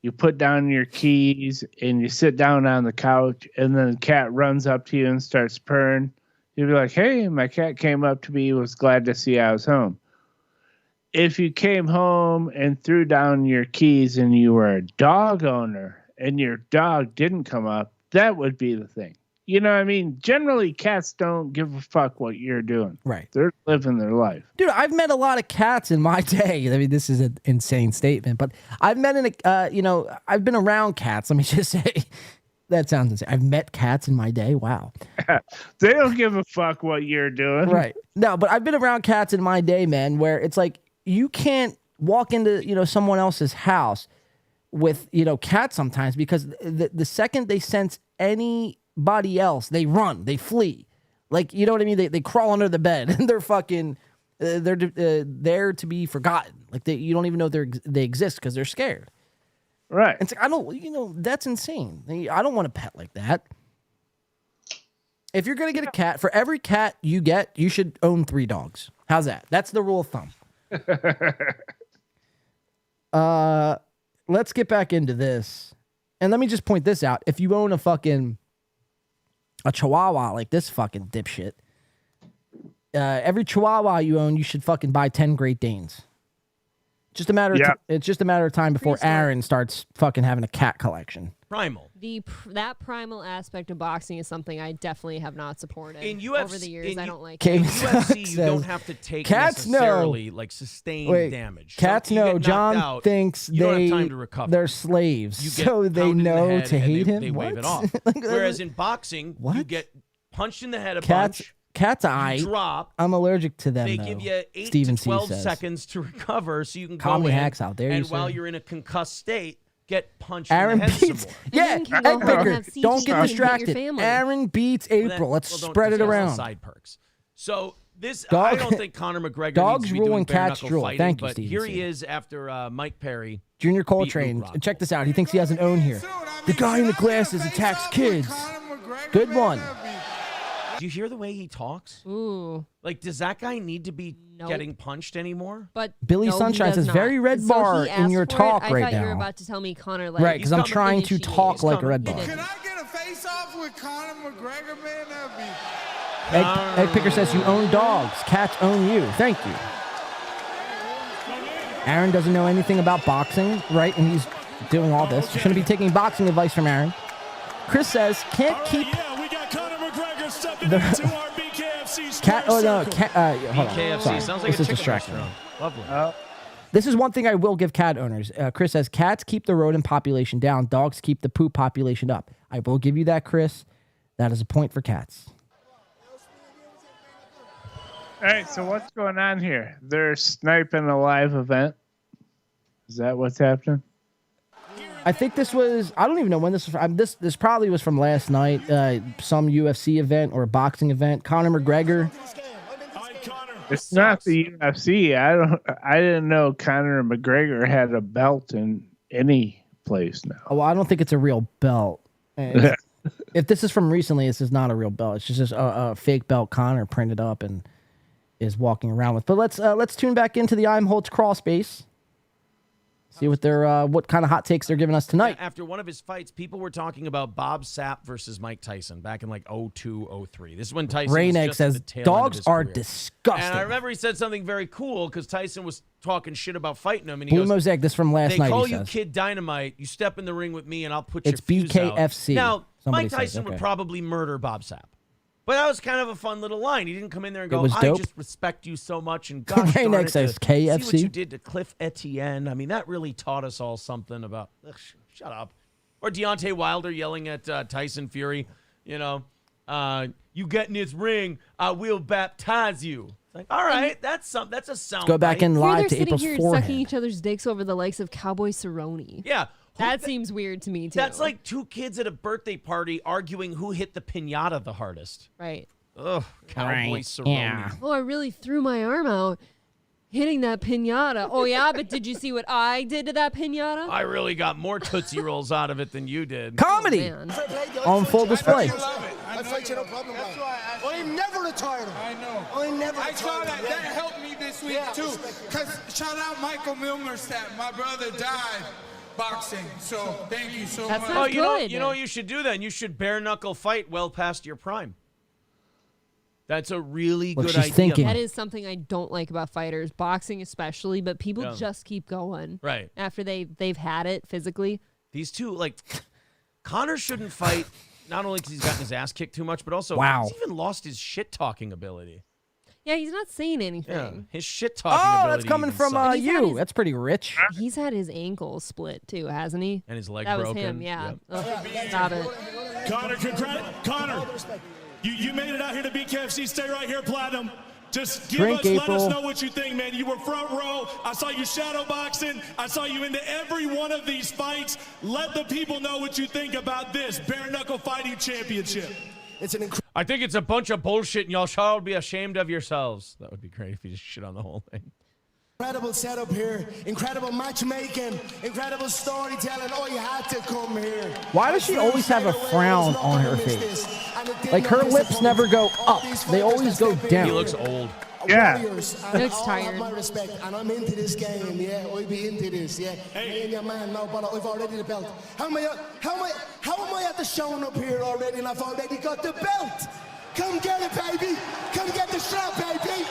[SPEAKER 5] you put down your keys and you sit down on the couch and then the cat runs up to you and starts purring, You'd be like, hey, my cat came up to me, was glad to see I was home. If you came home and threw down your keys and you were a dog owner and your dog didn't come up, that would be the thing. You know what I mean? Generally, cats don't give a fuck what you're doing.
[SPEAKER 1] Right.
[SPEAKER 5] They're living their life.
[SPEAKER 1] Dude, I've met a lot of cats in my day. I mean, this is an insane statement, but I've met I've been around cats. Let me just say, that sounds insane. I've met cats in my day. Wow.
[SPEAKER 5] They don't give a fuck what you're doing.
[SPEAKER 1] Right. No, but I've been around cats in my day, man, where it's like you can't walk into, someone else's house with, cats sometimes because the second they sense anybody else, they run, they flee. Like, you know what I mean? They crawl under the bed and they're fucking, they're there to be forgotten. Like you don't even know they exist because they're scared.
[SPEAKER 5] Right.
[SPEAKER 1] It's like, I don't, that's insane. I don't want a pet like that. If you're going to get a cat, for every cat you get, you should own 3 dogs. How's that? That's the rule of thumb. Let's get back into this. And let me just point this out. If you own a Chihuahua like this fucking dipshit, every Chihuahua you own, you should fucking buy 10 Great Danes. It's just a matter of time before Aaron starts fucking having a cat collection.
[SPEAKER 4] Primal.
[SPEAKER 12] That primal aspect of boxing is something I definitely have not supported
[SPEAKER 4] in UFC,
[SPEAKER 12] over the years. I don't like
[SPEAKER 4] in
[SPEAKER 12] it.
[SPEAKER 4] UFC. You don't have to take necessarily like sustained damage.
[SPEAKER 1] Cats know. John thinks
[SPEAKER 4] you don't have time to recover.
[SPEAKER 1] They're slaves, so they know to hate him.
[SPEAKER 4] They wave it off. Whereas in boxing, you get punched in the head a bunch.
[SPEAKER 1] Cat's eye.
[SPEAKER 4] Drop.
[SPEAKER 1] I'm allergic to them.
[SPEAKER 4] They give you 8 to 12 seconds to recover, so you can go in.
[SPEAKER 1] Hacks out there.
[SPEAKER 4] And while you're in a concussed state, get punched
[SPEAKER 1] Aaron
[SPEAKER 4] in the head
[SPEAKER 1] beats,
[SPEAKER 4] some more.
[SPEAKER 1] Yeah, egg picker. Don't get distracted. Aaron beats April. Let's spread it around.
[SPEAKER 4] Side perks. So I don't think Conor McGregor needs to be doing
[SPEAKER 1] cats
[SPEAKER 4] bare-knuckle
[SPEAKER 1] drool.
[SPEAKER 4] fighting,
[SPEAKER 1] Thank you,
[SPEAKER 4] but
[SPEAKER 1] Stevie
[SPEAKER 4] here
[SPEAKER 1] C.
[SPEAKER 4] he is after Mike Perry.
[SPEAKER 1] Junior Coltrane. Check this out. He thinks he has an own here. The guy in the glasses attacks kids. Good one.
[SPEAKER 4] Do you hear the way he talks?
[SPEAKER 12] Ooh.
[SPEAKER 4] Like, does that guy need to be getting punched anymore?
[SPEAKER 12] But
[SPEAKER 1] Billy Sunshine says, very red bar in your talk right now.
[SPEAKER 12] I thought you were about to tell me Conor. Like,
[SPEAKER 1] right, because I'm trying to talk like a red bar.
[SPEAKER 2] Can I get a face-off with Conor McGregor, man? That'd be...
[SPEAKER 1] Egg Picker says, you own dogs. Cats own you. Thank you. Aaron doesn't know anything about boxing, right? And he's doing all this. You shouldn't be taking boxing advice from Aaron. Chris says, can't keep...
[SPEAKER 13] Into our BKFC
[SPEAKER 1] cat. Oh no, hold
[SPEAKER 4] BKFC
[SPEAKER 1] on. Sorry.
[SPEAKER 4] Sounds like
[SPEAKER 1] this
[SPEAKER 4] a
[SPEAKER 1] is
[SPEAKER 4] chicken
[SPEAKER 1] distracting.
[SPEAKER 4] restaurant. Lovely.
[SPEAKER 1] This is one thing I will give cat owners. Chris says cats keep the rodent population down. Dogs keep the poop population up. I will give you that, Chris. That is a point for cats.
[SPEAKER 5] All right. So what's going on here? They're sniping a live event. Is that what's happening?
[SPEAKER 1] I think this was, I don't even know when this was. This probably was from last night, some UFC event or a boxing event. Conor McGregor.
[SPEAKER 5] It's not the UFC. I didn't know Conor McGregor had a belt in any place now.
[SPEAKER 1] Oh, well, I don't think it's a real belt. If this is from recently, this is not a real belt. It's just a fake belt Conor printed up and is walking around with. But let's tune back into the Imholtz crawl space. See what what kind of hot takes they're giving us tonight.
[SPEAKER 4] After one of his fights, people were talking about Bob Sapp versus Mike Tyson back in like 02, 03. This is when Tyson was just
[SPEAKER 1] says
[SPEAKER 4] at the tail
[SPEAKER 1] dogs
[SPEAKER 4] end of his
[SPEAKER 1] are
[SPEAKER 4] career.
[SPEAKER 1] disgusting.
[SPEAKER 4] And I remember he said something very cool because Tyson was talking shit about fighting him. And he
[SPEAKER 1] Blue
[SPEAKER 4] goes,
[SPEAKER 1] Mosaic, this from last night.
[SPEAKER 4] They call
[SPEAKER 1] he
[SPEAKER 4] you
[SPEAKER 1] says.
[SPEAKER 4] Kid Dynamite. You step in the ring with me and I'll put
[SPEAKER 1] It's
[SPEAKER 4] your fuse
[SPEAKER 1] BKFC.
[SPEAKER 4] out. Now,
[SPEAKER 1] Somebody
[SPEAKER 4] Mike Tyson
[SPEAKER 1] says, okay.
[SPEAKER 4] would probably murder Bob Sapp. But that was kind of a fun little line. He didn't come in there and go,
[SPEAKER 1] was
[SPEAKER 4] I
[SPEAKER 1] dope.
[SPEAKER 4] just respect you so much. And gosh darn it,
[SPEAKER 1] says
[SPEAKER 4] to
[SPEAKER 1] KFC.
[SPEAKER 4] see what you did to Cliff Etienne. I mean, that really taught us all something about, shut up. Or Deontay Wilder yelling at Tyson Fury, you get in his ring, I will baptize you. It's like, all right, that's a sound.
[SPEAKER 1] Go back in live to April's
[SPEAKER 12] here
[SPEAKER 1] forehead.
[SPEAKER 12] sucking each other's dicks over the likes of Cowboy Cerrone.
[SPEAKER 4] Yeah.
[SPEAKER 12] That seems weird to me, too.
[SPEAKER 4] That's like two kids at a birthday party arguing who hit the piñata the hardest.
[SPEAKER 12] Right.
[SPEAKER 4] Ugh, Cowboy Cerrone.
[SPEAKER 1] Yeah.
[SPEAKER 12] Oh, I really threw my arm out hitting that piñata. Oh, yeah? But did you see what I did to that piñata?
[SPEAKER 4] I really got more Tootsie Rolls out of it than you did.
[SPEAKER 1] Comedy on full display.
[SPEAKER 2] I fight you no problem. I ain't never retired. I know. I ain't never retired. I saw that. That helped me this week, too. Because shout out Michael Milnerstadt. My brother died boxing. So thank you so much.
[SPEAKER 12] Not
[SPEAKER 4] you
[SPEAKER 12] good.
[SPEAKER 4] know what you should do then? You should bare knuckle fight well past your prime. That's a really
[SPEAKER 1] What
[SPEAKER 4] good
[SPEAKER 1] she's
[SPEAKER 4] idea.
[SPEAKER 1] thinking.
[SPEAKER 12] That is something I don't like about fighters, boxing especially, but people
[SPEAKER 4] Yeah.
[SPEAKER 12] just keep going.
[SPEAKER 4] Right.
[SPEAKER 12] After they've had it physically.
[SPEAKER 4] These two, like, Conor shouldn't fight, not only because he's gotten his ass kicked too much, but also
[SPEAKER 1] Wow.
[SPEAKER 4] he's even lost his shit-talking ability.
[SPEAKER 12] Yeah, he's not saying anything.
[SPEAKER 4] Yeah, his shit-talking
[SPEAKER 1] Oh,
[SPEAKER 4] ability
[SPEAKER 1] that's coming
[SPEAKER 4] even
[SPEAKER 1] from
[SPEAKER 4] sucks.
[SPEAKER 12] He's had
[SPEAKER 1] you.
[SPEAKER 12] his-
[SPEAKER 1] That's pretty rich.
[SPEAKER 12] He's had his ankle split too, hasn't he?
[SPEAKER 4] And his leg
[SPEAKER 12] that
[SPEAKER 4] broken.
[SPEAKER 12] was him, yeah.
[SPEAKER 4] Yep.
[SPEAKER 12] Ugh, stop it.
[SPEAKER 13] Connor, you made it out here to BKFC. Stay right here, Platinum. Just
[SPEAKER 1] Drink,
[SPEAKER 13] let
[SPEAKER 1] April.
[SPEAKER 13] us know what you think, man. You were front row. I saw you shadow boxing. I saw you into every one of these fights. Let the people know what you think about this bare knuckle fighting championship.
[SPEAKER 4] I think it's a bunch of bullshit, and y'all shall be ashamed of yourselves. That would be great if you just shit on the whole thing.
[SPEAKER 2] Incredible setup here, incredible matchmaking, incredible storytelling. Oh, you had to come here.
[SPEAKER 1] Why does she always have a frown on her face? Like her lips never go up; they always go down.
[SPEAKER 4] He looks old.
[SPEAKER 5] Yeah.
[SPEAKER 2] Warriors,
[SPEAKER 12] He looks
[SPEAKER 2] all
[SPEAKER 12] tired.
[SPEAKER 2] have my respect, and I'm into this game, yeah. I'll be into this, yeah. Me and your man now, but I've already the belt. How am I at the showing up here already, and I've already got the belt? Come get it, baby. Come get the strap, baby.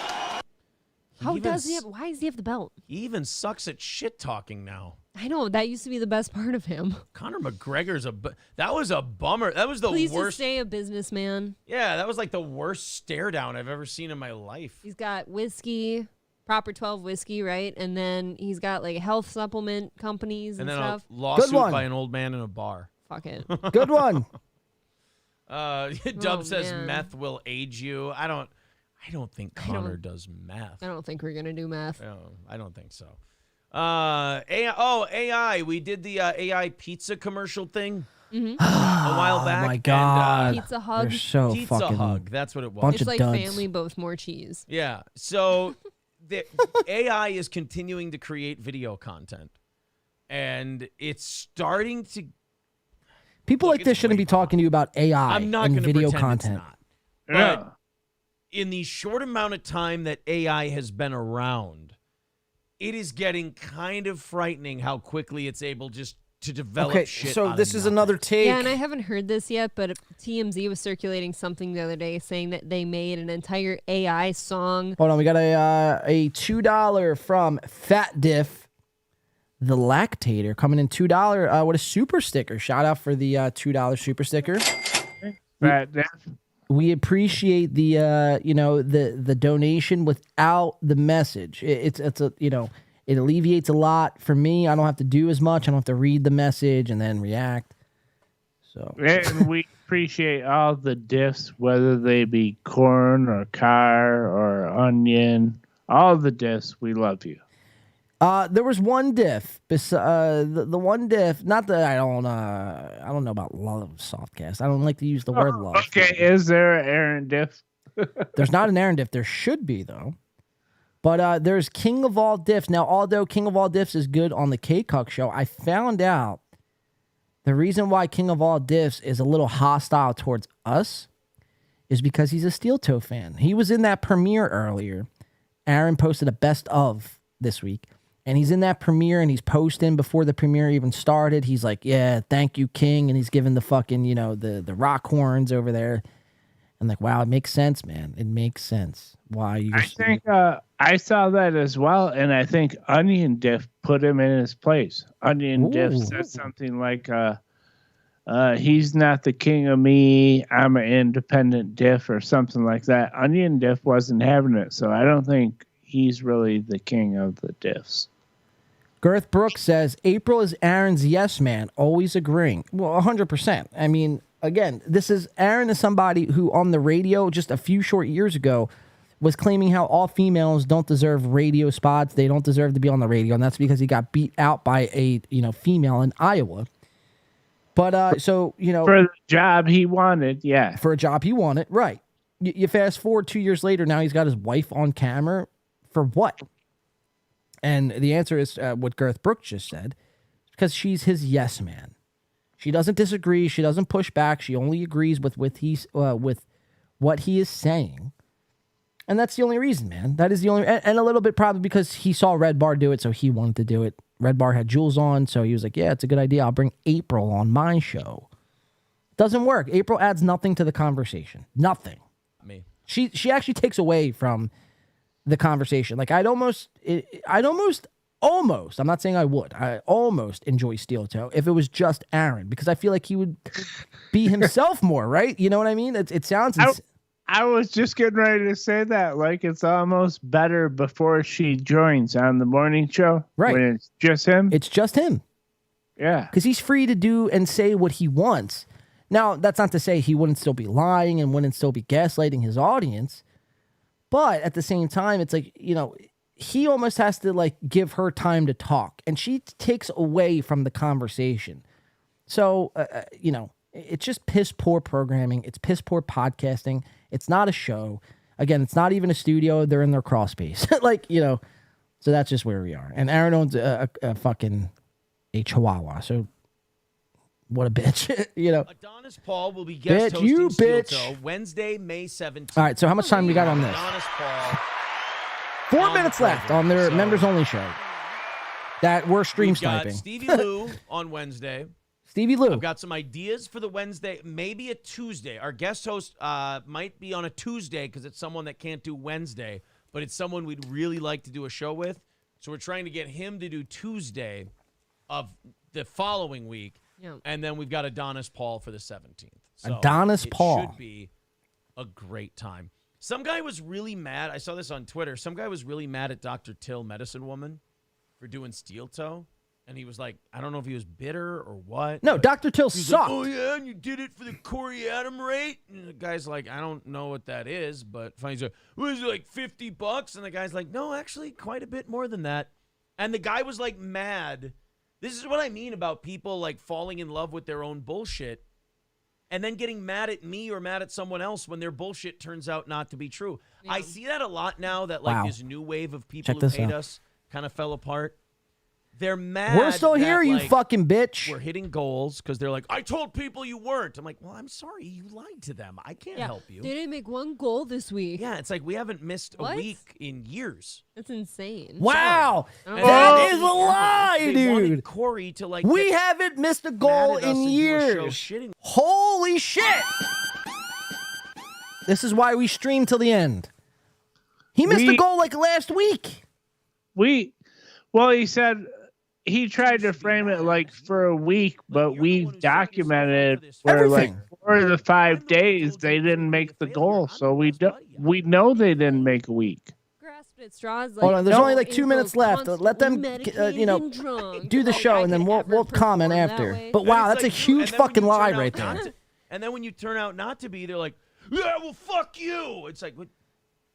[SPEAKER 12] How
[SPEAKER 4] even
[SPEAKER 12] does he
[SPEAKER 4] s-
[SPEAKER 12] have? Why does he have the belt?
[SPEAKER 4] He even sucks at shit-talking now.
[SPEAKER 12] I know that used to be the best part of him.
[SPEAKER 4] Conor McGregor's that was a bummer. That was the
[SPEAKER 12] Please just
[SPEAKER 4] worst.
[SPEAKER 12] stay a businessman.
[SPEAKER 4] Yeah, that was like the worst stare down I've ever seen in my life.
[SPEAKER 12] He's got whiskey, proper 12 whiskey, right? And then he's got like health supplement companies and,
[SPEAKER 4] And then
[SPEAKER 12] stuff.
[SPEAKER 4] a lawsuit
[SPEAKER 1] one.
[SPEAKER 4] by an old man in a bar.
[SPEAKER 12] Fuck it.
[SPEAKER 1] Good one.
[SPEAKER 4] Dub says
[SPEAKER 12] man.
[SPEAKER 4] meth will age you. I don't think Conor does meth.
[SPEAKER 12] I don't think we're gonna do math.
[SPEAKER 4] No, I don't think so. AI. We did the AI pizza commercial thing a while back.
[SPEAKER 1] Oh my God.
[SPEAKER 12] Pizza Hug.
[SPEAKER 1] They're so
[SPEAKER 4] Pizza
[SPEAKER 1] fucking
[SPEAKER 4] Hug. That's what it was.
[SPEAKER 1] bunch
[SPEAKER 12] It's
[SPEAKER 1] of
[SPEAKER 12] like
[SPEAKER 1] duds.
[SPEAKER 12] family, but with more cheese.
[SPEAKER 4] Yeah. So the AI is continuing to create video content, and it's starting to.
[SPEAKER 1] People
[SPEAKER 4] Look,
[SPEAKER 1] like this
[SPEAKER 4] it's
[SPEAKER 1] shouldn't
[SPEAKER 4] way
[SPEAKER 1] be talking to you about AI
[SPEAKER 4] I'm not
[SPEAKER 1] and
[SPEAKER 4] going to
[SPEAKER 1] video
[SPEAKER 4] pretend
[SPEAKER 1] content.
[SPEAKER 4] it's not. But in the short amount of time that AI has been around, it is getting kind of frightening how quickly it's able just to develop
[SPEAKER 1] Okay,
[SPEAKER 4] shit.
[SPEAKER 1] so
[SPEAKER 4] out
[SPEAKER 1] this
[SPEAKER 4] of
[SPEAKER 1] is
[SPEAKER 4] nothing.
[SPEAKER 1] another take.
[SPEAKER 12] Yeah, and I haven't heard this yet, but TMZ was circulating something the other day saying that they made an entire AI song.
[SPEAKER 1] Hold on, we got a $2 from Fat Diff, the Lactator, coming in $2 with a super sticker. Shout out for the $2 super sticker.
[SPEAKER 5] But
[SPEAKER 1] We appreciate the the donation without the message. It's a it alleviates a lot for me. I don't have to do as much. I don't have to read the message and then react. So
[SPEAKER 5] and we appreciate all the diffs, whether they be corn or car or onion. All the diffs, we love you.
[SPEAKER 1] there was one diff. The one diff. Not that I don't know about love softcast. I don't like to use the word love.
[SPEAKER 5] Okay, is there an Aaron diff?
[SPEAKER 1] There's not an Aaron diff. There should be though. But there's King of All Diffs. Now, although King of All Diffs is good on the K-Cuck show, I found out the reason why King of All Diffs is a little hostile towards us is because he's a Steel Toe fan. He was in that premiere earlier. Aaron posted a best of this week. And he's in that premiere and he's posting before the premiere even started. He's like, yeah, thank you, King. And he's giving the fucking, the rock horns over there. I'm like, wow, it makes sense, man. It makes sense. Why you
[SPEAKER 5] I think I saw that as well, and I think Onion Diff put him in his place. Onion Diff
[SPEAKER 1] Ooh.
[SPEAKER 5] said something like, he's not the king of me, I'm an independent diff, or something like that. Onion Diff wasn't having it, so I don't think he's really the king of the diffs.
[SPEAKER 1] Girth Brooks says, April is Aaron's yes man, always agreeing. Well, 100%. I mean, again, Aaron is somebody who on the radio just a few short years ago was claiming how all females don't deserve radio spots. They don't deserve to be on the radio. And that's because he got beat out by a, female in Iowa. But, for
[SPEAKER 5] the job he wanted, yeah.
[SPEAKER 1] For a job he wanted, right. You fast forward 2 years later, now he's got his wife on camera. For what? And the answer is what Girth Brooks just said, because she's his yes man. She doesn't disagree. She doesn't push back. She only agrees with what he is saying. And that's the only reason, man. That is the only, and a little bit probably because he saw Red Bar do it, so he wanted to do it. Red Bar had Jules on, so he was like, yeah, it's a good idea. I'll bring April on my show. Doesn't work. April adds nothing to the conversation. Nothing.
[SPEAKER 4] Me.
[SPEAKER 1] She actually takes away from the conversation. Like I'd almost, I'm not saying I would. I almost enjoy Steel Toe if it was just Aaron, because I feel like he would be himself more, right? You know what I mean? It sounds.
[SPEAKER 5] I was just getting ready to say that. Like it's almost better before she joins on the morning show,
[SPEAKER 1] right?
[SPEAKER 5] When it's just him.
[SPEAKER 1] It's just him.
[SPEAKER 5] Yeah,
[SPEAKER 1] because he's free to do and say what he wants. Now, that's not to say he wouldn't still be lying and wouldn't still be gaslighting his audience, but at the same time, it's like, you know, he almost has to like give her time to talk, and she takes away from the conversation. So, you know, it's just piss poor programming. It's piss poor podcasting. It's not a show. Again, it's not even a studio. They're in their crawl space. Like, you know, so that's just where we are. And Aaron owns a chihuahua. So what a bitch, you know.
[SPEAKER 4] Adonis Paul will be guest hosting
[SPEAKER 1] you
[SPEAKER 4] Steel
[SPEAKER 1] bitch.
[SPEAKER 4] Toe Wednesday, May 17th.
[SPEAKER 1] All right, so how much time we got on this?
[SPEAKER 4] Adonis Paul.
[SPEAKER 1] 4 minutes left on their members-only show that we're stream
[SPEAKER 4] We've got
[SPEAKER 1] sniping.
[SPEAKER 4] Stevie Lou on Wednesday.
[SPEAKER 1] Stevie Lou.
[SPEAKER 4] I've got some ideas for the Wednesday, maybe a Tuesday. Our guest host might be on a Tuesday because it's someone that can't do Wednesday, but it's someone we'd really like to do a show with. So we're trying to get him to do Tuesday of the following week.
[SPEAKER 12] Yeah.
[SPEAKER 4] And then we've got Adonis Paul for the 17th. So
[SPEAKER 1] Adonis Paul.
[SPEAKER 4] It should be a great time. Some guy was really mad. I saw this on Twitter. Some guy was really mad at Dr. Till, Medicine Woman, for doing Steel Toe. And he was like, I don't know if he was bitter or what.
[SPEAKER 1] No, Dr. Till sucked.
[SPEAKER 4] Like, oh, yeah, and you did it for the Corey Adam rate? And the guy's like, I don't know what that is. But funny, he's like, was it like $50? And the guy's like, no, actually, quite a bit more than that. And the guy was like mad. This is what I mean about people like falling in love with their own bullshit and then getting mad at me or mad at someone else when their bullshit turns out not to be true. Yeah. I see that a lot now that like this new wave of people who hate us kind of fell apart. They're mad.
[SPEAKER 1] We're still here, you
[SPEAKER 4] like,
[SPEAKER 1] fucking bitch.
[SPEAKER 4] We're hitting goals because they're like, I told people you weren't. I'm like, well, I'm sorry. You lied to them. I can't help you.
[SPEAKER 12] They didn't make one goal this week.
[SPEAKER 4] Yeah, it's like we haven't missed a week in years.
[SPEAKER 12] That's insane.
[SPEAKER 1] Wow. That is a lie,
[SPEAKER 4] they
[SPEAKER 1] dude.
[SPEAKER 4] wanted Corey to like.
[SPEAKER 1] We haven't missed a goal in years. Holy shit. This is why we stream till the end. He missed a goal like last week.
[SPEAKER 5] Well, he said he tried to frame it like for a week, but we've documented for like 4 of the 5 days they didn't make the goal, so we know they didn't make a week.
[SPEAKER 12] Grasped at straws.
[SPEAKER 1] Hold on, there's only like 2 minutes left. Let them, you know, do the show, and then we'll comment after. But wow, that's a huge fucking lie right there.
[SPEAKER 4] And then when you turn out not to be, they're like, yeah, well, fuck you. It's like,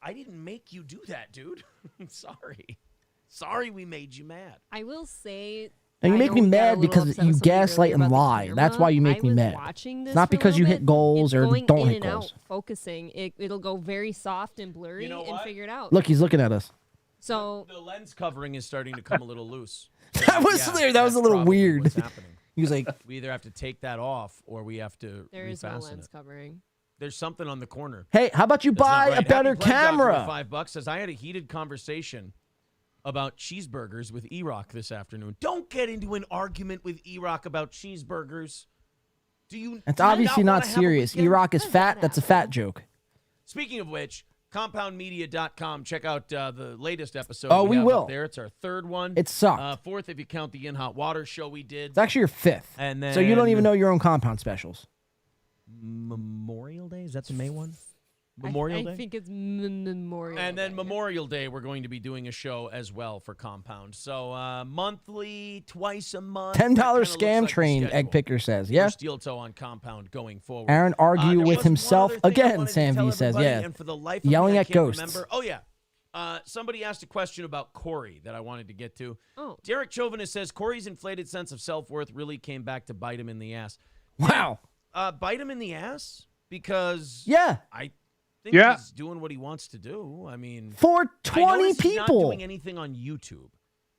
[SPEAKER 4] I didn't make you do that, dude. Sorry. Sorry we made you mad.
[SPEAKER 12] I will say...
[SPEAKER 1] And you make me mad because you gaslight and lie. That's why you make me mad. It's not because you hit goals or don't hit goals.
[SPEAKER 12] Focusing, it'll go very soft and blurry and figure it out.
[SPEAKER 1] Look, he's looking at us.
[SPEAKER 12] So
[SPEAKER 4] the lens covering is starting to come a little loose.
[SPEAKER 1] That was a little weird. He was like,
[SPEAKER 4] we either have to take that off or we have to
[SPEAKER 12] there is no
[SPEAKER 4] refasten
[SPEAKER 12] lens
[SPEAKER 4] it.
[SPEAKER 12] covering.
[SPEAKER 4] There's something on the corner.
[SPEAKER 1] Hey, how about you buy a better camera?
[SPEAKER 4] $5 says I had a heated conversation about cheeseburgers with E-Rock this afternoon. Don't get into an argument with E-Rock about cheeseburgers.
[SPEAKER 1] That's obviously not serious. E-Rock is fat. That's a fat joke.
[SPEAKER 4] Speaking of which, compoundmedia.com. Check out the latest episode.
[SPEAKER 1] Oh, we will.
[SPEAKER 4] Up there. It's our 3rd one.
[SPEAKER 1] It sucked.
[SPEAKER 4] 4th if you count the In Hot Water show we did.
[SPEAKER 1] It's actually your 5th.
[SPEAKER 4] And then
[SPEAKER 1] so you don't even know your own compound specials.
[SPEAKER 4] Memorial Day? Is that the May one? Memorial Day?
[SPEAKER 12] I think it's Memorial Day.
[SPEAKER 4] And then Memorial Day, we're going to be doing a show as well for Compound. So monthly, twice a month.
[SPEAKER 1] $10 scam train, Egg Picker says. Yeah.
[SPEAKER 4] Steel Toe on Compound going forward.
[SPEAKER 1] Aaron argue with himself again, Sam V says. Yeah.
[SPEAKER 4] And for the life of
[SPEAKER 1] yelling
[SPEAKER 4] me,
[SPEAKER 1] at ghosts.
[SPEAKER 4] Remember. Oh, yeah. Somebody asked a question about Corey that I wanted to get to.
[SPEAKER 12] Oh.
[SPEAKER 4] Derek Chauvinist says Corey's inflated sense of self-worth really came back to bite him in the ass.
[SPEAKER 1] Wow.
[SPEAKER 4] Bite him in the ass? Because I think he's doing what he wants to do. I mean,
[SPEAKER 1] for 20 people.
[SPEAKER 4] He's not doing anything on YouTube.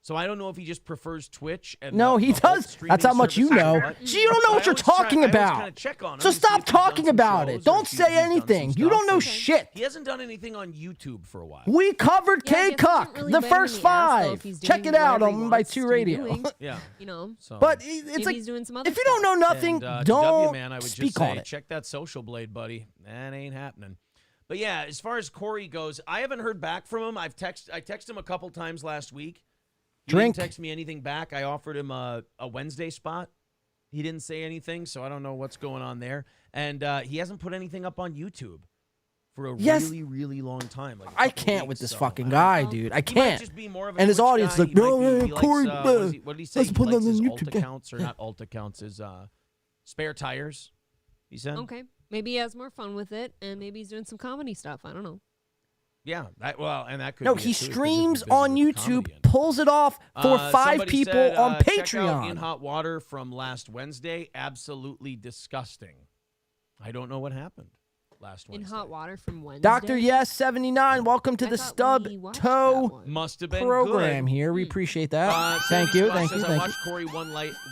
[SPEAKER 4] So I don't know if he just prefers Twitch. And
[SPEAKER 1] no, he does. That's how much you know. So you don't know what you're talking about. So stop talking about it. Don't say anything. You don't know shit.
[SPEAKER 4] He hasn't done anything on YouTube for a while.
[SPEAKER 1] We covered K-Cuck, the first 5. Check it out on by 2 Radio.
[SPEAKER 4] Yeah.
[SPEAKER 12] You know.
[SPEAKER 1] But it's like,
[SPEAKER 12] he's doing some other
[SPEAKER 1] if you don't know nothing, don't
[SPEAKER 4] man, I would
[SPEAKER 1] speak
[SPEAKER 4] just say,
[SPEAKER 1] on it.
[SPEAKER 4] check that Social Blade, buddy. That ain't happening. But yeah, as far as Corey goes, I haven't heard back from him. I texted him a couple times last week. He didn't text me anything back. I offered him a Wednesday spot. He didn't say anything, so I don't know what's going on there. And he hasn't put anything up on YouTube for a really, really long time. Like
[SPEAKER 1] I can't with this fucking guy, dude. I can't.
[SPEAKER 4] Just be more of
[SPEAKER 1] and his audience is like, no, Corey,
[SPEAKER 4] what did he say?
[SPEAKER 1] let's
[SPEAKER 4] He
[SPEAKER 1] put
[SPEAKER 4] likes
[SPEAKER 1] that on
[SPEAKER 4] his
[SPEAKER 1] YouTube.
[SPEAKER 4] alt accounts, or not alt accounts, his spare tires, he said.
[SPEAKER 12] Okay. Maybe he has more fun with it, and maybe he's doing some comedy stuff. I don't know.
[SPEAKER 4] Yeah, and that could
[SPEAKER 1] No,
[SPEAKER 4] be
[SPEAKER 1] he
[SPEAKER 4] it, too. He could just be
[SPEAKER 1] streams
[SPEAKER 4] busy
[SPEAKER 1] on
[SPEAKER 4] with
[SPEAKER 1] YouTube,
[SPEAKER 4] comedy.
[SPEAKER 1] pulls it off for 5
[SPEAKER 4] Somebody
[SPEAKER 1] people
[SPEAKER 4] said,
[SPEAKER 1] on
[SPEAKER 4] check out
[SPEAKER 1] Patreon.
[SPEAKER 4] In Hot Water from last Wednesday. Absolutely disgusting. I don't know what happened last Wednesday.
[SPEAKER 12] In Hot Water from Wednesday.
[SPEAKER 1] Dr. Yes 79, welcome to the Stub Toe
[SPEAKER 4] Must have been
[SPEAKER 1] program
[SPEAKER 4] good.
[SPEAKER 1] here. We appreciate that.
[SPEAKER 4] Sandy
[SPEAKER 1] Thank you.
[SPEAKER 4] Scott
[SPEAKER 1] Thank
[SPEAKER 4] says,
[SPEAKER 1] you.
[SPEAKER 4] I
[SPEAKER 1] Thank you.
[SPEAKER 4] watched Corey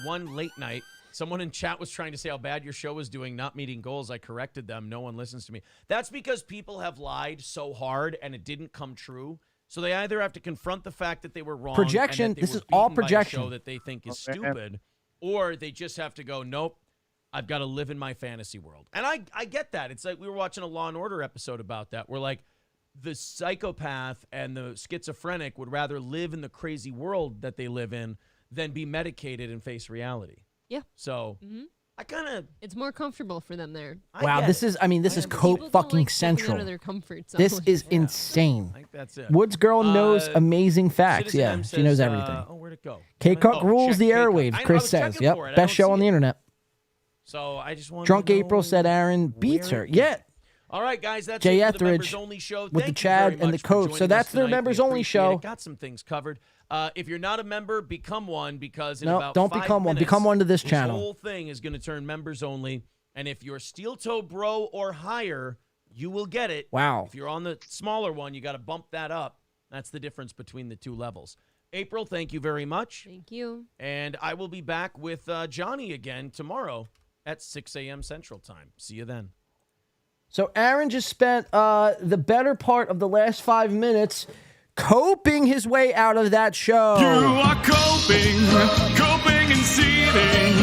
[SPEAKER 4] one late night. Someone in chat was trying to say how bad your show was doing, not meeting goals. I corrected them. No one listens to me. That's because people have lied so hard and it didn't come true. So they either have to confront the fact that they were wrong.
[SPEAKER 1] Projection.
[SPEAKER 4] And that they
[SPEAKER 1] This
[SPEAKER 4] were
[SPEAKER 1] is all
[SPEAKER 4] beaten by a
[SPEAKER 1] projection.
[SPEAKER 4] show that they think is stupid, or they just have to go, nope, I've got to live in my fantasy world. And I get that. It's like we were watching a Law and Order episode about that. We're like, the psychopath and the schizophrenic would rather live in the crazy world that they live in than be medicated and face reality.
[SPEAKER 12] Yeah.
[SPEAKER 4] So I kind of...
[SPEAKER 12] It's more comfortable for them there.
[SPEAKER 1] Wow, this is Cope
[SPEAKER 12] People don't
[SPEAKER 1] fucking
[SPEAKER 12] like stepping
[SPEAKER 1] central.
[SPEAKER 12] out of their comfort zone.
[SPEAKER 1] This is insane.
[SPEAKER 4] I think that's it.
[SPEAKER 1] Woods Girl knows amazing facts.
[SPEAKER 4] Citizen
[SPEAKER 1] Yeah,
[SPEAKER 4] M
[SPEAKER 1] she knows
[SPEAKER 4] says,
[SPEAKER 1] everything.
[SPEAKER 4] where'd it go?
[SPEAKER 1] K-Cuck rules
[SPEAKER 4] check
[SPEAKER 1] the
[SPEAKER 4] K-Cuck.
[SPEAKER 1] airwaves,
[SPEAKER 4] I
[SPEAKER 1] Chris
[SPEAKER 4] was
[SPEAKER 1] says.
[SPEAKER 4] checking
[SPEAKER 1] Yep,
[SPEAKER 4] for it. I
[SPEAKER 1] best
[SPEAKER 4] don't
[SPEAKER 1] show
[SPEAKER 4] see
[SPEAKER 1] on the
[SPEAKER 4] it.
[SPEAKER 1] internet.
[SPEAKER 4] So I just want
[SPEAKER 1] Drunk April said Aaron beats her. Yeah.
[SPEAKER 4] All right, guys, that's
[SPEAKER 1] Jay
[SPEAKER 4] it for the
[SPEAKER 1] Etheridge
[SPEAKER 4] members only show.
[SPEAKER 1] with the
[SPEAKER 4] Thank you
[SPEAKER 1] Chad
[SPEAKER 4] very
[SPEAKER 1] and the
[SPEAKER 4] much for
[SPEAKER 1] coach. So
[SPEAKER 4] joining
[SPEAKER 1] that's
[SPEAKER 4] us
[SPEAKER 1] their
[SPEAKER 4] tonight. We
[SPEAKER 1] members only
[SPEAKER 4] appreciate
[SPEAKER 1] show.
[SPEAKER 4] it. Got some things covered. If you're not a member, become one, because in
[SPEAKER 1] No,
[SPEAKER 4] about
[SPEAKER 1] don't
[SPEAKER 4] 5
[SPEAKER 1] become one.
[SPEAKER 4] minutes,
[SPEAKER 1] Become one to this channel.
[SPEAKER 4] This whole thing is going to turn members only. And if you're Steel Toe Bro or higher, you will get it.
[SPEAKER 1] Wow.
[SPEAKER 4] If you're on the smaller one, you got to bump that up. That's the difference between the two levels. April, thank you very much.
[SPEAKER 12] Thank you.
[SPEAKER 4] And I will be back with Johnny again tomorrow at 6 a.m. Central Time. See you then.
[SPEAKER 1] So Aaron just spent the better part of the last 5 minutes coping his way out of that show.
[SPEAKER 13] You are coping and seething.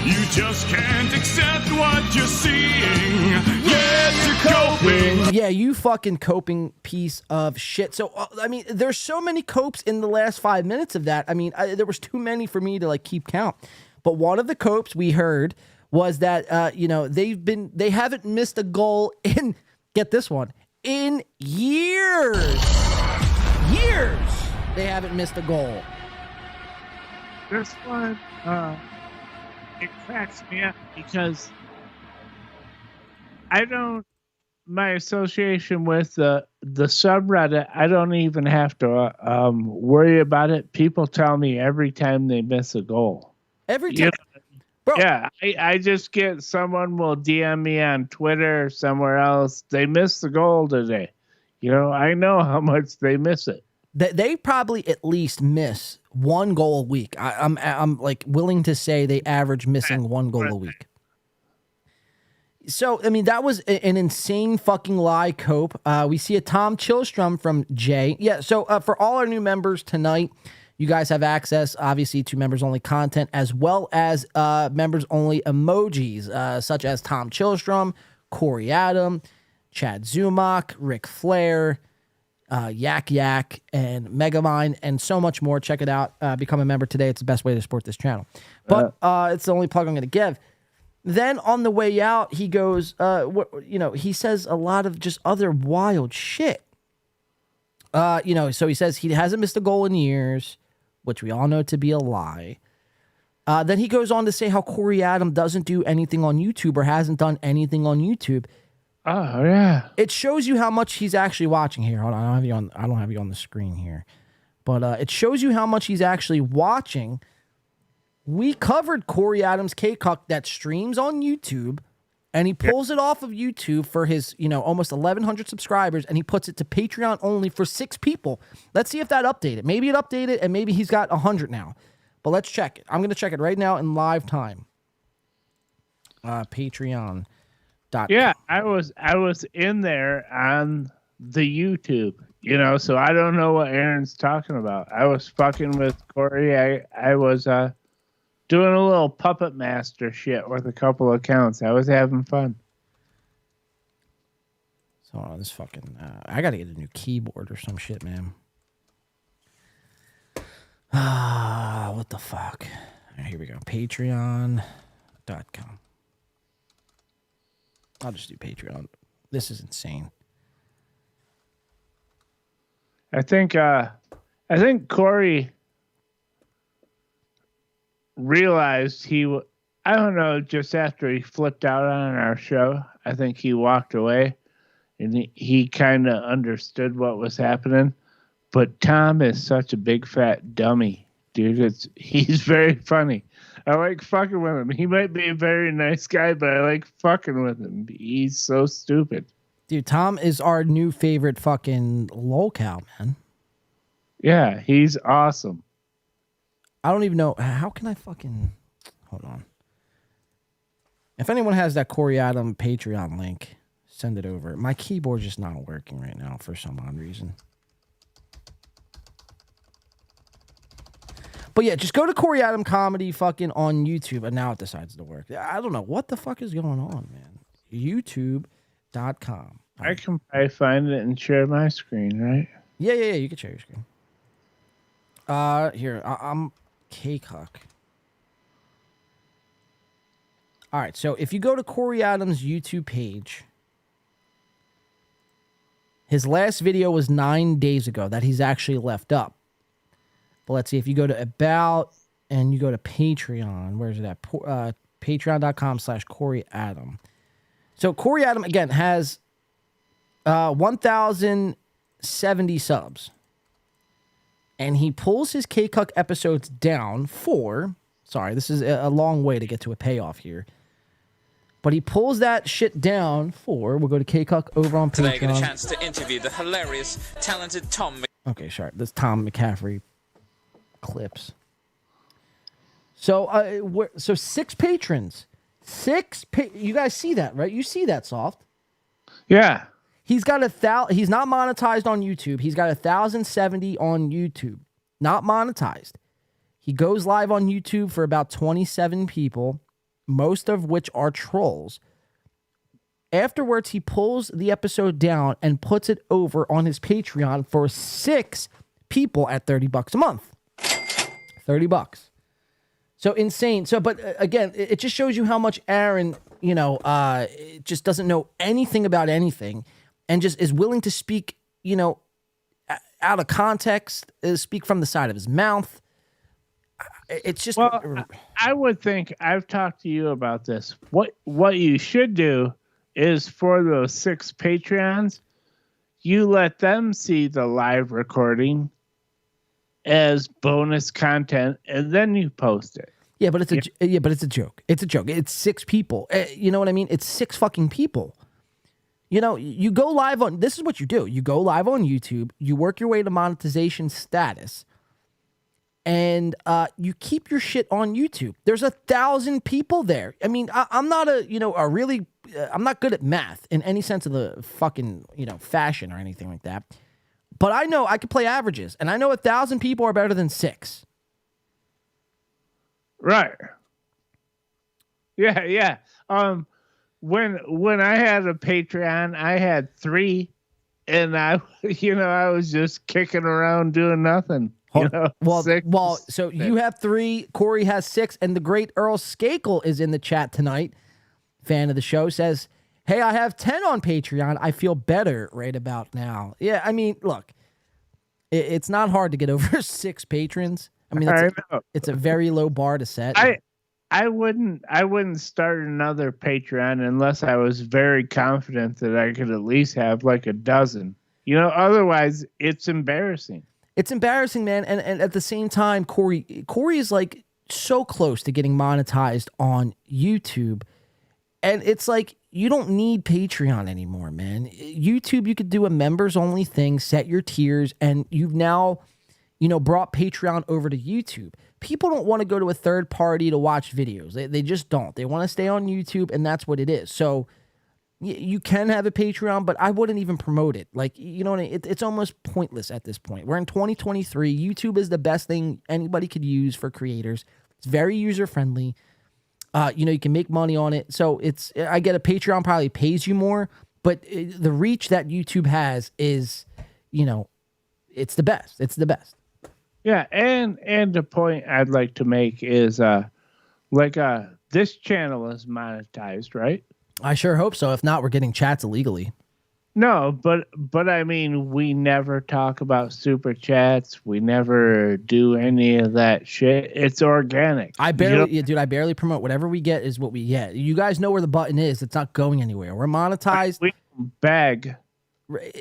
[SPEAKER 13] You just can't accept what you're seeing. Yes, you're coping.
[SPEAKER 1] Yeah, you fucking coping piece of shit. So, I mean, there's so many copes in the last 5 minutes of that. I mean, there was too many for me to like keep count. But one of the copes we heard was that, they haven't missed a goal in, get this one, in years. Years. They haven't missed a goal.
[SPEAKER 5] This one, it cracks me up because my association with the subreddit, I don't even have to worry about it. People tell me every time they miss a goal.
[SPEAKER 1] Every time.
[SPEAKER 5] Bro. Yeah, I just get someone will DM me on Twitter or somewhere else. They missed the goal today. I know how much they miss it.
[SPEAKER 1] They probably at least miss one goal a week. I'm like willing to say they average missing one goal a week. So, I mean, that was an insane fucking lie, Cope. We see a Tom Chilstrom from Jay. Yeah, so for all our new members tonight, you guys have access, obviously, to members-only content as well as members-only emojis, such as Tom Chilstrom, Corey Adam, Chad Zumach, Ric Flair, Yak Yak, and Megamind, and so much more. Check it out. Become a member today. It's the best way to support this channel. But it's the only plug I'm going to give. Then on the way out, he goes, he says a lot of just other wild shit. So he says he hasn't missed a goal in years, which we all know to be a lie. Then he goes on to say how Corey Adam doesn't do anything on YouTube or hasn't done anything on YouTube.
[SPEAKER 5] Oh, yeah.
[SPEAKER 1] It shows you how much he's actually watching here. Hold on, I don't have you on the screen here. But it shows you how much he's actually watching. We covered Corey Adams' K-Cuck that streams on YouTube, and he pulls it off of YouTube for his, almost 1,100 subscribers, and he puts it to Patreon only for 6 people. Let's see if that updated. Maybe it updated, and maybe he's got 100 now. But let's check it. I'm going to check it right now in live time. Patreon.com.
[SPEAKER 5] Yeah, I was in there on the YouTube, so I don't know what Aaron's talking about. I was fucking with Corey. I was doing a little puppet master shit with a couple of accounts. I was having fun.
[SPEAKER 1] Hold on, this fucking. I gotta get a new keyboard or some shit, man. What the fuck? All right, here we go. Patreon.com. I'll just do Patreon. This is insane.
[SPEAKER 5] I think Corey realized I don't know, just after he flipped out on our show, I think he walked away and he kind of understood what was happening. But Tom is such a big fat dummy, dude. He's very funny. I like fucking with him. He might be a very nice guy, but I like fucking with him. He's so stupid.
[SPEAKER 1] Dude, Tom is our new favorite fucking lolcow, man.
[SPEAKER 5] Yeah, he's awesome.
[SPEAKER 1] I don't even know. How can I fucking... Hold on. If anyone has that Corey Adam Patreon link, send it over. My keyboard's just not working right now for some odd reason. But yeah, just go to Corey Adam Comedy fucking on YouTube, and now it decides to work. I don't know. What the fuck is going on, man? YouTube.com.
[SPEAKER 5] I can probably find it and share my screen, right?
[SPEAKER 1] Yeah. You can share your screen. Here, I'm K-Cuck. All right, so if you go to Corey Adams' YouTube page, his last video was 9 days ago that he's actually left up. But let's see, if you go to About and you go to Patreon, where's it at? Patreon.com/Corey Adam. So Corey Adam, again, has 1,070 subs. And he pulls his K-Cuck episodes down for... Sorry, this is a long way to get to a payoff here. But he pulls that shit down for... We'll go to K-Cuck over on Patreon.
[SPEAKER 14] Today I get a chance to interview the hilarious, talented Tom...
[SPEAKER 1] Okay, sure. This Tom McCaffrey clips. So, so 6 patrons. You guys see that, right? You see that, Soft?
[SPEAKER 5] Yeah.
[SPEAKER 1] He's got he's not monetized on YouTube. He's got 1,070 on YouTube. Not monetized. He goes live on YouTube for about 27 people, most of which are trolls. Afterwards, he pulls the episode down and puts it over on his Patreon for 6 people at $30 a month. $30. So insane. So, but again, it just shows you how much Aaron, just doesn't know anything about anything and just is willing to speak, out of context, speak from the side of his mouth. It's just...
[SPEAKER 5] Well, I would think, I've talked to you about this. What you should do is for those 6 Patreons, you let them see the live recording as bonus content, and then you post it.
[SPEAKER 1] Yeah, but it's a joke. It's a joke. It's 6 people. You know what I mean? It's 6 fucking people. You go live on... This is what you do. You go live on YouTube. You work your way to monetization status. And you keep your shit on YouTube. There's 1,000 people there. I mean, I'm not I'm not good at math in any sense of the fucking, fashion or anything like that. But I know I could play averages, and I know 1,000 people are better than 6.
[SPEAKER 5] Right. Yeah. When I had a Patreon, I had 3, and I was just kicking around doing nothing. 6.
[SPEAKER 1] So you have 3, Corey has 6, and the great Earl Skakel is in the chat tonight. Fan of the show says, "Hey, I have 10 on Patreon. I feel better right about now." Yeah, I mean, look, it's not hard to get over 6 patrons. I mean, it's a very low bar to set.
[SPEAKER 5] I wouldn't start another Patreon unless I was very confident that I could at least have like a dozen. Otherwise it's embarrassing.
[SPEAKER 1] It's embarrassing, man. And at the same time, Corey is like so close to getting monetized on YouTube. And it's like, you don't need Patreon anymore, man. YouTube, you could do a members only thing, set your tiers, and you've now, brought Patreon over to YouTube. People don't want to go to a third party to watch videos. They just don't. They want to stay on YouTube, and that's what it is. So you can have a Patreon, but I wouldn't even promote it. Like, it's almost pointless at this point. We're in 2023. YouTube is the best thing anybody could use for creators. It's very user-friendly. You can make money on it. So I get a Patreon probably pays you more, But the reach that YouTube has is, it's the best. It's the best.
[SPEAKER 5] Yeah, and the point I'd like to make is this channel is monetized, right?
[SPEAKER 1] I sure hope so. If not, we're getting chats illegally.
[SPEAKER 5] No, but I mean, we never talk about super chats. We never do any of that shit. It's organic.
[SPEAKER 1] I barely promote. Whatever we get is what we get. You guys know where the button is. It's not going anywhere. We're monetized.
[SPEAKER 5] We bag.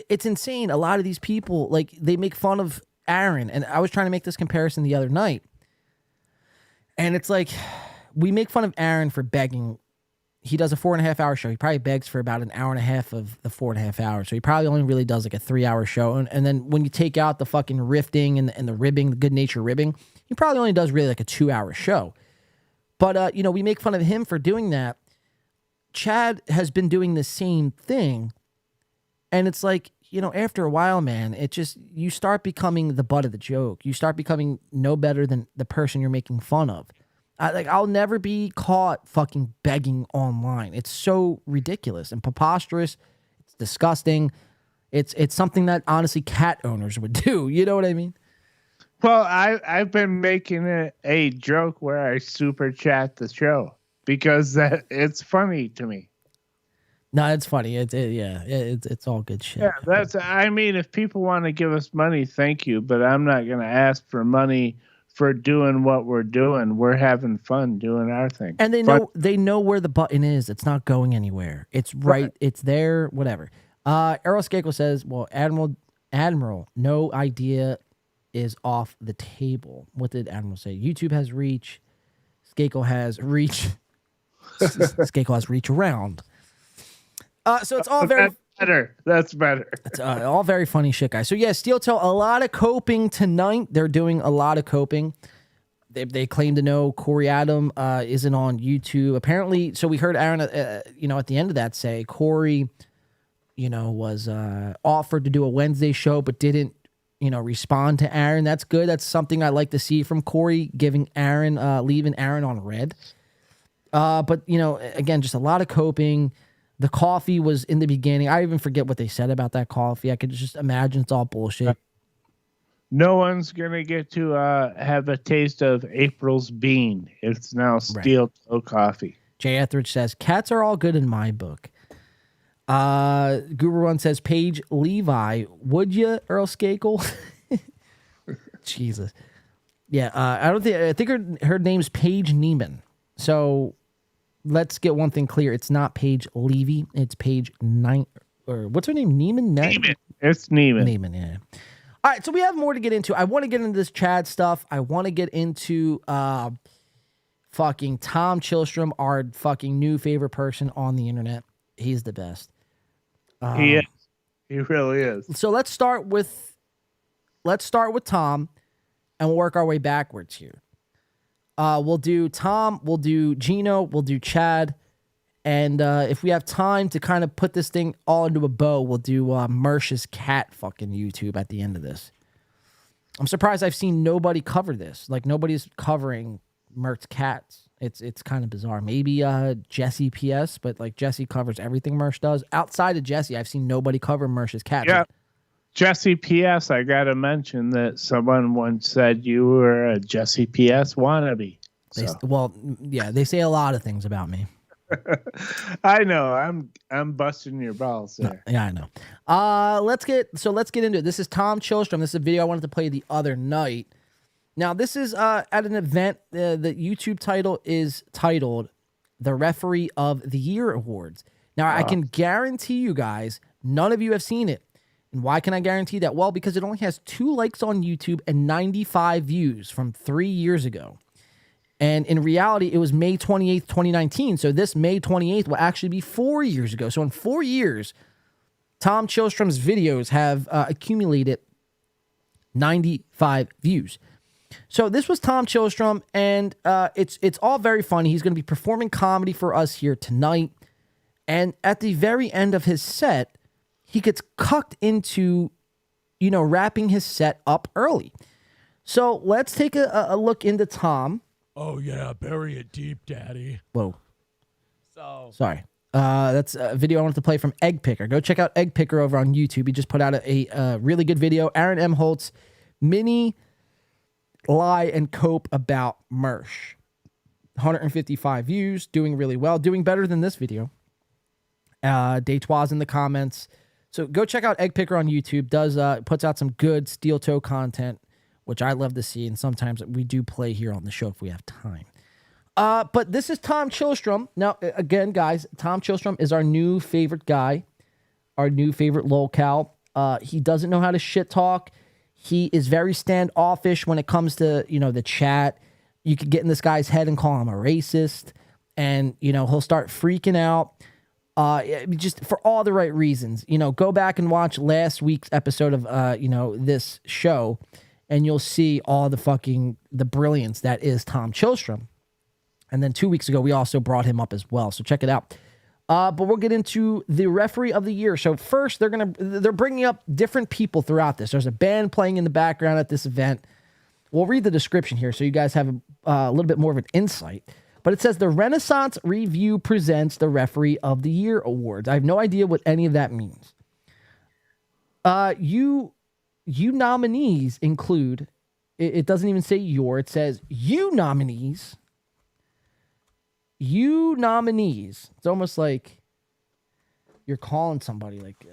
[SPEAKER 1] It's insane. A lot of these people, like, they make fun of Aaron, and I was trying to make this comparison the other night, and it's like, we make fun of Aaron for begging. He does a 4.5 hour show. He probably begs for about an hour and a half of the 4.5 hours. So he probably only really does like a 3 hour show. And then when you take out the fucking rifting and the ribbing, the good nature ribbing, he probably only does really like a 2 hour show. But, we make fun of him for doing that. Chad has been doing the same thing. And it's like, after a while, man, you start becoming the butt of the joke. You start becoming no better than the person you're making fun of. I'll never be caught fucking begging online. It's so ridiculous and preposterous. It's disgusting. It's something that honestly cat owners would do. You know what I mean?
[SPEAKER 5] Well, I've been making it a joke where I super chat the show because it's funny to me.
[SPEAKER 1] No, it's funny. It's all good shit.
[SPEAKER 5] Yeah, if people want to give us money, thank you, but I'm not going to ask for money for doing what we're doing. We're having fun doing our thing.
[SPEAKER 1] And they know where the button is. It's not going anywhere. It's right. It's there, whatever. Errol Skakel says, well, Admiral, no idea is off the table. What did Admiral say? YouTube has reach. Skakel has reach. Skakel has reach around. So it's all very...
[SPEAKER 5] That's better.
[SPEAKER 1] It's all very funny shit, guys. So yeah, Steel Toe, a lot of coping tonight. They're doing a lot of coping. They claim to know Corey Adam isn't on YouTube. Apparently, so we heard Aaron, at the end of that say Corey, was offered to do a Wednesday show, but didn't, respond to Aaron. That's good. That's something I like to see from Corey, leaving Aaron on red. But again, just a lot of coping. The coffee was in the beginning. I even forget what they said about that coffee. I could just imagine it's all bullshit.
[SPEAKER 5] No one's going to get to have a taste of April's bean. It's now Steel Toe coffee.
[SPEAKER 1] Jay Etheridge says, cats are all good in my book. Guru One says, Paige Levi, would you, Earl Skakel? Jesus. Yeah, I think her name's Paige Neiman. So... let's get one thing clear. It's not Paige Levy. It's Paige or what's her name? Neiman?
[SPEAKER 5] Neiman. It's Neiman.
[SPEAKER 1] Neiman, yeah. All right, so we have more to get into. I want to get into this Chad stuff. I want to get into fucking Tom Chilstrom, our fucking new favorite person on the internet. He's the best.
[SPEAKER 5] He is. He really is.
[SPEAKER 1] So let's start with Tom, and we'll work our way backwards here. We'll do Tom, we'll do Gino, we'll do Chad, and if we have time to kind of put this thing all into a bow, we'll do Mersh's cat fucking YouTube at the end of this. I'm surprised I've seen nobody cover this. Like, nobody's covering Mert's cats. It's kind of bizarre. Maybe Jesse PS, but like Jesse covers everything Mersh does. Outside of Jesse, I've seen nobody cover Mersh's cat.
[SPEAKER 5] Yeah. Jesse PS, I got to mention that someone once said you were a Jesse PS wannabe.
[SPEAKER 1] So. They say a lot of things about me.
[SPEAKER 5] I know. I'm busting your balls there.
[SPEAKER 1] Yeah, I know. Let's get into it. This is Tom Chilstrom. This is a video I wanted to play the other night. Now, this is at an event. The YouTube title is titled "The Referee of the Year Awards." Now, I can guarantee you guys, none of you have seen it. And why can I guarantee that? Well, because it only has 2 likes on YouTube and 95 views from 3 years ago. And in reality, it was May 28th, 2019. So this May 28th will actually be 4 years ago. So in 4 years, Tom Chilstrom's videos have accumulated 95 views. So this was Tom Chilstrom, and it's all very funny. He's going to be performing comedy for us here tonight. And at the very end of his set, he gets cucked into, wrapping his set up early. So let's take a look into Tom.
[SPEAKER 7] Oh, yeah, bury it deep, Daddy.
[SPEAKER 1] Whoa.
[SPEAKER 4] So
[SPEAKER 1] sorry. That's a video I wanted to play from Egg Picker. Go check out Egg Picker over on YouTube. He just put out a really good video. Aaron M. Holtz, mini lie and cope about Mersh. 155 views, doing really well, doing better than this video. Deitois in the comments. So go check out Egg Picker on YouTube. Puts out some good steel toe content, which I love to see, and sometimes we do play here on the show if we have time. But this is Tom Chilstrom. Now, again, guys, Tom Chilstrom is our new favorite guy, our new favorite lolcow. He doesn't know how to shit talk. He is very standoffish when it comes to, the chat. You could get in this guy's head and call him a racist, and, he'll start freaking out. Just for all the right reasons. Go back and watch last week's episode of, this show, and you'll see all the brilliance that is Tom Chilstrom. And then 2 weeks ago, we also brought him up as well. So check it out. But we'll get into the referee of the year. So first, they're bringing up different people throughout this. There's a band playing in the background at this event. We'll read the description here so you guys have a little bit more of an insight. But it says the Renaissance Review presents the Referee of the Year awards. I have no idea what any of that means. You nominees include, it doesn't even say your, it says you nominees. You nominees. It's almost like you're calling somebody like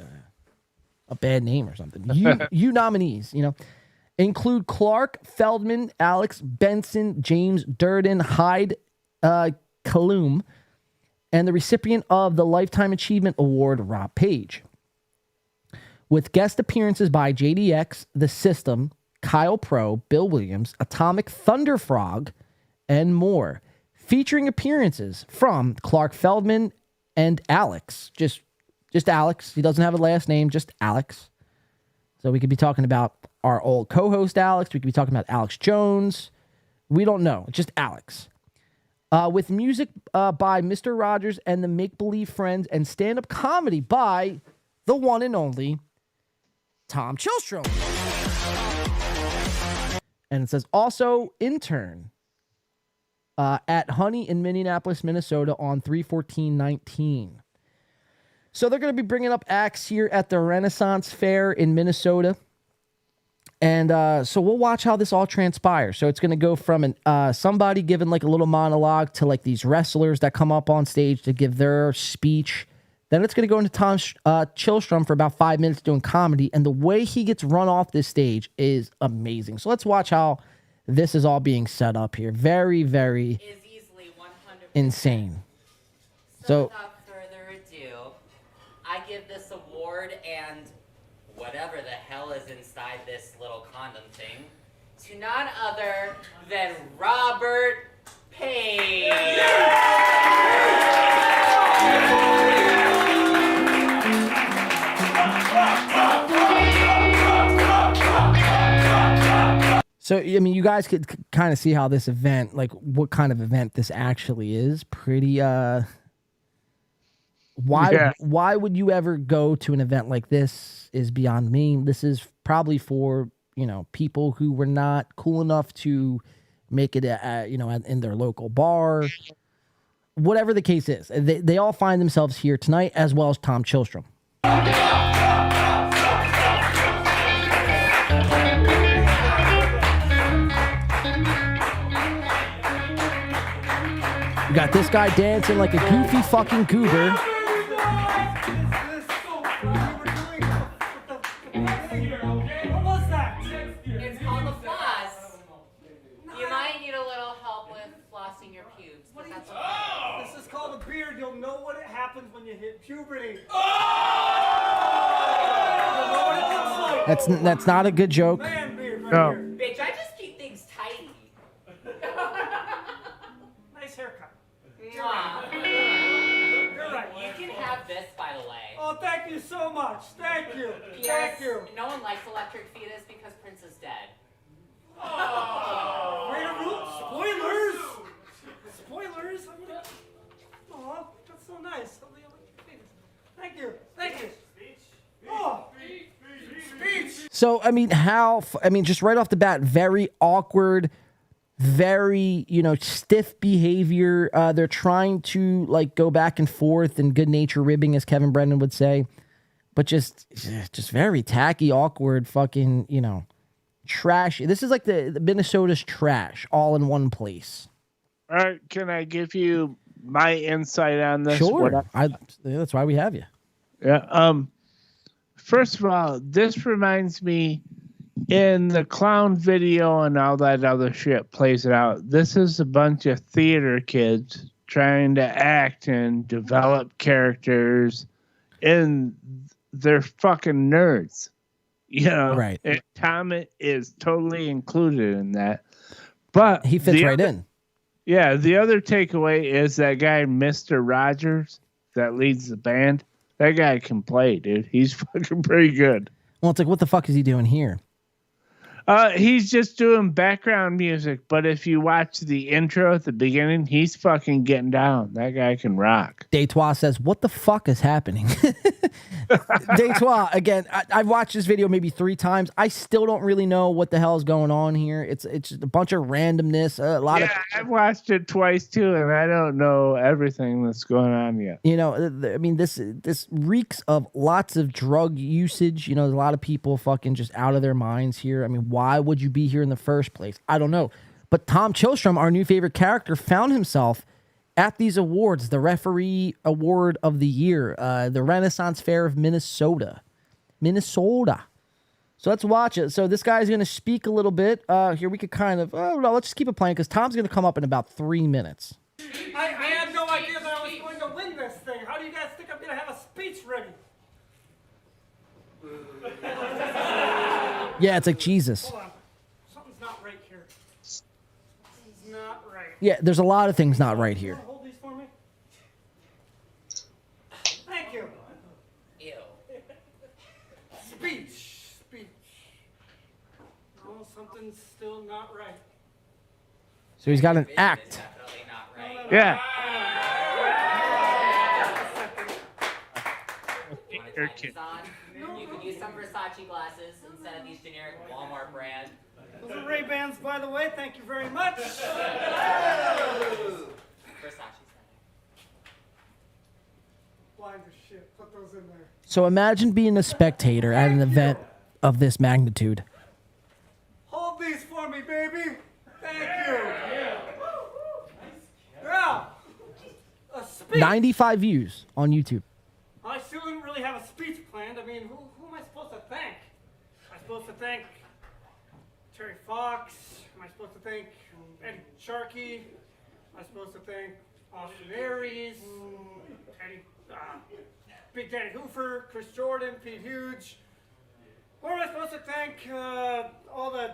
[SPEAKER 1] a bad name or something. You nominees, include Clark, Feldman, Alex, Benson, James, Durden, Hyde, Kalum, and the recipient of the Lifetime Achievement Award, Rob Page. With guest appearances by JDX, The System, Kyle Pro, Bill Williams, Atomic Thunder Frog, and more. Featuring appearances from Clark Feldman and Alex. Just Alex. He doesn't have a last name, just Alex. So we could be talking about our old co-host Alex. We could be talking about Alex Jones. We don't know. Just Alex. With music by Mr. Rogers and the Make Believe Friends, and stand-up comedy by the one and only Tom Chilstrom. And it says also intern at Honey in Minneapolis, Minnesota on 3/14/19. So they're going to be bringing up acts here at the Renaissance Fair in Minnesota. And so we'll watch how this all transpires. So it's going to go from somebody giving like a little monologue to like these wrestlers that come up on stage to give their speech. Then it's going to go into Tom Chilstrom for about 5 minutes doing comedy. And the way he gets run off this stage is amazing. So let's watch how this is all being set up here. Very, very insane. So
[SPEAKER 15] without further ado, I give this award and whatever the hell is inside this little condom thing to none other than Robert Page.
[SPEAKER 1] So, I mean, you guys could kind of see how this event, like what kind of event this actually is. Pretty, why would you ever go to an event like this is beyond me. This is probably for, people who were not cool enough to make it, in their local bar. Whatever the case is, they all find themselves here tonight, as well as Tom Chilstrom. We got this guy dancing like a goofy fucking goober.
[SPEAKER 15] What was that? It's called a floss. You might need a little help with flossing your pubes. But that's okay.
[SPEAKER 16] This is called a beard. You'll know what happens when you hit puberty.
[SPEAKER 1] That's not a good joke.
[SPEAKER 16] No.
[SPEAKER 15] Bitch, I just keep things tidy.
[SPEAKER 16] Nice haircut.
[SPEAKER 15] Mwah.
[SPEAKER 16] You're right.
[SPEAKER 15] You can have this, by the way.
[SPEAKER 16] Oh, thank you so much. Thank you.
[SPEAKER 15] P.S.
[SPEAKER 16] Thank you.
[SPEAKER 15] No one likes electric fetus because Prince is dead.
[SPEAKER 16] Wait a minute. Spoilers. Aw, that's so nice. Thank you. Thank you. Oh. Speech.
[SPEAKER 1] So, just right off the bat, very awkward very, stiff behavior. They're trying to like go back and forth and good nature ribbing, as Kevin Brennan would say, but just very tacky, awkward, fucking, trash. This is like the Minnesota's trash all in one place.
[SPEAKER 5] All right, can I give you my insight on this?
[SPEAKER 1] Sure. That's why we have you.
[SPEAKER 5] Yeah. First of all, this reminds me in the clown video and all that other shit plays it out. This is a bunch of theater kids trying to act and develop characters, and they're fucking nerds.
[SPEAKER 1] Right.
[SPEAKER 5] And Tom is totally included in that. But
[SPEAKER 1] he fits right in.
[SPEAKER 5] Yeah, the other takeaway is that guy, Mr. Rogers, that leads the band. That guy can play, dude. He's fucking pretty good.
[SPEAKER 1] Well, it's like, what the fuck is he doing here?
[SPEAKER 5] He's just doing background music, but if you watch the intro at the beginning, he's fucking getting down. That guy can rock.
[SPEAKER 1] Detroit says, what the fuck is happening? Detroit, again, I've watched this video maybe 3 times. I still don't really know what the hell is going on here. It's just a bunch of randomness.
[SPEAKER 5] I've watched it twice too, and I don't know everything that's going on yet.
[SPEAKER 1] This reeks of lots of drug usage. There's a lot of people fucking just out of their minds here. I mean, why would you be here in the first place? I don't know. But Tom Chilstrom, our new favorite character, found himself at these awards, the Referee Award of the Year, the Renaissance Fair of Minnesota. So let's watch it. So this guy's going to speak a little bit. Here we could let's just keep it playing because Tom's going to come up in about 3 minutes.
[SPEAKER 16] I had no idea that I was going to win this thing. How do you guys think I'm going to have a speech ready?
[SPEAKER 1] Yeah, it's like Jesus.
[SPEAKER 16] Hold on. Something's not right here. Something's not right.
[SPEAKER 1] Yeah, there's a lot of things not right here.
[SPEAKER 16] Hold these for me. Thank you.
[SPEAKER 15] Ew.
[SPEAKER 16] Speech. No, something's still not right.
[SPEAKER 1] So he's got an act.
[SPEAKER 5] Yeah.
[SPEAKER 15] You could use some Versace glasses instead of these generic Walmart brand.
[SPEAKER 16] Those are Ray-Bans, by the way. Thank you very much.
[SPEAKER 15] Versace.
[SPEAKER 16] Blind as shit. Put those in there.
[SPEAKER 1] So imagine being a spectator at an event of this magnitude.
[SPEAKER 16] Hold these for me, baby. Thank you. Yeah. A speech.
[SPEAKER 1] 95 views on YouTube.
[SPEAKER 16] I still didn't really have a speech planned. I mean, who am I supposed to thank? Am I supposed to thank Terry Fox? Am I supposed to thank Eddie Sharkey? Am I supposed to thank Austin Aries? Big Daddy Hoofer, Chris Jordan, Pete Huge? Or am I supposed to thank all the...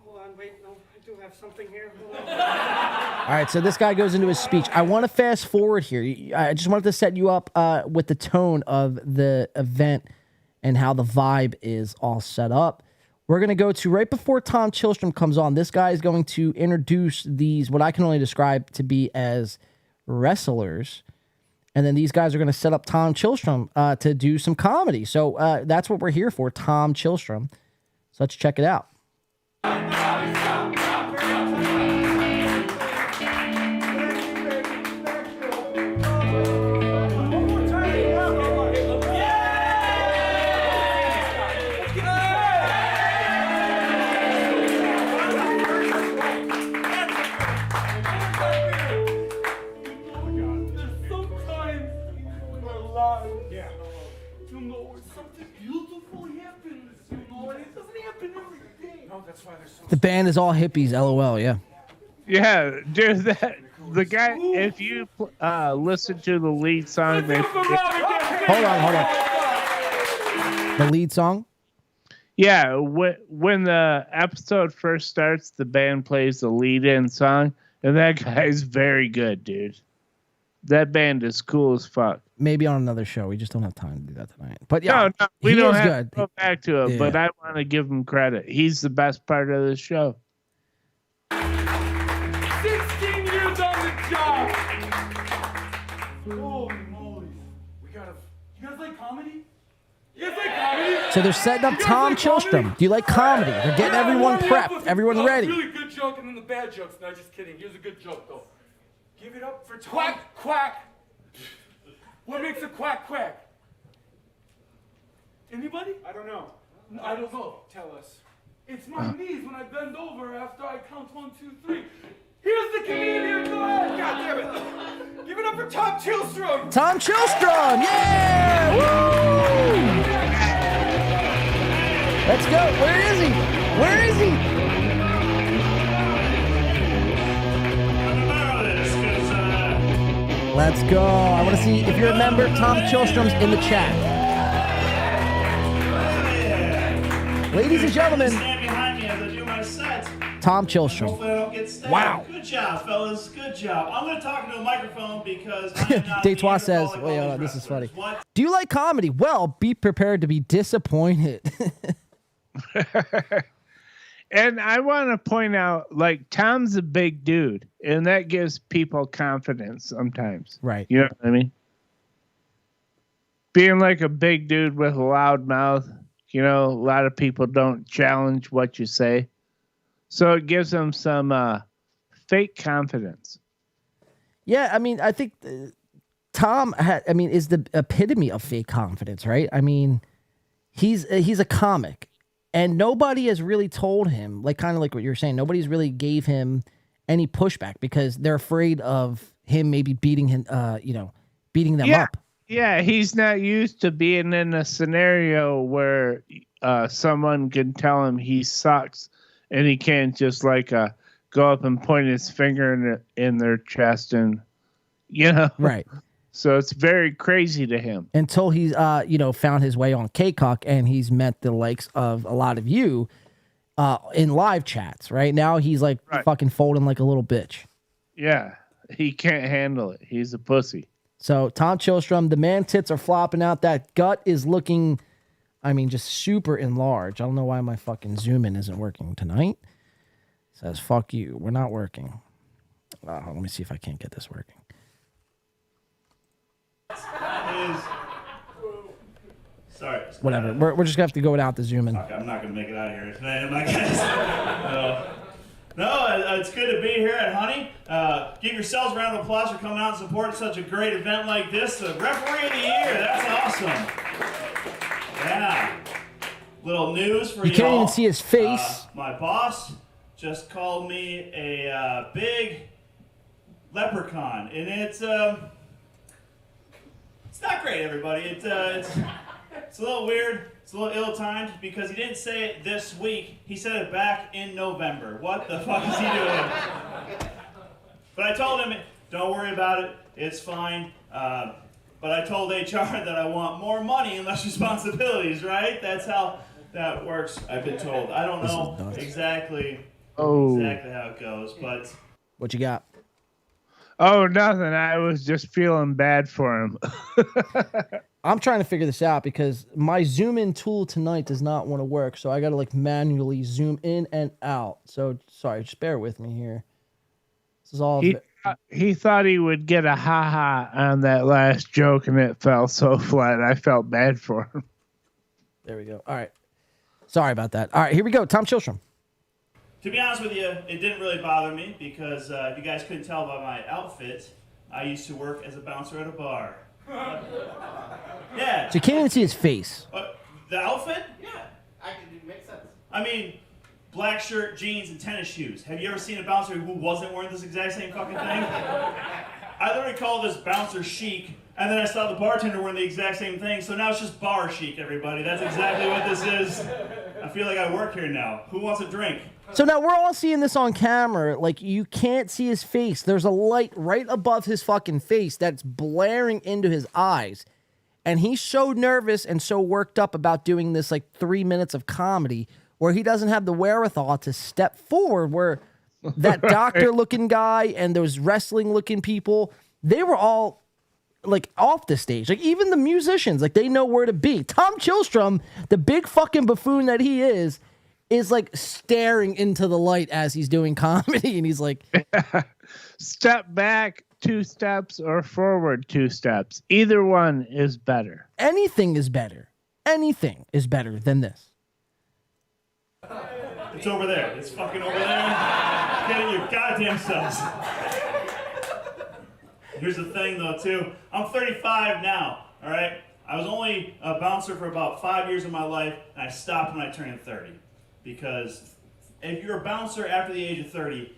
[SPEAKER 16] Hold on, wait, no, I do have something here. Hold on.
[SPEAKER 1] All right, so this guy goes into his speech. I want to fast forward here. I just wanted to set you up with the tone of the event and how the vibe is all set up. We're going to go to right before Tom Chilstrom comes on. This guy is going to introduce these, what I can only describe to be as wrestlers. And then these guys are going to set up Tom Chilstrom to do some comedy. So that's what we're here for, Tom Chilstrom. So let's check it out. The band is all hippies, LOL, yeah.
[SPEAKER 5] Yeah, dude, the guy, if you listen to the lead song...
[SPEAKER 1] Hold on. The lead song?
[SPEAKER 5] Yeah, when the episode first starts, the band plays the lead-in song, and that guy's very good, dude. That band is cool as fuck.
[SPEAKER 1] Maybe on another show. We just don't have time to do that tonight. But yeah,
[SPEAKER 5] no, we don't have
[SPEAKER 1] good.
[SPEAKER 5] to go back to it,
[SPEAKER 1] Yeah.
[SPEAKER 5] but I want to give him credit. He's the best part of the show.
[SPEAKER 16] 16 years on the job. Holy moly. You guys like comedy?
[SPEAKER 1] So they're setting up Tom Chilstrom. Do you like comedy? They're getting everyone prepped, everyone ready.
[SPEAKER 2] Really good joke and then the bad jokes. No, just kidding. Here's a good joke though. Give it up for Tom. Quack, quack. What makes a quack quack? Anybody? I don't know. I don't know. Tell us. It's my knees when I bend over after I count 1, 2, 3. Here's the comedian. Go ahead. God damn it. Give it up for Tom Chilstrom.
[SPEAKER 1] Tom Chilstrom. Yeah. Woo! Let's go. Where is he? Where is he? Let's go. I want to see if you're a member. Tom Chilstrom's in the chat. Ladies and gentlemen,
[SPEAKER 8] Stand behind me as I do my set.
[SPEAKER 1] Tom Chilstrom.
[SPEAKER 8] Hopefully I don't get stabbed.
[SPEAKER 1] Wow.
[SPEAKER 8] Good job, fellas. Good job. I'm going to talk into a microphone because I'm not
[SPEAKER 1] Detroit says, wait, hold on, this is funny. Do you like comedy? Well, be prepared to be disappointed.
[SPEAKER 5] And I want to point out, like, Tom's a big dude, and that gives people confidence sometimes.
[SPEAKER 1] Right.
[SPEAKER 5] You know what I mean? Being like a big dude with a loud mouth, you know, a lot of people don't challenge what you say. So it gives them some fake confidence.
[SPEAKER 1] Yeah, I mean, I think Tom is the epitome of fake confidence, right? I mean, he's a comic, and nobody has really told him, like kind of like what you're saying, nobody's really gave him any pushback because they're afraid of him maybe beating him, beating them up.
[SPEAKER 5] Yeah, he's not used to being in a scenario where someone can tell him he sucks, and he can't just like go up and point his finger in their chest and,
[SPEAKER 1] right.
[SPEAKER 5] So it's very crazy to him
[SPEAKER 1] until he's found his way on K-Cock and he's met the likes of a lot of you in live chats. Right now he's like fucking folding like a little bitch.
[SPEAKER 5] Yeah, he can't handle it. He's a pussy.
[SPEAKER 1] So Tom Chilstrom, the man tits are flopping out. That gut is looking, just super enlarged. I don't know why my fucking zoom in isn't working tonight. It says, fuck you. We're not working. Let me see if I can't get this working.
[SPEAKER 8] Sorry.
[SPEAKER 1] Whatever. We're just going to have to go without the zoom in.
[SPEAKER 8] I'm not going to make it out of here tonight, am I, guys? No, it's good to be here at Honey. Give yourselves a round of applause for coming out and supporting such a great event like this. The Referee of the Year, that's awesome. Yeah. Little news for you.
[SPEAKER 1] You can't even see his face.
[SPEAKER 8] My boss just called me a big leprechaun, and it's not great, everybody. It's a little weird. It's a little ill-timed because he didn't say it this week. He said it back in November. What the fuck is he doing? But I told him, don't worry about it. It's fine. But I told HR that I want more money and less responsibilities, right? That's how that works, I've been told. I don't know exactly how it goes, but...
[SPEAKER 1] What you got?
[SPEAKER 5] Oh, nothing. I was just feeling bad for him.
[SPEAKER 1] I'm trying to figure this out because my zoom in tool tonight does not want to work. So I got to like manually zoom in and out. So sorry, just bear with me here. This is all.
[SPEAKER 5] He thought he would get a ha-ha on that last joke and it fell so flat. I felt bad for him.
[SPEAKER 1] There we go. All right. Sorry about that. All right, here we go. Tom Chilstrom.
[SPEAKER 8] To be honest with you, it didn't really bother me because if you guys couldn't tell by my outfit, I used to work as a bouncer at a bar. Yeah.
[SPEAKER 1] So you can't even see his face.
[SPEAKER 8] The outfit? Yeah. Actually, it makes sense. I mean, black shirt, jeans, and tennis shoes. Have you ever seen a bouncer who wasn't wearing this exact same fucking thing? I literally call this bouncer chic, and then I saw the bartender wearing the exact same thing, so now it's just bar chic, everybody. That's exactly what this is. I feel like I work here now. Who wants a drink?
[SPEAKER 1] So now we're all seeing this on camera. Like, you can't see his face. There's a light right above his fucking face that's blaring into his eyes. And he's so nervous and so worked up about doing this, like, 3 minutes of comedy where he doesn't have the wherewithal to step forward where that doctor-looking guy and those wrestling-looking people, they were all, like, off the stage. Like, even the musicians, like, they know where to be. Tom Chilstrom, the big fucking buffoon that he is like staring into the light as he's doing comedy, and he's like,
[SPEAKER 5] step back 2 steps or forward 2 steps. Either one is better.
[SPEAKER 1] Anything is better. anything is better than this.
[SPEAKER 17] It's over there. It's fucking over there. Get in your goddamn selves. Here's the thing, though, too. I'm 35 now, all right? I was only a bouncer for about 5 years of my life, and I stopped when I turned 30. Because if you're a bouncer after the age of 30,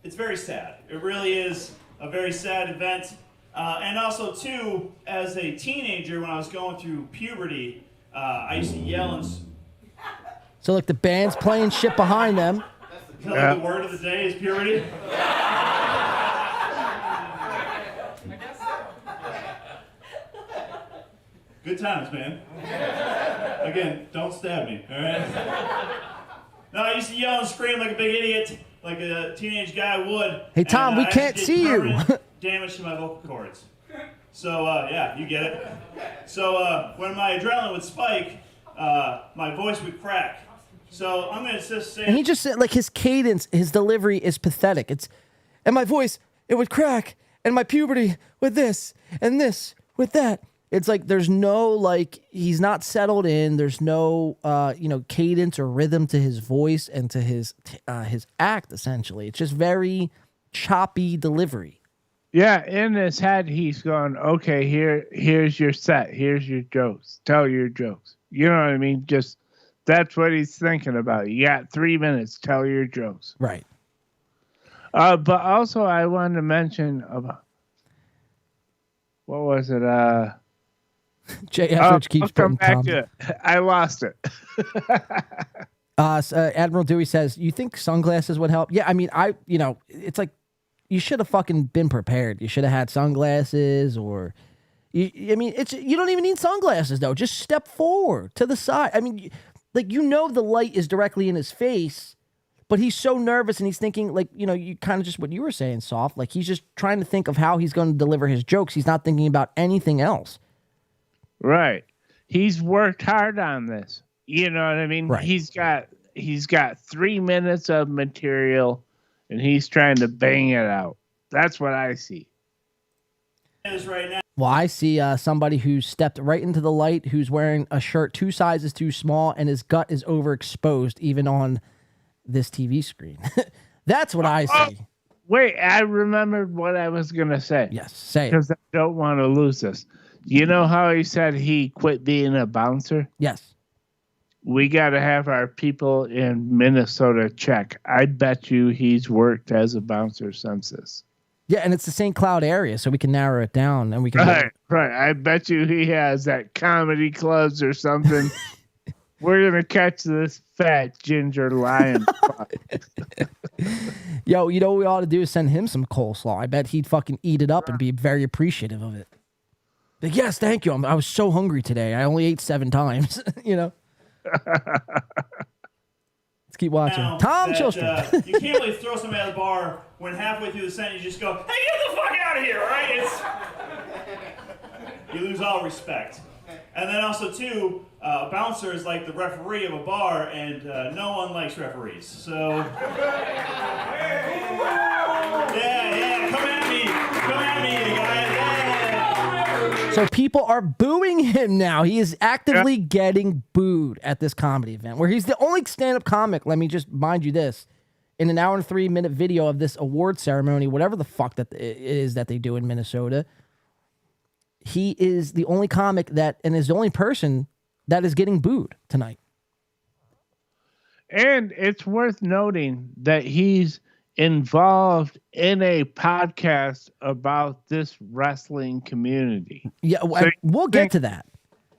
[SPEAKER 17] it's very sad. It really is a very sad event. And also, too, as a teenager, when I was going through puberty, I used to yell and...
[SPEAKER 1] So, like, the band's playing shit behind them.
[SPEAKER 17] Is that like the word of the day is puberty? Good times, man. Again, don't stab me, all right? No, I used to yell and scream like a big idiot, like a teenage guy would.
[SPEAKER 1] Hey, Tom, we can't see you.
[SPEAKER 17] Damage to my vocal cords. So, yeah, you get it. So, when my adrenaline would spike, my voice would crack. So, I'm going to just say...
[SPEAKER 1] And he just said, like, his cadence, his delivery is pathetic. And my voice, it would crack. And my puberty with this. And this with that. It's like there's no, like, he's not settled in. There's no, cadence or rhythm to his voice and to his act, essentially. It's just very choppy delivery.
[SPEAKER 5] Yeah, in his head, he's going, okay, here's your set. Here's your jokes. Tell your jokes. You know what I mean? Just, that's what he's thinking about. You got 3 minutes. Tell your jokes.
[SPEAKER 1] Right.
[SPEAKER 5] But also, I wanted to mention about, what was it?
[SPEAKER 1] Jay Etheridge keeps
[SPEAKER 5] I'll come
[SPEAKER 1] putting
[SPEAKER 5] back to it. I lost it.
[SPEAKER 1] Admiral Dewey says, you think sunglasses would help? Yeah, I mean, it's like, you should have fucking been prepared. You should have had sunglasses or, you don't even need sunglasses, though. Just step forward to the side. I mean, the light is directly in his face, but he's so nervous and he's thinking, like, you kind of just what you were saying, Soft. Like, he's just trying to think of how he's going to deliver his jokes. He's not thinking about anything else.
[SPEAKER 5] Right. He's worked hard on this. You know what I mean?
[SPEAKER 1] Right.
[SPEAKER 5] He's got 3 minutes of material and he's trying to bang it out. That's what I see.
[SPEAKER 17] Right now.
[SPEAKER 1] Well, I see somebody who stepped right into the light, who's wearing a shirt 2 sizes too small, and his gut is overexposed even on this TV screen. That's what I see.
[SPEAKER 5] Wait, I remembered what I was going to say.
[SPEAKER 1] Yes, say it.
[SPEAKER 5] Because I don't want to lose this. You know how he said he quit being a bouncer?
[SPEAKER 1] Yes.
[SPEAKER 5] We got to have our people in Minnesota check. I bet you he's worked as a bouncer since this.
[SPEAKER 1] Yeah, and it's the St. Cloud area, so we can narrow it down and we can.
[SPEAKER 5] Right. I bet you he has that comedy clubs or something. We're gonna catch this fat ginger lion.
[SPEAKER 1] Yo, you know what we ought to do is send him some coleslaw. I bet he'd fucking eat it up and be very appreciative of it. Like, yes, thank you. I was so hungry today. I only ate 7 times. Let's keep watching.
[SPEAKER 17] Now
[SPEAKER 1] Tom
[SPEAKER 17] that,
[SPEAKER 1] Chilstrom.
[SPEAKER 17] you can't really throw somebody out of the bar when halfway through the sentence you just go, "Hey, get the fuck out of here!" Right? You lose all respect. And then also too, a bouncer is like the referee of a bar, and no one likes referees. So, yeah, come at me, you guys. Yeah.
[SPEAKER 1] So people are booing him now. He is actively getting booed at this comedy event, where he's the only stand-up comic. Let me just mind you this. In an 1 and 3 minute video of this award ceremony, whatever the fuck that it is that they do in Minnesota, he is the only comic that, and is the only person that is getting booed tonight.
[SPEAKER 5] And it's worth noting that he's involved in a podcast about this wrestling community.
[SPEAKER 1] Yeah, so we'll get to that.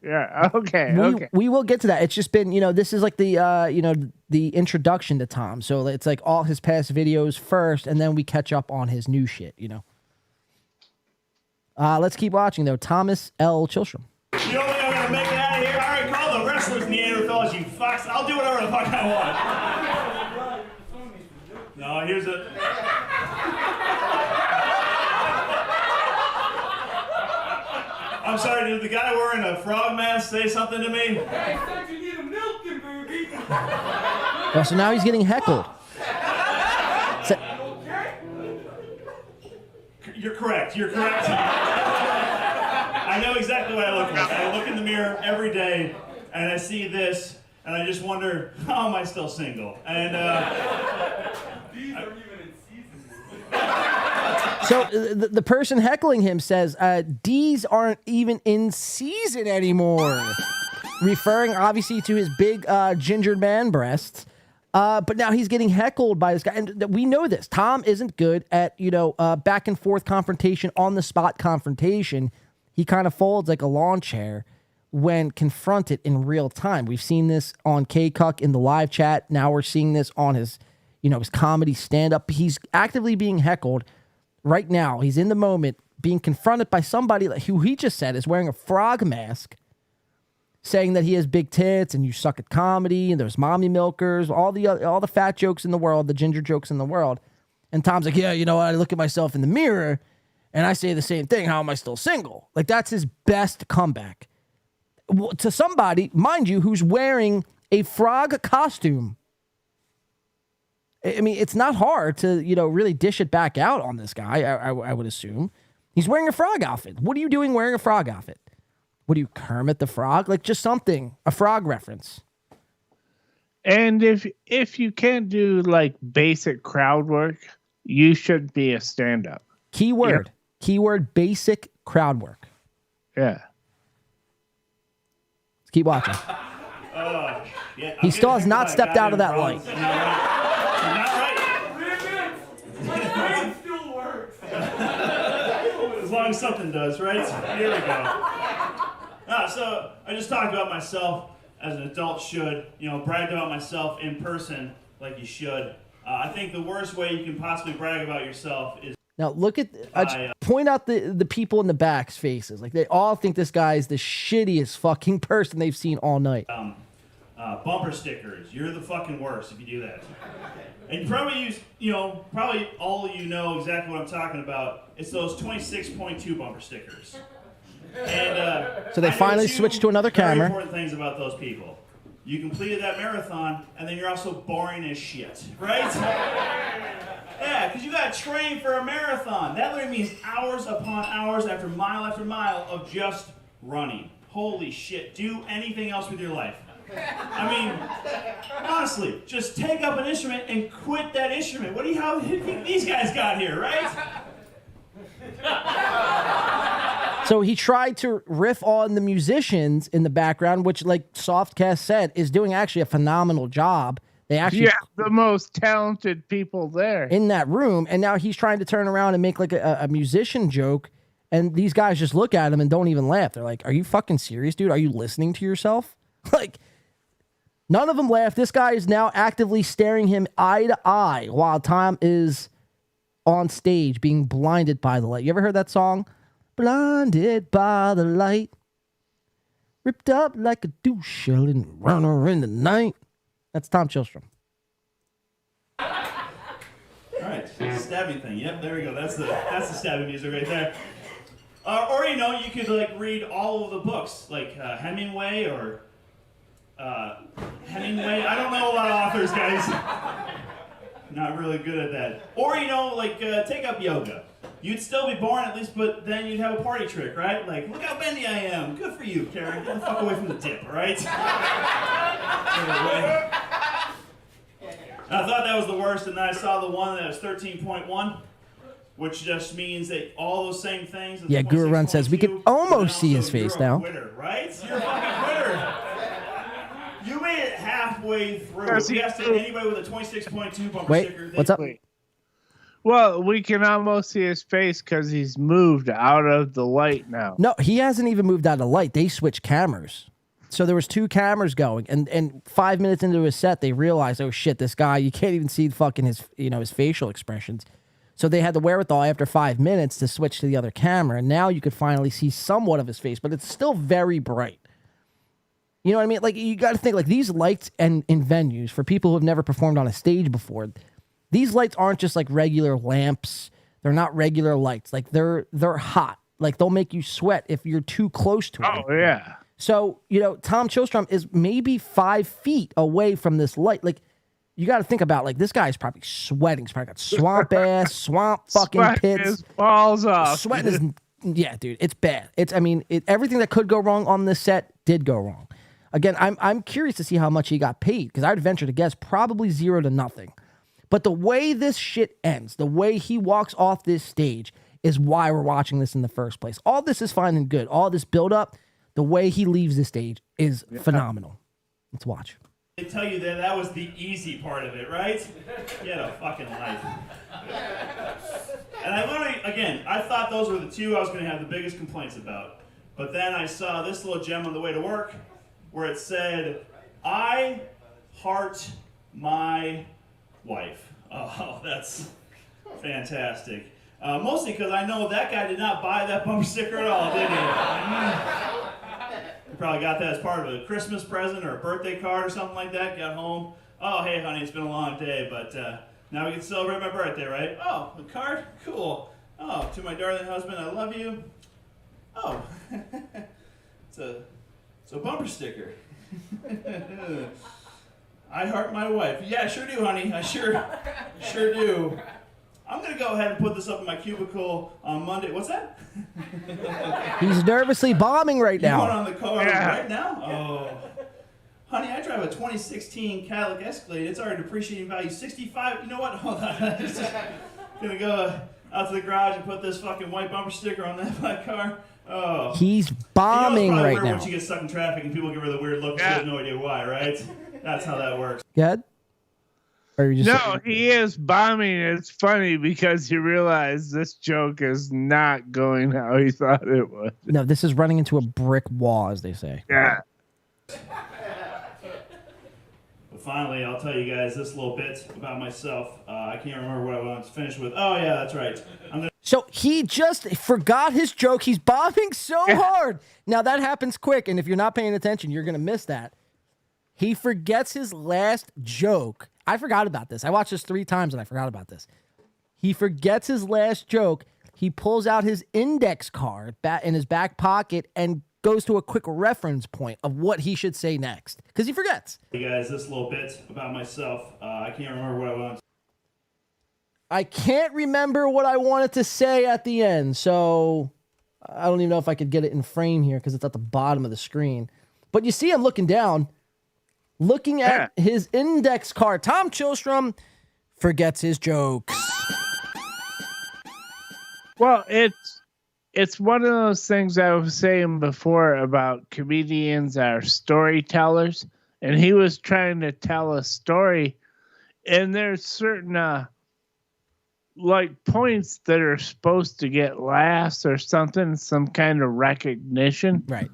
[SPEAKER 5] Yeah, okay.
[SPEAKER 1] We will get to that. It's just been, this is like the, the introduction to Tom. So it's like all his past videos first, and then we catch up on his new shit, Let's keep watching, though. Thomas L. Chilstrom.
[SPEAKER 17] You don't think I'm going to make it out of here? All right, call the wrestlers and the Neanderthals, you fucks. I'll do whatever the fuck I want. No, here's a... I'm sorry, did the guy wearing a frog mask say something to me?
[SPEAKER 16] Hey, son, you need a milking, baby.
[SPEAKER 1] Well, so now he's getting heckled.
[SPEAKER 17] You're correct. I know exactly what I look like. I look in the mirror every day, and I see this, and I just wonder, how am I still single? And
[SPEAKER 13] These are even in season.
[SPEAKER 1] So the person heckling him says, D's aren't even in season anymore. Referring obviously to his big gingered man breasts. But now he's getting heckled by this guy. And we know this. Tom isn't good at, back and forth confrontation, on the spot confrontation. He kind of folds like a lawn chair when confronted in real time. We've seen this on K-Cuck in the live chat. Now we're seeing this on his, his comedy stand-up. He's actively being heckled right now. He's in the moment being confronted by somebody who he just said is wearing a frog mask, saying that he has big tits and you suck at comedy and there's mommy milkers, all the fat jokes in the world, the ginger jokes in the world. And Tom's like, yeah, I look at myself in the mirror and I say the same thing. How am I still single? Like, that's his best comeback. To somebody, mind you, who's wearing a frog costume. I mean, it's not hard to, really dish it back out on this guy, I would assume. He's wearing a frog outfit. What are you doing wearing a frog outfit? What do you, Kermit the Frog? Like, just something, a frog reference.
[SPEAKER 5] And if you can't do, like, basic crowd work, you should be a stand-up.
[SPEAKER 1] Keyword, basic crowd work.
[SPEAKER 5] Yeah.
[SPEAKER 1] Let's keep watching.
[SPEAKER 17] Yeah,
[SPEAKER 1] he still has not stepped out of that light.
[SPEAKER 17] It still works. As long as something does, right? Here we go. So I just talked about myself as an adult should, bragged about myself in person like you should. I think the worst way you can possibly brag about yourself is...
[SPEAKER 1] Now look at, point out the people in the back's faces. Like, they all think this guy is the shittiest fucking person they've seen all night.
[SPEAKER 17] Bumper stickers. You're the fucking worst if you do that. And you probably use, probably all of you know exactly what I'm talking about. It's those 26.2 bumper stickers. And
[SPEAKER 1] so they finally switched to another camera.
[SPEAKER 17] Very important things about those people. You completed that marathon, and then you're also boring as shit, right? Yeah, because you got to train for a marathon. That literally means hours upon hours after mile of just running. Holy shit. Do anything else with your life. I mean, honestly, just take up an instrument and quit that instrument. What do you have these guys got here, right?
[SPEAKER 1] So he tried to riff on the musicians in the background, which, like Softcast said, is doing actually a phenomenal job. They actually
[SPEAKER 5] the most talented people there
[SPEAKER 1] in that room. And now he's trying to turn around and make like a musician joke. And these guys just look at him and don't even laugh. They're like, are you fucking serious, dude? Are you listening to yourself? Like, none of them laugh. This guy is now actively staring him eye to eye while Tom is on stage being blinded by the light. You ever heard that song? Blinded by the light, ripped up like a douche and runner in the night. That's Tom Chilstrom.
[SPEAKER 17] All right, stabbing thing. Yep, there we go. That's the stabbing music right there. Or you could like read all of the books, like Hemingway or Hemingway. I don't know a lot of authors, guys. Not really good at that. Or take up yoga. You'd still be boring at least, but then you'd have a party trick, right? Like, look how bendy I am. Good for you, Karen. Get the fuck away from the tip, all right? I thought that was the worst, and then I saw the one that was 13.1, which just means that all those same things.
[SPEAKER 1] Yeah, Guru Run says we can almost see his face now.
[SPEAKER 17] Quitter, right? You're a fucking quitter. You made it halfway through. If you asked anybody with a 26.2 bumper sticker,
[SPEAKER 1] what's up?
[SPEAKER 5] Well, we can almost see his face because he's moved out of the light now.
[SPEAKER 1] No, he hasn't even moved out of the light. They switched cameras. So there was two cameras going, and 5 minutes into his set, they realized, oh shit, this guy, you can't even see fucking his facial expressions. So they had the wherewithal after 5 minutes to switch to the other camera, and now you could finally see somewhat of his face, but it's still very bright. You know what I mean? Like, you got to think, like, these lights and in venues, for people who have never performed on a stage before, these lights aren't just like regular lamps. They're not regular lights. Like, they're hot. Like, they'll make you sweat if you're too close to it.
[SPEAKER 5] Oh, yeah.
[SPEAKER 1] So, Tom Chilstrom is maybe 5 feet away from this light. Like, you got to think about, like, this guy's probably sweating. He's probably got swamp ass, swamp fucking
[SPEAKER 5] Sweating
[SPEAKER 1] pits.
[SPEAKER 5] his balls off.
[SPEAKER 1] Sweating is, yeah, dude, it's bad. Everything that could go wrong on this set did go wrong. Again, I'm curious to see how much he got paid because I'd venture to guess probably 0 to nothing. But the way this shit ends, the way he walks off this stage is why we're watching this in the first place. All this is fine and good. All this build up, the way he leaves the stage is phenomenal. Let's watch.
[SPEAKER 17] They tell you that was the easy part of it, right? Get a fucking life. And I literally, again, I thought those were the two I was going to have the biggest complaints about. But then I saw this little gem on the way to work where it said, I heart my wife. Oh, that's fantastic. Mostly because I know that guy did not buy that bumper sticker at all, did he? He probably got that as part of a Christmas present or a birthday card or something like that. Got home. Oh, hey, honey, it's been a long day, but now we can celebrate my birthday, right? Oh, the card? Cool. Oh, to my darling husband, I love you. Oh, it's a bumper sticker. I heart my wife. Yeah, I sure do, honey. I sure do. I'm going to go ahead and put this up in my cubicle on Monday. What's that?
[SPEAKER 1] He's nervously bombing right
[SPEAKER 17] You
[SPEAKER 1] now.
[SPEAKER 17] going on the car right now? Oh. Honey, I drive a 2016 Cadillac Escalade. It's already depreciating value 65. You know what? Hold on. I'm just going to go out to the garage and put this fucking white bumper sticker on that black car. Oh.
[SPEAKER 1] He's bombing
[SPEAKER 17] it's
[SPEAKER 1] right
[SPEAKER 17] weird
[SPEAKER 1] now.
[SPEAKER 17] Once you get stuck in traffic and people give her the weird look, you have no idea why, right? That's how that works.
[SPEAKER 1] Good? Or you just
[SPEAKER 5] No, he is bombing. It's funny because you realize this joke is not going how he thought it would.
[SPEAKER 1] No, this is running into a brick wall, as they say.
[SPEAKER 5] Yeah.
[SPEAKER 17] But finally, I'll tell you guys this little bit about myself. I can't remember what I wanted to finish with. Oh, yeah, that's right.
[SPEAKER 1] So he just forgot his joke. He's bombing so hard. Now, that happens quick, and if you're not paying attention, you're going to miss that. He forgets his last joke. I forgot about this. I watched this 3 times, and I forgot about this. He forgets his last joke. He pulls out his index card in his back pocket and goes to a quick reference point of what he should say next because he forgets.
[SPEAKER 17] Hey guys, this little bit about myself. I can't remember what I wanted.
[SPEAKER 1] I can't remember what I wanted to say at the end, so I don't even know if I could get it in frame here because it's at the bottom of the screen. But you see him looking down, looking at his index card. Tom Chilstrom forgets his jokes.
[SPEAKER 5] Well, it's one of those things I was saying before about comedians are storytellers, and he was trying to tell a story, and there's certain like points that are supposed to get laughs or something, some kind of recognition.
[SPEAKER 1] Right.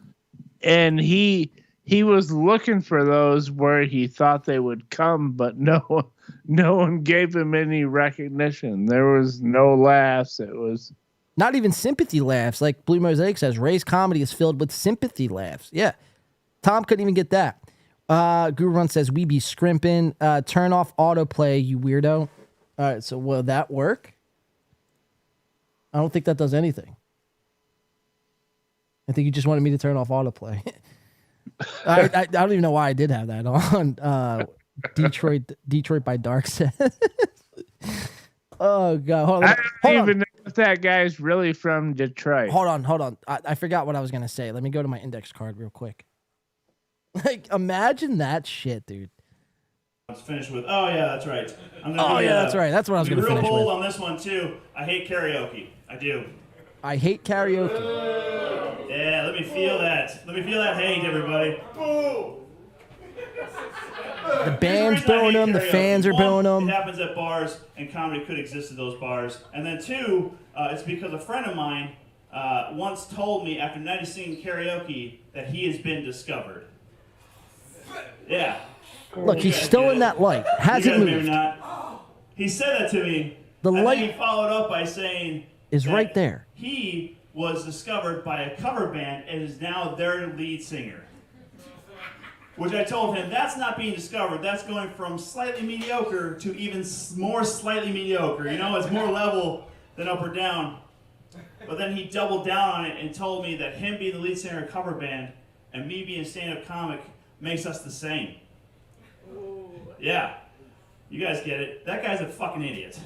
[SPEAKER 5] And he was looking for those where he thought they would come, but no one gave him any recognition. There was no laughs. It was
[SPEAKER 1] not even sympathy laughs. Like Blue Mosaic says, Ray's comedy is filled with sympathy laughs. Yeah. Tom couldn't even get that. Guru Run says, we be scrimping. Turn off autoplay, you weirdo. All right, so will that work? I don't think that does anything. I think you just wanted me to turn off autoplay. I don't even know why I did have that on. Detroit by Dark says. Oh, God. Hold on.
[SPEAKER 5] I don't even know if that guy's really from Detroit.
[SPEAKER 1] Hold on. I forgot what I was going to say. Let me go to my index card real quick. Like, imagine that shit, dude.
[SPEAKER 17] Let's finish with, oh, yeah, that's right.
[SPEAKER 1] That's right. That's what I was going to finish with.
[SPEAKER 17] Real bold on this one, too. I hate karaoke. I do.
[SPEAKER 1] I hate karaoke.
[SPEAKER 17] Yeah, let me feel that. Let me feel that hate, everybody. Boo!
[SPEAKER 1] The band's booing them. The fans are booing them.
[SPEAKER 17] It happens at bars, and comedy could exist at those bars. And then 2, it's because a friend of mine once told me after night of singing karaoke that he has been discovered. Yeah.
[SPEAKER 1] Look, he's still in that light. Hasn't moved.
[SPEAKER 17] Maybe not. He said that to me.
[SPEAKER 1] The light
[SPEAKER 17] then he followed up by saying
[SPEAKER 1] is right there.
[SPEAKER 17] He was discovered by a cover band and is now their lead singer. Which I told him, that's not being discovered. That's going from slightly mediocre to even more slightly mediocre. You know, it's more level than up or down. But then he doubled down on it and told me that him being the lead singer of a cover band and me being a stand-up comic makes us the same. Yeah. You guys get it. That guy's a fucking idiot.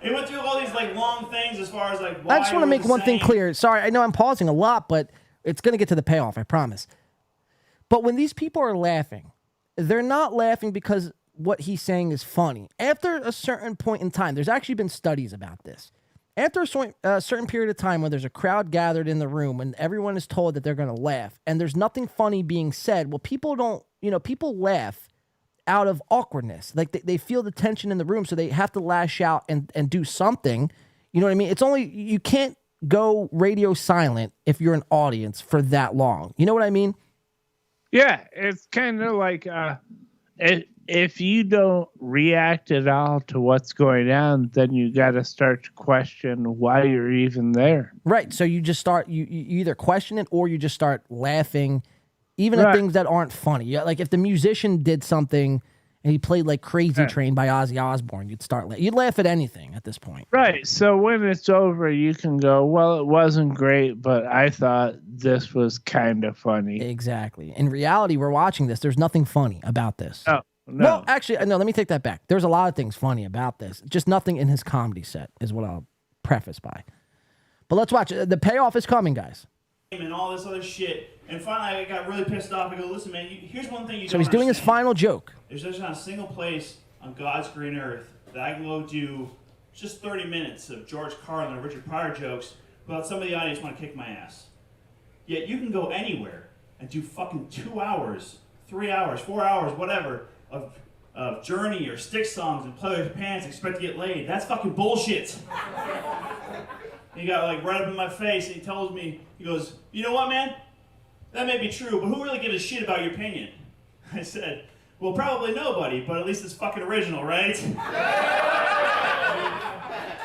[SPEAKER 17] He went through all these like long things as far as like why
[SPEAKER 1] I just want to make one thing clear. Sorry, I know I'm pausing a lot, but it's going to get to the payoff, I promise. But when these people are laughing, they're not laughing because what he's saying is funny. After a certain point in time, there's actually been studies about this. After a certain period of time when there's a crowd gathered in the room and everyone is told that they're going to laugh and there's nothing funny being said, well, people don't, people laugh out of awkwardness. Like they feel the tension in the room, so they have to lash out and do something. You know what I mean? It's only, you can't go radio silent if you're an audience for that long. You know what I mean?
[SPEAKER 5] Yeah, it's kind of like if you don't react at all to what's going on, then you got to start to question why you're even there.
[SPEAKER 1] Right. So you just start, you either question it or you just start laughing, even at things that aren't funny. Like if the musician did something and he played like Crazy Train by Ozzy Osbourne, you'd laugh at anything at this point.
[SPEAKER 5] Right. So when it's over, you can go, well, it wasn't great, but I thought this was kind of funny.
[SPEAKER 1] Exactly. In reality, we're watching this. There's nothing funny about this.
[SPEAKER 5] Oh, no.
[SPEAKER 1] Well, actually, no, let me take that back. There's a lot of things funny about this. Just nothing in his comedy set is what I'll preface by. But let's watch. The payoff is coming, guys.
[SPEAKER 17] And all this other shit. And finally, I got really pissed off. I go, listen, man, here's one thing you don't
[SPEAKER 1] So he's doing his final joke.
[SPEAKER 17] There's just not a single place on God's green earth that I can go do just 30 minutes of George Carlin or Richard Pryor jokes without some of the audience want to kick my ass. Yet you can go anywhere and do fucking 2 hours, 3 hours, 4 hours, whatever, of Journey or Stick songs and play with your pants and expect to get laid. That's fucking bullshit. He got like right up in my face and he tells me, he goes, you know what, man? That may be true, but who really gives a shit about your opinion? I said, well, probably nobody, but at least it's fucking original, right?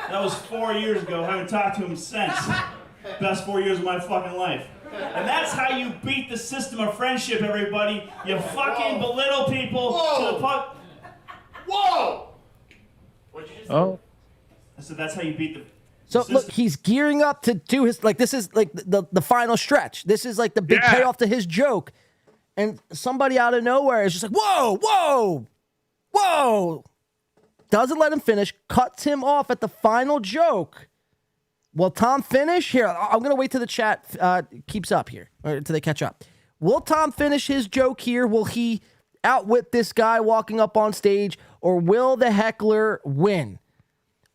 [SPEAKER 17] That was 4 years ago. I haven't talked to him since. Best 4 years of my fucking life. And that's how you beat the system of friendship, everybody. You fucking belittle people to the puck.
[SPEAKER 2] Whoa! What'd you just say?
[SPEAKER 17] I said that's how you beat the
[SPEAKER 1] So look, he's gearing up to do his, like, this is like the final stretch. This is like the big payoff to his joke. And somebody out of nowhere is just like, whoa, whoa, whoa. Doesn't let him finish, cuts him off at the final joke. Will Tom finish? Here, I'm going to wait till the chat keeps up here, or until they catch up. Will Tom finish his joke here? Will he outwit this guy walking up on stage, or will the heckler win?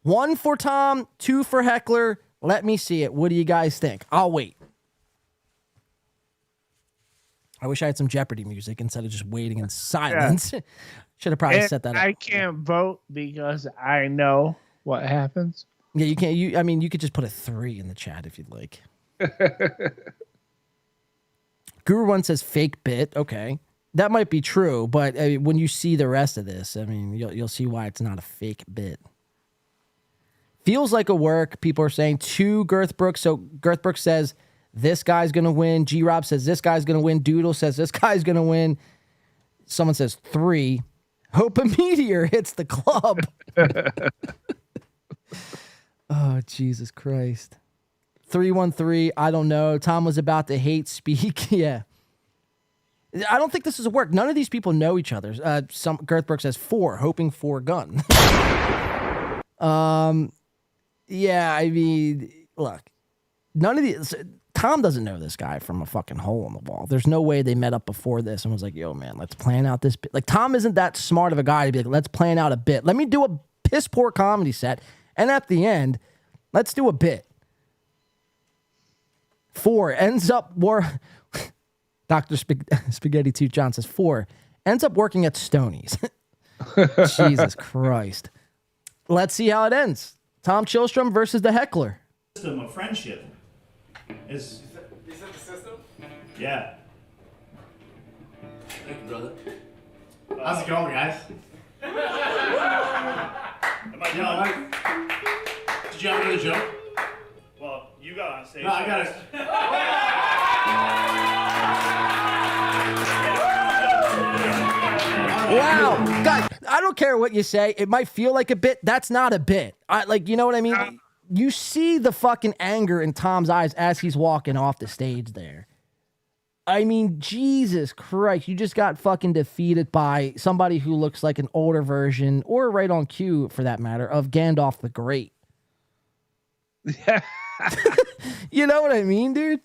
[SPEAKER 1] 1 for Tom, 2 for Heckler. Let me see it. What do you guys think? I'll wait. I wish I had some Jeopardy music instead of just waiting in silence. Yeah. Should have probably set that up.
[SPEAKER 5] I can't vote because I know what happens.
[SPEAKER 1] Yeah, you can't. I mean, you could just put a 3 in the chat if you'd like. Guru One says fake bit. Okay, that might be true, but when you see the rest of this, I mean, you'll see why it's not a fake bit. Feels like a work. People are saying 2 Girth Brooks. So Girth Brooks says this guy's going to win. G-Rob says this guy's going to win. Doodle says this guy's going to win. Someone says 3. Hope a meteor hits the club. Oh, Jesus Christ. 313, I don't know. Tom was about to hate speak. Yeah. I don't think this is a work. None of these people know each other. Girth Brooks says 4, hoping for gun. Yeah, I mean, look, none of these. Tom doesn't know this guy from a fucking hole in the wall. There's no way they met up before this and was like, yo, man, let's plan out this bit. Like, Tom isn't that smart of a guy to be like, let's plan out a bit. Let me do a piss poor comedy set. And at the end, let's do a bit. 4 ends up Dr. Spaghetti Tooth John says 4 ends up working at Stoney's. Jesus Christ. Let's see how it ends. Tom Chilstrom versus the heckler.
[SPEAKER 17] System of friendship is.
[SPEAKER 2] You said the system?
[SPEAKER 17] Yeah.
[SPEAKER 2] Thank you, brother. How's it going, guys?
[SPEAKER 17] Am I done?
[SPEAKER 2] Did you have another joke?
[SPEAKER 17] Well, you got on stage.
[SPEAKER 2] No, I got it.
[SPEAKER 1] Wow. Guys, I don't care what you say. It might feel like a bit. That's not a bit. You know what I mean? You see the fucking anger in Tom's eyes as he's walking off the stage there. I mean, Jesus Christ. You just got fucking defeated by somebody who looks like an older version, or right on cue for that matter, of Gandalf the Great. You know what I mean, dude?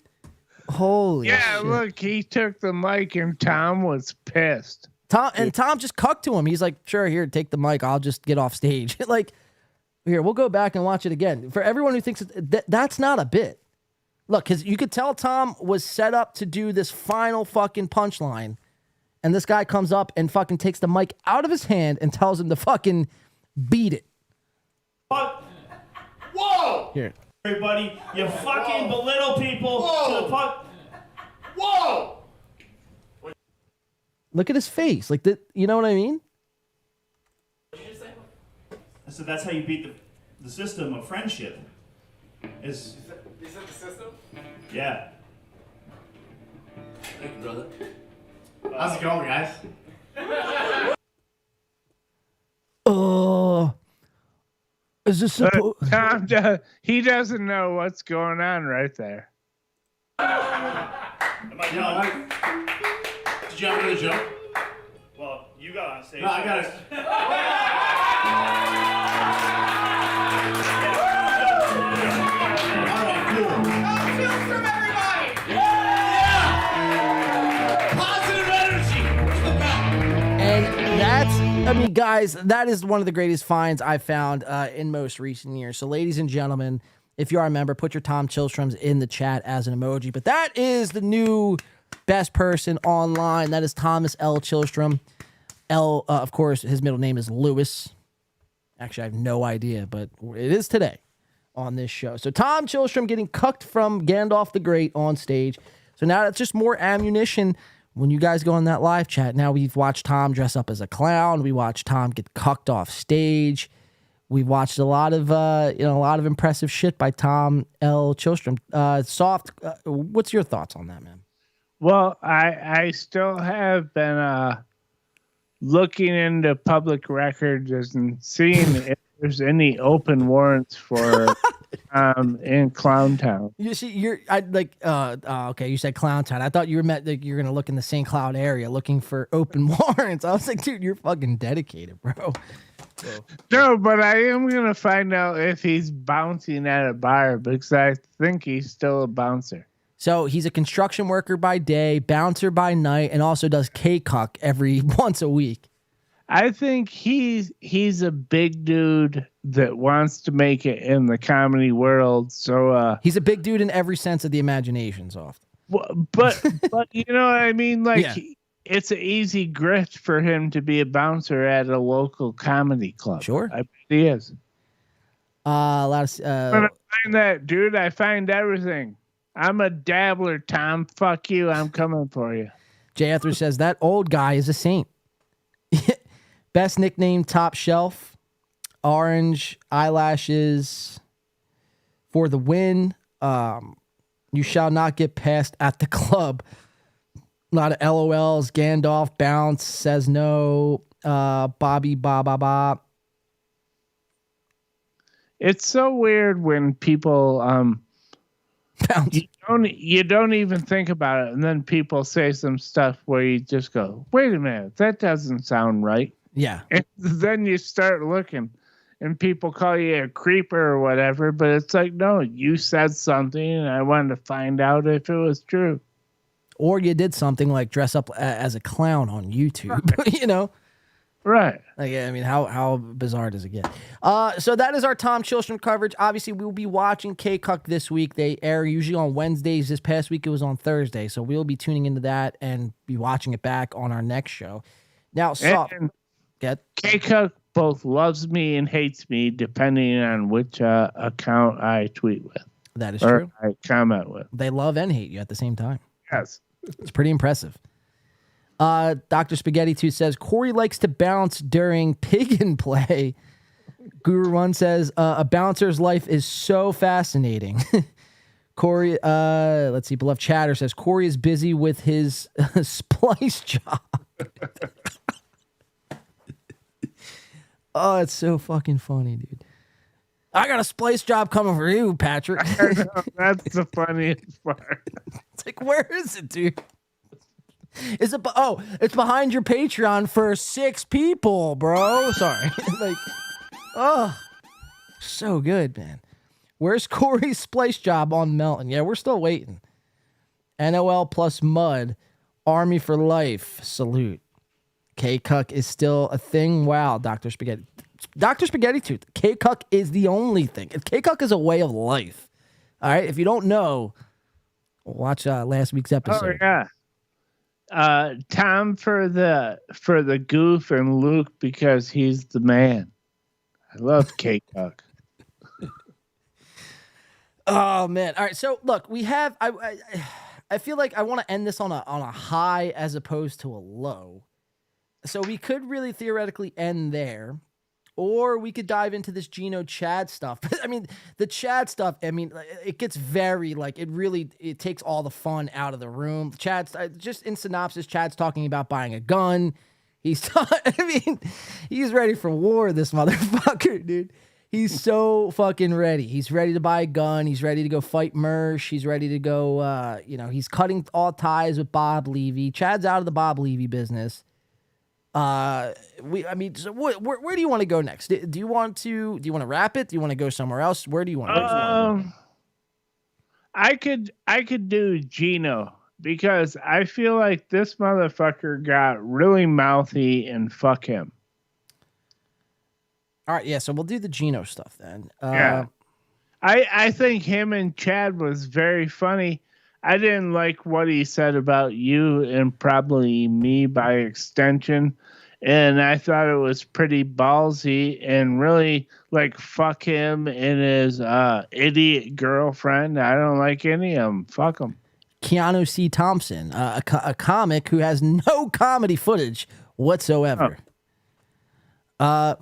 [SPEAKER 1] Holy shit.
[SPEAKER 5] Look, he took the mic and Tom was pissed.
[SPEAKER 1] Tom just cucked to him. He's like, sure, here, take the mic. I'll just get off stage. Like, here, we'll go back and watch it again. For everyone who thinks that's not a bit. Look, because you could tell Tom was set up to do this final fucking punchline. And this guy comes up and fucking takes the mic out of his hand and tells him to fucking beat it.
[SPEAKER 17] Whoa!
[SPEAKER 1] Here.
[SPEAKER 17] Everybody, you fucking belittle people to the puck.
[SPEAKER 2] Whoa!
[SPEAKER 1] Look at his face. Like, you know what I mean?
[SPEAKER 17] I said that's how you beat the system of friendship. Is
[SPEAKER 2] the system?
[SPEAKER 17] Yeah.
[SPEAKER 2] Thank you, brother. How's it going, guys?
[SPEAKER 1] Is this
[SPEAKER 5] Tom, he doesn't know what's going on right there.
[SPEAKER 17] Am I done?
[SPEAKER 2] Did you have another joke?
[SPEAKER 17] Well, you got on stage.
[SPEAKER 2] No, I got it. All right, cool. Chilstrom, everybody! Yeah! Positive energy. Where's the bell?
[SPEAKER 1] And that's, I mean, guys, that is one of the greatest finds I've found in most recent years. So, ladies and gentlemen, if you are a member, put your Tom Chilstroms in the chat as an emoji. But that is the new best person online. That is Thomas L. Chilstrom. Of course, his middle name is Lewis. Actually, I have no idea, but it is today on this show. So, Tom Chilstrom getting cucked from Gandalf the Great on stage. So, now that's just more ammunition. When you guys go in that live chat, now we've watched Tom dress up as a clown. We watched Tom get cucked off stage. We've watched a lot of impressive shit by Tom L. Chilstrom. What's your thoughts on that, man?
[SPEAKER 5] Well, I still have been looking into public records and seeing if there's any open warrants for in Clown Town.
[SPEAKER 1] You see, okay, you said Clown Town. I thought you were you're gonna look in the St. Cloud area looking for open warrants. I was like, dude, you're fucking dedicated, bro.
[SPEAKER 5] No, but I am gonna find out if he's bouncing at a bar because I think he's still a bouncer.
[SPEAKER 1] So he's a construction worker by day, bouncer by night, and also does K-Cuck every once a week.
[SPEAKER 5] I think he's a big dude that wants to make it in the comedy world. So
[SPEAKER 1] he's a big dude in every sense of the imagination, Soft.
[SPEAKER 5] But you know what I mean? Like,
[SPEAKER 1] yeah.
[SPEAKER 5] It's an easy grift for him to be a bouncer at a local comedy club.
[SPEAKER 1] Sure,
[SPEAKER 5] I bet he is.
[SPEAKER 1] When I
[SPEAKER 5] find that dude, I find everything. I'm a dabbler, Tom. Fuck you. I'm coming for you.
[SPEAKER 1] Jay Etheridge says that old guy is a saint. Best nickname, Top Shelf. Orange eyelashes for the win. You shall not get passed at the club. A lot of LOLs. Gandalf bounce says no. Bobby ba ba ba.
[SPEAKER 5] It's so weird when people you don't even think about it, and then people say some stuff where you just go, "Wait a minute, that doesn't sound right."
[SPEAKER 1] Yeah.
[SPEAKER 5] And then you start looking, and people call you a creeper or whatever, but it's like, no, you said something, and I wanted to find out if it was true.
[SPEAKER 1] Or you did something like dress up as a clown on YouTube, you know?
[SPEAKER 5] Right.
[SPEAKER 1] Like, I mean, how bizarre does it get? So that is our Tom Chilstrom coverage. Obviously, we'll be watching K-Cuck this week. They air usually on Wednesdays. This past week, it was on Thursday. So we'll be tuning into that and be watching it back on our next show. Now,
[SPEAKER 5] K-Cuck both loves me and hates me, depending on which account I tweet with.
[SPEAKER 1] That is true.
[SPEAKER 5] I comment with.
[SPEAKER 1] They love and hate you at the same time.
[SPEAKER 5] Yes.
[SPEAKER 1] It's pretty impressive. Dr. Spaghetti 2 says, Corey likes to bounce during pig and play. Guru 1 says, a bouncer's life is so fascinating. Corey, let's see, Beloved Chatter says, Corey is busy with his splice job. Oh, it's so fucking funny, dude. I got a splice job coming for you, Patrick.
[SPEAKER 5] That's the funniest part.
[SPEAKER 1] It's like, where is it, dude? Is it? Oh, it's behind your Patreon for 6 people, bro. Sorry. Like, oh, so good, man. Where's Corey's splice job on Melton? Yeah, we're still waiting. NOL plus mud. Army for life. Salute. K-Cuck is still a thing. Wow, Dr. Spaghetti. Dr. Spaghetti Tooth. K-Cuck is the only thing. K-Cuck is a way of life. All right? If you don't know, watch last week's episode.
[SPEAKER 5] Oh, yeah. Tom for the goof and Luke because he's the man. I love K-Cuck.
[SPEAKER 1] Oh, man. All right, so look, we have... I feel like I want to end this on a high as opposed to a low. So we could really theoretically end there, or we could dive into this Gino Chad stuff. I mean, the Chad stuff, I mean, it gets very, like, it takes all the fun out of the room. Chad's, just in synopsis, Chad's talking about buying a gun. He's ready for war, this motherfucker, dude. He's so fucking ready. He's ready to buy a gun. He's ready to go fight Mersh. He's ready to go, he's cutting all ties with Bob Levy. Chad's out of the Bob Levy business. So where do you want to go next? Do you want to wrap it? Do you want to go somewhere else? Where do you want to go?
[SPEAKER 5] I could do Gino because I feel like this motherfucker got really mouthy and fuck him.
[SPEAKER 1] All right, yeah, so we'll do the Gino stuff then.
[SPEAKER 5] Yeah. I think him and Chad was very funny. I didn't like what he said about you and probably me by extension. And I thought it was pretty ballsy and really like fuck him and his idiot girlfriend. I don't like any of them. Fuck them.
[SPEAKER 1] Keanu C. Thompson, a comic who has no comedy footage whatsoever.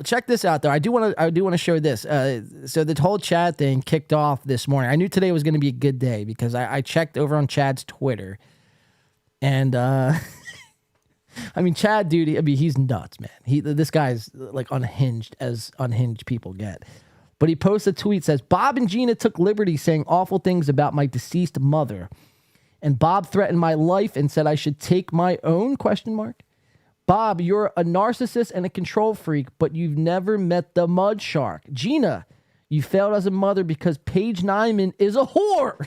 [SPEAKER 1] Check this out though. I do want to show this. So the whole Chad thing kicked off this morning. I knew today was going to be a good day because I checked over on Chad's Twitter, and I mean Chad, dude. I mean he's nuts, man. This guy's like unhinged as unhinged people get. But he posts a tweet says Bob and Gina took liberty saying awful things about my deceased mother, and Bob threatened my life and said I should take my own ? Bob, you're a narcissist and a control freak, but you've never met the mud shark. Gina, you failed as a mother because Paige Nyman is a whore.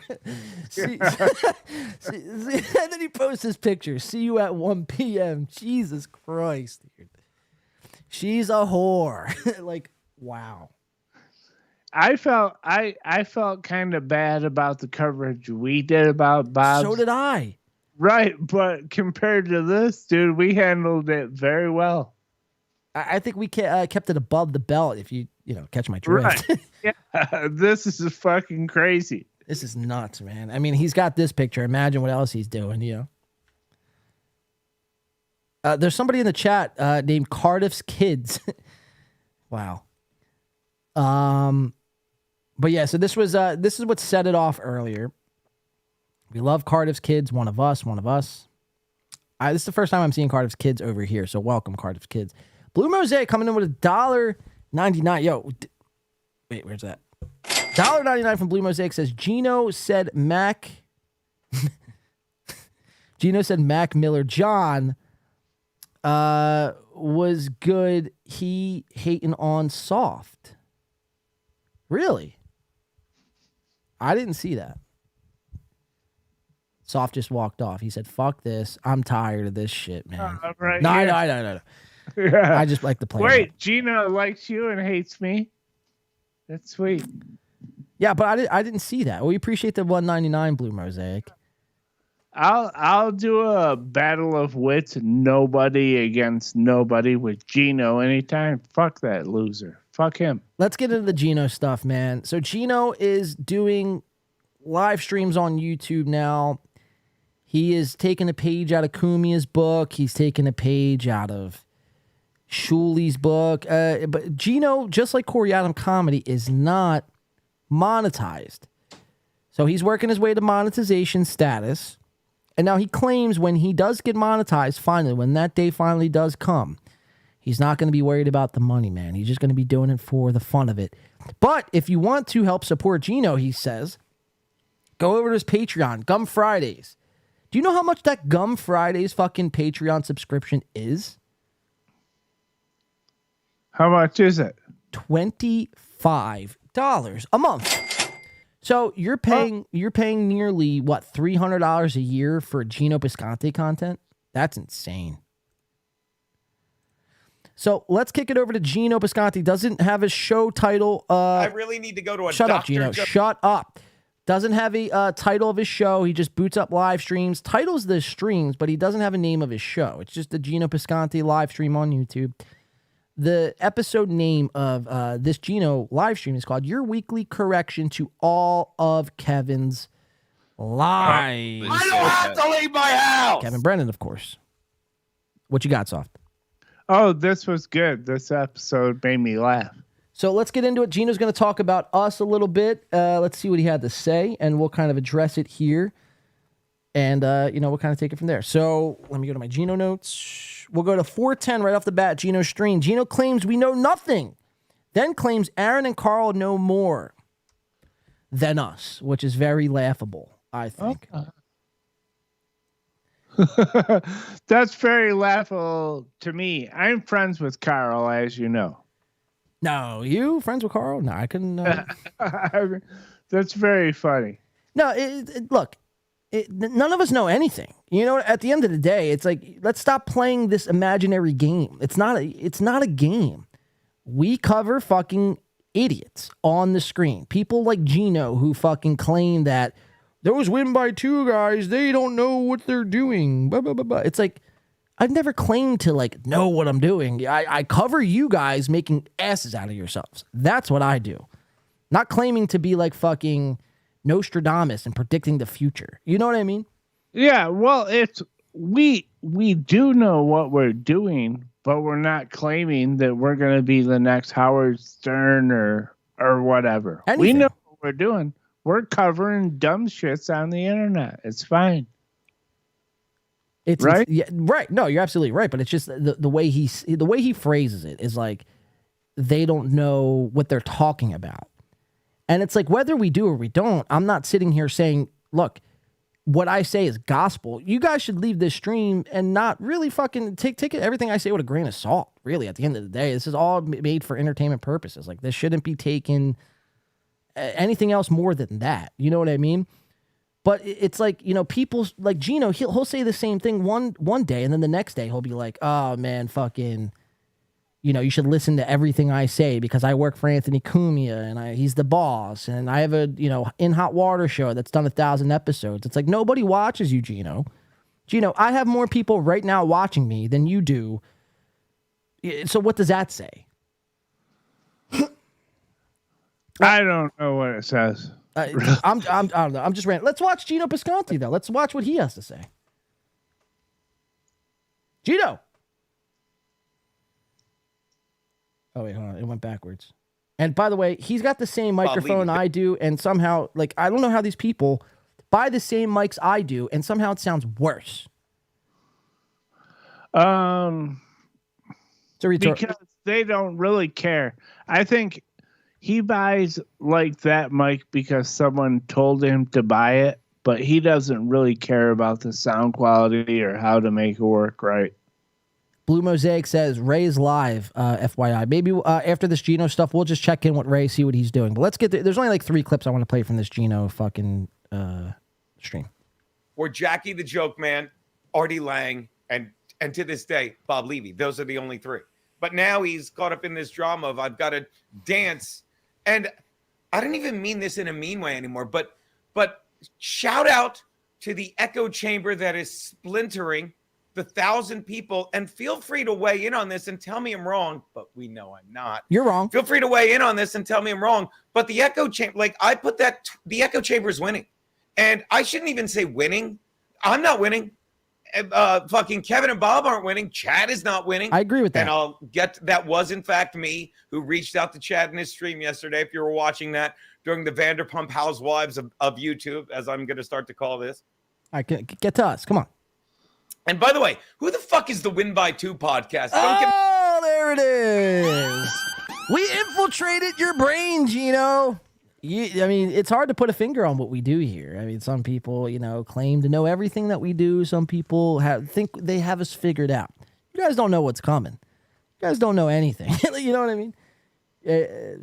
[SPEAKER 1] And then he posts this picture. See you at 1 p.m. Jesus Christ, dude. She's a whore. Like, wow.
[SPEAKER 5] I felt kind of bad about the coverage we did about Bob.
[SPEAKER 1] So did I.
[SPEAKER 5] Right, but compared to this, dude, we handled it very well.
[SPEAKER 1] I think we kept it above the belt, if you catch my drift.
[SPEAKER 5] Right. Yeah, this is fucking crazy.
[SPEAKER 1] This is nuts, man. I mean, he's got this picture. Imagine what else he's doing, There's somebody in the chat named Cardiff's Kids. Wow. But yeah, so this is what set it off earlier. We love Cardiff's Kids, one of us. This is the first time I'm seeing Cardiff's Kids over here, so welcome, Cardiff's Kids. Blue Mosaic coming in with $1.99. Yo, wait, where's that? $1.99 from Blue Mosaic says, Gino said Mac Miller John was good. He hating on soft. Really? I didn't see that. Soft just walked off. He said, fuck this. I'm tired of this shit, man.
[SPEAKER 5] Right,
[SPEAKER 1] no.
[SPEAKER 5] Yeah.
[SPEAKER 1] I just like to play.
[SPEAKER 5] Wait, Gino likes you and hates me? That's sweet.
[SPEAKER 1] Yeah, but I didn't see that. We appreciate the $1.99 Blue Mosaic.
[SPEAKER 5] I'll do a battle of wits, nobody against nobody with Gino anytime. Fuck that loser. Fuck him.
[SPEAKER 1] Let's get into the Gino stuff, man. So Gino is doing live streams on YouTube now. He is taking a page out of Kumia's book. He's taking a page out of Shuli's book. But Gino, just like Corey Adam Comedy, is not monetized. So he's working his way to monetization status. And now he claims when he does get monetized, finally, when that day finally does come, he's not going to be worried about the money, man. He's just going to be doing it for the fun of it. But if you want to help support Gino, he says, go over to his Patreon, Gum Fridays. Do you know how much that Gum Fridays fucking Patreon subscription is?
[SPEAKER 5] How much is it?
[SPEAKER 1] $25 a month. So you're paying nearly what $300 a year for Gino Piscanti content? That's insane. So let's kick it over to Gino Piscanti. Doesn't have a show title.
[SPEAKER 18] I really need to go to a
[SPEAKER 1] shut
[SPEAKER 18] doctor.
[SPEAKER 1] up, Gino. Shut up. Doesn't have a title of his show. He just boots up live streams. Titles the streams, but he doesn't have a name of his show. It's just the Gino Piscanti live stream on YouTube. The episode name of this Gino live stream is called Your Weekly Correction to All of Kevin's Lies.
[SPEAKER 18] I don't have to leave my house.
[SPEAKER 1] Kevin Brennan, of course. What you got, Soft?
[SPEAKER 5] Oh, this was good. This episode made me laugh.
[SPEAKER 1] So let's get into it. Gino's going to talk about us a little bit. Let's see what he had to say, and we'll kind of address it here. And, we'll kind of take it from there. So let me go to my Gino notes. We'll go to 410 right off the bat, Gino's stream. Gino claims we know nothing, then claims Aaron and Carl know more than us, which is very laughable, I think.
[SPEAKER 5] That's very laughable to me. I'm friends with Carl, as you know.
[SPEAKER 1] No, you friends with Carl? No, I couldn't.
[SPEAKER 5] That's very funny.
[SPEAKER 1] No, look, none of us know anything. You know, at the end of the day, it's like, let's stop playing this imaginary game. It's not a game. We cover fucking idiots on the screen. People like Gino who fucking claim that those win by 2 guys, they don't know what they're doing. Blah, blah, blah, blah. It's like, I've never claimed to like know what I'm doing. I cover you guys making asses out of yourselves. That's what I do. Not claiming to be like fucking Nostradamus and predicting the future. You know what I mean?
[SPEAKER 5] Yeah, well, we do know what we're doing, but we're not claiming that we're going to be the next Howard Stern or whatever.
[SPEAKER 1] Anything.
[SPEAKER 5] We know what we're doing. We're covering dumb shits on the internet. It's fine.
[SPEAKER 1] Right? Yeah, right. No, you're absolutely right. But it's just the way he phrases it is like they don't know what they're talking about. And it's like whether we do or we don't, I'm not sitting here saying, look, what I say is gospel. You guys should leave this stream and not really fucking take everything I say with a grain of salt. Really, at the end of the day, this is all made for entertainment purposes. Like this shouldn't be taken anything else more than that. You know what I mean? But it's like, people like Gino, he'll say the same thing one day, and then the next day he'll be like, oh, man, fucking, you should listen to everything I say because I work for Anthony Kumia, and he's the boss, and I have a, In Hot Water show that's done 1,000 episodes. It's like nobody watches you, Gino. Gino, I have more people right now watching me than you do. So what does that say?
[SPEAKER 5] I don't know what it says.
[SPEAKER 1] I don't know. I'm just ranting. Let's watch Gino Piscanti, though. Let's watch what he has to say. Gino. Oh, wait, hold on. It went backwards. And by the way, he's got the same microphone I do, and somehow, like, I don't know how these people buy the same mics I do, and somehow it sounds worse.
[SPEAKER 5] Because they don't really care. I think he buys like that mic because someone told him to buy it, but he doesn't really care about the sound quality or how to make it work right.
[SPEAKER 1] Blue Mosaic says Ray's live, FYI. Maybe after this Gino stuff, we'll just check in with Ray, see what he's doing. But let's get there's only like 3 clips I want to play from this Gino fucking stream.
[SPEAKER 18] Or Jackie the Joke Man, Artie Lang, and to this day, Bob Levy. Those are the only 3. But now he's caught up in this drama of I've got to dance. And I don't even mean this in a mean way anymore, but shout out to the echo chamber that is splintering the 1,000 people, and feel free to weigh in on this and tell me I'm wrong, but we know I'm not.
[SPEAKER 1] You're wrong.
[SPEAKER 18] Feel free to weigh in on this and tell me I'm wrong, but the echo chamber, like I put that, the echo chamber is winning. And I shouldn't even say winning. I'm not winning. Fucking Kevin and Bob aren't winning. Chad is not winning.
[SPEAKER 1] I agree with that.
[SPEAKER 18] And I'll get that was in fact me who reached out to Chad in his stream yesterday. If you were watching that during the Vanderpump Housewives of YouTube, as I'm going to start to call this.
[SPEAKER 1] All right, get to us. Come on.
[SPEAKER 18] And by the way, who the fuck is the Win by 2 podcast?
[SPEAKER 1] There it is. We infiltrated your brain, Gino. I mean, it's hard to put a finger on what we do here. I mean, some people, claim to know everything that we do. Some people think they have us figured out. You guys don't know what's coming. You guys don't know anything. You know what I mean?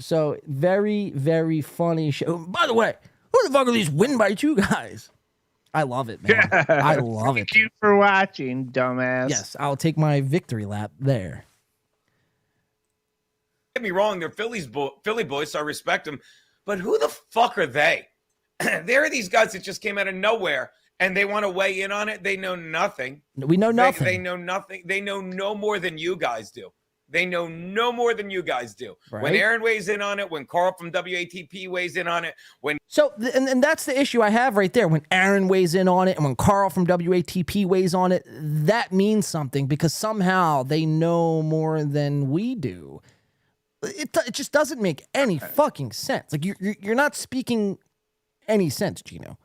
[SPEAKER 1] So very, very funny show. By the way, Who the fuck are these wind bites, you guys? I love it, man. I love it.
[SPEAKER 5] Thank you for watching, dumbass.
[SPEAKER 1] Yes, I'll take my victory lap there.
[SPEAKER 18] Get me wrong, they're Philly boys, so I respect them. But who the fuck are they? There are these guys that just came out of nowhere and they want to weigh in on it. They know nothing.
[SPEAKER 1] We know nothing.
[SPEAKER 18] They know nothing. They know no more than you guys do. They know no more than you guys do.
[SPEAKER 1] Right.
[SPEAKER 18] When Aaron weighs in on it, when Carl from WATP weighs in on it, when
[SPEAKER 1] and that's the issue I have right there. When Aaron weighs in on it and when Carl from WATP weighs on it, that means something because somehow they know more than we do. It just doesn't make any fucking sense. Like you're not speaking any sense, Gino.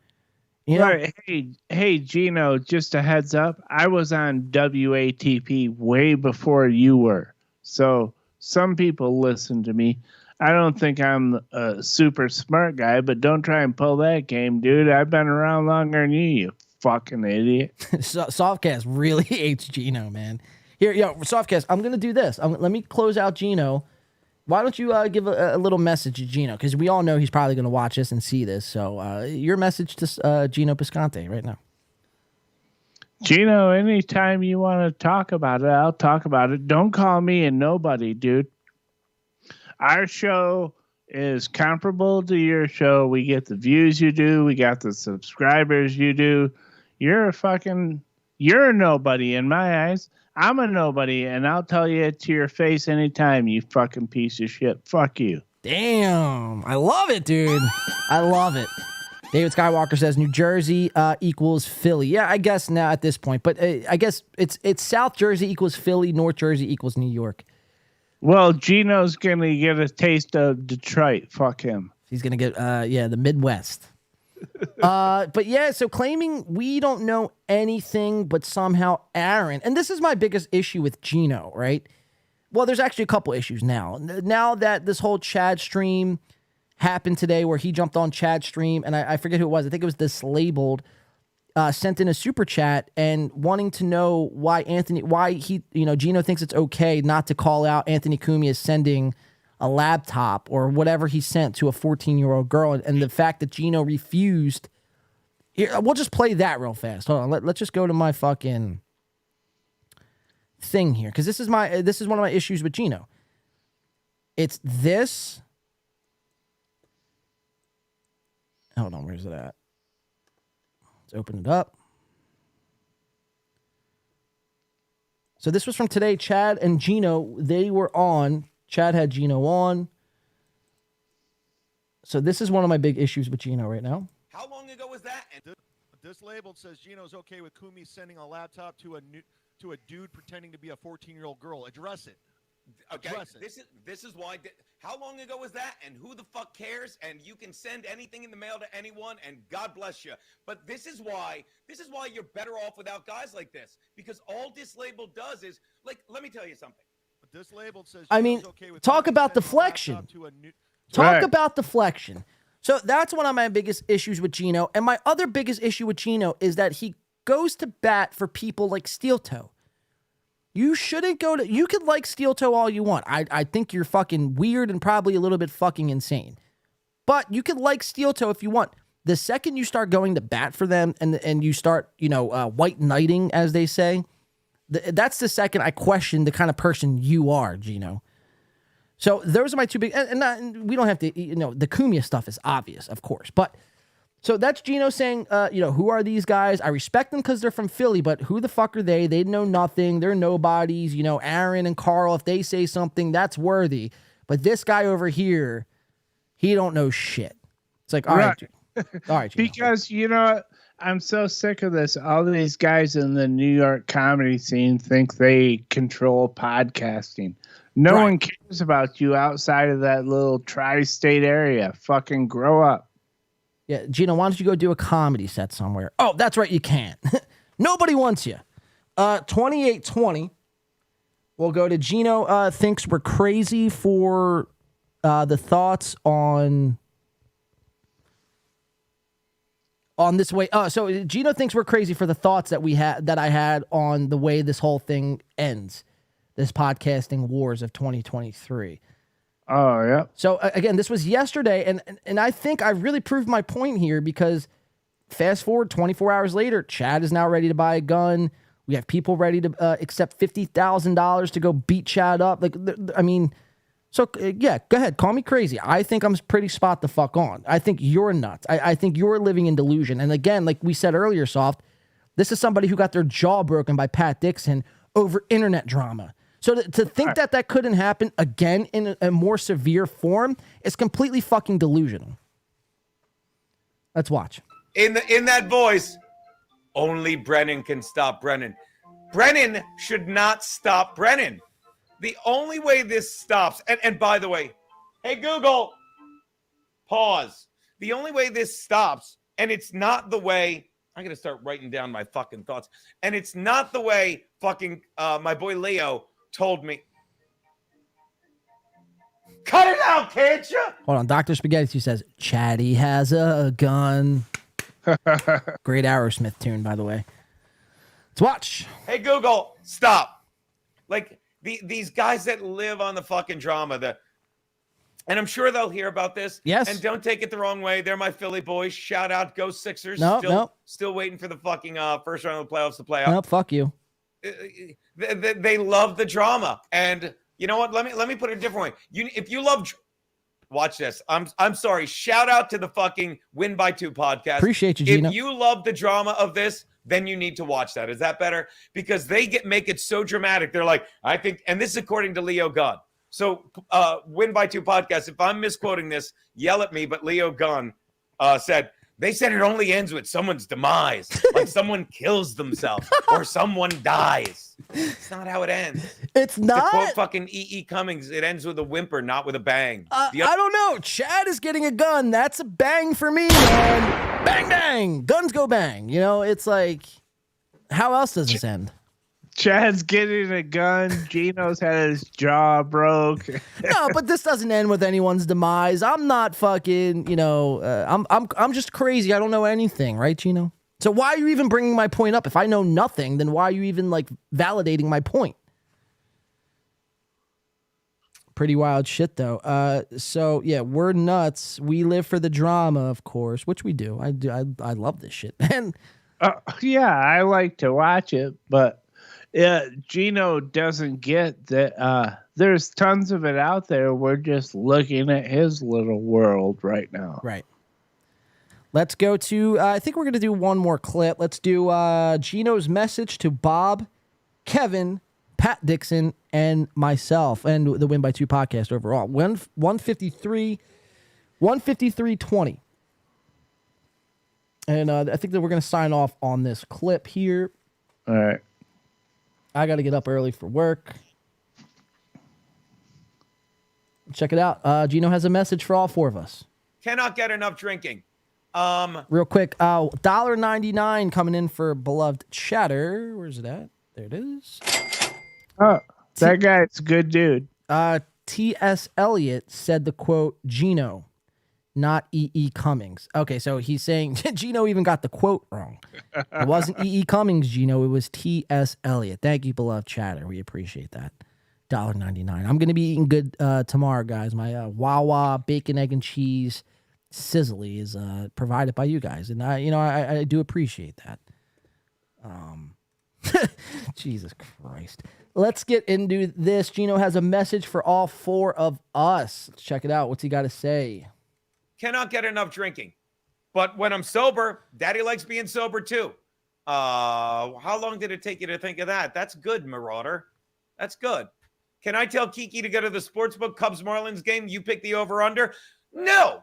[SPEAKER 1] You know?
[SPEAKER 5] Right. Hey, Gino, just a heads up. I was on WATP way before you were. So some people listen to me. I don't think I'm a super smart guy, but don't try and pull that game, dude. I've been around longer than you fucking idiot.
[SPEAKER 1] Softcast really hates Gino, man. Here, Softcast, I'm going to do this. Let me close out Gino. Why don't you give a little message to Gino? Because we all know he's probably going to watch this and see this. So your message to Gino Piscanti right now.
[SPEAKER 5] Gino, anytime you want to talk about it, I'll talk about it. Don't call me a nobody, dude. Our show is comparable to your show. We get the views you do. We got the subscribers you do. You're a nobody in my eyes. I'm a nobody, and I'll tell you it to your face anytime, you fucking piece of shit. Fuck you.
[SPEAKER 1] Damn. I love it, dude. I love it. David Skywalker says New Jersey equals Philly. Yeah, I guess now at this point. But I guess it's South Jersey equals Philly, North Jersey equals New York.
[SPEAKER 5] Well, Gino's going to get a taste of Detroit. Fuck him.
[SPEAKER 1] He's going to get, the Midwest. But yeah, so claiming we don't know anything, but somehow Aaron, and this is my biggest issue with Gino, right? Well, there's actually a couple issues now. Now that this whole Chad stream happened today where he jumped on Chad stream, and I forget who it was. I think it was Dislabeled, sent in a super chat and wanting to know why Gino thinks it's okay not to call out Anthony Kumia sending a laptop or whatever he sent to a 14-year-old girl, and the fact that Gino refused. Here, we'll just play that real fast. Hold on, let's just go to my fucking thing here, because this is one of my issues with Gino. It's this. Hold on, where's it at? Let's open it up. So this was from today. Chad and Gino, they were on. Chad had Gino on. So this is one of my big issues with Gino right now.
[SPEAKER 18] How long ago was that? And
[SPEAKER 19] Dislabeled says Gino's okay with Kumi sending a laptop to a dude pretending to be a 14-year-old girl. Address it.
[SPEAKER 18] Okay, this is why. How long ago was that? And who the fuck cares? And you can send anything in the mail to anyone, and God bless you. But this is why you're better off without guys like this, because all Dislabeled does is, like, let me tell you something.
[SPEAKER 19] Dislabeled says
[SPEAKER 1] I mean, talk about deflection. Talk about deflection. So that's one of my biggest issues with Gino. And my other biggest issue with Gino is that he goes to bat for people like Steel Toe. You shouldn't go to... You could like Steel Toe all you want. I think you're fucking weird and probably a little bit fucking insane. But you could like Steel Toe if you want. The second you start going to bat for them and you start, white knighting, as they say, that's the second I question the kind of person you are, Gino. So those are my two big... And we don't have to... the Kumia stuff is obvious, of course. But... So that's Gino saying, who are these guys? I respect them because they're from Philly, but who the fuck are they? They know nothing. They're nobodies. Aaron and Carl, if they say something, that's worthy. But this guy over here, he don't know shit. It's like, all right. All right, Gino.
[SPEAKER 5] Because, I'm so sick of this. All these guys in the New York comedy scene think they control podcasting. No one cares about you outside of that little tri-state area. Fucking grow up.
[SPEAKER 1] Yeah, Gino, why don't you go do a comedy set somewhere? Oh, that's right, you can't. Nobody wants you. 2820. We'll go to Gino thinks we're crazy for the thoughts on this way. So Gino thinks we're crazy for the thoughts that I had on the way this whole thing ends. This podcasting wars of 2023.
[SPEAKER 5] Oh, yeah.
[SPEAKER 1] So again, this was yesterday, and I think I really proved my point here because fast forward 24 hours later, Chad is now ready to buy a gun. We have people ready to accept $50,000 to go beat Chad up. Like, I mean, so yeah, go ahead, call me crazy. I think I'm pretty spot the fuck on. I think you're nuts. I think you're living in delusion. And again, like we said earlier, Soft, this is somebody who got their jaw broken by Pat Dixon over internet drama. So to think that couldn't happen again in a more severe form is completely fucking delusional. Let's watch.
[SPEAKER 18] In that voice, only Brennan can stop Brennan. Brennan should not stop Brennan. The only way this stops, and by the way, hey Google, pause. The only way this stops, and it's not the way, I'm going to start writing down my fucking thoughts, and it's not the way fucking my boy Leo told me. Cut it out, can't you?
[SPEAKER 1] Hold on. Dr. Spaghetti says, Chatty has a gun. Great Aerosmith tune, by the way. Let's watch.
[SPEAKER 18] Hey, Google, stop. Like, these guys that live on the fucking drama, and I'm sure they'll hear about this.
[SPEAKER 1] Yes.
[SPEAKER 18] And don't take it the wrong way. They're my Philly boys. Shout out, go Sixers.
[SPEAKER 1] No.
[SPEAKER 18] Still waiting for the fucking first round of the playoffs to play out.
[SPEAKER 1] No, fuck you.
[SPEAKER 18] They love the drama, and you know what? Let me put it a different way. If you love, watch this. I'm sorry. Shout out to the fucking Win by 2 podcast.
[SPEAKER 1] Appreciate you, Gino.
[SPEAKER 18] If you love the drama of this, then you need to watch that. Is that better? Because they make it so dramatic. They're like, I think, and this is according to Leo Gunn. So Win by 2 podcast. If I'm misquoting this, yell at me. But Leo Gunn said. They said it only ends with someone's demise, like someone kills themselves or someone dies. It's not how it ends.
[SPEAKER 1] It's not.
[SPEAKER 18] To quote fucking E.E. Cummings, it ends with a whimper, not with a bang.
[SPEAKER 1] I don't know. Chad is getting a gun. That's a bang for me, man. Bang, bang. Guns go bang. You know, it's like, how else does this end?
[SPEAKER 5] Chad's getting a gun. Gino's had his jaw broke.
[SPEAKER 1] No, but this doesn't end with anyone's demise. I'm not fucking, you know, I'm just crazy. I don't know anything, right, Gino? So why are you even bringing my point up? If I know nothing, then why are you even like validating my point? Pretty wild shit, though. So yeah, we're nuts. We live for the drama, of course, which we do. I love this shit, man.
[SPEAKER 5] Yeah, I like to watch it, but. Yeah, Gino doesn't get that there's tons of it out there. We're just looking at his little world right now.
[SPEAKER 1] Right. Let's go to, I think we're going to do one more clip. Let's do Gino's message to Bob, Kevin, Pat Dixon, and myself, and the Win by 2 podcast overall. 153-20. And I think that we're going to sign off on this clip here.
[SPEAKER 5] All right.
[SPEAKER 1] I got to get up early for work. Check it out. Gino has a message for all four of us.
[SPEAKER 18] Cannot get enough drinking.
[SPEAKER 1] Real quick, $1.99 coming in for beloved chatter. Where's it at? There it is.
[SPEAKER 5] Oh, that guy's a good dude.
[SPEAKER 1] T.S. Eliot said the quote, Gino, not E.E. Cummings. Okay, so he's saying Gino even got the quote wrong. It wasn't E.E. Cummings, Gino. It was T.S. Eliot. Thank you, beloved chatter. We appreciate that. $1.99. I'm going to be eating good tomorrow, guys. My Wawa bacon, egg, and cheese sizzly is provided by you guys. And I do appreciate that. Jesus Christ. Let's get into this. Gino has a message for all four of us. Let's check it out. What's he got to say?
[SPEAKER 18] Cannot get enough drinking. But when I'm sober, Daddy likes being sober too. How long did it take you to think of that? That's good, Marauder. That's good. Can I tell Kiki to go to the sportsbook Cubs-Marlins game? You pick the over-under? No.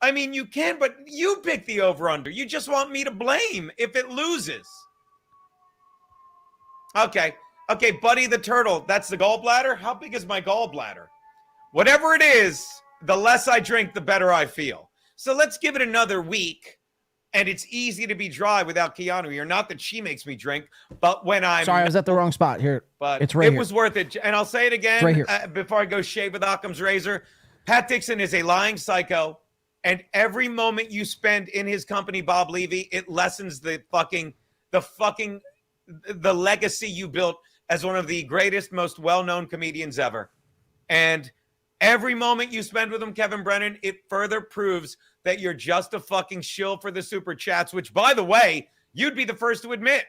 [SPEAKER 18] I mean, you can, but you pick the over-under. You just want me to blame if it loses. Okay, Buddy the Turtle. That's the gallbladder? How big is my gallbladder? Whatever it is, the less I drink, the better I feel. So let's give it another week. And it's easy to be dry without Keanu here. Not that she makes me drink, but when I'm...
[SPEAKER 1] Sorry, I was at the wrong spot. Here,
[SPEAKER 18] but
[SPEAKER 1] it's right here.
[SPEAKER 18] It was worth it. And I'll say it again
[SPEAKER 1] right here.
[SPEAKER 18] Before I go shave with Occam's razor. Pat Dixon is a lying psycho. And every moment you spend in his company, Bob Levy, it lessens the legacy you built as one of the greatest, most well-known comedians ever. And Every moment you spend with him, Kevin Brennan, it further proves that you're just a fucking shill for the super chats, which, by the way, you'd be the first to admit.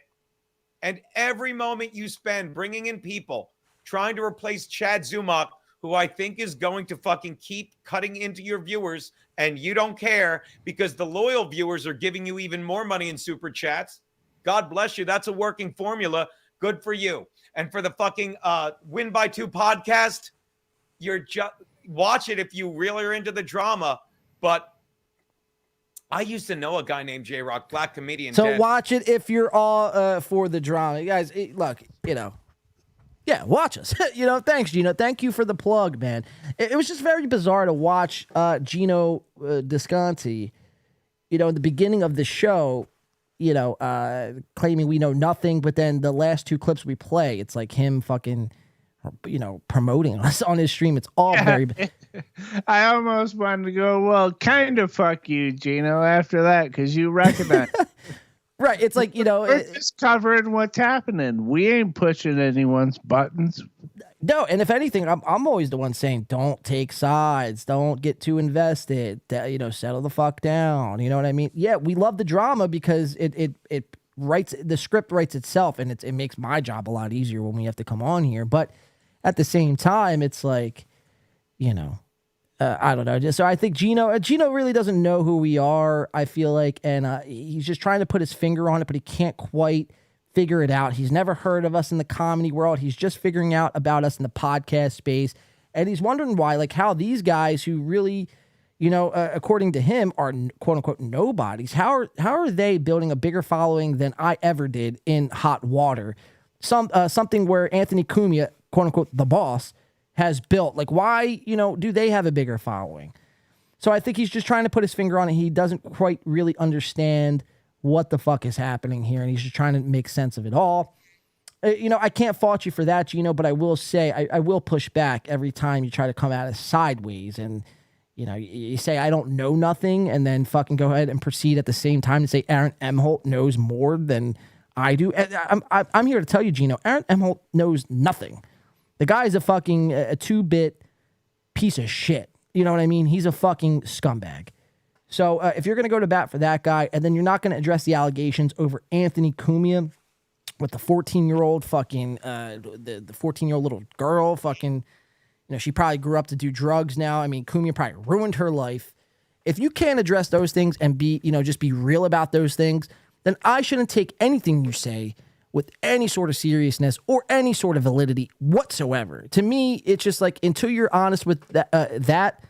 [SPEAKER 18] And every moment you spend bringing in people trying to replace Chad Zumach, who I think is going to fucking keep cutting into your viewers, and you don't care because the loyal viewers are giving you even more money in super chats. God bless you. That's a working formula. Good for you. And for the fucking Win by 2 podcast, you're just watch it if you really are into the drama. But I used to know a guy named J-Rock, black comedian.
[SPEAKER 1] So watch it if you're all for the drama. You guys, look, yeah, watch us. Thanks, Gino. Thank you for the plug, man. It was just very bizarre to watch Gino Piscanti, in the beginning of the show, claiming we know nothing, but then the last 2 clips we play, it's like him fucking, promoting us on his stream. It's all very...
[SPEAKER 5] I almost wanted to go, well, kind of fuck you, Gino, after that, because you recognize...
[SPEAKER 1] Right, it's like,
[SPEAKER 5] we're just covering what's happening. We ain't pushing anyone's buttons.
[SPEAKER 1] No, and if anything, I'm always the one saying, don't take sides, don't get too invested, settle the fuck down. You know what I mean? Yeah, we love the drama because it writes, the script writes itself, and it makes my job a lot easier when we have to come on here. But at the same time, it's like, I don't know. So I think Gino really doesn't know who we are, I feel like, and he's just trying to put his finger on it, but he can't quite figure it out. He's never heard of us in the comedy world. He's just figuring out about us in the podcast space, and he's wondering why, like, how these guys who really, according to him, are quote unquote nobodies. How are they building a bigger following than I ever did in hot water? Something where Anthony Kumia, quote unquote, the boss, has built. Like, why, do they have a bigger following? So I think he's just trying to put his finger on it. He doesn't quite really understand what the fuck is happening here, and he's just trying to make sense of it all. I can't fault you for that, Gino, but I will say I will push back every time you try to come at us sideways, and you say I don't know nothing, and then fucking go ahead and proceed at the same time and say Aaron Emholt knows more than I do. I'm here to tell you, Gino, Aaron Emholt knows nothing. The guy's a fucking a 2-bit piece of shit. You know what I mean? He's a fucking scumbag. So if you're going to go to bat for that guy, and then you're not going to address the allegations over Anthony Kumia with the 14-year-old fucking, the 14-year-old little girl fucking, she probably grew up to do drugs now. I mean, Kumia probably ruined her life. If you can't address those things and be, just be real about those things, then I shouldn't take anything you say with any sort of seriousness or any sort of validity whatsoever. To me, it's just like, until you're honest with that,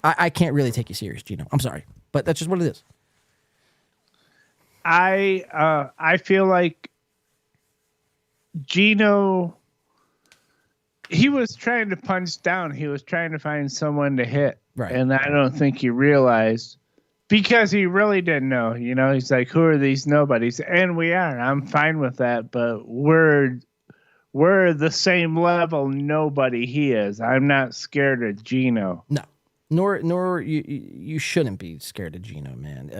[SPEAKER 1] I can't really take you serious, Gino. I'm sorry, but that's just what it is.
[SPEAKER 5] I feel like Gino, he was trying to punch down. He was trying to find someone to hit.
[SPEAKER 1] Right.
[SPEAKER 5] And I don't think he realized, because he really didn't know, he's like, who are these nobodies? And we are. I'm fine with that, but we're the same level nobody he is. I'm not scared of Gino.
[SPEAKER 1] No. Nor you shouldn't be scared of Gino, man.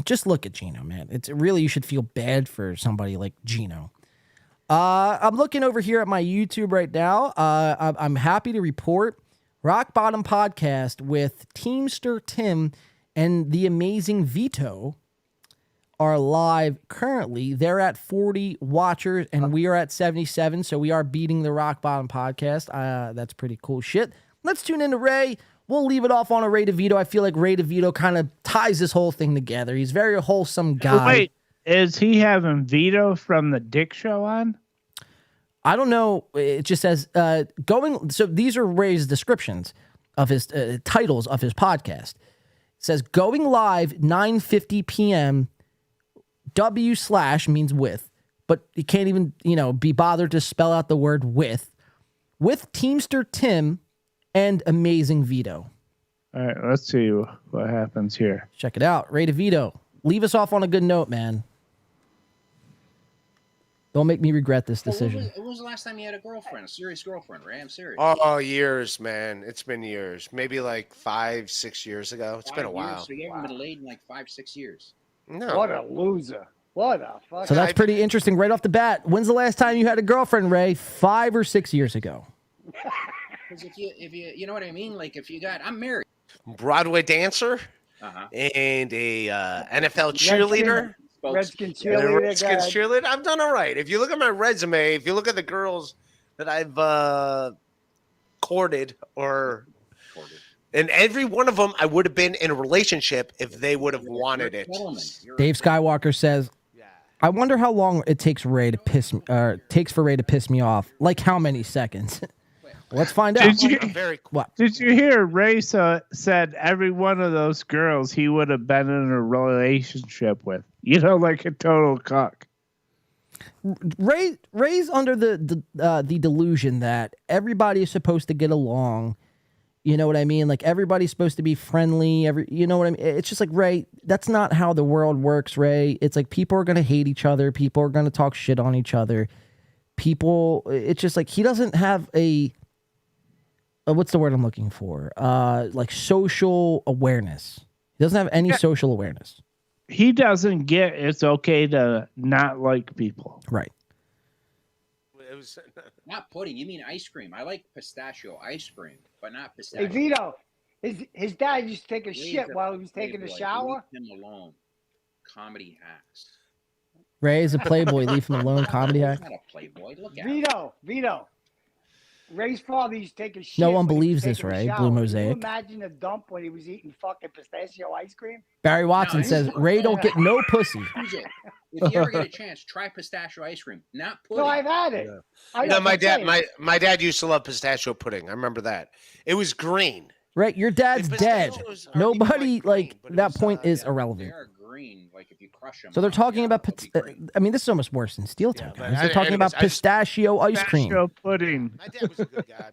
[SPEAKER 1] Just look at Gino, man. It's really, you should feel bad for somebody like Gino. I'm looking over here at my YouTube right now. I'm happy to report Rock Bottom Podcast with Teamster Tim and the amazing Vito are live currently. They're at 40 watchers, and we are at 77, so we are beating the Rock Bottom Podcast. That's pretty cool shit. Let's tune into Ray. We'll leave it off on a Ray DeVito. I feel like Ray DeVito kind of ties this whole thing together. He's a very wholesome guy.
[SPEAKER 5] Wait, is he having Vito from the Dick Show on?
[SPEAKER 1] I don't know. It just says going. So these are Ray's descriptions of his titles of his podcast. It says going live 9:50 p.m. W/ means with, but you can't even be bothered to spell out the word with Teamster Tim and amazing Vito.
[SPEAKER 5] All right, let's see what happens here.
[SPEAKER 1] Check it out. Ray DeVito. Leave us off on a good note, man. Don't make me regret this decision.
[SPEAKER 20] When was the last time you had a girlfriend, a serious girlfriend, Ray? I'm serious.
[SPEAKER 9] Oh, years, man. It's been years. Maybe like 5-6 years ago. It's been a while.
[SPEAKER 20] So you haven't been laid in like 5-6 years.
[SPEAKER 9] No.
[SPEAKER 21] What a loser. What a fuck.
[SPEAKER 1] So that's pretty interesting right off the bat. When's the last time you had a girlfriend, Ray? 5 or 6 years ago?
[SPEAKER 20] Because if you know what I mean, like if you got, I'm married.
[SPEAKER 9] Broadway dancer and a NFL cheerleader.
[SPEAKER 21] Redskins cheerleader.
[SPEAKER 9] Redskins cheerleader. I've done all right. If you look at my resume, if you look at the girls that I've courted and every one of them, I would have been in a relationship if they would have wanted it.
[SPEAKER 1] Dave Skywalker says, I wonder how long it takes for Ray to piss me off. Like how many seconds? Let's find out.
[SPEAKER 5] Did you hear Ray said every one of those girls he would have been in a relationship with? You know, like a total cock.
[SPEAKER 1] Ray's under the delusion that everybody is supposed to get along. You know what I mean? Like everybody's supposed to be friendly. You know what I mean? It's just like, Ray, that's not how the world works, Ray. It's like people are going to hate each other. People are going to talk shit on each other. It's just like he doesn't have what's the word I'm looking for? Like social awareness. He doesn't have any social awareness.
[SPEAKER 5] He doesn't get it's okay to not like people.
[SPEAKER 1] Right.
[SPEAKER 20] Not pudding. You mean ice cream? I like pistachio ice cream, but not
[SPEAKER 21] Hey,
[SPEAKER 20] pistachio.
[SPEAKER 21] Vito, his dad used to take a shit while he was taking a shower.
[SPEAKER 20] Leave him alone. Comedy hacks.
[SPEAKER 1] Ray is a playboy. Leave him alone. Comedy hack.
[SPEAKER 20] He's not a playboy. Look at him.
[SPEAKER 21] Vito. Ray's father used to take a shit.
[SPEAKER 1] No one
[SPEAKER 21] when he was
[SPEAKER 1] believes this,
[SPEAKER 21] taking a
[SPEAKER 1] Ray.
[SPEAKER 21] shower.
[SPEAKER 1] Blue
[SPEAKER 21] Can you
[SPEAKER 1] Mosaic.
[SPEAKER 21] imagine a dump when he was eating fucking pistachio ice cream?
[SPEAKER 1] Barry Watson says, Ray don't get no pussy.
[SPEAKER 20] DJ, if you ever get a chance, try pistachio ice cream. Not pudding.
[SPEAKER 21] No, I've had it.
[SPEAKER 9] No, my dad used to love pistachio pudding. I remember that. It was green.
[SPEAKER 1] Right, your dad's dead. Nobody like that point is irrelevant.
[SPEAKER 20] They're green, like if you crush them.
[SPEAKER 1] So they're talking about. I mean, this is almost worse than Steel Toe. Guys. They're talking about pistachio ice cream.
[SPEAKER 5] Pistachio pudding.
[SPEAKER 9] My dad was a good guy.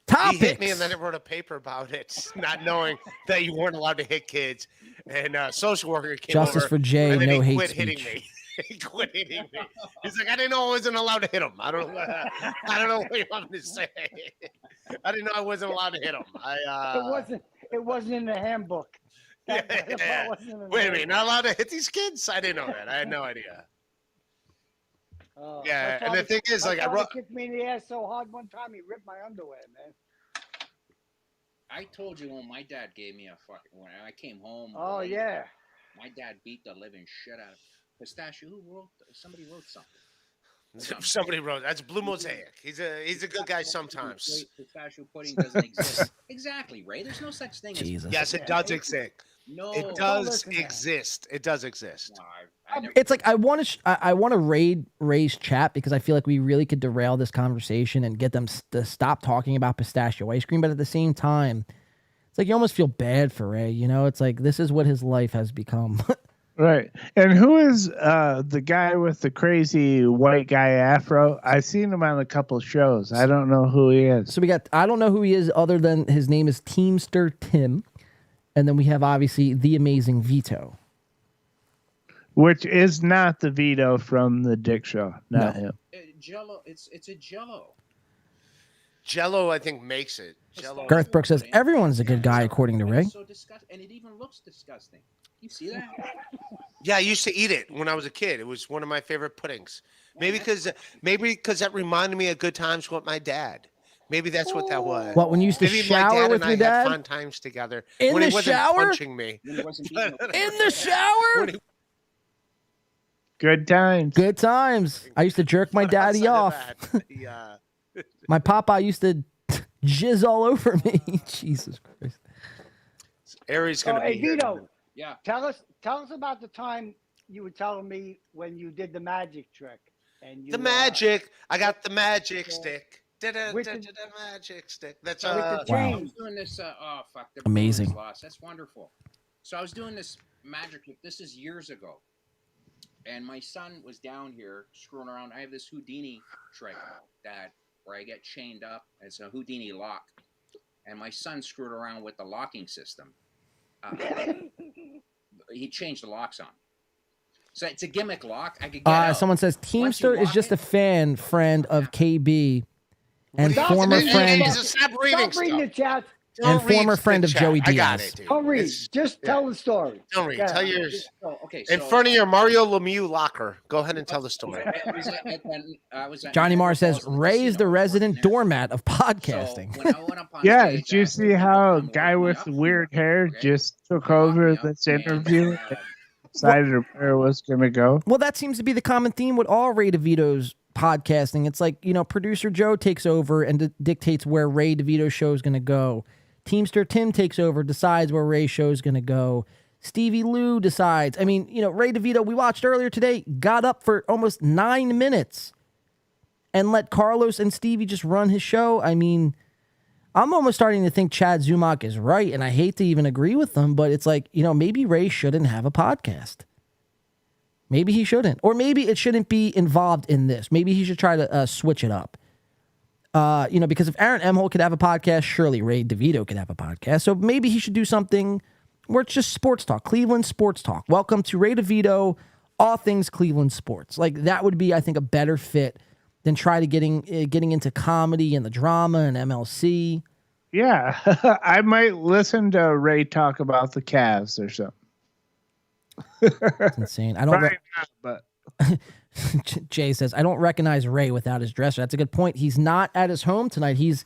[SPEAKER 1] Topics.
[SPEAKER 9] He hit me and then I wrote a paper about it, not knowing that you weren't allowed to hit kids. And social worker came
[SPEAKER 1] Justice
[SPEAKER 9] over,
[SPEAKER 1] for Jay,
[SPEAKER 9] and then
[SPEAKER 1] no
[SPEAKER 9] he
[SPEAKER 1] hate
[SPEAKER 9] quit
[SPEAKER 1] speech.
[SPEAKER 9] hitting me. He quit hitting me. He's like, I didn't know I wasn't allowed to hit him. I don't know what you want me to say. I didn't know I wasn't allowed to hit him.
[SPEAKER 21] It wasn't in the handbook.
[SPEAKER 9] Yeah. Wait a minute, not allowed to hit these kids? I didn't know that. I had no idea. Yeah, and the thing is, like, I wrote.
[SPEAKER 21] Kicked me in the ass so hard one time he ripped my underwear, man.
[SPEAKER 20] I told you when my dad gave me when I came home.
[SPEAKER 21] Oh yeah.
[SPEAKER 20] My dad beat the living shit out of pistachio. Somebody wrote something.
[SPEAKER 9] Somebody wrote. That's Blue Mosaic. He's a good guy sometimes.
[SPEAKER 20] Pistachio pudding doesn't exist. Exactly, Ray. There's no such thing as.
[SPEAKER 9] Yes, it does exist.
[SPEAKER 20] No,
[SPEAKER 9] it does exist. It does exist.
[SPEAKER 1] It's like I want to raid Ray's chat because I feel like we really could derail this conversation and get them to stop talking about pistachio ice cream. But at the same time, it's like you almost feel bad for Ray. You know, it's like this is what his life has become.
[SPEAKER 5] Right. And who is the guy with the crazy white guy afro? I've seen him on a couple shows. I don't know who he is.
[SPEAKER 1] So I don't know who he is other than his name is Teamster Tim. And then we have obviously the amazing Vito.
[SPEAKER 5] Which is not the Vito from the Dick Show. Not him.
[SPEAKER 20] Jello. It's a Jello.
[SPEAKER 9] Jello, I think, makes it. Jello.
[SPEAKER 1] Garth Brooks says everyone's a good guy according to Ray.
[SPEAKER 20] So disgusting, and it even looks disgusting. You see that?
[SPEAKER 9] Yeah, I used to eat it when I was a kid. It was one of my favorite puddings. Maybe because that reminded me of good times with my dad. Maybe that's what that was.
[SPEAKER 1] What, when you used to shower with your dad?
[SPEAKER 9] Had fun times together.
[SPEAKER 1] In
[SPEAKER 9] when
[SPEAKER 1] the
[SPEAKER 9] he wasn't
[SPEAKER 1] shower?
[SPEAKER 9] punching me.
[SPEAKER 1] In the shower?
[SPEAKER 5] Good times.
[SPEAKER 1] Good times. I used to jerk my daddy off. My papa used to jizz all over me. Jesus Christ.
[SPEAKER 9] Aries gonna be here.
[SPEAKER 21] Vito,
[SPEAKER 20] yeah.
[SPEAKER 21] Tell us about the time you were telling me when you did the magic trick. And you,
[SPEAKER 9] magic. I got the magic stick. The magic stick. That's
[SPEAKER 20] I was doing this. Oh fuck! The
[SPEAKER 1] Amazing.
[SPEAKER 20] Bruins lost. That's wonderful. So I was doing this magic trick. This is years ago, and my son was down here screwing around. I have this Houdini trick where I get chained up. It's a Houdini lock, and my son screwed around with the locking system. He changed the locks on. So it's a gimmick lock. I could get out.
[SPEAKER 1] Someone says Teamster is just a friend of KB and
[SPEAKER 21] Stop
[SPEAKER 1] former
[SPEAKER 21] reading
[SPEAKER 1] friend.
[SPEAKER 21] the chat.
[SPEAKER 1] and former friend of Joey
[SPEAKER 9] I got
[SPEAKER 1] Diaz.
[SPEAKER 9] it, dude.
[SPEAKER 21] Don't read. Just tell the story.
[SPEAKER 9] Don't read.
[SPEAKER 21] Yeah.
[SPEAKER 9] Tell yours.
[SPEAKER 20] Okay.
[SPEAKER 9] In front of your Mario Lemieux locker. Go ahead and tell the story.
[SPEAKER 1] Johnny Marr says Ray is the resident doormat of podcasting.
[SPEAKER 5] Yeah, did you see how a guy with weird hair just took over this interview and decided where it was going to go?
[SPEAKER 1] Well, that seems to be the common theme with all Ray DeVito's podcasting. It's like, producer Joe takes over and dictates where Ray DeVito's show is going to go. Teamster Tim takes over, decides where Ray's show is going to go. Stevie Lou decides. I mean, Ray DeVito, we watched earlier today, got up for almost 9 minutes and let Carlos and Stevie just run his show. I mean, I'm almost starting to think Chad Zumach is right, and I hate to even agree with them, but it's like, maybe Ray shouldn't have a podcast. Maybe he shouldn't. Or maybe it shouldn't be involved in this. Maybe he should try to switch it up. Because if Aaron Emholt could have a podcast, surely Ray DeVito could have a podcast. So maybe he should do something where it's just sports talk, Cleveland sports talk. Welcome to Ray DeVito, all things Cleveland sports. Like that would be, I think, a better fit than try to getting into comedy and the drama and MLC.
[SPEAKER 5] Yeah, I might listen to Ray talk about the Cavs or something.
[SPEAKER 1] It's insane. I don't.
[SPEAKER 5] But
[SPEAKER 1] Jay says, I don't recognize Ray without his dresser. That's a good point. He's not at his home tonight. He's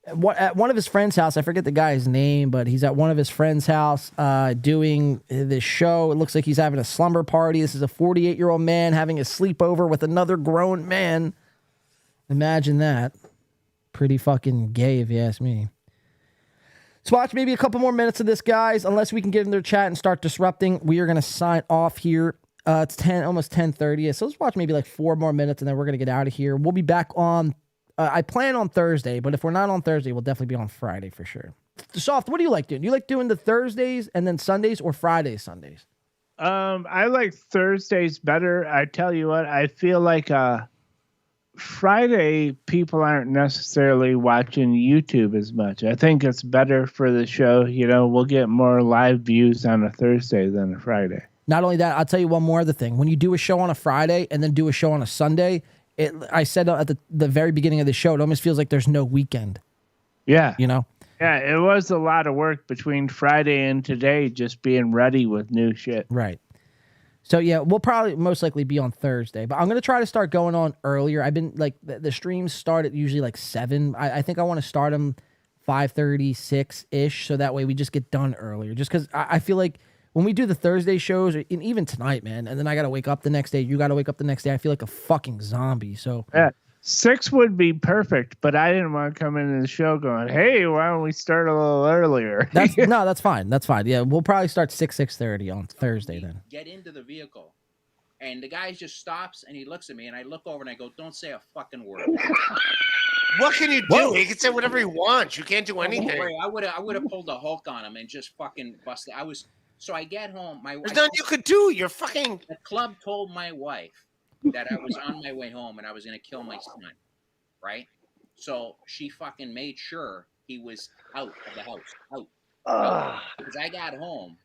[SPEAKER 1] at one of his friend's house. I forget the guy's name, but he's at one of his friend's house doing this show. It looks like he's having a slumber party. This is a 48-year-old man having a sleepover with another grown man. Imagine that. Pretty fucking gay, if you ask me. Let's watch maybe a couple more minutes of this, guys. Unless we can get in their chat and start disrupting, we are going to sign off here. It's almost 10:30. So let's watch maybe like 4 more minutes, and then we're going to get out of here. We'll be back on, I plan on Thursday, but if we're not on Thursday, we'll definitely be on Friday for sure. Soft, what do you like doing? Do you like doing the Thursdays and then Sundays, or Fridays, Sundays?
[SPEAKER 5] I like Thursdays better. I tell you what, I feel like Friday people aren't necessarily watching YouTube as much. I think it's better for the show. We'll get more live views on a Thursday than a Friday.
[SPEAKER 1] Not only that, I'll tell you one more other thing. When you do a show on a Friday and then do a show on a Sunday, I said at the very beginning of the show, it almost feels like there's no weekend.
[SPEAKER 5] Yeah.
[SPEAKER 1] Yeah,
[SPEAKER 5] it was a lot of work between Friday and today just being ready with new shit.
[SPEAKER 1] Right. So, yeah, we'll probably most likely be on Thursday. But I'm going to try to start going on earlier. I've been, like, the streams start at usually, like, 7. I think I want to start them 5:30, 6-ish, so that way we just get done earlier. Just because I feel like when we do the Thursday shows, and even tonight, man, and then I got to wake up the next day, you got to wake up the next day, I feel like a fucking zombie. So
[SPEAKER 5] yeah, 6 would be perfect, but I didn't want to come into the show going, hey, why don't we start a little earlier?
[SPEAKER 1] No, that's fine. That's fine. Yeah, we'll probably start 6:30 on Thursday then.
[SPEAKER 20] Get into the vehicle, and the guy just stops, and he looks at me, and I look over, and I go, don't say a fucking word.
[SPEAKER 9] What can you do? He can say whatever he wants. You can't do anything.
[SPEAKER 20] I would have pulled a Hulk on him and just fucking busted. So I get home.
[SPEAKER 9] There's nothing you could do. You're fucking.
[SPEAKER 20] The club told my wife that I was on my way home and I was going to kill my son, right? So she fucking made sure he was out of the house, out. Because I got home.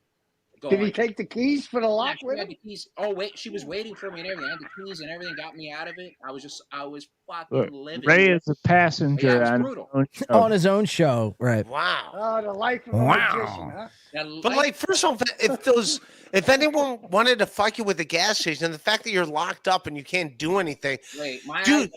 [SPEAKER 21] Did he take the keys for the lock with him?
[SPEAKER 20] The keys. Oh, wait, she was waiting for me and everything. I had the keys and everything, got me out of it. I was fucking living.
[SPEAKER 5] Ray is a passenger
[SPEAKER 1] on his own show, right?
[SPEAKER 9] Wow.
[SPEAKER 21] Oh, the life of a magician, huh?
[SPEAKER 9] But like, first of all, if anyone wanted to fuck you with a gas station, the fact that you're locked up and you can't do anything, dude,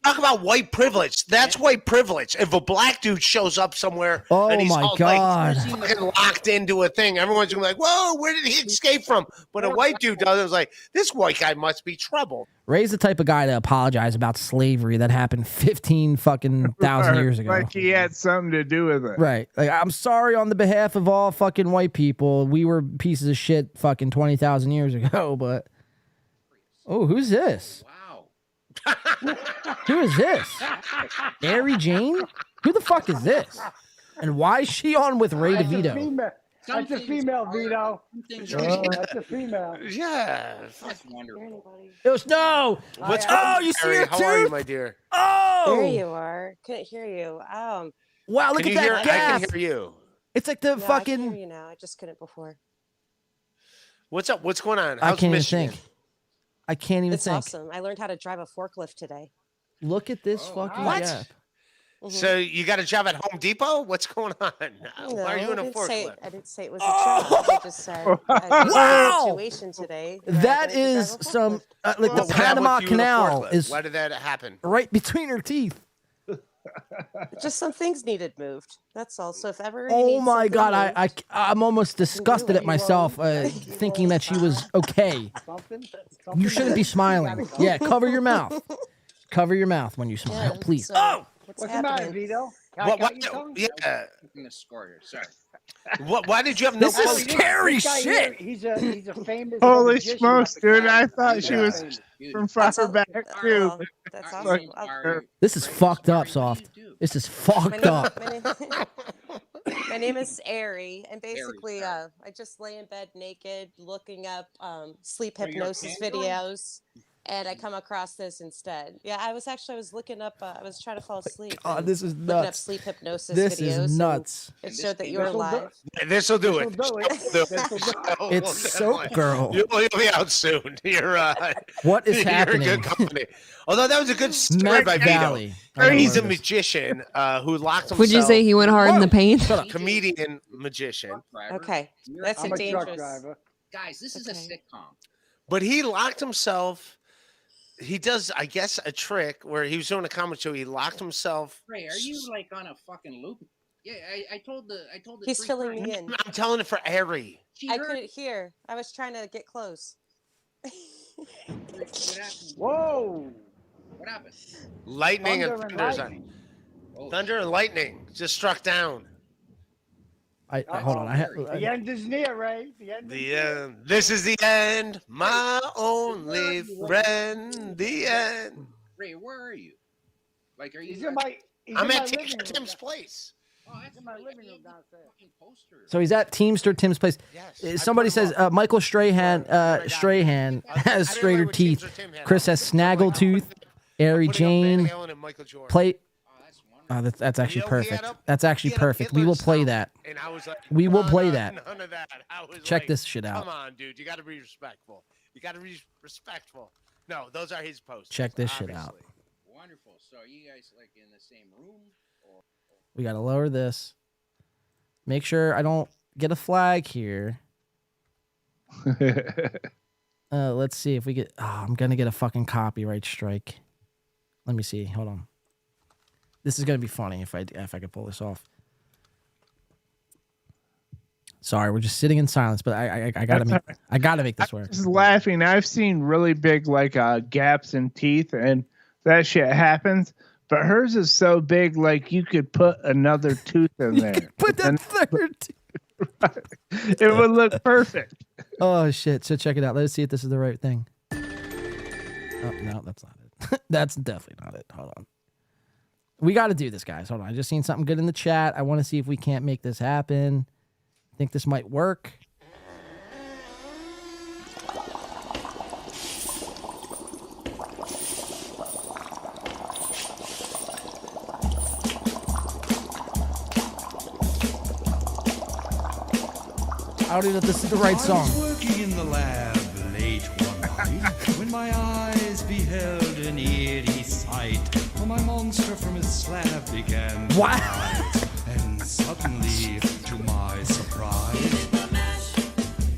[SPEAKER 9] talk about white privilege. That's white privilege. If a black dude shows up somewhere and he's all like fucking locked into a thing, everyone's gonna be like, "Whoa, where did he escape from?" But a white dude does, it was like, this white guy must be trouble.
[SPEAKER 1] Ray's the type of guy to apologize about slavery that happened 15 fucking thousand years ago.
[SPEAKER 5] Like he had something to do with it.
[SPEAKER 1] Right. Like, I'm sorry on the behalf of all fucking white people. We were pieces of shit fucking 20,000 years ago, but... Oh, who's this?
[SPEAKER 20] Wow.
[SPEAKER 1] Who is this? Mary Jane? Who the fuck is this? And why is she on with Ray DeVito?
[SPEAKER 21] That's a female, Vito. That's a female.
[SPEAKER 9] Yeah.
[SPEAKER 20] That's wonderful.
[SPEAKER 1] No. You see her
[SPEAKER 9] How
[SPEAKER 1] too?
[SPEAKER 9] are you, my dear?
[SPEAKER 1] Oh.
[SPEAKER 6] There you are. Couldn't hear you.
[SPEAKER 1] Wow, look at that gap.
[SPEAKER 9] I can hear you.
[SPEAKER 1] It's like the fucking...
[SPEAKER 6] I can hear you now. I just couldn't before.
[SPEAKER 9] What's up? What's going on?
[SPEAKER 1] I
[SPEAKER 9] How's
[SPEAKER 1] can't
[SPEAKER 9] Michigan?
[SPEAKER 1] even think. I can't even
[SPEAKER 6] It's
[SPEAKER 1] think.
[SPEAKER 6] awesome. I learned how to drive a forklift today.
[SPEAKER 1] Look at this fucking
[SPEAKER 9] what?
[SPEAKER 1] gap.
[SPEAKER 9] So you got a job at Home Depot? What's going on?
[SPEAKER 6] No,
[SPEAKER 9] Why are you in a forklift?
[SPEAKER 6] I didn't say it was a job. I just said I
[SPEAKER 1] Wow.
[SPEAKER 6] situation today.
[SPEAKER 1] That is some like the
[SPEAKER 9] What
[SPEAKER 1] Panama
[SPEAKER 9] happened to you in a
[SPEAKER 1] Canal
[SPEAKER 9] forklift?
[SPEAKER 1] is
[SPEAKER 9] Why did that happen?
[SPEAKER 1] right between her teeth.
[SPEAKER 6] Just some things needed moved. That's all. So if ever. you
[SPEAKER 1] Oh
[SPEAKER 6] need
[SPEAKER 1] my
[SPEAKER 6] something
[SPEAKER 1] God,
[SPEAKER 6] moved,
[SPEAKER 1] I'm almost disgusted at myself thinking that she was okay. You shouldn't be smiling. Yeah, cover your mouth. Cover your mouth when you smile, please.
[SPEAKER 6] so
[SPEAKER 21] What's the matter, Vito?
[SPEAKER 9] Yeah.
[SPEAKER 20] Taking the score here. Sorry.
[SPEAKER 9] Why did you have no?
[SPEAKER 1] This is scary
[SPEAKER 21] This guy
[SPEAKER 1] shit.
[SPEAKER 21] here, he's a famous.
[SPEAKER 5] Holy
[SPEAKER 21] magician.
[SPEAKER 5] smokes, dude! I thought she was from far back too.
[SPEAKER 6] That's awesome.
[SPEAKER 1] This is fucked up, Soft. This is fucked up.
[SPEAKER 6] My name is Ari, and basically, I just lay in bed naked, looking up sleep hypnosis videos, and I come across this instead. Yeah, I was looking up. I was trying to fall asleep.
[SPEAKER 1] God,
[SPEAKER 6] and
[SPEAKER 1] this is
[SPEAKER 6] looking up
[SPEAKER 1] nuts.
[SPEAKER 6] sleep hypnosis
[SPEAKER 1] This
[SPEAKER 6] videos.
[SPEAKER 1] is nuts.
[SPEAKER 6] And it showed that you were live.
[SPEAKER 9] This'll do it.
[SPEAKER 1] It's Soap Girl.
[SPEAKER 9] You'll be out soon. You're
[SPEAKER 1] What is
[SPEAKER 9] you're
[SPEAKER 1] happening?
[SPEAKER 9] in good company. Although that was a good story
[SPEAKER 1] Mac
[SPEAKER 9] by
[SPEAKER 1] Valley.
[SPEAKER 9] Vito.
[SPEAKER 1] I
[SPEAKER 9] He's a
[SPEAKER 1] love this.
[SPEAKER 9] magician who locked himself.
[SPEAKER 12] Would you say he went hard in the paint?
[SPEAKER 9] Comedian magician.
[SPEAKER 6] Okay, that's
[SPEAKER 21] I'm
[SPEAKER 6] a
[SPEAKER 21] a truck
[SPEAKER 6] dangerous.
[SPEAKER 21] driver.
[SPEAKER 20] Guys, this is a sitcom.
[SPEAKER 9] But he locked himself. He does, I guess, a trick where he was doing a comedy show. He locked himself.
[SPEAKER 20] Ray, are you like on a fucking loop? Yeah, I told the.
[SPEAKER 6] He's
[SPEAKER 20] three
[SPEAKER 6] filling
[SPEAKER 20] times.
[SPEAKER 6] me in.
[SPEAKER 9] I'm telling it for Ari.
[SPEAKER 6] I couldn't hear. I was trying to get close.
[SPEAKER 20] What happened?
[SPEAKER 21] Whoa!
[SPEAKER 20] What happened?
[SPEAKER 9] Lightning
[SPEAKER 21] Thunder
[SPEAKER 9] and
[SPEAKER 21] and
[SPEAKER 9] thunder.
[SPEAKER 21] lightning.
[SPEAKER 9] Thunder and lightning just struck down.
[SPEAKER 1] Hold on.
[SPEAKER 21] The end is near, Ray. The end.
[SPEAKER 9] The end. This is the end, my only friend. The end.
[SPEAKER 20] Ray, where are you? Like, are you?
[SPEAKER 21] He's in my. He's
[SPEAKER 9] I'm
[SPEAKER 21] in my
[SPEAKER 9] at
[SPEAKER 21] living room.
[SPEAKER 9] Tim's place.
[SPEAKER 20] Oh, that's
[SPEAKER 21] in my living room downstairs.
[SPEAKER 1] So he's at Teamster Tim's place. Somebody says Michael Strahan has straighter teeth. Chris has snaggletooth. Ari Jane play. Oh, that's actually perfect. That's actually perfect. We will play that. We will play that.
[SPEAKER 9] None of that. I was
[SPEAKER 1] Check
[SPEAKER 9] like,
[SPEAKER 1] this shit out.
[SPEAKER 9] Come on, dude. You got to be respectful. You got to be respectful. No, those are his posts.
[SPEAKER 1] Check this shit out.
[SPEAKER 20] Wonderful. So are you guys like in the same room? Or...
[SPEAKER 1] We got to lower this. Make sure I don't get a flag here. Let's see if we get... Oh, I'm going to get a fucking copyright strike. Let me see. Hold on. This is going to be funny if I can pull this off. Sorry, we're just sitting in silence, but I gotta make this work.
[SPEAKER 5] I'm just laughing. I've seen really big gaps in teeth, and that shit happens. But hers is so big, like you could put another tooth in there.
[SPEAKER 1] Put that third tooth.
[SPEAKER 5] It would look perfect.
[SPEAKER 1] Oh shit! So check it out. Let's see if this is the right thing. Oh no, that's not it. That's definitely not it. Hold on. We got to do this, guys. Hold on. I just seen something good in the chat. I want to see if we can't make this happen. I think this might work. I don't even know if this is the right song.
[SPEAKER 3] I was working in the lab late one night when my eyes beheld an eerie sight. For my monster from his slab began to rise, and suddenly, to my surprise,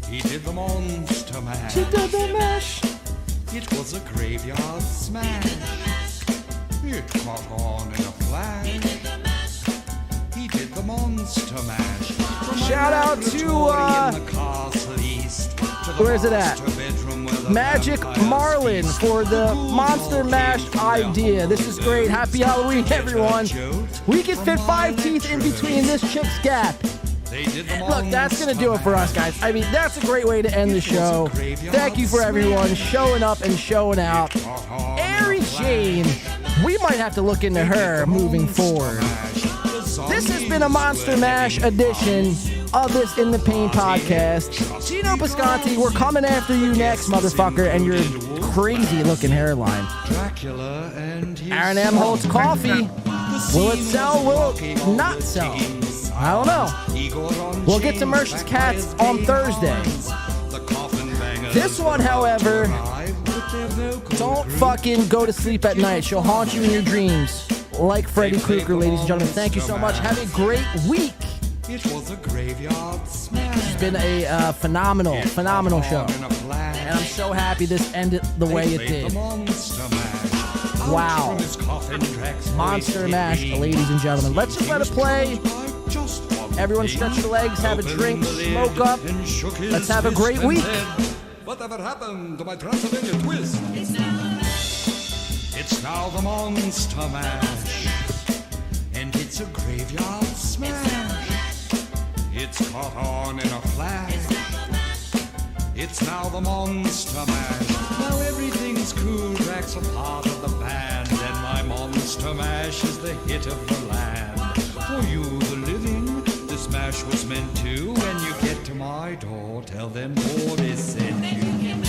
[SPEAKER 3] he did the monster mash.
[SPEAKER 1] He did the mash.
[SPEAKER 3] It was a graveyard smash. It caught on in a flash. He did the monster mash.
[SPEAKER 1] Shout out to where is it at? Magic Marlin for the Monster Mash idea. This is great. Happy Halloween, everyone. We can fit 5 teeth in between this chick's gap. Look, that's going to do it for us, guys. I mean, that's a great way to end the show. Thank you for everyone showing up and showing out. Ari Jane, we might have to look into her moving forward. This has been a Monster Mash edition of this In the Pain podcast. Gino Piscanti, we're coming after you next, motherfucker, and your crazy looking hairline. Aaron M. Holtz Coffee. Will it sell? Will it not sell? I don't know. We'll get to Merch's Cats on Thursday. This one, however, don't fucking go to sleep at night. She'll haunt you in your dreams. like Freddy Krueger, ladies and gentlemen. Thank you so much. Have a great week.
[SPEAKER 3] It was a graveyard smash.
[SPEAKER 1] It's been a phenomenal show. And I'm so happy this ended the way it did. Wow. Monster Mash, ladies and gentlemen. Let's just let it play. Everyone stretch your legs, have a drink, smoke up. Let's have a great week.
[SPEAKER 3] Whatever happened to my Transylvania twist? It's now the Monster Mash. And it's a graveyard smash. It's caught on in a flash. It's now the Monster Mash. Now everything's cool, Drax a part of the band. And my Monster Mash is the hit of the land. For you, the living, this mash was meant to. When you get to my door, tell them Boris sent you.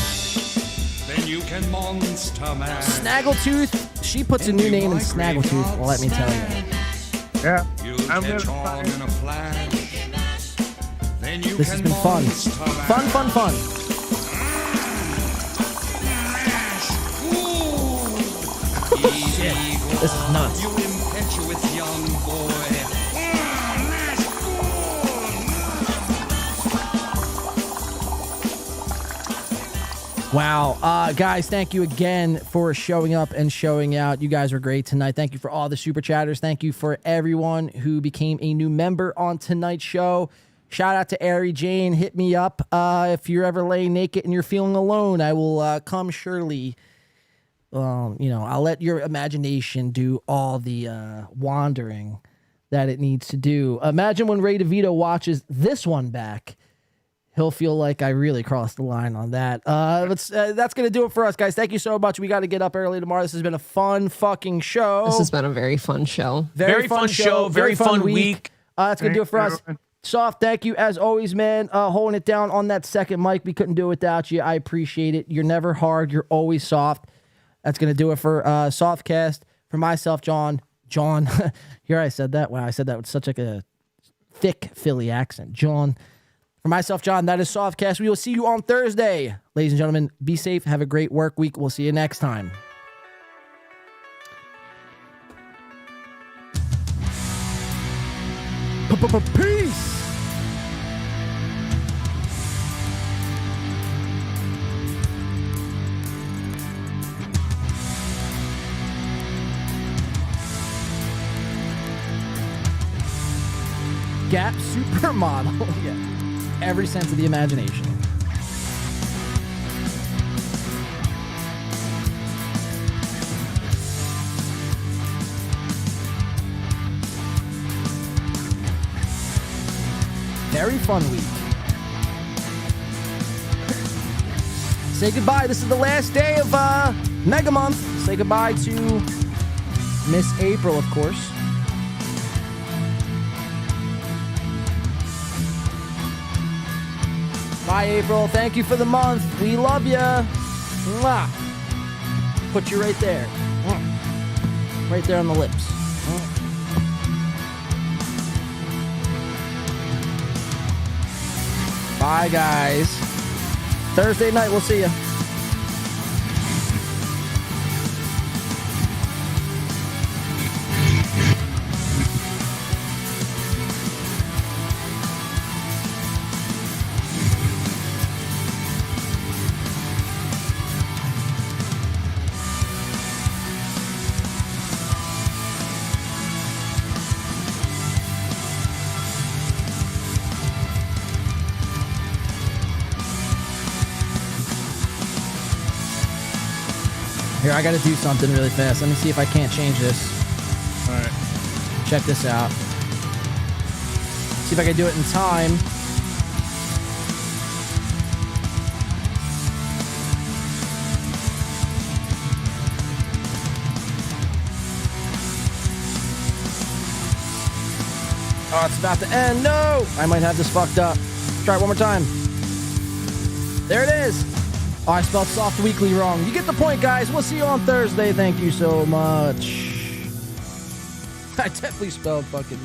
[SPEAKER 3] Then you can Monster Mash.
[SPEAKER 1] Snaggletooth, she puts a new name in Snaggletooth, well, let me tell you.
[SPEAKER 5] Yeah,
[SPEAKER 3] I'm catch on in a flash. Then you
[SPEAKER 1] This has been fun. Fun. Shit, this is nuts.
[SPEAKER 3] You impetuous young boy.
[SPEAKER 1] Wow. Guys, thank you again for showing up and showing out. You guys were great tonight. Thank you for all the super chatters. Thank you for everyone who became a new member on tonight's show. Shout out to Ari Jane. Hit me up. If you're ever laying naked and you're feeling alone, I will come surely. I'll let your imagination do all the wandering that it needs to do. Imagine when Ray Devito watches this one back. He'll feel like I really crossed the line on that. That's going to do it for us, guys. Thank you so much. We got to get up early tomorrow. This has been a fun fucking show.
[SPEAKER 11] This has been a very fun show.
[SPEAKER 1] Very fun show. Very fun week. That's going to do it for us. Soft, thank you as always, man. Holding it down on that second mic. We couldn't do it without you. I appreciate it. You're never hard. You're always soft. That's going to do it for Softcast. For myself, John. Here I said that. Wow, I said that with such like a thick Philly accent. John. For myself, John, that is Softcast. We will see you on Thursday. Ladies and gentlemen, be safe. Have a great work week. We'll see you next time. Peace. Gap supermodel. Yeah. Every sense of the imagination. Very fun week. Say goodbye. This is the last day of Mega Month. Say goodbye to Miss April, of course. Bye, April. Thank you for the month. We love you. Mwah. Put you right there. Right there on the lips. Bye, guys. Thursday night, we'll see you. Here, I gotta do something really fast. Let me see if I can't change this.
[SPEAKER 5] All right.
[SPEAKER 1] Check this out. See if I can do it in time. Oh, it's about to end. No! I might have this fucked up. Try it one more time. There it is. Oh, I spelled Soft Weekly wrong. You get the point, guys. We'll see you on Thursday. Thank you so much. I definitely spelled fucking...